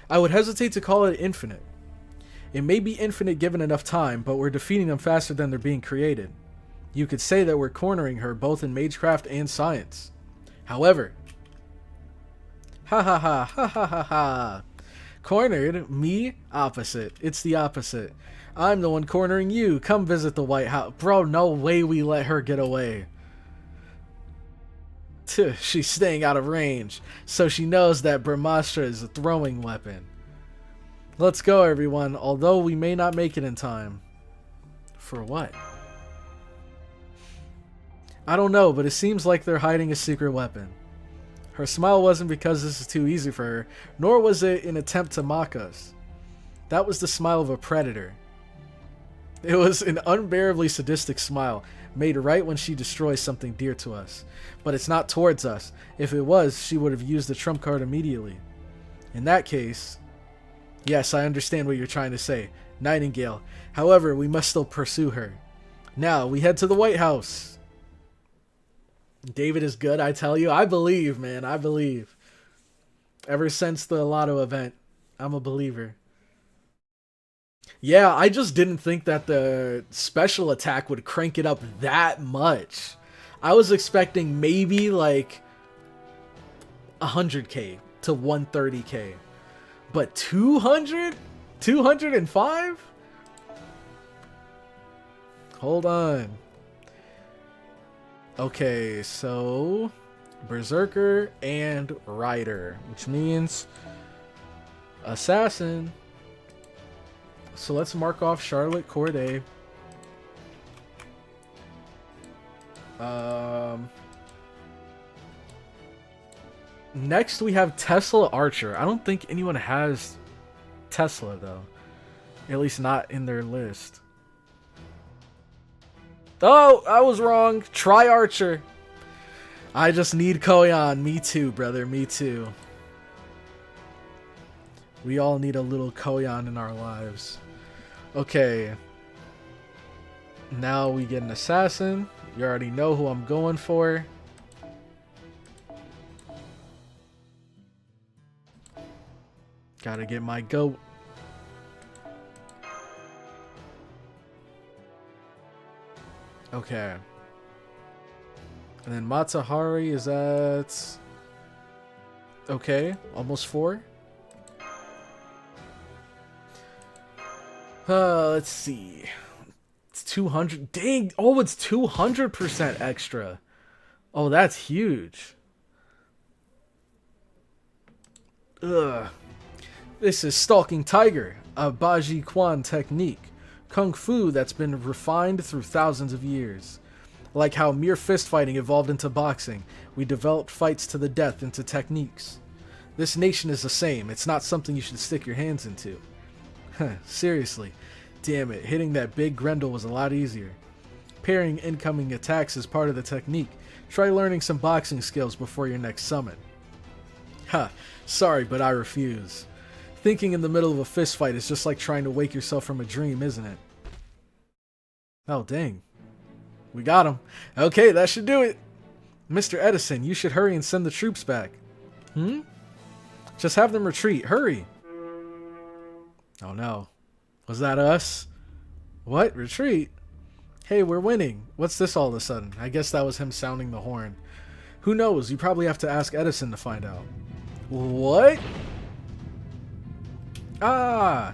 [SPEAKER 1] I would hesitate to call it infinite. It may be infinite given enough time, but we're defeating them faster than they're being created. You could say that we're cornering her both in magecraft and science. However, ha ha ha ha ha ha ha. Cornered? Me? Opposite. It's the opposite. I'm the one cornering you. Come visit the White House. Bro, no way we let her get away. She's staying out of range, so she knows that Brahmastra is a throwing weapon. Let's go, everyone, although we may not make it in time. For what? I don't know, but it seems like they're hiding a secret weapon. Her smile wasn't because this is too easy for her, nor was it an attempt to mock us. That was the smile of a predator. It was an unbearably sadistic smile, made right when she destroys something dear to us. But it's not towards us. If it was, she would have used the trump card immediately. In that case... Yes, I understand what you're trying to say, Nightingale. However, we must still pursue her. Now, we head to the White House. David is good, I tell you. I believe, man. I believe. Ever since the Lotto event, I'm a believer. Yeah, I just didn't think that the special attack would crank it up that much. I was expecting maybe like 100k to 130k. But 200? 205? Hold on. Okay, so Berserker and Rider, which means Assassin. So let's mark off Charlotte Corday. Next we have Tesla Archer. I don't think anyone has Tesla though. At least not in their list. Oh, I was wrong. Try Archer. I just need Koyan. Me too, brother. Me too. We all need a little Koyan in our lives. Okay. Now we get an assassin. You already know who I'm going for. Gotta get my goat. Okay. And then Matahari is at... Okay, almost 4. Let's see. It's 200. Dang. Oh, it's 200% extra. Oh, that's huge. Ugh. This is Stalking Tiger, a Baji Quan technique. Kung Fu that's been refined through thousands of years. Like how mere fist fighting evolved into boxing, we developed fights to the death into techniques. This nation is the same. It's not something you should stick your hands into. Seriously. Damn it, hitting that big Grendel was a lot easier. Parrying incoming attacks is part of the technique. Try learning some boxing skills before your next summon. Ha, sorry, but I refuse. Thinking in the middle of a fist fight is just like trying to wake yourself from a dream, isn't it? Oh, dang. We got him. Okay, that should do it. Mr. Edison, you should hurry and send the troops back. Just have them retreat. Hurry. Oh no. Was that us? What? Retreat? Hey, we're winning. What's this all of a sudden? I guess that was him sounding the horn. Who knows? You probably have to ask Edison to find out. What? Ah.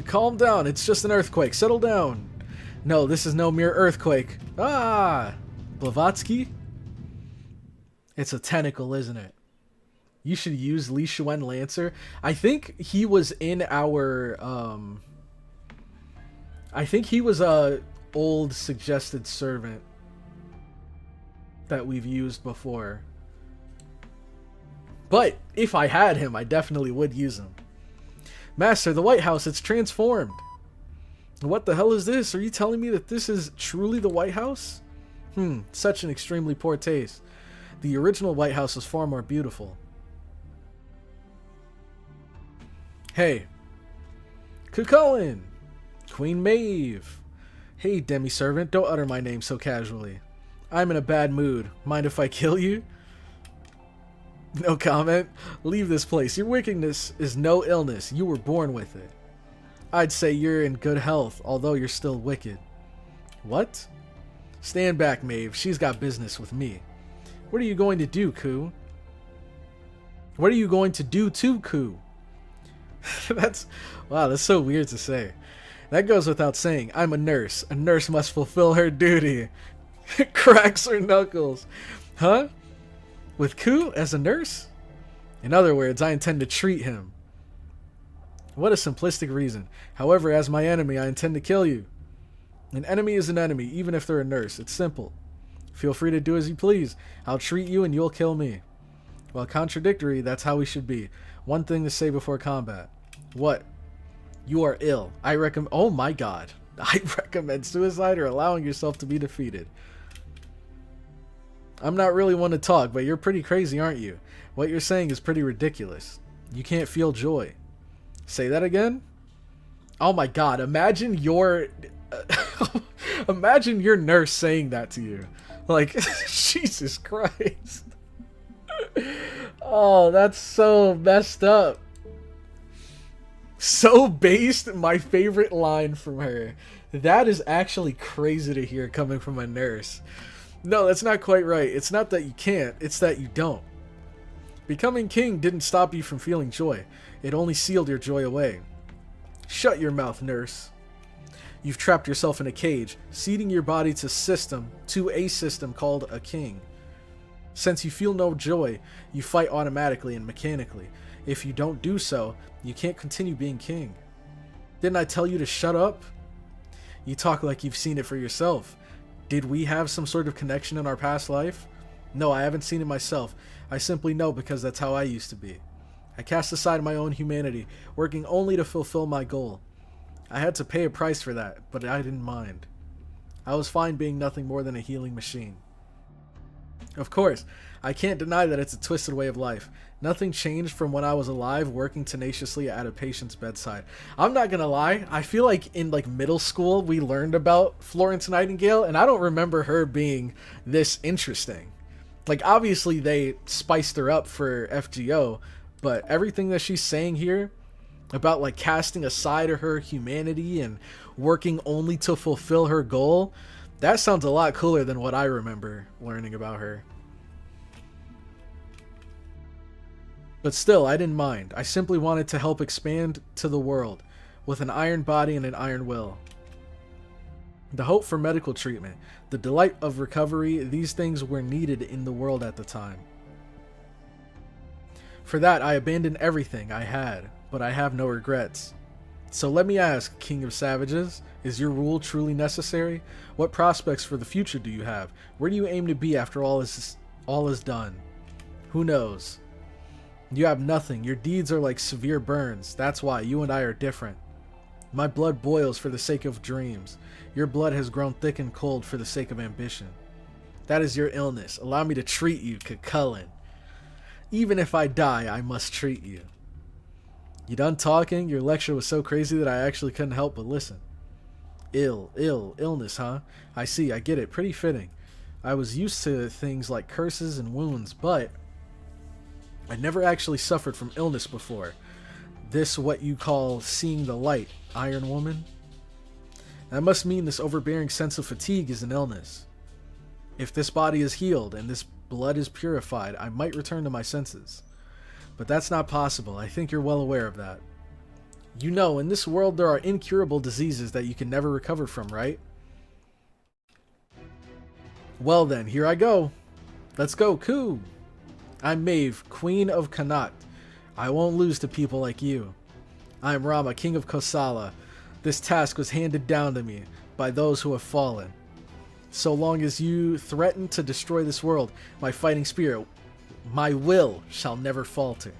[SPEAKER 1] Calm down. It's just an earthquake. Settle down. No, this is no mere earthquake. Ah. Blavatsky? It's a tentacle, isn't it? You should use Li Shuen Lancer. I think he was in our... I think he was a old suggested servant that we've used before. But if I had him, I definitely would use him. Master, the White House, it's transformed. What the hell is this? Are you telling me that this is truly the White House? Such an extremely poor taste. The original White House was far more beautiful. Hey. Cucullin. Queen Maeve. Hey, demi-servant, don't utter my name so casually. I'm in a bad mood. Mind if I kill you? No comment. Leave this place. Your wickedness is no illness. You were born with it. I'd say you're in good health, although you're still wicked. What? Stand back, Maeve. She's got business with me. What are you going to do, Ku? What are you going to do to Ku? Wow, that's so weird to say. That goes without saying. I'm a nurse. A nurse must fulfill her duty. Cracks her knuckles. Huh? With Ku as a nurse? In other words, I intend to treat him. What a simplistic reason. However, as my enemy, I intend to kill you. An enemy is an enemy, even if they're a nurse. It's simple. Feel free to do as you please. I'll treat you and you'll kill me. While contradictory, that's how we should be. One thing to say before combat. What? You are ill. Oh my god. I recommend suicide or allowing yourself to be defeated. I'm not really one to talk, but you're pretty crazy, aren't you? What you're saying is pretty ridiculous. You can't feel joy. Say that again? Oh my god, imagine your imagine your nurse saying that to you. Like, Jesus Christ. Oh, that's so messed up. So based, my favorite line from her. That is actually crazy to hear coming from a nurse. No, that's not quite right. It's not that you can't, it's that you don't. Becoming king didn't stop you from feeling joy. It only sealed your joy away. Shut your mouth, nurse. You've trapped yourself in a cage, ceding your body to a system called a king. Since you feel no joy, you fight automatically and mechanically. If you don't do so, you can't continue being king. Didn't I tell you to shut up? You talk like you've seen it for yourself. Did we have some sort of connection in our past life? No, I haven't seen it myself. I simply know because that's how I used to be. I cast aside my own humanity, working only to fulfill my goal. I had to pay a price for that, but I didn't mind. I was fine being nothing more than a healing machine. Of course, I can't deny that it's a twisted way of life. Nothing changed from when I was alive, working tenaciously at a patient's bedside. I'm not gonna lie, I feel like in middle school we learned about Florence Nightingale, and I don't remember her being this interesting. Obviously they spiced her up for FGO, but everything that she's saying here about casting aside her humanity and working only to fulfill her goal, that sounds a lot cooler than what I remember learning about her. But still, I didn't mind. I simply wanted to help expand to the world with an iron body and an iron will. The hope for medical treatment, the delight of recovery, these things were needed in the world at the time. For that, I abandoned everything I had, but I have no regrets. So let me ask, King of Savages, is your rule truly necessary? What prospects for the future do you have? Where do you aim to be after all is done? Who knows? You have nothing. Your deeds are like severe burns. That's why you and I are different. My blood boils for the sake of dreams. Your blood has grown thick and cold for the sake of ambition. That is your illness. Allow me to treat you, Cucullin. Even if I die, I must treat you. You done talking? Your lecture was so crazy that I actually couldn't help but listen. Illness, huh? I see, I get it. Pretty fitting. I was used to things like curses and wounds, but I never actually suffered from illness before. This what you call seeing the light, Iron Woman? That must mean this overbearing sense of fatigue is an illness. If this body is healed and this blood is purified, I might return to my senses. But that's not possible. I think you're well aware of that. You know, in this world there are incurable diseases that you can never recover from, right? Well then, here I go. Let's go, Ku. I'm Maeve, Queen of Connaught. I won't lose to people like you. I am Rama, King of Kosala. This task was handed down to me by those who have fallen. So long as you threaten to destroy this world, my fighting spirit, my will, shall never falter.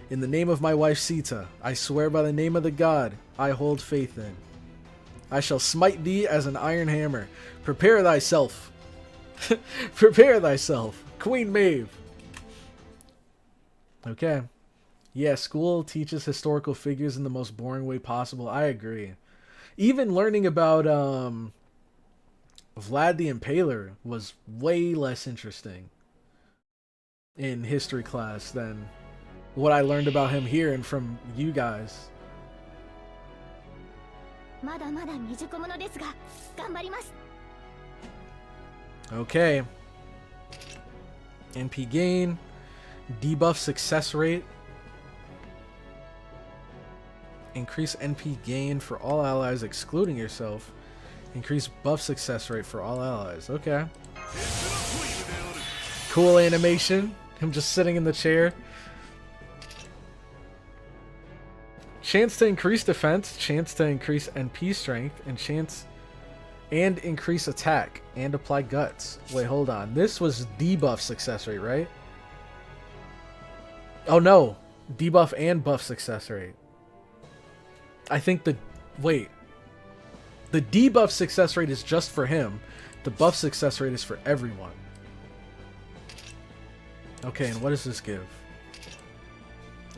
[SPEAKER 1] In the name of my wife Sita, I swear by the name of the god I hold faith in. I shall smite thee as an iron hammer. Prepare thyself. Prepare thyself, Queen Maeve. Okay. Yeah, school teaches historical figures in the most boring way possible. I agree. Even learning about Vlad the Impaler was way less interesting in history class than what I learned about him here and from you guys. Okay. NP gain. Debuff success rate. Increase NP gain for all allies excluding yourself. Increase buff success rate for all allies. Okay. Cool animation. Him just sitting in the chair. Chance to increase defense, chance to increase NP strength, and chance and increase attack and apply guts. Wait, hold on. This was debuff success rate, right? Oh no, debuff and buff success rate. I think the debuff success rate is just for him. The buff success rate is for everyone. Okay, and what does this give?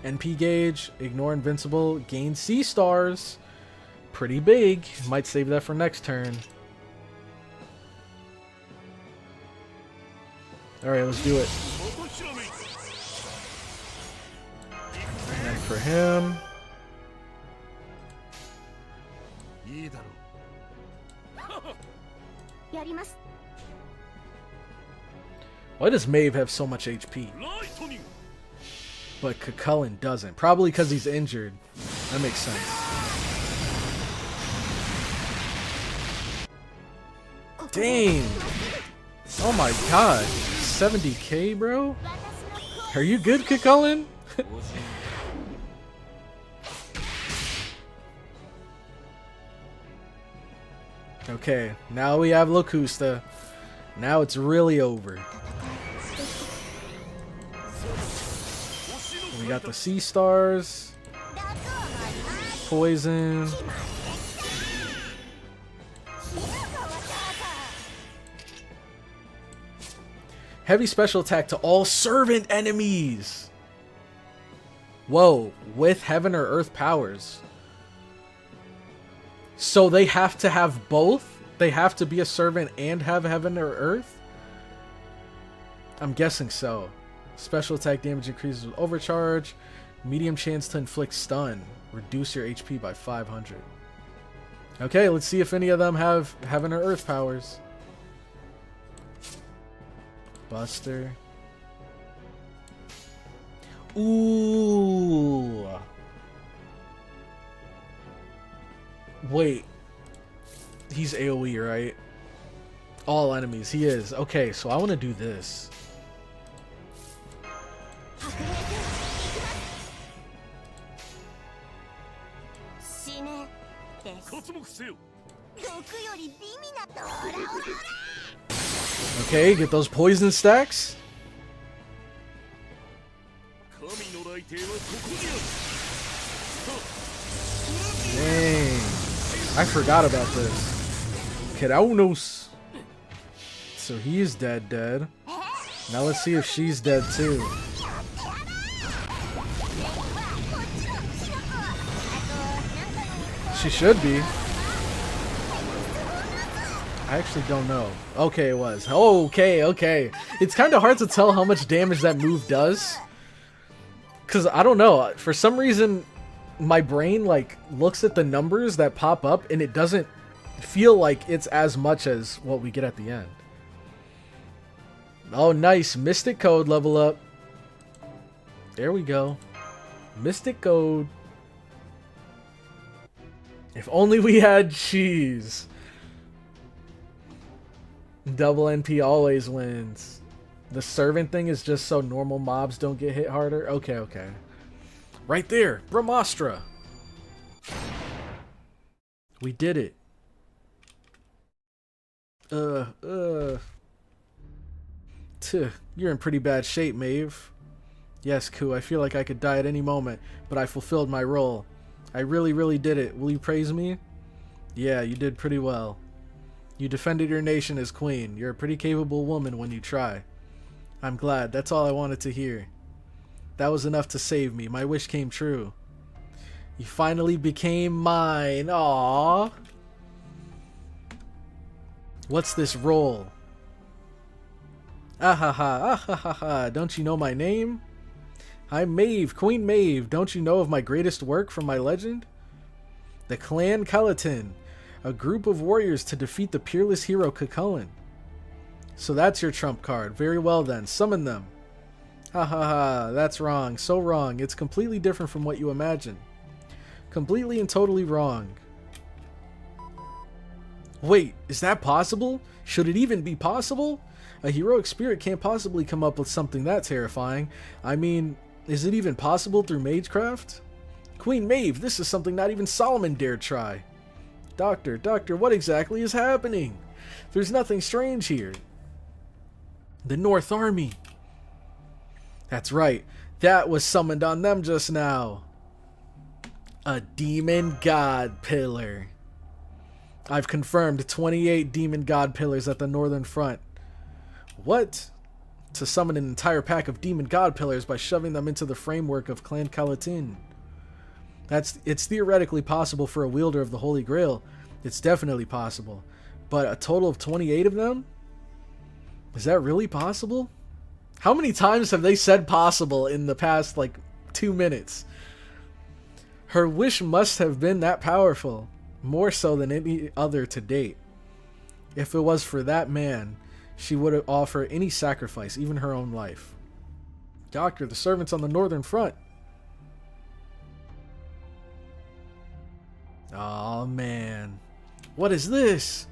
[SPEAKER 1] NP gauge, ignore invincible, gain C stars. Pretty big. Might save that for next turn. Alright, let's do it. And for him. Why does Maeve have so much HP? But Cucullin doesn't. Probably because he's injured. That makes sense. Dang! Oh my god. 70k, bro? Are you good, Cucullin? Okay, now we have Locusta. Now it's really over. We got the sea stars, poison, heavy special attack to all servant enemies. Whoa, with heaven or earth powers. So they have to have both? They have to be a servant and have heaven or earth? I'm guessing so. Special attack damage increases with overcharge. Medium chance to inflict stun. Reduce your HP by 500. Okay, let's see if any of them have heaven or earth powers. Buster. Ooh. Wait. He's AoE, right? All enemies. He is. Okay, so I want to do this. Okay, get those poison stacks. Dang. I forgot about this. Keraunos. So he's dead. Now let's see if she's dead too. She should be. I actually don't know. Okay, it was. Okay. It's kind of hard to tell how much damage that move does Because I don't know. For some reason, my brain like looks at the numbers that pop up and it doesn't feel like it's as much as what we get at the end. Oh, nice. Mystic Code level up. There we go. Mystic Code. If only we had cheese. Double NP always wins. The servant thing is just so normal mobs don't get hit harder. Okay, okay. Right there. Brahmastra. We did it. You're in pretty bad shape, Maeve. Yes, Ku, I feel like I could die at any moment, but I fulfilled my role. I really, really did it. Will you praise me? Yeah, you did pretty well. You defended your nation as queen. You're a pretty capable woman when you try. I'm glad. That's all I wanted to hear. That was enough to save me. My wish came true. You finally became mine. Aww. What's this role? Ahaha, ahaha, don't you know my name? I'm Maeve, Queen Maeve. Don't you know of my greatest work from my legend? The Clan Calatin, a group of warriors to defeat the peerless hero Cuchulainn. So that's your trump card. Very well then, summon them. Hahaha, that's wrong, so wrong. It's completely different from what you imagine. Completely and totally wrong. Wait, is that possible? Should it even be possible? A heroic spirit can't possibly come up with something that terrifying. I mean, is it even possible through magecraft? Queen Maeve, this is something not even Solomon dared try. Doctor, what exactly is happening? There's nothing strange here. The North Army. That's right. That was summoned on them just now. A demon god pillar. I've confirmed 28 demon god pillars at the northern front. What? To summon an entire pack of demon god pillars by shoving them into the framework of Clan Calatin. It's theoretically possible for a wielder of the Holy Grail. It's definitely possible. But a total of 28 of them? Is that really possible? How many times have they said possible in the past, 2 minutes? Her wish must have been that powerful. More so than any other to date. If it was for that man, she would offer any sacrifice, even her own life. Doctor, the servants on the northern front. Oh man. What is this?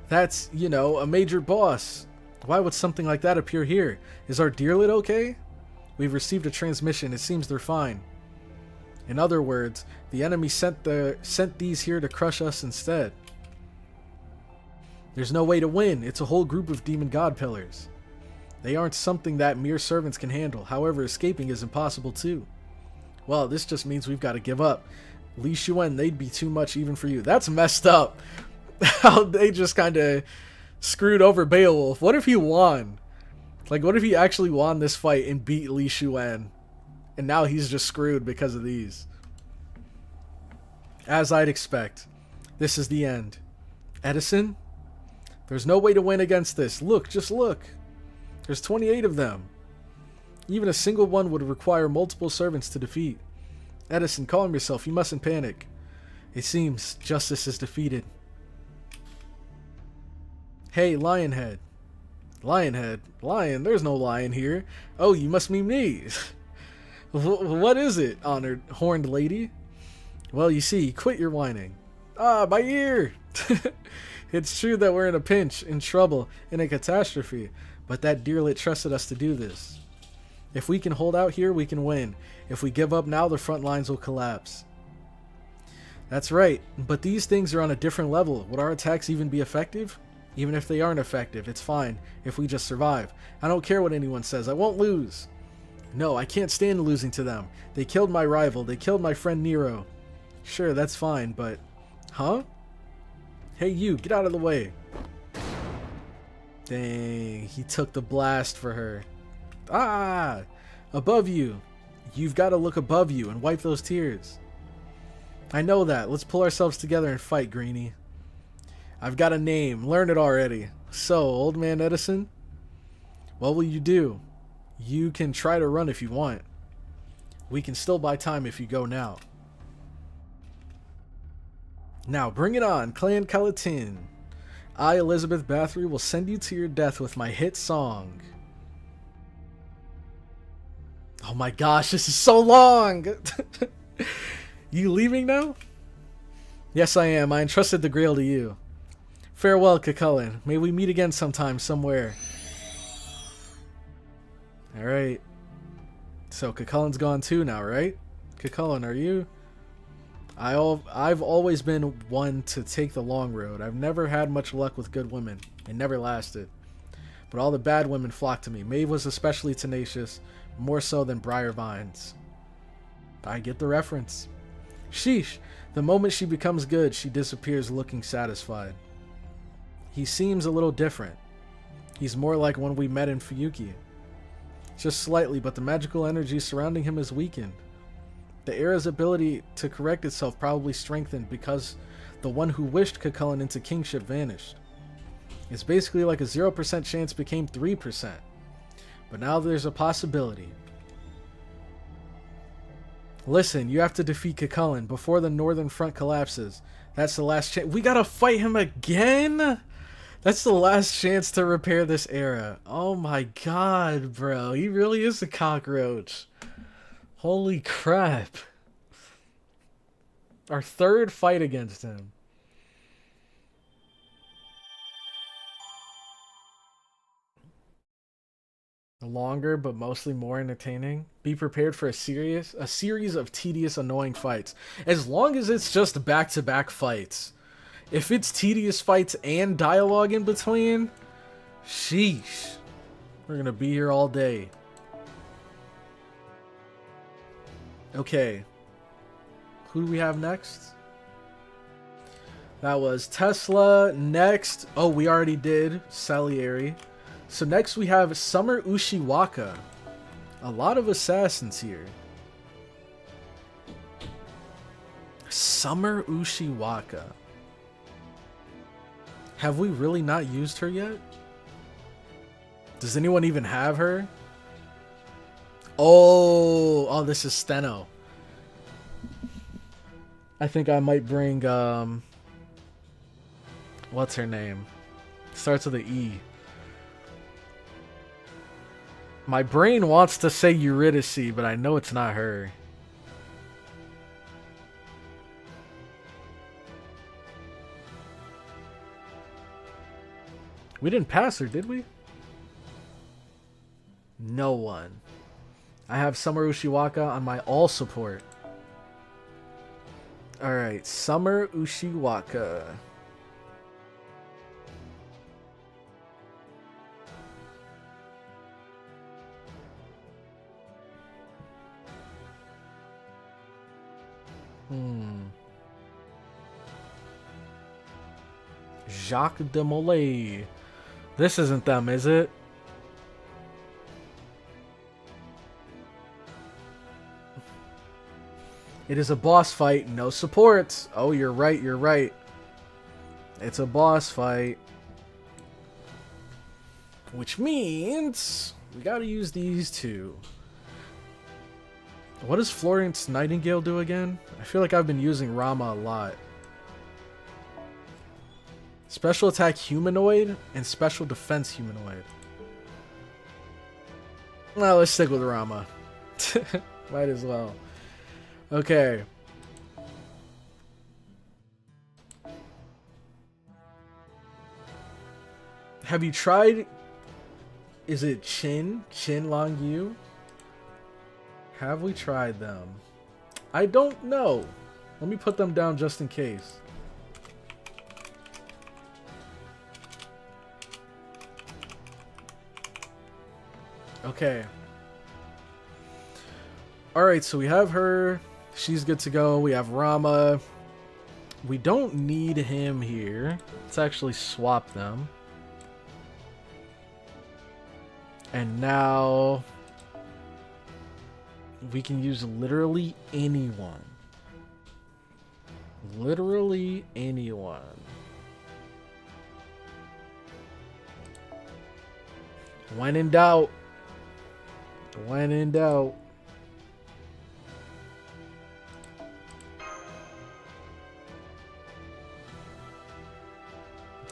[SPEAKER 1] That's, a major boss. Why would something like that appear here? Is our dearlet okay? We've received a transmission. It seems they're fine. In other words, the enemy sent these here to crush us instead. There's no way to win. It's a whole group of demon god pillars. They aren't something that mere servants can handle. However, escaping is impossible too. Well, this just means we've got to give up. Li Xuan, they'd be too much even for you. That's messed up. How they just kind of screwed over Beowulf. What if he won? What if he actually won this fight and beat Li Xuan? And now he's just screwed because of these. As I'd expect. This is the end. Edison? There's no way to win against this. Look, just look. There's 28 of them. Even a single one would require multiple servants to defeat. Edison, calm yourself. You mustn't panic. It seems justice is defeated. Hey, Lionhead. Lionhead? Lion? There's no lion here. Oh, you must mean me. What is it, honored horned lady? Well, you see, quit your whining. Ah, my ear! It's true that we're in a pinch, in trouble, in a catastrophe, but that dearlet trusted us to do this. If we can hold out here, we can win. If we give up now, the front lines will collapse. That's right, but these things are on a different level. Would our attacks even be effective? Even if they aren't effective, it's fine, if we just survive. I don't care what anyone says, I won't lose. No, I can't stand losing to them. They killed my rival. They killed my friend Nero. Sure, that's fine, but... Huh? Hey, you, get out of the way. Dang, he took the blast for her. Ah! Above you. You've got to look above you and wipe those tears. I know that. Let's pull ourselves together and fight, Greenie. I've got a name. Learn it already. So, old man Edison? What will you do? You can try to run if you want. We can still buy time if you go now. Now, bring it on, Clan Calatin. I, Elizabeth Bathory, will send you to your death with my hit song. Oh my gosh, this is so long! You leaving now? Yes, I am. I entrusted the Grail to you. Farewell, Cucullin. May we meet again sometime, somewhere. Alright. So, Cucullin's gone too now, right? Cucullin, are you? I've always been one to take the long road. I've never had much luck with good women. It never lasted. But all the bad women flocked to me. Maeve was especially tenacious, more so than Briar Vines. I get the reference. Sheesh. The moment she becomes good, she disappears looking satisfied. He seems a little different. He's more like when we met in Fuyuki. Just slightly, but the magical energy surrounding him is weakened. The era's ability to correct itself probably strengthened because the one who wished Cucullin into kingship vanished. It's basically like a 0% chance became 3%. But now there's a possibility. Listen, you have to defeat Cucullin before the northern front collapses. That's the last chance. We gotta fight him again? That's the last chance to repair this era. Oh my god, bro. He really is a cockroach. Holy crap. Our third fight against him. Longer, but mostly more entertaining. Be prepared for a series of tedious, annoying fights. As long as it's just back-to-back fights. If it's tedious fights and dialogue in between, sheesh. We're gonna be here all day. Okay. Who do we have next? That was Tesla. Next. Oh, we already did Salieri. So next we have Summer Ushiwaka. A lot of assassins here. Summer Ushiwaka. Have we really not used her yet? Does anyone even have her? Oh, this is Steno. I think I might bring, what's her name? Starts with an E. My brain wants to say Eurydice, but I know it's not her. We didn't pass her, did we? No one. I have Summer Ushiwaka on my all support. Alright, Summer Ushiwaka. Jacques de Molay. This isn't them, is it? It is a boss fight, no supports. Oh, you're right, you're right. It's a boss fight. Which means we gotta use these two. What does Florence Nightingale do again? I feel like I've been using Rama a lot. Special attack humanoid and special defense humanoid. Well, let's stick with Rama. Might as well. Okay. Have you tried... Is it Qin Long Yu? Have we tried them? I don't know. Let me put them down just in case. Okay. Alright, so we have her. She's good to go. We have Rama. We don't need him here. Let's actually swap them. And now we can use literally anyone. Literally anyone. When in doubt. When in doubt.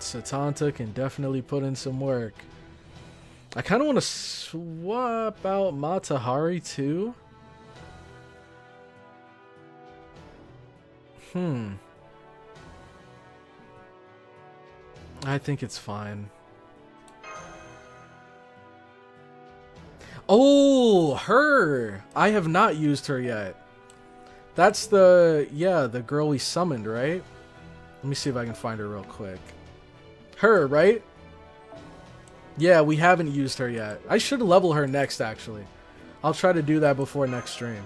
[SPEAKER 1] Satanta can definitely put in some work. I kind of want to swap out Matahari too. I think it's fine. Oh, her! I have not used her yet. That's the girl we summoned, right? Let me see if I can find her real quick. Her, right? Yeah, we haven't used her yet. I should level her next, actually. I'll try to do that before next stream.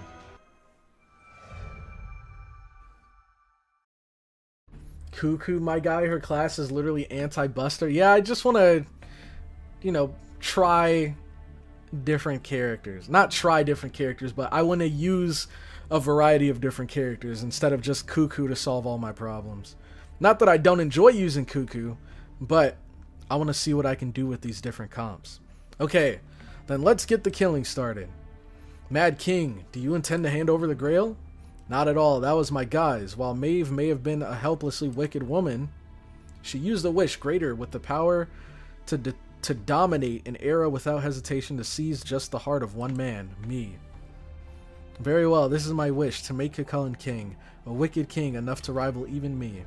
[SPEAKER 1] Cuckoo, my guy, her class is literally anti-buster. Yeah, I just want to, you know, try different characters. Not try different characters, but I want to use a variety of different characters instead of just Cuckoo to solve all my problems. Not that I don't enjoy using Cuckoo, but I want to see what I can do with these different comps. Okay, then let's get the killing started. Mad King, do you intend to hand over the Grail? Not at all, that was my guise. While Maeve may have been a helplessly wicked woman, she used a wish greater with the power to dominate an era without hesitation, to seize just the heart of one man, me. Very well, this is my wish, to make Cucullin king, a wicked king enough to rival even me.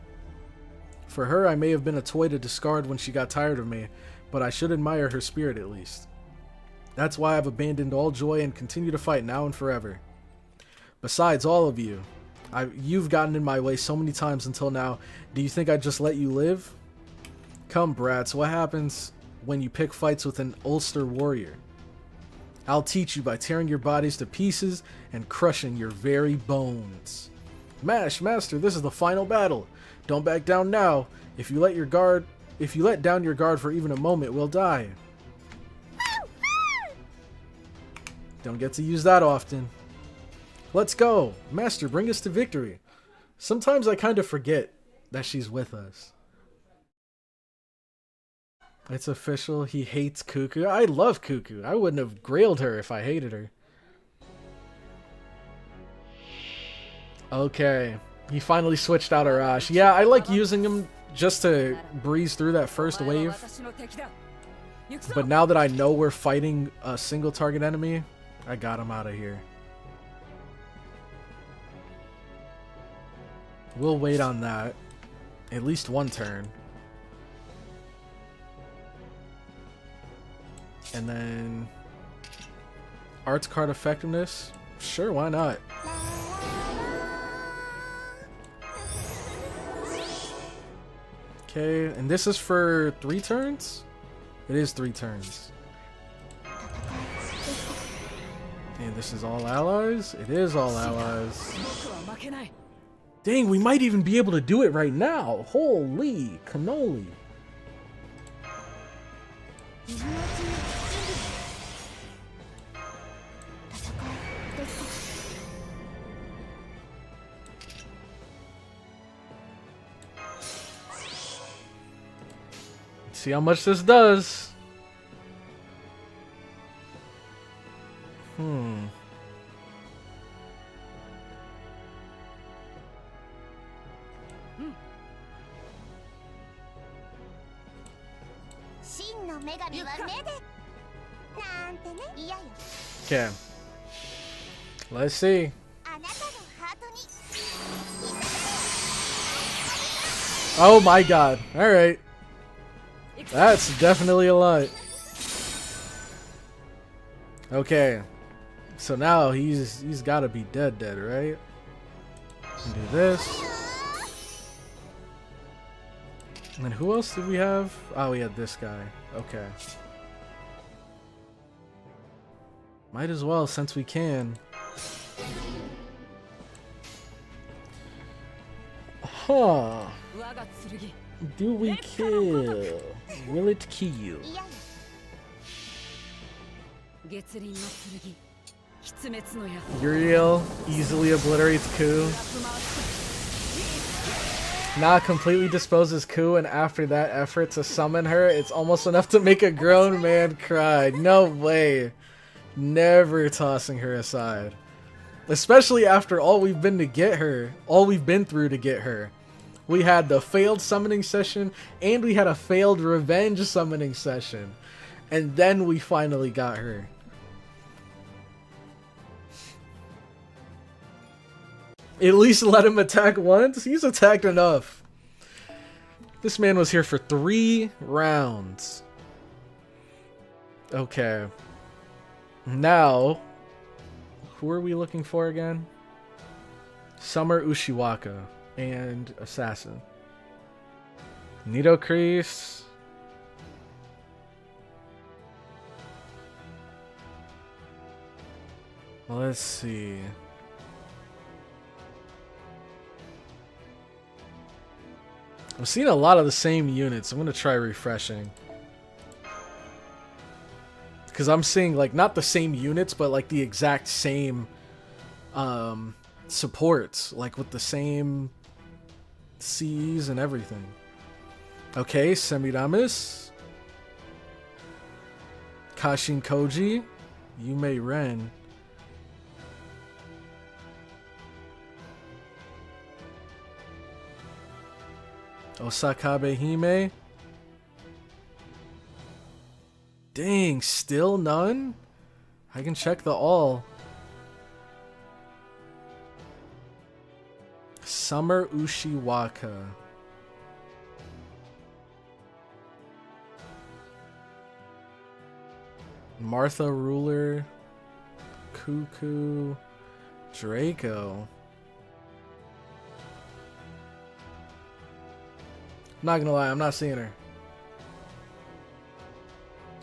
[SPEAKER 1] For her, I may have been a toy to discard when she got tired of me, but I should admire her spirit at least. That's why I've abandoned all joy and continue to fight now and forever. Besides, all of you, you've gotten in my way so many times until now. Do you think I'd just let you live? Come, brats, what happens when you pick fights with an Ulster warrior? I'll teach you by tearing your bodies to pieces and crushing your very bones. Mash, master, this is the final battle. Don't back down now. If you let down your guard for even a moment, we'll die. Don't get to use that often. Let's go. Master, bring us to victory. Sometimes I kind of forget that she's with us. It's official. He hates Cuckoo. I love Cuckoo. I wouldn't have grailed her if I hated her. Okay. He finally switched out Arash. Yeah, I like using him just to breeze through that first wave. But now that I know we're fighting a single target enemy, I got him out of here. We'll wait on that. At least one turn. And then arts card effectiveness. Sure, why not? Okay, and this is for 3 turns? It is 3 turns. And this is all allies? It is all allies. Dang, we might even be able to do it right now. Holy cannoli. See how much this does. Okay. Let's see. Oh my god. Alright. That's definitely a lot. Okay. So now he's gotta be dead, right? Do this. And then who else did we have? Oh, we had this guy. Okay. Might as well, since we can. Huh. Do we kill? Will it kill? Uriel easily obliterates Ku. Nah, completely disposes Ku, and after that effort to summon her, it's almost enough to make a grown man cry. No way. Never tossing her aside. Especially after all we've been to get her. All we've been through to get her. We had the failed summoning session, and we had a failed revenge summoning session. And then we finally got her. At least let him attack once? He's attacked enough. This man was here for 3 rounds. Okay. Now, who are we looking for again? Summer Ushiwaka and Assassin. Nitocrease. Let's see. I'm seeing a lot of the same units. I'm going to try refreshing. Because I'm seeing, like, not the same units, but, like, the exact same supports. Like, with the same Cs and everything. Okay, Semiramis. Kashin Koji. Yume Ren. Osakabe Hime. Dang, still none? I can check the all. Summer Ushiwaka. Martha Ruler. Cuckoo. Draco. I'm not gonna lie, I'm not seeing her.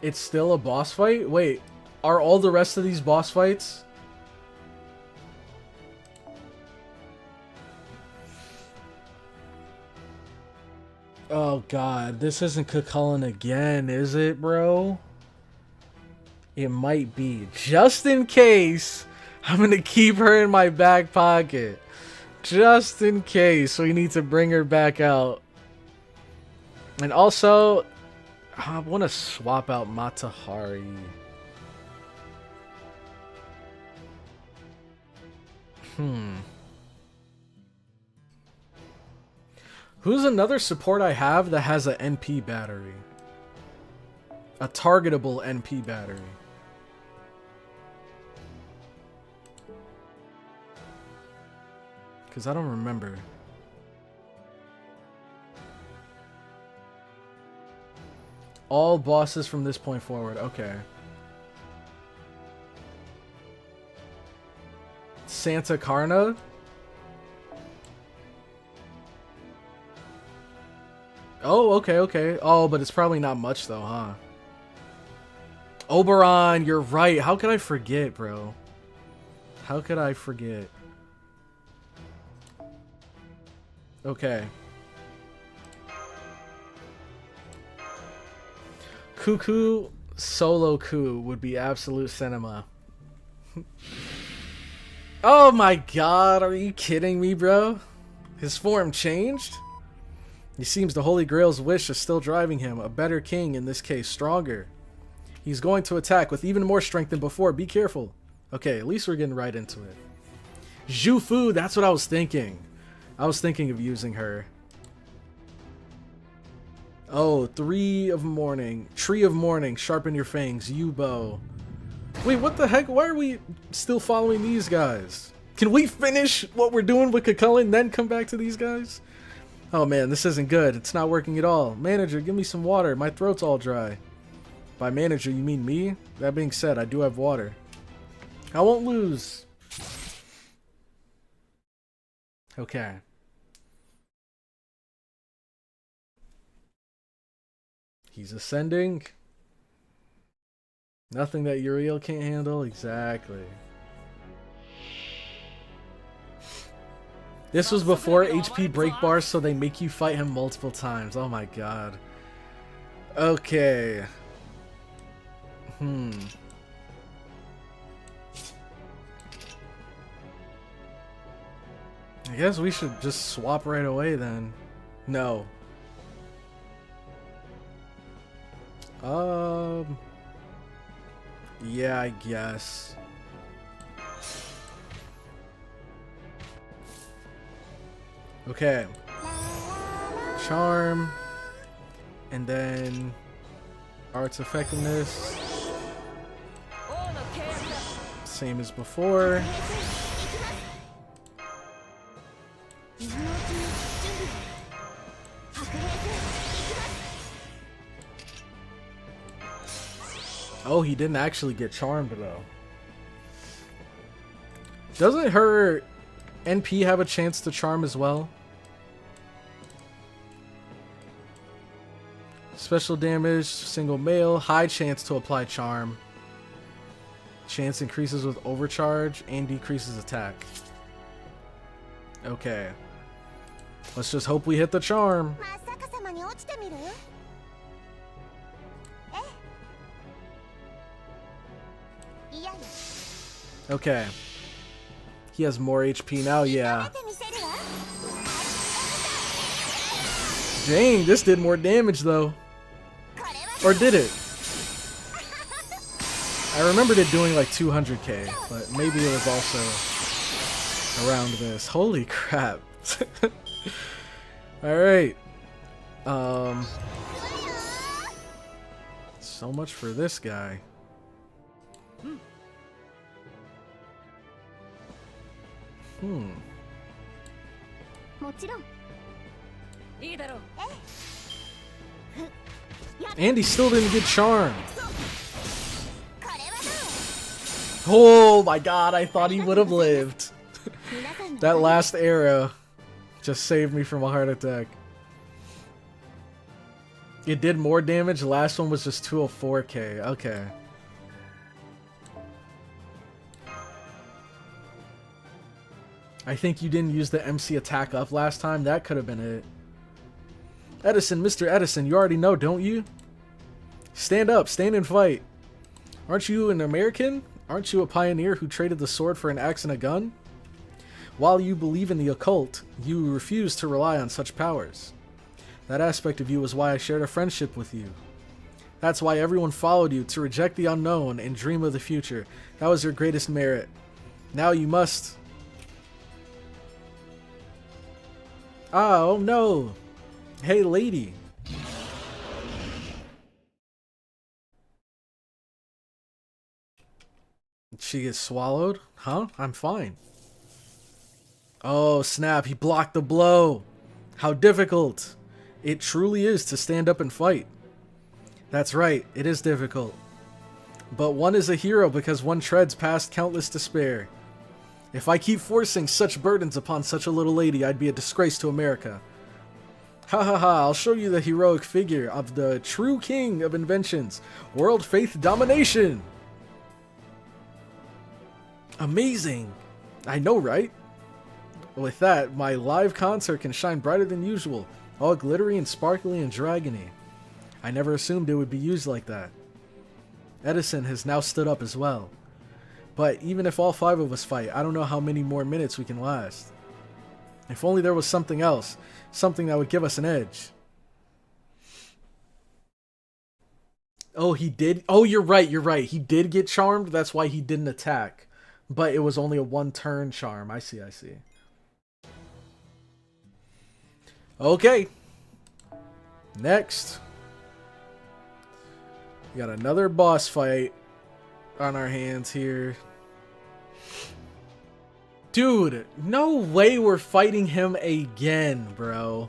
[SPEAKER 1] It's still a boss fight? Wait, are all the rest of these boss fights? Oh god, this isn't Cucullin again, is it, bro? It might be. Just in case, I'm gonna keep her in my back pocket. Just in case we need to bring her back out. And also, I want to swap out Matahari. Who's another support I have that has an NP battery? A targetable NP battery. Because I don't remember. All bosses from this point forward. Okay. Santa Karna? Oh, okay, okay. Oh, but it's probably not much though, huh? Oberon, you're right. How could I forget, bro? How could I forget? Okay. Cuckoo solo coup would be absolute cinema. Oh my god, are you kidding me, bro? His form changed? It seems the Holy Grail's wish is still driving him. A better king, in this case, stronger. He's going to attack with even more strength than before. Be careful. Okay, at least we're getting right into it. Zhu Fu, that's what I was thinking. I was thinking of using her. Oh, Tree of Morning, sharpen your fangs, Yubo. Wait, what the heck? Why are we still following these guys? Can we finish what we're doing with Cucullin, then come back to these guys? Oh man, this isn't good. It's not working at all. Manager, give me some water. My throat's all dry. By manager, you mean me? That being said, I do have water. I won't lose. Okay. He's ascending. Nothing that Uriel can't handle. Exactly. This was before HP break bars, so they make you fight him multiple times. Oh my god. Okay. I guess we should just swap right away then. No. Yeah, I guess. Okay. charm. And then arts effectiveness. Same as before. Oh, he didn't actually get charmed though. Doesn't her NP have a chance to charm as well? Special damage, single male, high chance to apply charm. Chance increases with overcharge and decreases attack. Okay. Let's just hope we hit the charm. Okay. He has more HP now, yeah. Dang, this did more damage though. Or did it? I remembered it doing like 200k, but maybe it was also around this. Holy crap. Alright. So much for this guy. And he still didn't get charmed. Oh my god, I thought he would have lived. That last arrow just saved me from a heart attack. It did more damage. The last one was just 204k. Okay. I think you didn't use the MC attack up last time. That could have been it. Edison, Mr. Edison, you already know, don't you? Stand up, stand and fight. Aren't you an American? Aren't you a pioneer who traded the sword for an axe and a gun? While you believe in the occult, you refuse to rely on such powers. That aspect of you is why I shared a friendship with you. That's why everyone followed you, to reject the unknown and dream of the future. That was your greatest merit. Now you must... Oh no! Hey lady! She gets swallowed? Huh? I'm fine. Oh snap, he blocked the blow! How difficult! It truly is to stand up and fight. That's right, it is difficult. But one is a hero because one treads past countless despair. If I keep forcing such burdens upon such a little lady, I'd be a disgrace to America. Ha ha ha, I'll show you the heroic figure of the true king of inventions. World faith domination! Amazing! I know, right? With that, my live concert can shine brighter than usual, all glittery and sparkly and dragony. I never assumed it would be used like that. Edison has now stood up as well. But even if all 5 of us fight, I don't know how many more minutes we can last. If only there was something else, something that would give us an edge. Oh, he did? Oh, you're right, you're right. He did get charmed, that's why he didn't attack. But it was only a 1-turn charm. I see, I see. Okay. Next. We got another boss fight on our hands here. Dude, no way we're fighting him again, bro.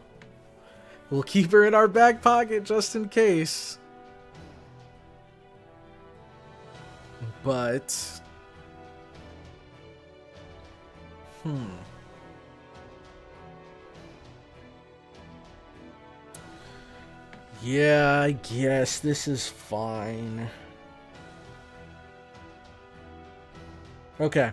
[SPEAKER 1] We'll keep her in our back pocket just in case. But... yeah, I guess this is fine. Okay.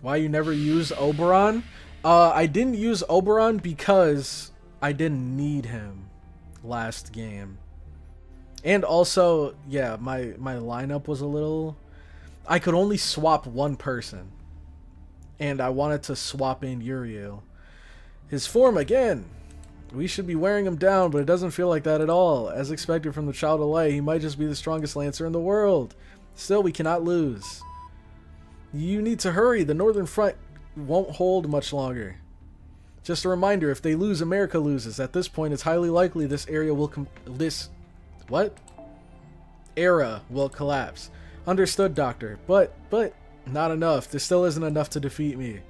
[SPEAKER 1] Why you never use Oberon? I didn't use Oberon because I didn't need him last game. And also, yeah, my lineup was a little... I could only swap one person. And I wanted to swap in Uriel. His form again. We should be wearing him down, but it doesn't feel like that at all. As expected from the Child of Light, he might just be the strongest Lancer in the world. Still, we cannot lose. You need to hurry. The northern front won't hold much longer. Just a reminder, if they lose, America loses. At this point, it's highly likely this area will era will collapse. Understood, Doctor. But not enough. This still isn't enough to defeat me.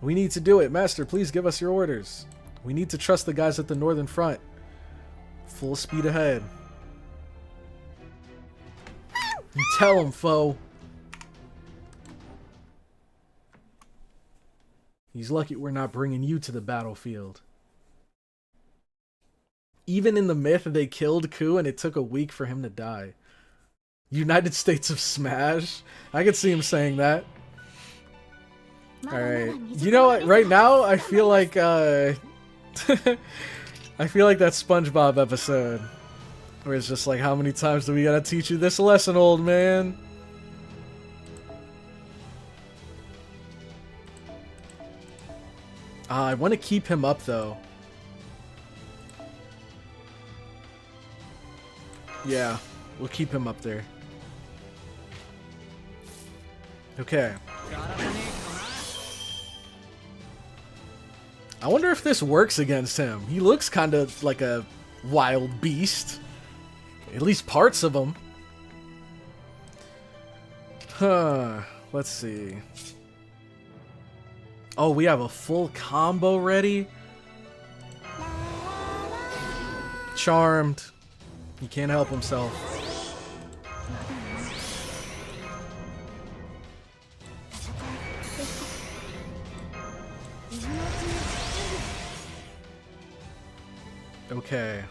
[SPEAKER 1] We need to do it. Master, please give us your orders. We need to trust the guys at the northern front. Full speed ahead. You tell him, foe. He's lucky we're not bringing you to the battlefield. Even in the myth, they killed Ku and it took a week for him to die. United States of Smash? I could see him saying that. Alright. You know what? Right now, I feel like, I feel like that SpongeBob episode. Where it's just like, how many times do we gotta teach you this lesson, old man? I want to keep him up, though. Yeah, we'll keep him up there. Okay. I wonder if this works against him. He looks kind of like a wild beast. At least parts of him. Huh. Let's see. Oh, we have a full combo ready? Charmed. He can't help himself. Okay.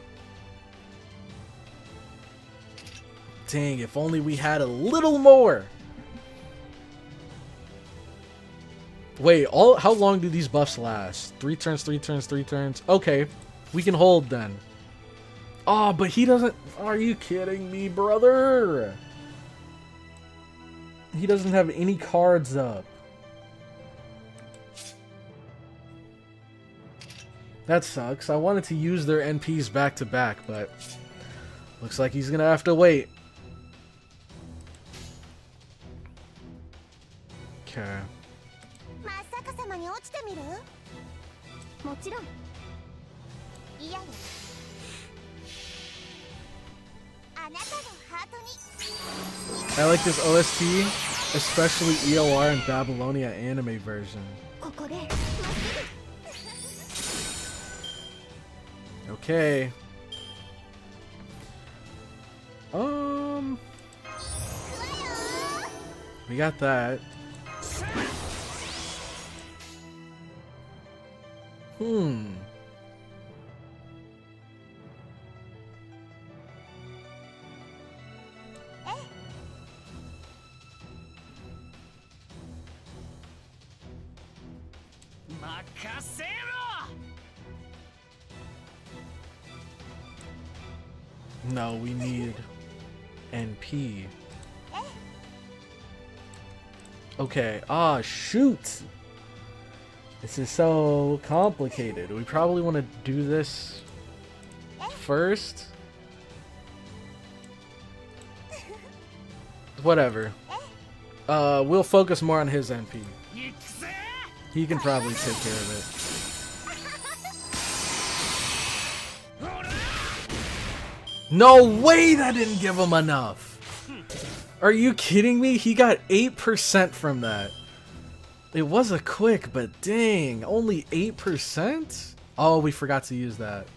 [SPEAKER 1] Dang, if only we had a little more. Wait, how long do these buffs last? 3 turns, 3 turns, 3 turns. Okay, we can hold then. Oh, but he doesn't... Are you kidding me, brother? He doesn't have any cards up. That sucks. I wanted to use their NPs back to back, but looks like he's gonna have to wait. Okay. I like this OST, especially EOR and Babylonia anime version. Okay. We got that. No, we need NP. Okay. Ah, shoot! This is so complicated. We probably want to do this first. Whatever. We'll focus more on his NP. He can probably take care of it. No way that didn't give him enough! Are you kidding me? He got 8% from that. It was a quick, but dang, only 8%? Oh, we forgot to use that.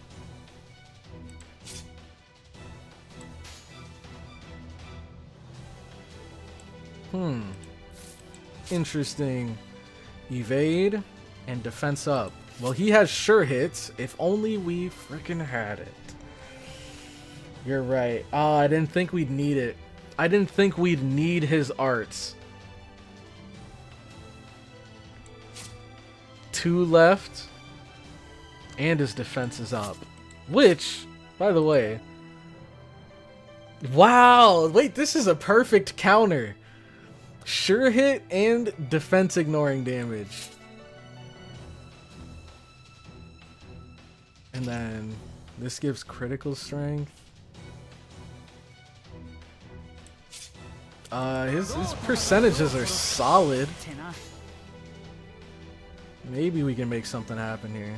[SPEAKER 1] Interesting. Evade and defense up. Well, he has sure hits. If only we freaking had it. You're right. Oh, I didn't think we'd need it. I didn't think we'd need his arts. 2 left. And his defense is up. Which, by the way... Wow! Wait, this is a perfect counter. Sure hit and defense ignoring damage. And then this gives critical strength. His percentages are solid. Maybe we can make something happen here.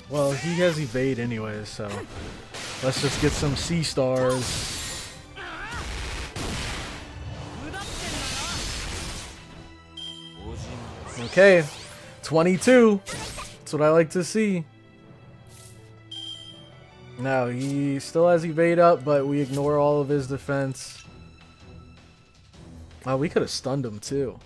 [SPEAKER 1] Well, he has evade anyways, so let's just get some sea stars. Okay, 22. That's what I like to see. Now, he still has evade up, but we ignore all of his defense. Oh, we could have stunned him too.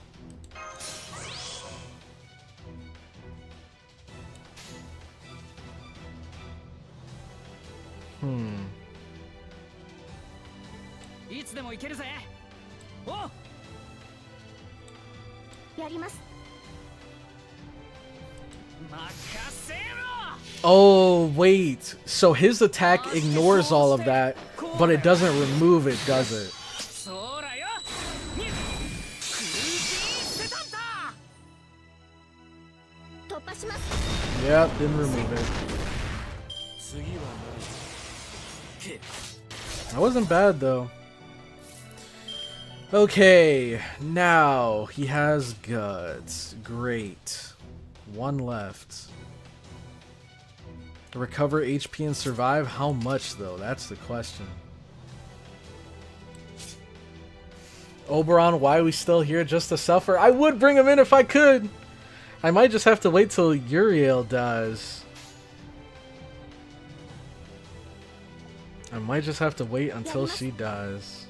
[SPEAKER 1] Oh, wait. So his attack ignores all of that, but it doesn't remove it, does it? Yep, didn't remove it. That wasn't bad, though. Okay, now he has guts. Great. One left. Recover HP and survive? How much, though? That's the question. Oberon, why are we still here? Just to suffer? I would bring him in if I could! I might just have to wait till Uriel dies. I might just have to wait until she dies.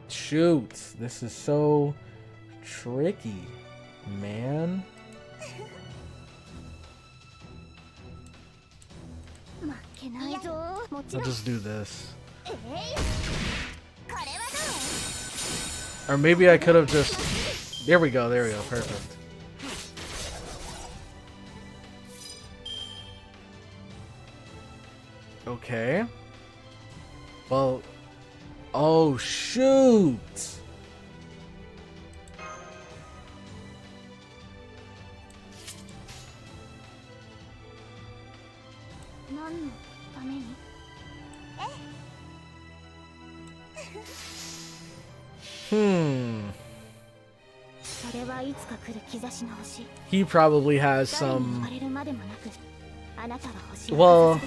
[SPEAKER 1] Shoot, this is so tricky, man. I'll just do this. Or maybe I could have just... There we go, perfect. Okay. Well... Oh, shoot! He probably has some... Well,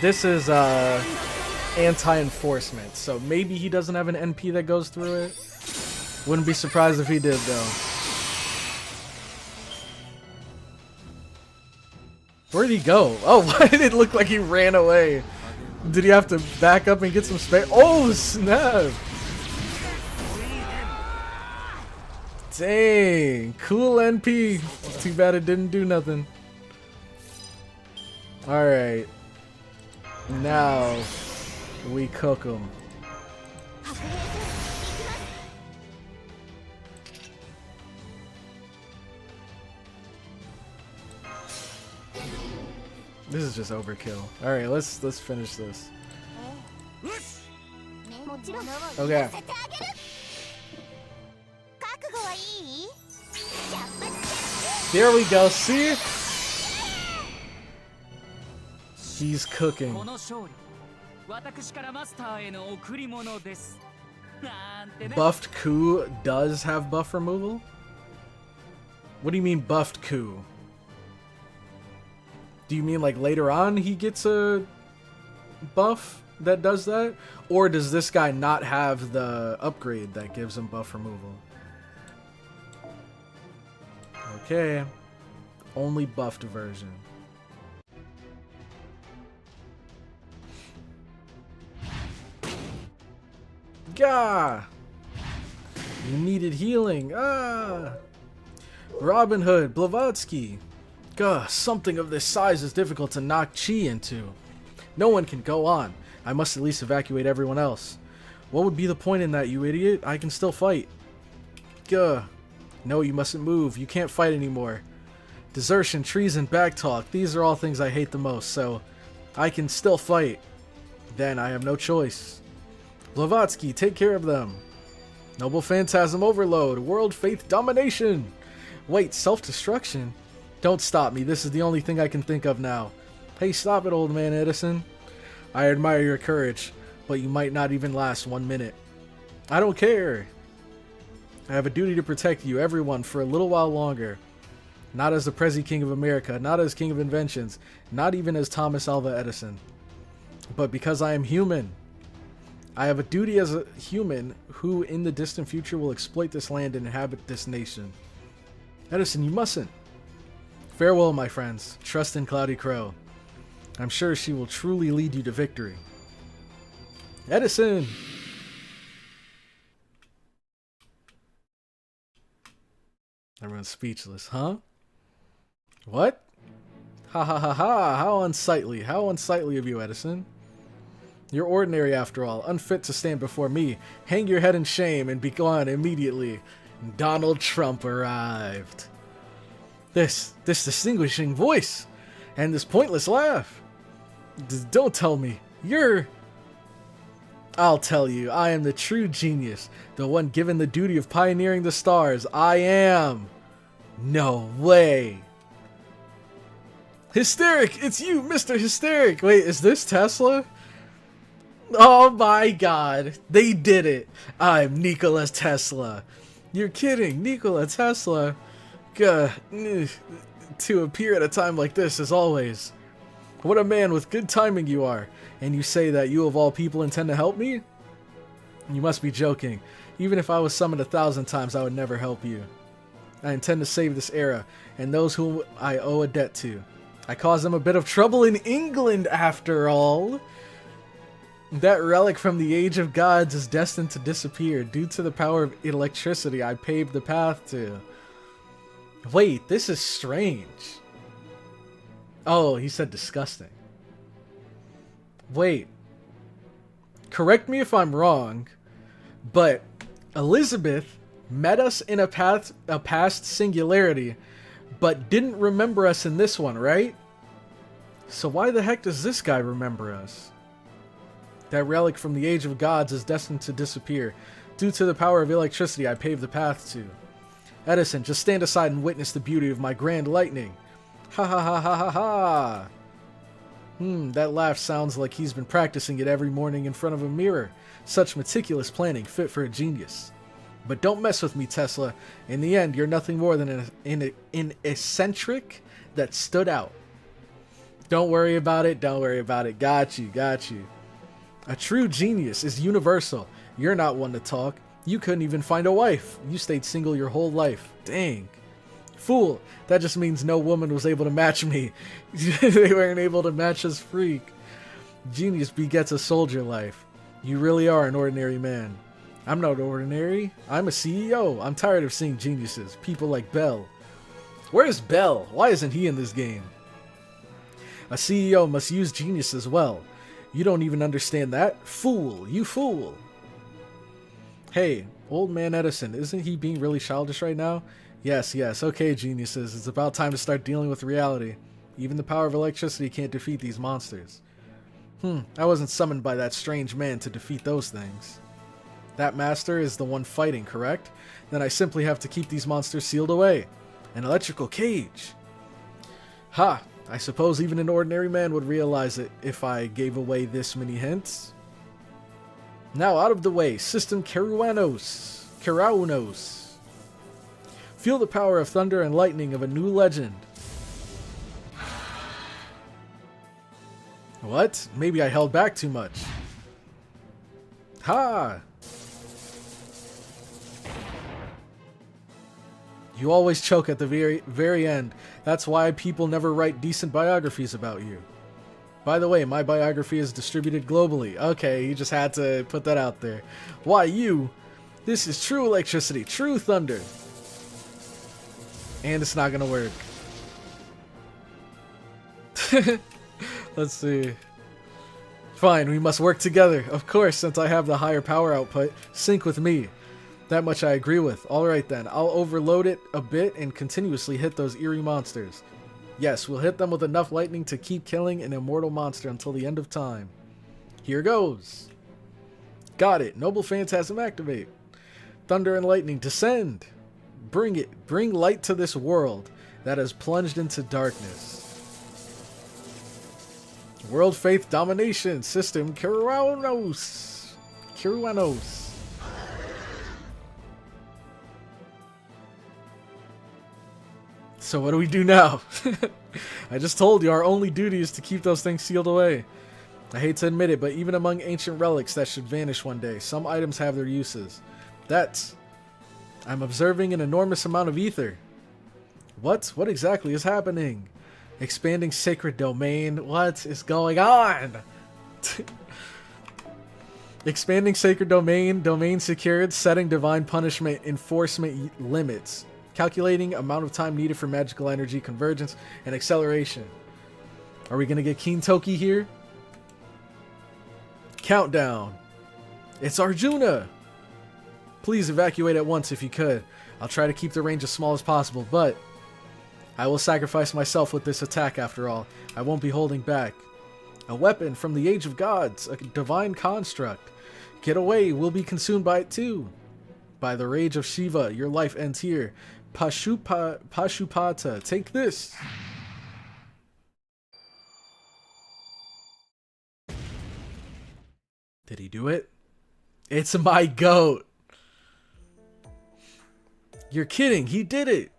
[SPEAKER 1] this is anti-enforcement, so maybe he doesn't have an NP that goes through it. Wouldn't be surprised if he did, though. Where'd he go? Oh, why did it look like he ran away? Did he have to back up and get some space? Oh, snap! Dang, cool NP. Too bad it didn't do nothing. Alright. Now, we cook him. This is just overkill. Alright, let's finish this. Okay. There we go, see? He's cooking. Buffed Coup does have buff removal? What do you mean buffed Coup? Do you mean like later on he gets a buff that does that? Or does this guy not have the upgrade that gives him buff removal? Okay. Only buffed version. Gah! You needed healing. Ah! Robin Hood, Blavatsky. Gah, something of this size is difficult to knock chi into. No one can go on. I must at least evacuate everyone else. What would be the point in that, you idiot? I can still fight. Gah. No, you mustn't move. You can't fight anymore. Desertion, treason, backtalk. These are all things I hate the most, so I can still fight. Then I have no choice. Blavatsky, take care of them. Noble Phantasm Overload. World Faith Domination. Wait, self-destruction? Don't stop me. This is the only thing I can think of now. Hey, stop it, old man Edison. I admire your courage, but you might not even last 1 minute. I don't care. I have a duty to protect you, everyone, for a little while longer. Not as the Prezi King of America, not as King of Inventions, not even as Thomas Alva Edison. But because I am human. I have a duty as a human who in the distant future will exploit this land and inhabit this nation. Edison, you mustn't. Farewell, my friends. Trust in CloudyCrow. I'm sure she will truly lead you to victory. Edison! Everyone's speechless, huh? What? Ha ha ha ha, how unsightly of you, Edison. You're ordinary after all, unfit to stand before me. Hang your head in shame and be gone immediately. Donald Trump arrived. This distinguishing voice, and this pointless laugh. Don't tell me, you're... I'll tell you, I am the true genius, the one given the duty of pioneering the stars. I am... No way. Hysteric, it's you, Mr. Hysteric. Wait, is this Tesla? Oh my god, they did it. I'm Nikola Tesla. You're kidding, Nikola Tesla. To appear at a time like this, as always. What a man with good timing you are. And you say that you of all people intend to help me? You must be joking. Even if I was summoned 1,000 times, I would never help you. I intend to save this era, and those whom I owe a debt to. I caused them a bit of trouble in England, after all. That relic from the Age of Gods is destined to disappear. Due to the power of electricity I paved the path to. Wait, this is strange. Oh, he said disgusting. Wait. Correct me if I'm wrong, but Elizabeth met us in a past singularity, but didn't remember us in this one, right? So why the heck does this guy remember us? That relic from the Age of Gods is destined to disappear. Due to the power of electricity I paved the path to. Edison, just stand aside and witness the beauty of my grand lightning. Ha ha ha ha ha ha! That laugh sounds like he's been practicing it every morning in front of a mirror. Such meticulous planning, fit for a genius. But don't mess with me, Tesla. In the end, you're nothing more than an eccentric that stood out. Don't worry about it, don't worry about it. Got you, got you. A true genius is universal. You're not one to talk. You couldn't even find a wife. You stayed single your whole life. Dang. Fool, that just means no woman was able to match me. They weren't able to match us freak. Genius begets a soldier life. You really are an ordinary man. I'm not ordinary. I'm a CEO. I'm tired of seeing geniuses. People like Bell. Where's Bell? Why isn't he in this game? A CEO must use genius as well. You don't even understand that? Fool. You fool. Hey, old man Edison, isn't he being really childish right now? Yes, okay, geniuses. It's about time to start dealing with reality. Even the power of electricity can't defeat these monsters. I wasn't summoned by that strange man to defeat those things. That master is the one fighting, correct? Then I simply have to keep these monsters sealed away. An electrical cage. Ha! I suppose even an ordinary man would realize it if I gave away this many hints. Now out of the way, System Kerouanos. Feel the power of thunder and lightning of a new legend. What? Maybe I held back too much. Ha! You always choke at the very end. That's why people never write decent biographies about you. By the way, my biography is distributed globally. Okay, you just had to put that out there. Why you? This is true electricity, true thunder. And it's not gonna work. Let's see. Fine, we must work together. Of course, since I have the higher power output, sync with me. That much I agree with. Alright then, I'll overload it a bit and continuously hit those eerie monsters. Yes, we'll hit them with enough lightning to keep killing an immortal monster until the end of time. Here goes. Got it. Noble Phantasm activate. Thunder and lightning descend. Bring it. Bring light to this world that has plunged into darkness. World Faith Domination System Kiruanos. So what do we do now? I just told you our only duty is to keep those things sealed away. I hate to admit it, but even among ancient relics that should vanish one day, some items have their uses. I'm observing an enormous amount of ether. What? What exactly is happening? Expanding sacred domain? What is going on? Expanding sacred domain secured, setting divine punishment enforcement limits. Calculating amount of time needed for magical energy convergence and acceleration. Are we going to get Keen Toki here? Countdown. It's Arjuna. Please evacuate at once if you could. I'll try to keep the range as small as possible, but I will sacrifice myself with this attack after all. I won't be holding back. A weapon from the Age of Gods, a divine construct. Get away, we'll be consumed by it too. By the rage of Shiva, your life ends here. Pashupata, take this. Did he do it? It's my goat. You're kidding, he did it.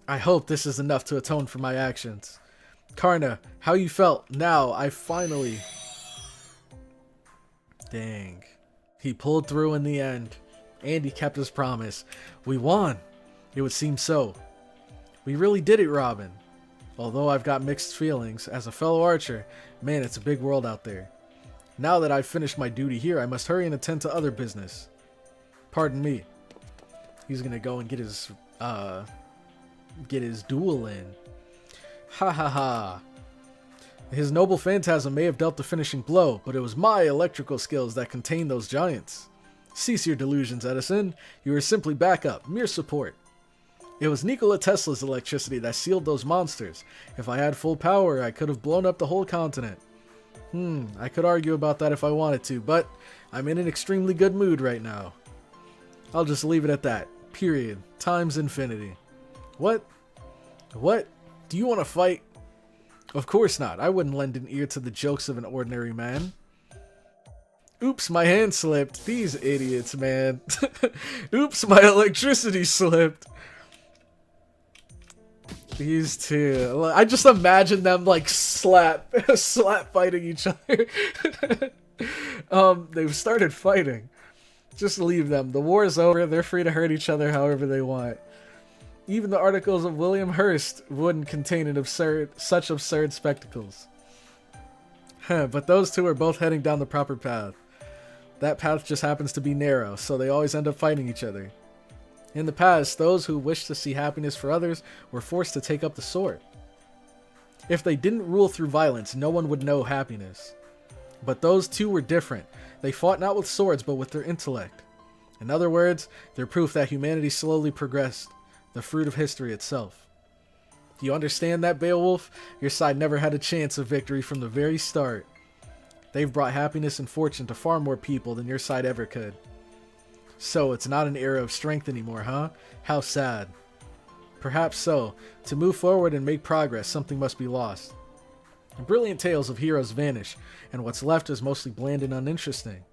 [SPEAKER 1] I hope this is enough to atone for my actions. Karna, how you felt? Now, I finally... Dang. He pulled through in the end. And he kept his promise. We won. It would seem so. We really did it, Robin. Although I've got mixed feelings, as a fellow archer, man, it's a big world out there. Now that I've finished my duty here, I must hurry and attend to other business. Pardon me. He's gonna go and get his duel in. Ha ha ha. His noble phantasm may have dealt the finishing blow, but it was my electrical skills that contained those giants. Cease your delusions, Edison. You are simply backup, mere support. It was Nikola Tesla's electricity that sealed those monsters. If I had full power, I could have blown up the whole continent. I could argue about that if I wanted to, but I'm in an extremely good mood right now. I'll just leave it at that. Period. Times infinity. What? What? Do you want to fight? Of course not. I wouldn't lend an ear to the jokes of an ordinary man. Oops, my hand slipped. These idiots, man. Oops, my electricity slipped. These two. I just imagine them like slap fighting each other. They've started fighting. Just leave them. The war is over. They're free to hurt each other however they want. Even the articles of William Hearst wouldn't contain such absurd spectacles. But those two are both heading down the proper path. That path just happens to be narrow, so they always end up fighting each other. In the past, those who wished to see happiness for others were forced to take up the sword. If they didn't rule through violence, no one would know happiness. But those two were different. They fought not with swords, but with their intellect. In other words, they're proof that humanity slowly progressed, the fruit of history itself. Do you understand that, Beowulf? Your side never had a chance of victory from the very start. They've brought happiness and fortune to far more people than your side ever could. So, it's not an era of strength anymore, huh? How sad. Perhaps so. To move forward and make progress, something must be lost. Brilliant tales of heroes vanish, and what's left is mostly bland and uninteresting.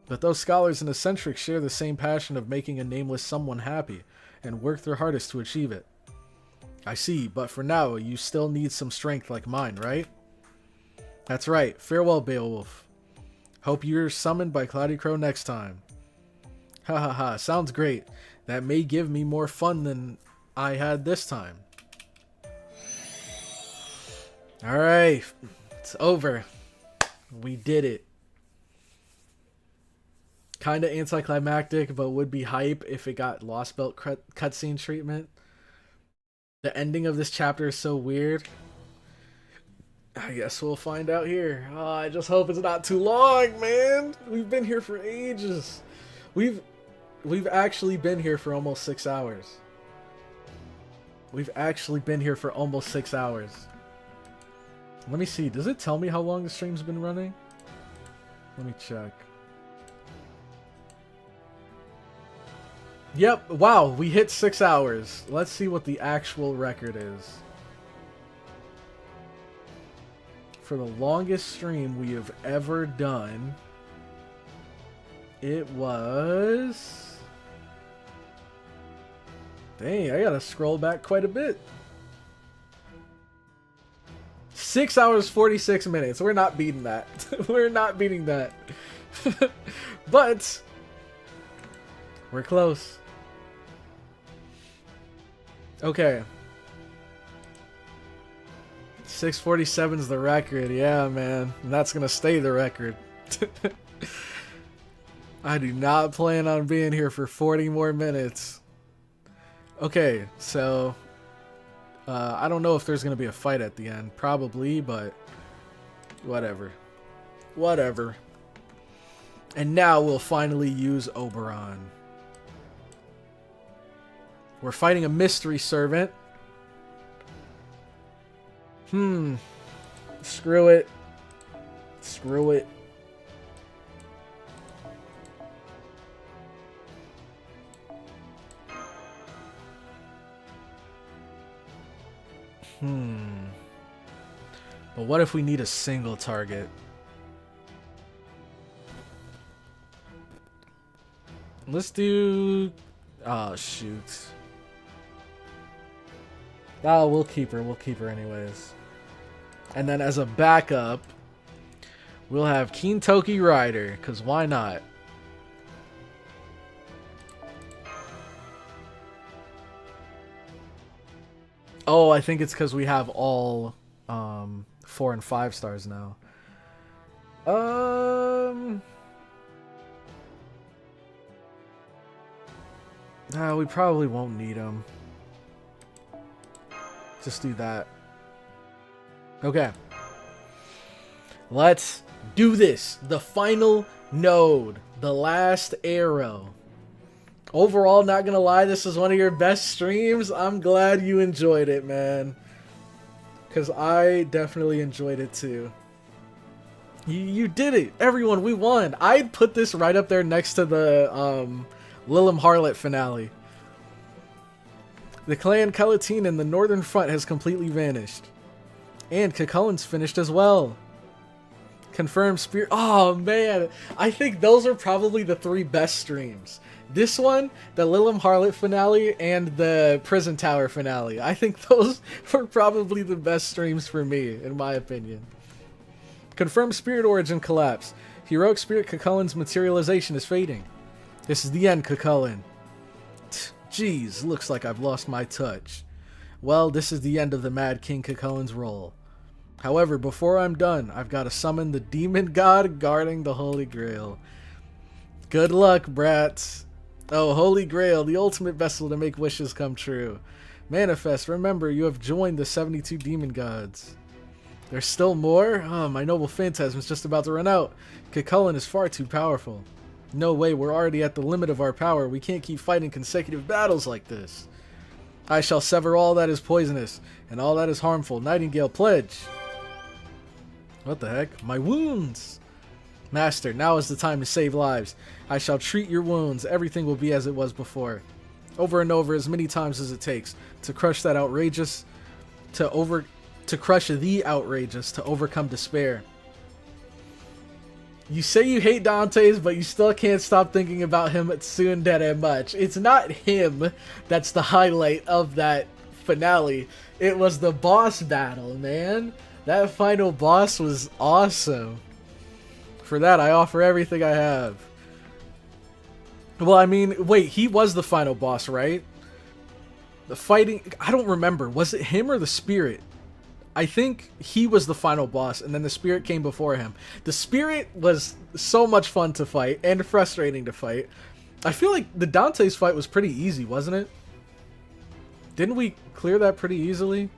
[SPEAKER 1] But those scholars and eccentrics share the same passion of making a nameless someone happy, and work their hardest to achieve it. I see, but for now, you still need some strength like mine, right? That's right. Farewell, Beowulf. Hope you're summoned by CloudyCrow next time. Ha ha ha, sounds great. That may give me more fun than I had this time. Alright, it's over. We did it. Kinda anticlimactic, but would be hype if it got Lost Belt cutscene treatment. The ending of this chapter is so weird. I guess we'll find out here. Oh, I just hope it's not too long, man. We've been here for ages. We've actually been here for almost 6 hours. We've actually been here for almost 6 hours. Let me see. Does it tell me how long the stream's been running? Let me check. Yep, wow, we hit 6 hours. Let's see what the actual record is. For the longest stream we have ever done, it was... Dang, I gotta scroll back quite a bit. 6 hours, 46 minutes. We're not beating that. We're not beating that. But we're close. Okay. 6:47 is the record. Yeah, man. And that's going to stay the record. I do not plan on being here for 40 more minutes. Okay, so I don't know if there's going to be a fight at the end. Probably, but whatever. Whatever. And now we'll finally use Oberon. We're fighting a mystery servant. Screw it. Screw it. But what if we need a single target? Let's do... Oh, shoot. Oh, we'll keep her. We'll keep her anyways. And then as a backup, we'll have Kintoki Rider, because why not? Oh, I think it's because we have all 4 and 5 stars now. We probably won't need them. Just do that. Okay. Let's do this. The final node. The last arrow. Overall, not gonna lie, this is one of your best streams. I'm glad you enjoyed it, man. Because I definitely enjoyed it too. You did it. Everyone, we won. I'd put this right up there next to the Lilim Harlot finale. The clan Cullateen in the northern front has completely vanished. And Cuchulain's finished as well. Confirmed Spirit. Oh, man. I think those are probably the 3 best streams. This one, the Lilim Harlot finale, and the Prison Tower finale. I think those were probably the best streams for me, in my opinion. Confirmed Spirit Origin collapse. Heroic Spirit Cuchulain's materialization is fading. This is the end, Cuchulain. Jeez, looks like I've lost my touch. Well, this is the end of the Mad King Cuchulain's role. However, before I'm done, I've got to summon the demon god guarding the Holy Grail. Good luck, brats. Oh, Holy Grail, the ultimate vessel to make wishes come true. Manifest, remember, you have joined the 72 demon gods. There's still more? Oh, my noble phantasm is just about to run out. Cuchulain is far too powerful. No way, we're already at the limit of our power. We can't keep fighting consecutive battles like this. I shall sever all that is poisonous, and all that is harmful. Nightingale, pledge. What the heck? My wounds! Master, now is the time to save lives. I shall treat your wounds. Everything will be as it was before. Over and over, as many times as it takes, to crush that outrageous, to crush the outrageous, to overcome despair. You say you hate Dante's, but you still can't stop thinking about him at tsundere much. It's not him that's the highlight of that finale. It was the boss battle, man. That final boss was awesome. For that, I offer everything I have. Well, I mean, wait, he was the final boss, right? The fighting... I don't remember. Was it him or the spirit? I think he was the final boss, and then the spirit came before him. The spirit was so much fun to fight, and frustrating to fight. I feel like the Dante's fight was pretty easy, wasn't it? Didn't we clear that pretty easily?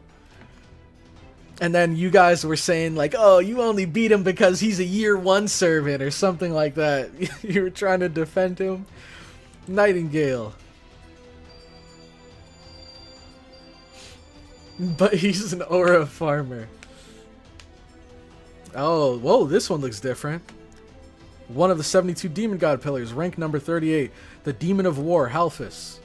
[SPEAKER 1] And then you guys were saying, like, oh, you only beat him because he's a year 1 servant, or something like that. You were trying to defend him. Nightingale. But he's an aura farmer. Oh, whoa, this one looks different. One of the 72 demon god pillars, rank number 38, the demon of war, Halphus.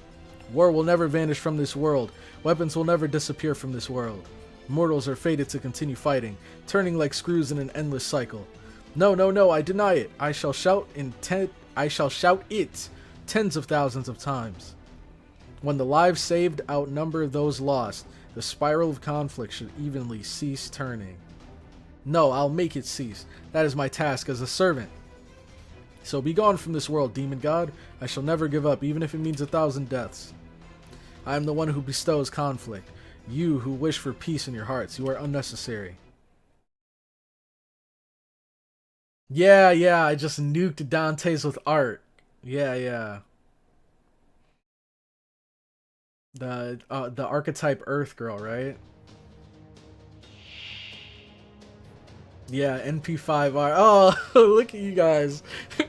[SPEAKER 1] War will never vanish from this world. Weapons will never disappear from this world. Mortals are fated to continue fighting, turning like screws in an endless cycle. No, no, no, I deny it. I shall shout it tens of thousands of times. When the lives saved outnumber those lost, the spiral of conflict should evenly cease turning. No, I'll make it cease. That is my task as a servant. So be gone from this world, demon god. I shall never give up, even if it means 1,000 deaths. I am the one who bestows conflict. You who wish for peace in your hearts, you are unnecessary. Yeah, I just nuked Dante's with art. Yeah. The archetype Earth girl, right? Yeah, NP5R. Oh, look at you guys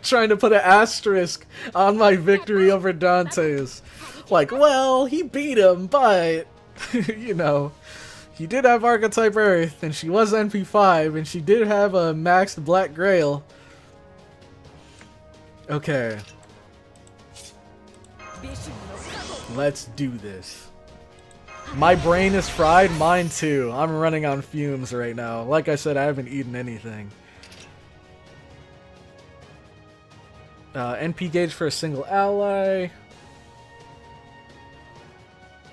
[SPEAKER 1] trying to put an asterisk on my victory over Dante's. Like, well, he beat him, but you know, he did have archetype Earth, and she was NP5, and she did have a maxed Black Grail. Okay. Let's do this. My brain is fried, mine too. I'm running on fumes right now. Like I said, I haven't eaten anything. NP gauge for a single ally.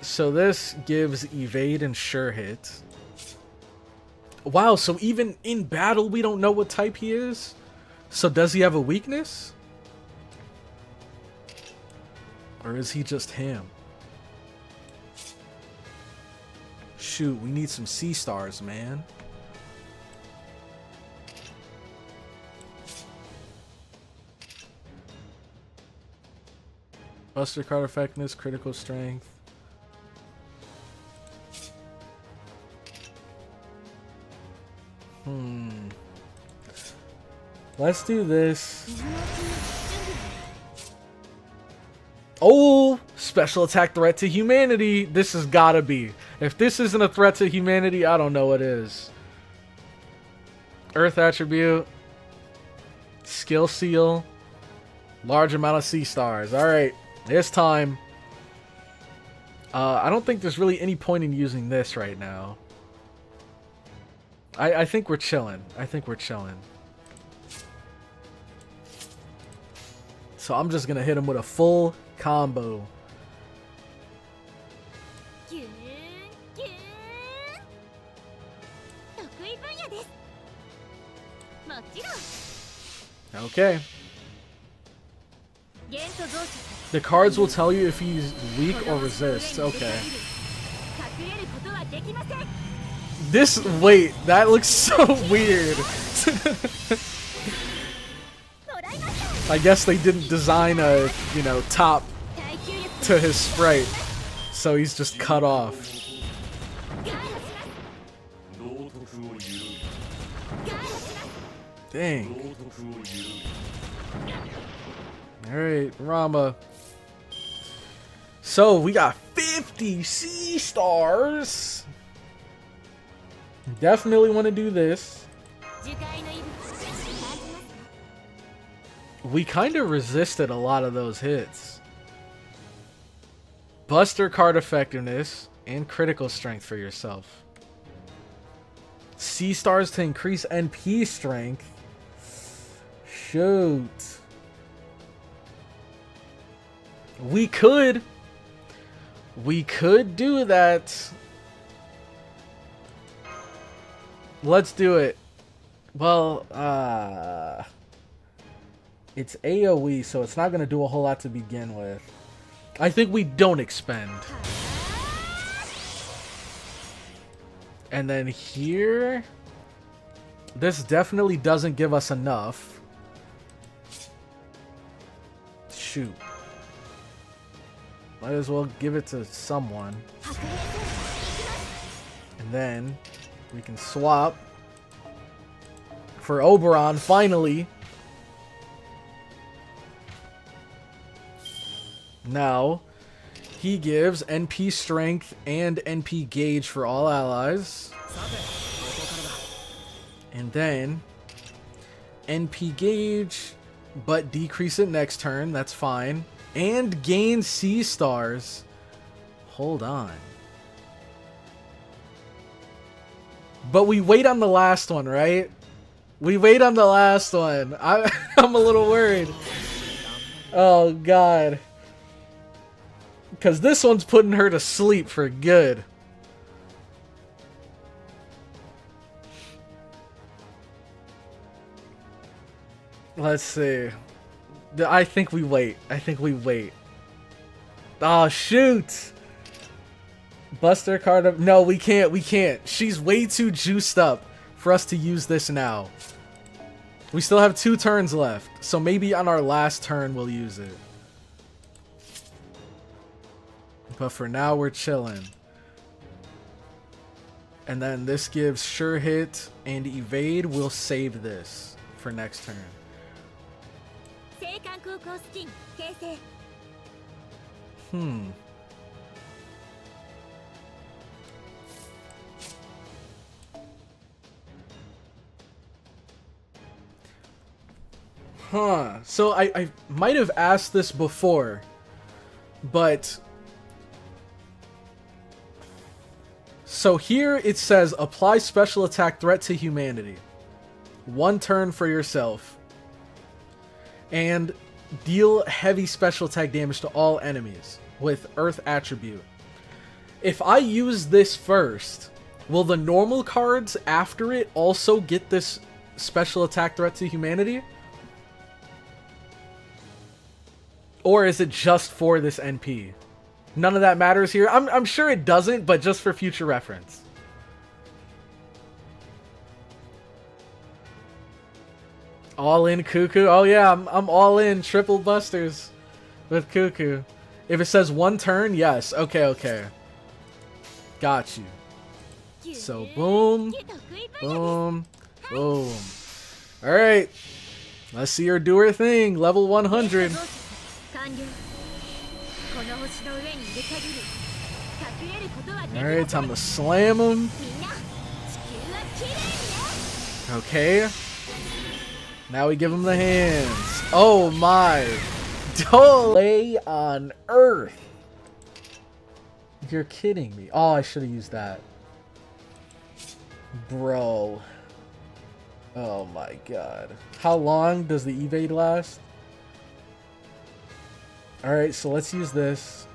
[SPEAKER 1] So this gives evade and sure hit. Wow, so even in battle we don't know what type he is? So does he have a weakness? Or is he just him? Shoot, we need some sea stars, man. Buster card effectiveness, critical strength. Let's do this. Oh, special attack threat to humanity. This has gotta be. If this isn't a threat to humanity, I don't know what is. Earth attribute. Skill seal. Large amount of sea stars. Alright, it's time. I don't think there's really any point in using this right now. I think we're chilling. So I'm just gonna hit him with a full combo. Okay. The cards will tell you if he's weak or resists. Okay. Wait, that looks so weird. I guess they didn't design a, top to his sprite, so he's just cut off. Dang. Alright, Rama. So, we got 50 sea stars. Definitely want to do this. We kind of resisted a lot of those hits. Buster card effectiveness and critical strength for yourself. Sea stars to increase NP strength. Shoot. We could do that. Let's do it. Well, it's AoE, so it's not going to do a whole lot to begin with. I think we don't expend. And then here, this definitely doesn't give us enough. Shoot. Might as well give it to someone. And then we can swap for Oberon, finally. Now, he gives NP strength and NP gauge for all allies. And then, NP gauge but decrease it next turn. That's fine. And gain sea stars. Hold on. But we wait on the last one, right? We wait on the last one. I'm a little worried. Oh, God. Because this one's putting her to sleep for good. Let's see. I think we wait. I think we wait. Oh, shoot. Buster card up. No, we can't. We can't. She's way too juiced up for us to use this now. We still have 2 turns left. So maybe on our last turn we'll use it. But for now we're chilling. And then this gives sure hit and evade. We'll save this for next turn. So I might have asked this before, but so here it says apply special attack threat to humanity. 1 turn for yourself. And deal heavy special attack damage to all enemies with Earth attribute. If I use this first, will the normal cards after it also get this special attack threat to humanity? Or is it just for this NP? None of that matters here. I'm sure it doesn't, but just for future reference. All in Cuckoo? Oh yeah, I'm all in triple busters with Cuckoo. If it says 1 turn, yes. Okay, okay. Got you. So boom, boom, boom. Alright. Let's see her do her thing. Level 100. Alright, time to slam him. Okay. Now we give him the hands. Oh my. Delay on Earth. You're kidding me. Oh, I should have used that. Bro. Oh my god. How long does the evade last? Alright, so let's use this.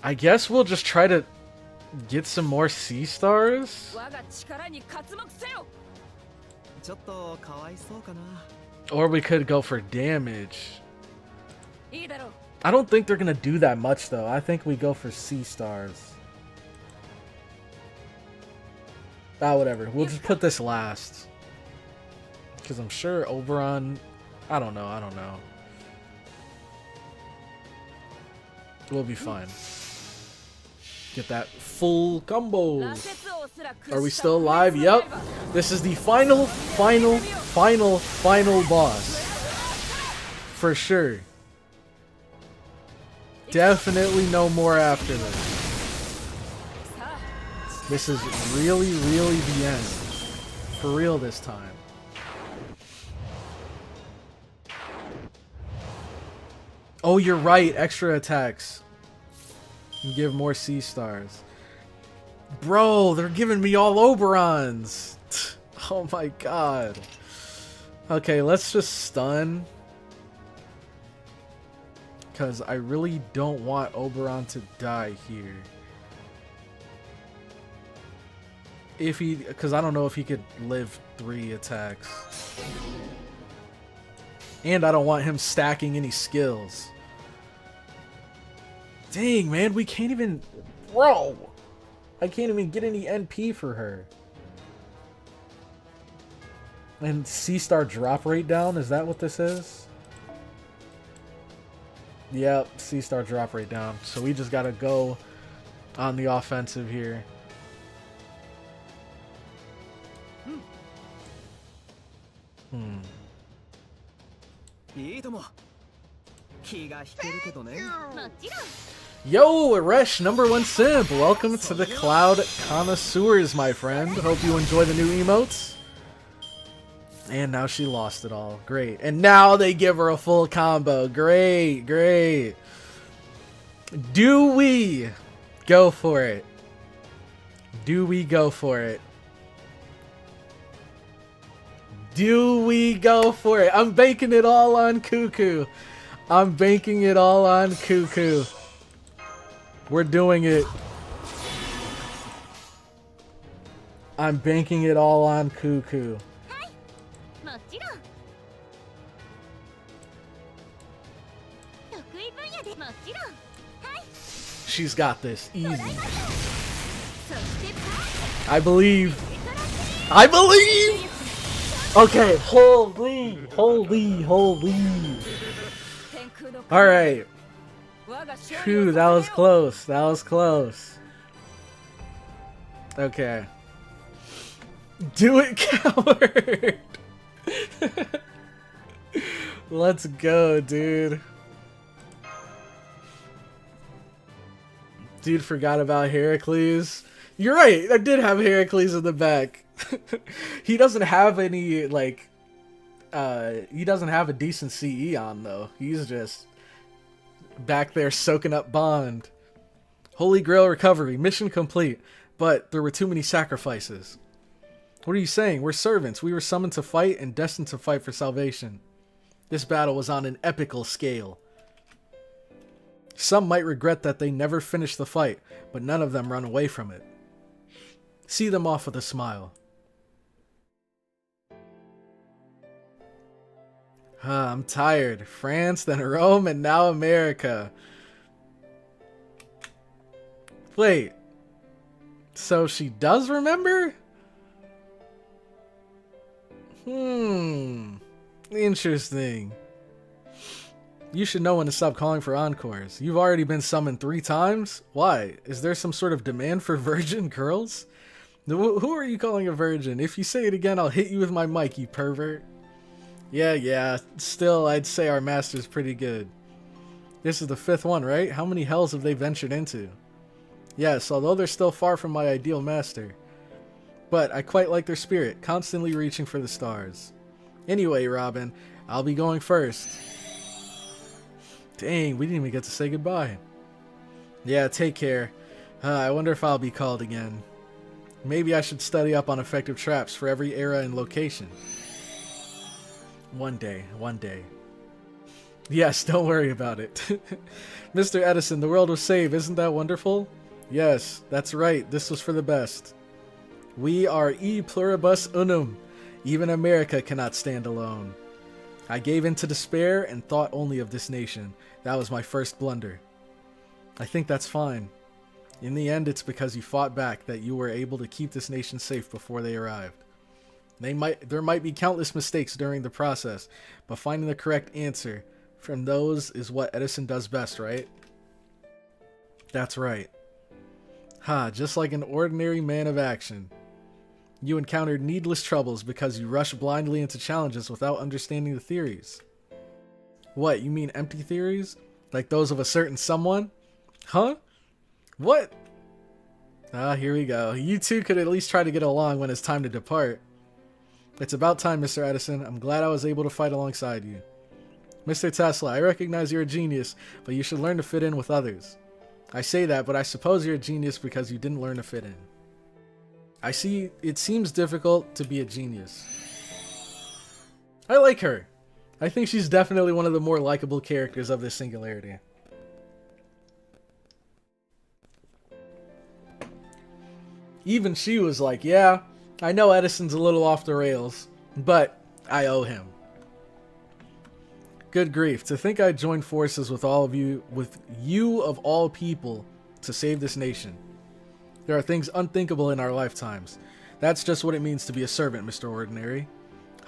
[SPEAKER 1] I guess we'll just try to get some more sea stars. Or we could go for damage. I don't think they're gonna do that much though. I think we go for sea stars. Ah, whatever. We'll just put this last. Because I'm sure Oberon... I don't know. We'll be fine. Get that full combo. Are we still alive? Yep. This is the final boss. For sure. Definitely no more after this. This is really the end. For real this time. Oh, you're right. Extra attacks. And give more sea stars. Bro, they're giving me all Oberons. Oh my god. Okay, let's just stun. Because I really don't want Oberon to die here. If he... Because I don't know if he could live 3 attacks. And I don't want him stacking any skills. Dang, man, we can't even... Bro! I can't even get any NP for her. And C-Star drop rate down? Is that what this is? Yep, C-Star drop rate down. So we just gotta go on the offensive here. Yo, Resh, #1 simp. Welcome to the Cloud Connoisseurs, my friend. Hope you enjoy the new emotes. And now she lost it all. Great. And now they give her a full combo. Great, great. Do we go for it? Do we go for it? Do we go for it? I'm banking it all on Cuckoo. I'm banking it all on Cuckoo. We're doing it. I'm banking it all on Cuckoo. She's got this. Easy. I believe. I believe! Okay, holy. Alright. Phew, that was close. That was close. Okay. Do it, coward! Let's go, dude. Dude forgot about Heracles. You're right, I did have Heracles in the back. He doesn't have any, like, he doesn't have a decent CE on, though. He's just back there soaking up bond. Holy Grail recovery, mission complete, but there were too many sacrifices. What are you saying? We're servants. We were summoned to fight and destined to fight for salvation. This battle was on an epical scale. Some might regret that they never finished the fight, but none of them run away from it. See them off with a smile. I'm tired. France, then Rome, and now America. Wait. So she does remember? Interesting. You should know when to stop calling for encores. You've already been summoned 3 times? Why? Is there some sort of demand for virgin girls? Who are you calling a virgin? If you say it again, I'll hit you with my mic, you pervert. Yeah. Still, I'd say our master's pretty good. This is the 5th one, right? How many hells have they ventured into? Yes, although they're still far from my ideal master. But I quite like their spirit, constantly reaching for the stars. Anyway, Robin, I'll be going first. Dang, we didn't even get to say goodbye. Yeah, take care. I wonder if I'll be called again. Maybe I should study up on effective traps for every era and location. One day. Yes, don't worry about it. Mr. Edison, the world was saved, isn't that wonderful? Yes, that's right, this was for the best. We are e pluribus unum. Even America cannot stand alone. I gave in to despair and thought only of this nation. That was my first blunder. I think that's fine. In the end, it's because you fought back that you were able to keep this nation safe before they arrived. There might be countless mistakes during the process, but finding the correct answer from those is what Edison does best, right? That's right. Just like an ordinary man of action. You encountered needless troubles because you rushed blindly into challenges without understanding the theories. What, you mean empty theories? Like those of a certain someone? Huh? What? Here we go. You two could at least try to get along when it's time to depart. It's about time, Mr. Edison. I'm glad I was able to fight alongside you. Mr. Tesla, I recognize you're a genius, but you should learn to fit in with others. I say that, but I suppose you're a genius because you didn't learn to fit in. I see, it seems difficult to be a genius. I like her. I think she's definitely one of the more likable characters of this singularity. Even she was like, yeah, I know Edison's a little off the rails, but I owe him. Good grief, to think I joined forces with you of all people to save this nation. There are things unthinkable in our lifetimes. That's just what it means to be a servant, Mr. Ordinary.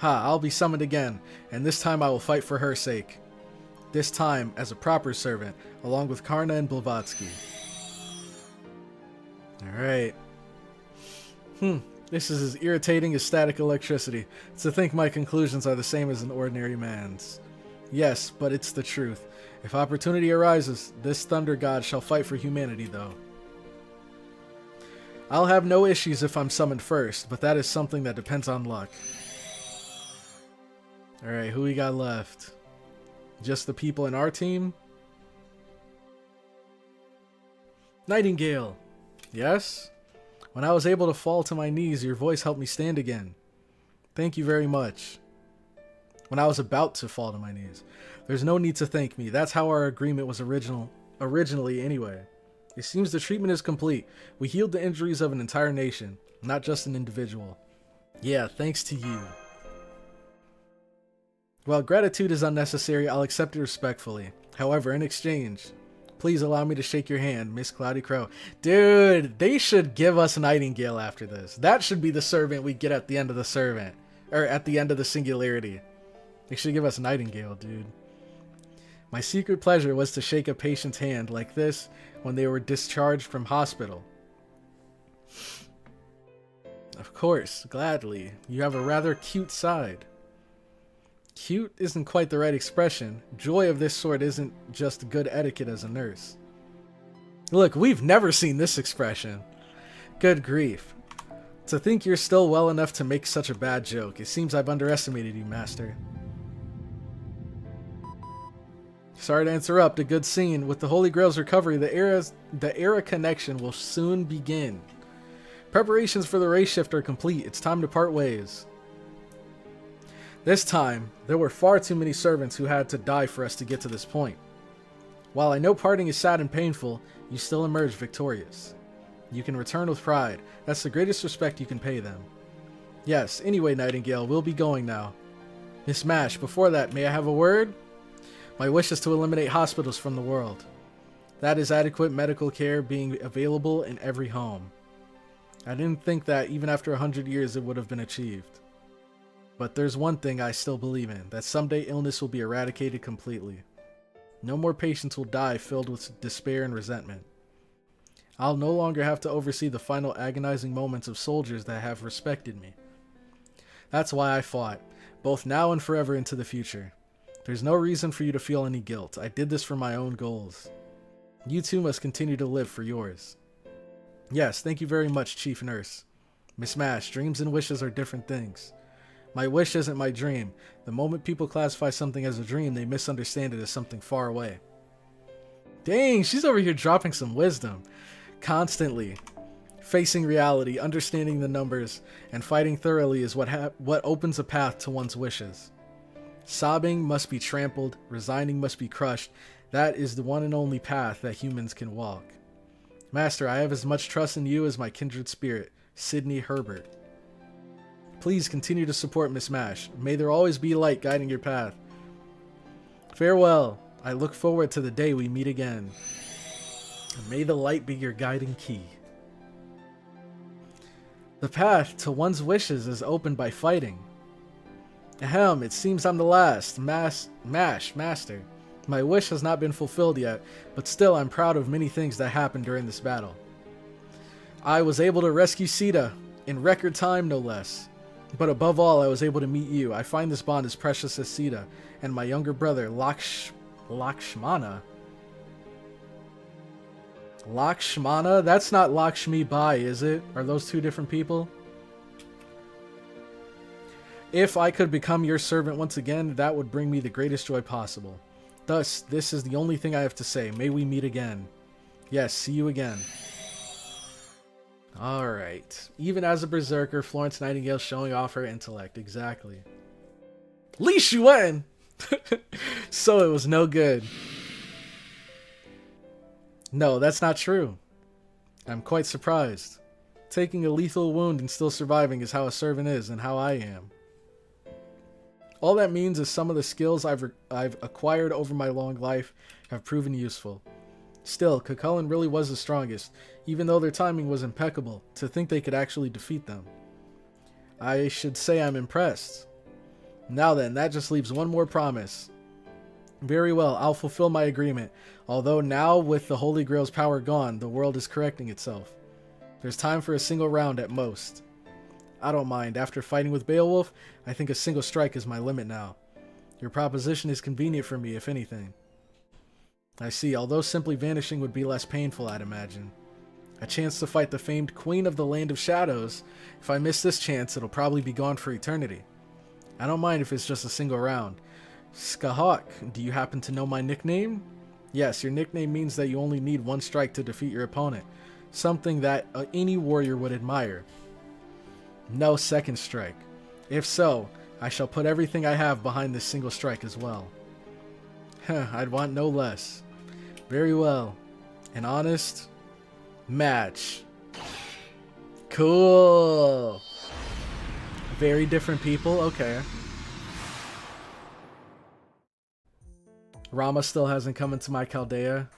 [SPEAKER 1] I'll be summoned again, and this time I will fight for her sake. This time as a proper servant, along with Karna and Blavatsky. Alright. This is as irritating as static electricity. To think my conclusions are the same as an ordinary man's. Yes, but it's the truth. If opportunity arises, this thunder god shall fight for humanity, though. I'll have no issues if I'm summoned first, but that is something that depends on luck. Alright, who we got left? Just the people in our team? Nightingale! Yes? When I was able to fall to my knees, your voice helped me stand again. Thank you very much. When I was about to fall to my knees. There's no need to thank me. That's how our agreement was originally anyway. It seems the treatment is complete. We healed the injuries of an entire nation, not just an individual. Yeah, thanks to you. While gratitude is unnecessary, I'll accept it respectfully. However, in exchange, please allow me to shake your hand, Miss CloudyCrow. Dude, they should give us Nightingale after this. That should be the servant we get at the end of the servant. Or at the end of the singularity. They should give us Nightingale, dude. My secret pleasure was to shake a patient's hand like this when they were discharged from hospital. Of course, gladly. You have a rather cute side. Cute isn't quite the right expression. Joy of this sort isn't just good etiquette as a nurse. Look, we've never seen this expression. Good grief. To think you're still well enough to make such a bad joke. It seems I've underestimated you, Master. Sorry to interrupt, a good scene. With the Holy Grail's recovery, the era connection will soon begin. Preparations for the race shift are complete. It's time to part ways. This time, there were far too many servants who had to die for us to get to this point. While I know parting is sad and painful, you still emerge victorious. You can return with pride. That's the greatest respect you can pay them. Yes, anyway, Nightingale, we'll be going now. Miss Mash, before that, may I have a word? My wish is to eliminate hospitals from the world. That is adequate medical care being available in every home. I didn't think that even after 100 years it would have been achieved. But there's one thing I still believe in, that someday illness will be eradicated completely. No more patients will die filled with despair and resentment. I'll no longer have to oversee the final agonizing moments of soldiers that have respected me. That's why I fought, both now and forever into the future. There's no reason for you to feel any guilt. I did this for my own goals. You too must continue to live for yours. Yes, thank you very much, Chief Nurse. Miss Mash, dreams and wishes are different things. My wish isn't my dream. The moment people classify something as a dream, they misunderstand it as something far away. Dang, she's over here dropping some wisdom. Constantly. Facing reality, understanding the numbers, and fighting thoroughly is what opens a path to one's wishes. Sobbing must be trampled, resigning must be crushed. That is the one and only path that humans can walk. Master, I have as much trust in you as my kindred spirit, Sidney Herbert. Please continue to support Miss Mash. May there always be light guiding your path. Farewell. I look forward to the day we meet again. And may the light be your guiding key. The path to one's wishes is opened by fighting. Ahem, it seems I'm the last. Master. My wish has not been fulfilled yet, but still I'm proud of many things that happened during this battle. I was able to rescue Sita, in record time no less. But above all, I was able to meet you. I find this bond as precious as Sita, and my younger brother, Lakshmana. Lakshmana? That's not Lakshmi Bai, is it? Are those two different people? If I could become your servant once again, that would bring me the greatest joy possible. Thus, this is the only thing I have to say. May we meet again. Yes, see you again. Alright. Even as a berserker, Florence Nightingale showing off her intellect. Exactly. Li Xuan! So it was no good. No, that's not true. I'm quite surprised. Taking a lethal wound and still surviving is how a servant is, and how I am. All that means is some of the skills I've acquired over my long life have proven useful. Still, Cucullin really was the strongest, even though their timing was impeccable. To think they could actually defeat them. I should say I'm impressed. Now then, that just leaves one more promise. Very well, I'll fulfill my agreement, although now with the Holy Grail's power gone, the world is correcting itself. There's time for a single round at most. I don't mind. After fighting with Beowulf, I think a single strike is my limit now. Your proposition is convenient for me, if anything. I see, although simply vanishing would be less painful, I'd imagine. A chance to fight the famed Queen of the Land of Shadows. If I miss this chance, it'll probably be gone for eternity. I don't mind if it's just a single round. Skahawk, do you happen to know my nickname? Yes, your nickname means that you only need one strike to defeat your opponent. Something that any warrior would admire. No second strike. If so, I shall put everything I have behind this single strike as well. I'd want no less. Very well. An honest match. Cool. Very different people. Okay. Rama still hasn't come into my Chaldea.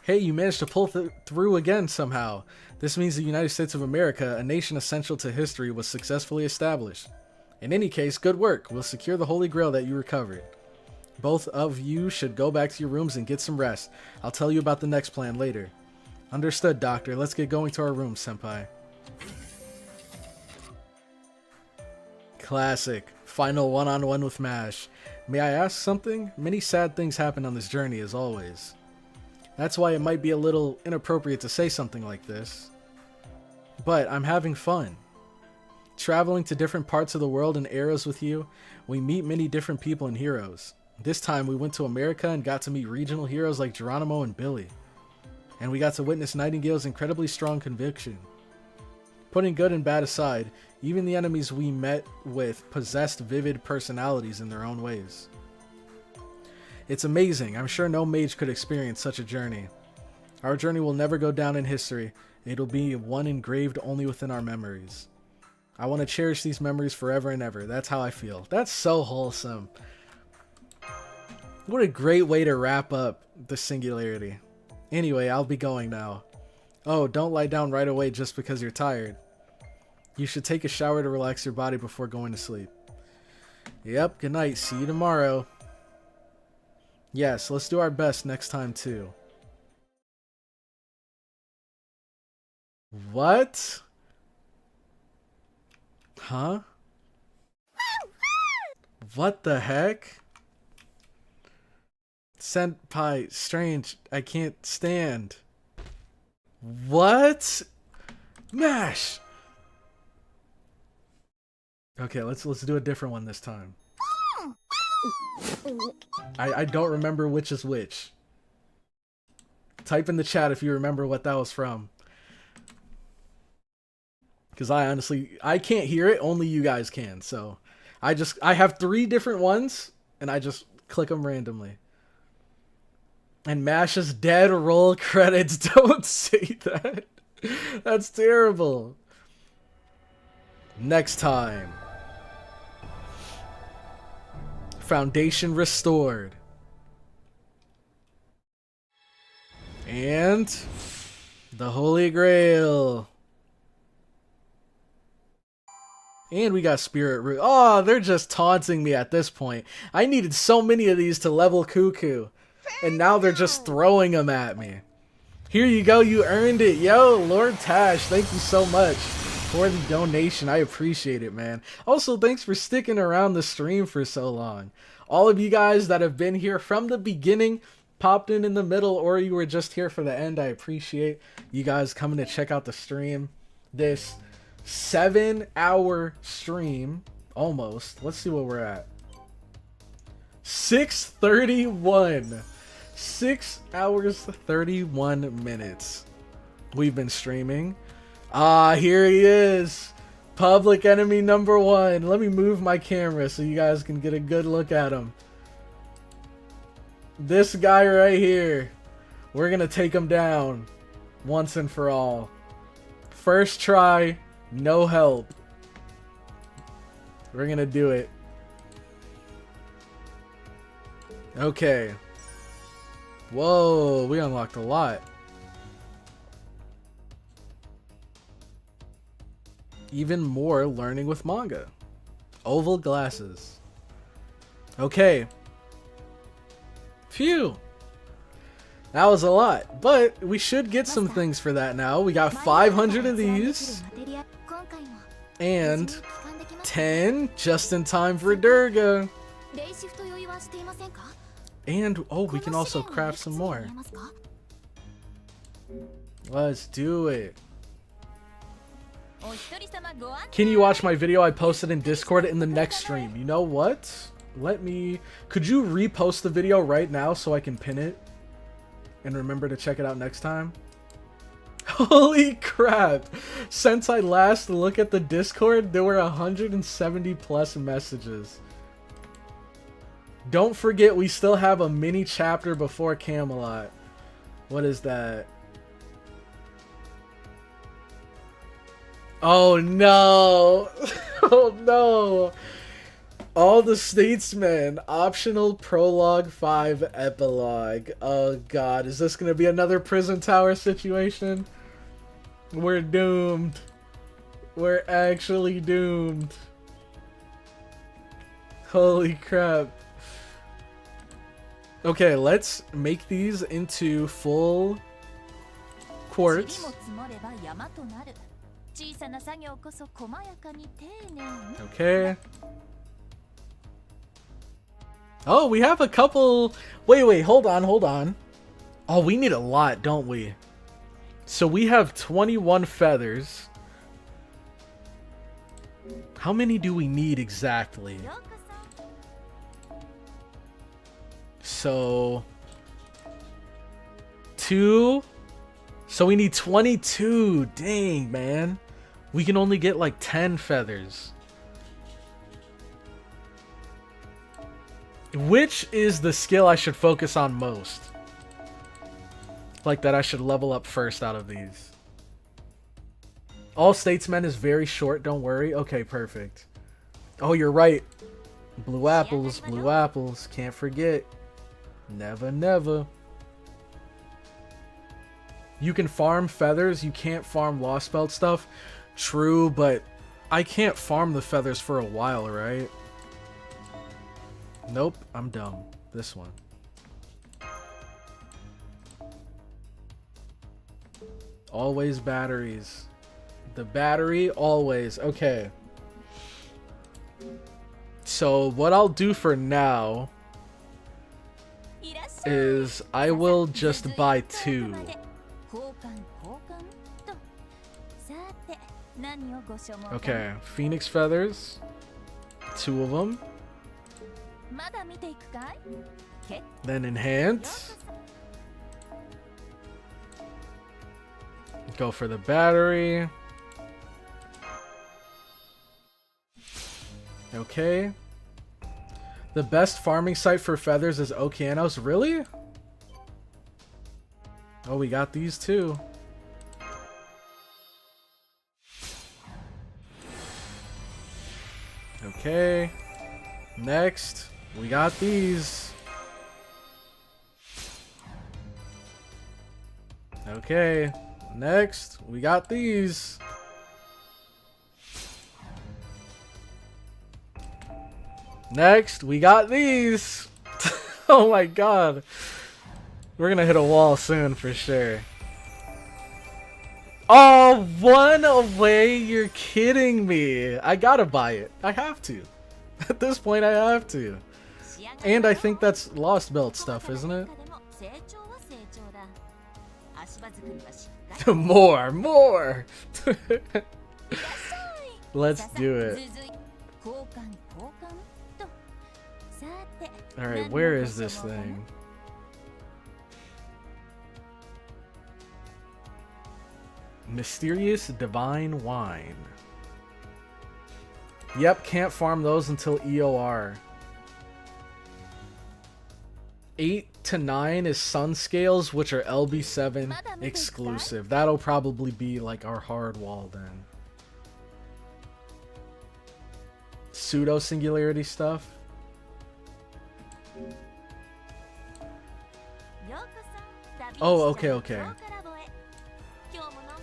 [SPEAKER 1] Hey, you managed to pull through again somehow. This means the United States of America, a nation essential to history, was successfully established. In any case, good work. We'll secure the Holy Grail that you recovered. Both of you should go back to your rooms and get some rest. I'll tell you about the next plan later. Understood, Doctor. Let's get going to our rooms, Senpai. Classic. Final one-on-one with MASH. May I ask something? Many sad things happen on this journey, as always. That's why it might be a little inappropriate to say something like this. But I'm having fun. Traveling to different parts of the world and eras with you, we meet many different people and heroes. This time we went to America and got to meet regional heroes like Geronimo and Billy. And we got to witness Nightingale's incredibly strong conviction. Putting good and bad aside, even the enemies we met with possessed vivid personalities in their own ways. It's amazing. I'm sure no mage could experience such a journey. Our journey will never go down in history. It'll be one engraved only within our memories. I want to cherish these memories forever and ever. That's how I feel. That's so wholesome. What a great way to wrap up the singularity. Anyway, I'll be going now. Oh, don't lie down right away just because you're tired. You should take a shower to relax your body before going to sleep. Yep, good night. See you tomorrow. Yes, let's do our best next time too. What? Huh? What the heck? Senpai, strange, I can't stand. What? MASH! Okay, let's do a different one this time. I don't remember which is which. Type in the chat if you remember what that was from. Because I can't hear it, only you guys can. So I have 3 different ones and I just click them randomly. And MASH is dead. Roll credits. Don't say that. That's terrible. Next time. Foundation restored. And the Holy Grail. And we got Spirit Root. Oh, they're just taunting me at this point. I needed so many of these to level Cuckoo. And now they're just throwing them at me. Here you go, you earned it. Yo, Lord Tash, thank you so much for the donation. I appreciate it, man. Also, thanks for sticking around the stream for so long. All of you guys that have been here from the beginning, popped in the middle, or you were just here for the end, I appreciate you guys coming to check out the stream. This 7-hour stream, almost. Let's see what we're at. 6:31. 6 hours 31 minutes we've been streaming. Ah, here he is, public enemy number 1. Let me move my camera so you guys can get a good look at him. This guy right here. We're gonna take him down once and for all. First try, no help. We're gonna do it. Okay. Whoa, we unlocked a lot. Even more learning with manga. Oval glasses. Okay. Phew. That was a lot, but we should get some things for that now. We got 500 of these. And 10 just in time for Durga. And, oh, we can also craft some more. Let's do it. Can you watch my video I posted in Discord in the next stream? You know what? Could you repost the video right now so I can pin it? And remember to check it out next time? Holy crap! Since I last looked at the Discord, there were 170 plus messages. Don't forget, we still have a mini chapter before Camelot. What is that? Oh no! Oh no! All the Statesmen, optional prologue 5 epilogue. Oh god, is this gonna be another prison tower situation? We're doomed. We're actually doomed. Holy crap. Okay, let's make these into full quartz. Okay. Oh, we have a couple... Wait, hold on. Oh, we need a lot, don't we? So we have 21 feathers. How many do we need exactly? So... 2... So we need 22. Dang, man. We can only get like 10 feathers. Which is the skill I should focus on most? Like that I should level up first out of these. All Statesmen is very short, don't worry. Okay, perfect. Oh, you're right. Blue apples, can't forget. Never, never. You can farm feathers, you can't farm lost belt stuff. True, but I can't farm the feathers for a while, right? Nope, I'm dumb. This one. Always batteries. The battery, always. Okay. So what I'll do for now is I will just buy 2. Okay, phoenix feathers. 2 of them. Then enhance. Go for the battery. Okay. The best farming site for feathers is Okeanos. Really? Oh, we got these too. Okay. Next, we got these. Okay. Next, we got these. Next, we got these. Oh my god. We're gonna hit a wall soon for sure. Oh, 1 away? You're kidding me. I gotta buy it. I have to. At this point, I have to. And I think that's lost belt stuff, isn't it? More! Let's do it. Alright, where is this thing? Mysterious Divine Wine. Yep, can't farm those until EOR. 8 to 9 is Sun Scales, which are LB7 exclusive. That'll probably be like our hard wall then. Pseudo singularity stuff. Oh, okay.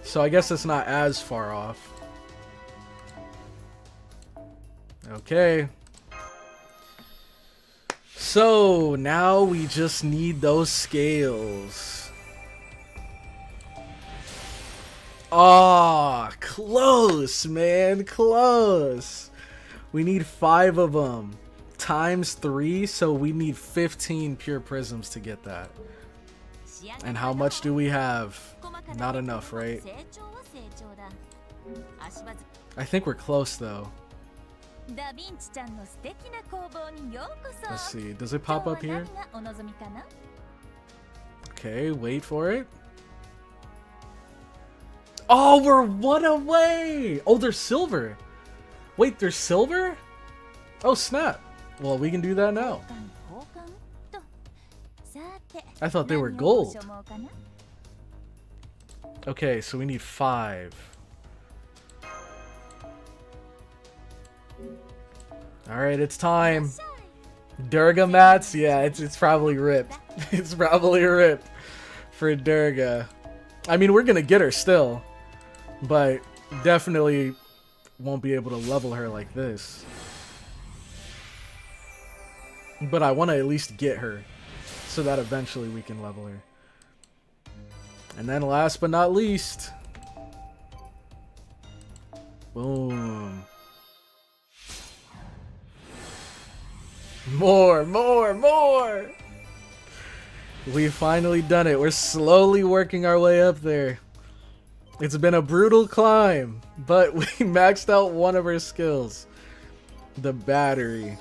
[SPEAKER 1] So I guess it's not as far off. Okay. So now we just need those scales. Ah, close, man, close. We need 5 of them. times 3, so we need 15 pure prisms to get that. And how much do we have? Not enough, right? I think we're close though. Let's see, does it pop up here? Okay, wait for it. Oh, we're 1 away! Oh, there's silver! Wait, there's silver? Oh, snap. Well, we can do that now. I thought they were gold. Okay, so we need 5. Alright, it's time. Durga mats? Yeah, it's probably ripped. It's probably ripped for Durga. I mean, we're gonna get her still, but definitely won't be able to level her like this. But I want to at least get her so that eventually we can level her. And then last but not least, boom. More. We've finally done it. We're slowly working our way up there. It's been a brutal climb, but we maxed out one of our skills. The battery.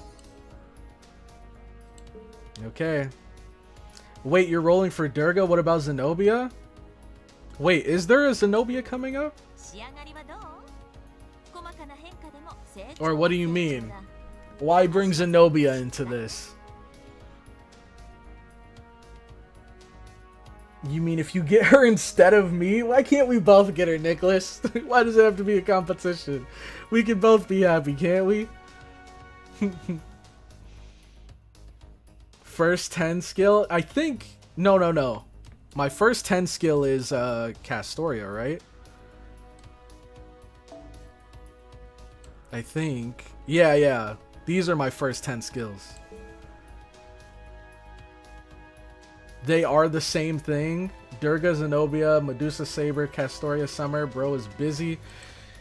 [SPEAKER 1] Okay. Wait, you're rolling for Durga? What about Zenobia? Wait, is there a Zenobia coming up? Or what do you mean? Why bring Zenobia into this? You mean if you get her instead of me? Why can't we both get her, Nicholas? Why does it have to be a competition? We can both be happy, can't we? First 10 skill? I think... No. My first 10 skill is Castoria, right? I think... Yeah. These are my first 10 skills. They are the same thing. Durga, Zenobia, Medusa, Saber, Castoria, Summer. Bro is busy.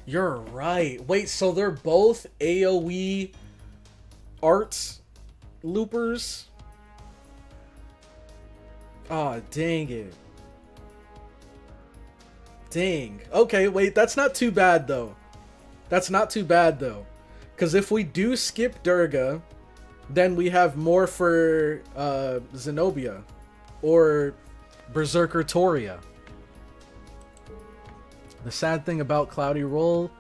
[SPEAKER 1] You're right. Wait, so they're both AoE arts loopers? Oh, dang it. Dang. Okay, wait, that's not too bad, though. Because if we do skip Durga, then we have more for Zenobia. Or Berserker Toria. The sad thing about Cloudy roll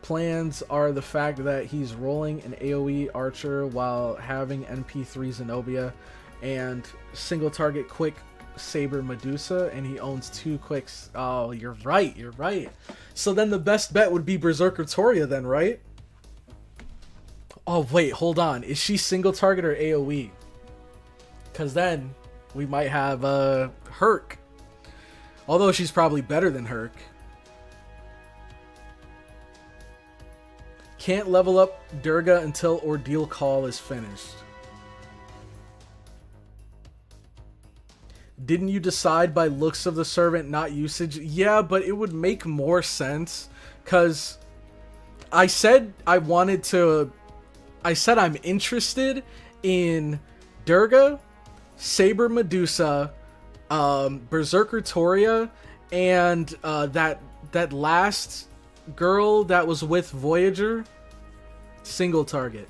[SPEAKER 1] plans are the fact that he's rolling an AoE archer while having NP3 Zenobia and single target quick Saber Medusa, and he owns 2 quicks. Oh, you're right. So then the best bet would be Berserker Toria then, right? Oh, wait, hold on. Is she single target or AoE? Because then we might have Herc. Although she's probably better than Herc. Can't level up Durga until Ordeal Call is finished. Didn't you decide by looks of the servant, not usage? Yeah, but it would make more sense. Because I said I'm interested in Durga, Saber Medusa, Berserker Toria, and that last girl that was with Voyager, single target.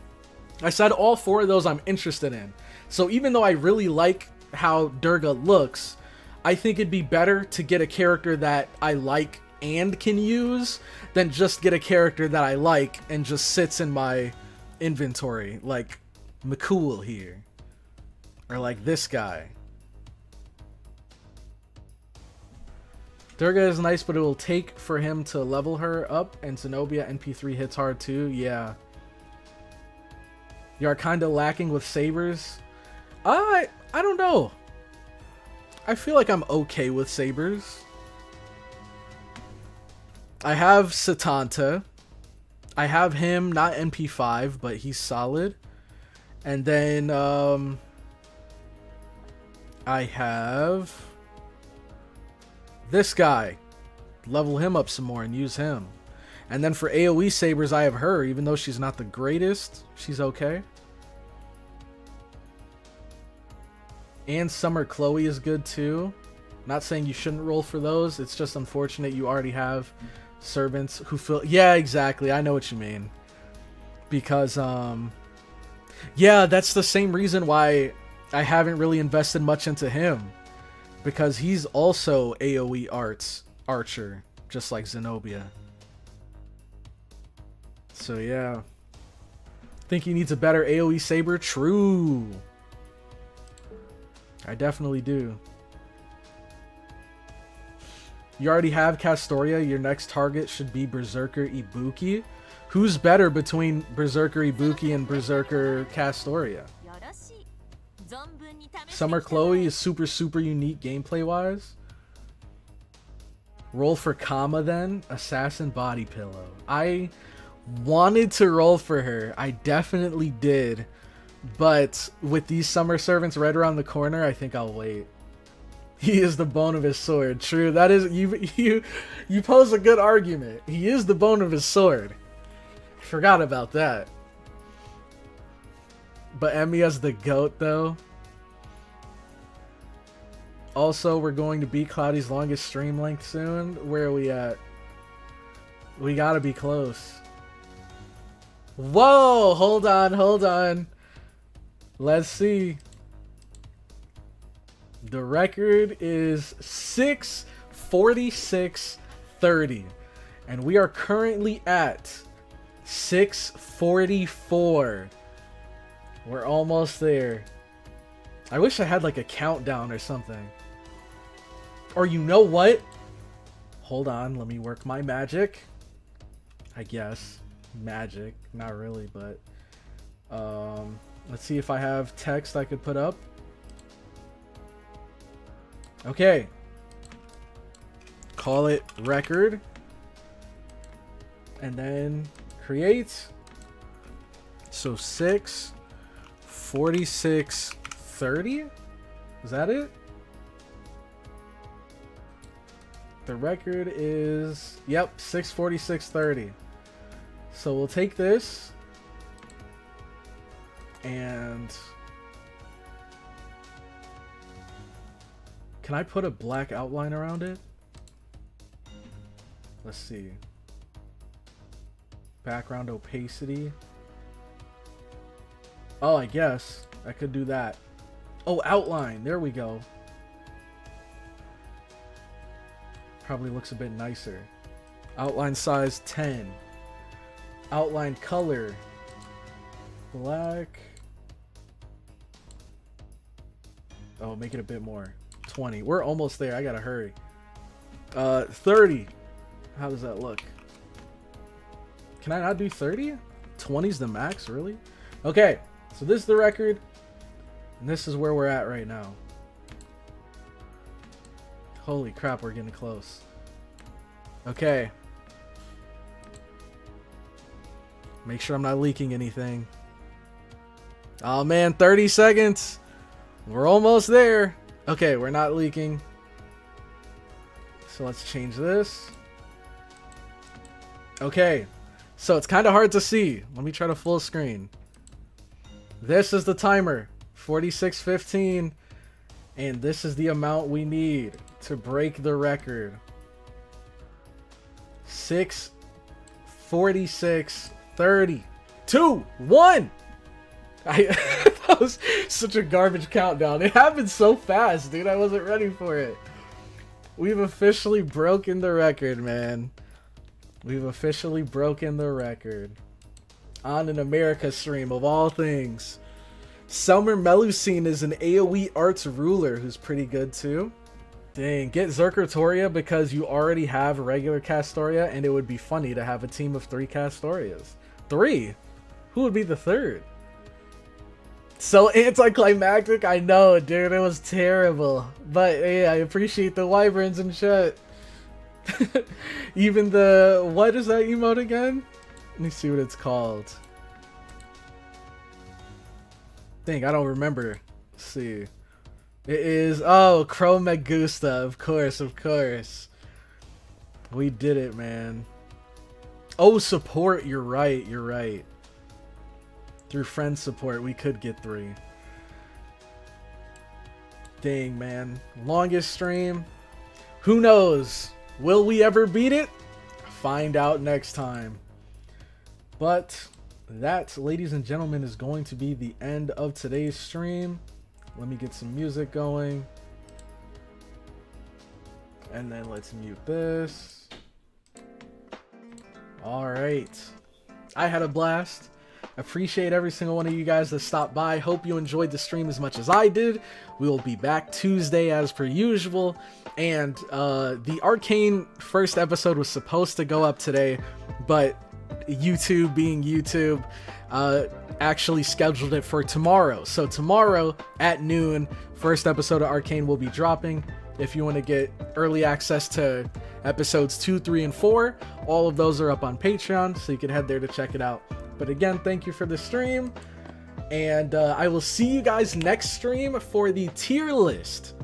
[SPEAKER 1] I said all 4 of those I'm interested in. So even though I really like how Durga looks, I think it'd be better to get a character that I like and can use than just get a character that I like and just sits in my inventory, like McCool here. Or like this guy. Durga is nice, but it will take for him to level her up, and Zenobia NP3 hits hard too. Yeah. You are kind of lacking with sabers. I don't know. I feel like I'm okay with sabers. I have Satanta. I have him, not NP5, but he's solid. And then I have this guy. Level him up some more and use him. And then for AoE sabers, I have her. Even though she's not the greatest, she's okay. And Summer Chloe is good too. Not saying you shouldn't roll for those. It's just unfortunate you already have servants who fill. Yeah, exactly. I know what you mean. Because, yeah, that's the same reason why I haven't really invested much into him. Because he's also AoE archer, just like Zenobia. So, yeah. Think he needs a better AoE saber? True. I definitely do. You already have Castoria. Your next target should be Berserker Ibuki. Who's better between Berserker Ibuki and Berserker Castoria? Summer Chloe is super unique gameplay wise. Roll for Kama then. Assassin Body Pillow. I wanted to roll for her. I definitely did. But with these summer servants right around the corner, I think I'll wait. He is the bone of his sword. True. That is you pose a good argument. He is the bone of his sword. Forgot about that. But Emiya's the GOAT though. Also, we're going to beat Cloudy's longest stream length soon. Where are we at? We gotta be close. Whoa! Hold on. Let's see. The record is 6:46:30. And we are currently at 6:44. We're almost there. I wish I had like a countdown or something. Or you know what? Hold on, let me work my magic. I guess. Magic. Not really, but... let's see if I have text I could put up. Okay. Call it record. And then create. So 6:46:30? Is that it? The record is, yep, 6:46:30. So we'll take this and can I put a black outline around it? Let's see. Background opacity. Oh, I guess I could do that. Oh, outline. There we go. Probably looks a bit nicer. Outline size 10. Outline color. Black. Oh, make it a bit more. 20. We're almost there. I gotta hurry. 30. How does that look? Can I not do 30? 20's the max, really? Okay, so this is the record. And this is where we're at right now. Holy crap, we're getting close. Okay. Make sure I'm not leaking anything. Oh man, 30 seconds. We're almost there. Okay, we're not leaking. So let's change this. Okay. So it's kind of hard to see. Let me try to full screen. This is the timer. 46:15. And this is the amount we need to break the record. 6:46:30. 2, 1. That was such a garbage countdown. It happened so fast, dude. I wasn't ready for it. We've officially broken the record, man. We've officially broken the record. On an America stream, of all things. Selmer Melusine is an AoE arts ruler who's pretty good too. Dang, get Zerkertoria because you already have regular Castoria, and it would be funny to have a team of 3 Castorias. 3? Who would be the third? So anticlimactic, I know, dude, it was terrible. But hey, I appreciate the wyverns and shit. Even the, what is that emote again? Let me see what it's called. Dang, I don't remember. Let's see. It is, oh, Crow Megusta, of course. We did it, man. Oh, support, you're right. Through friend support, we could get 3. Dang, man. Longest stream. Who knows? Will we ever beat it? Find out next time. But that, ladies and gentlemen, is going to be the end of today's stream. Let me get some music going. And then let's mute this. Alright. I had a blast. Appreciate every single one of you guys that stopped by. Hope you enjoyed the stream as much as I did. We will be back Tuesday as per usual. And the Arcane first episode was supposed to go up today, but YouTube being YouTube actually scheduled it for tomorrow. So tomorrow at noon, first episode of Arcane will be dropping. If you want to get early access to episodes 2, 3, and 4, all of those are up on Patreon, so you can head there to check it out. But again, thank you for the stream, and I will see you guys next stream for the tier list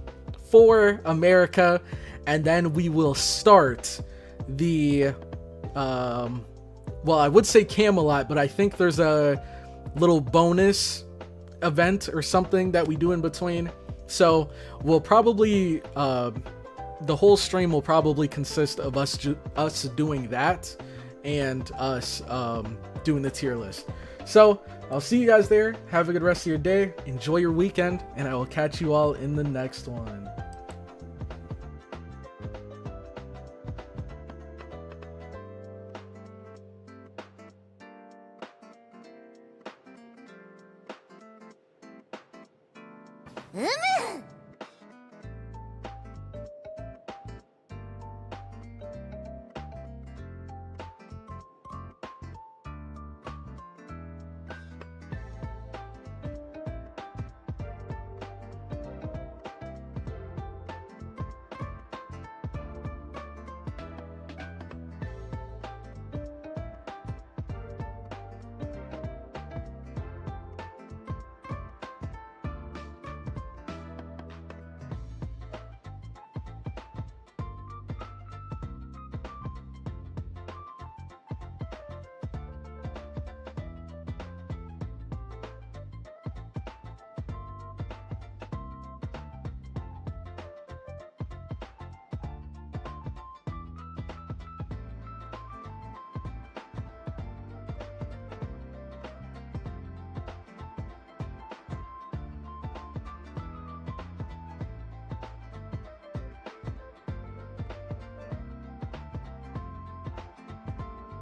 [SPEAKER 1] for America, and then we will start the, well, I would say Camelot, but I think there's a little bonus event or something that we do in between. So we'll probably, the whole stream will probably consist of us doing that and us doing the tier list. So I'll see you guys there. Have a good rest of your day. Enjoy your weekend, and I will catch you all in the next one.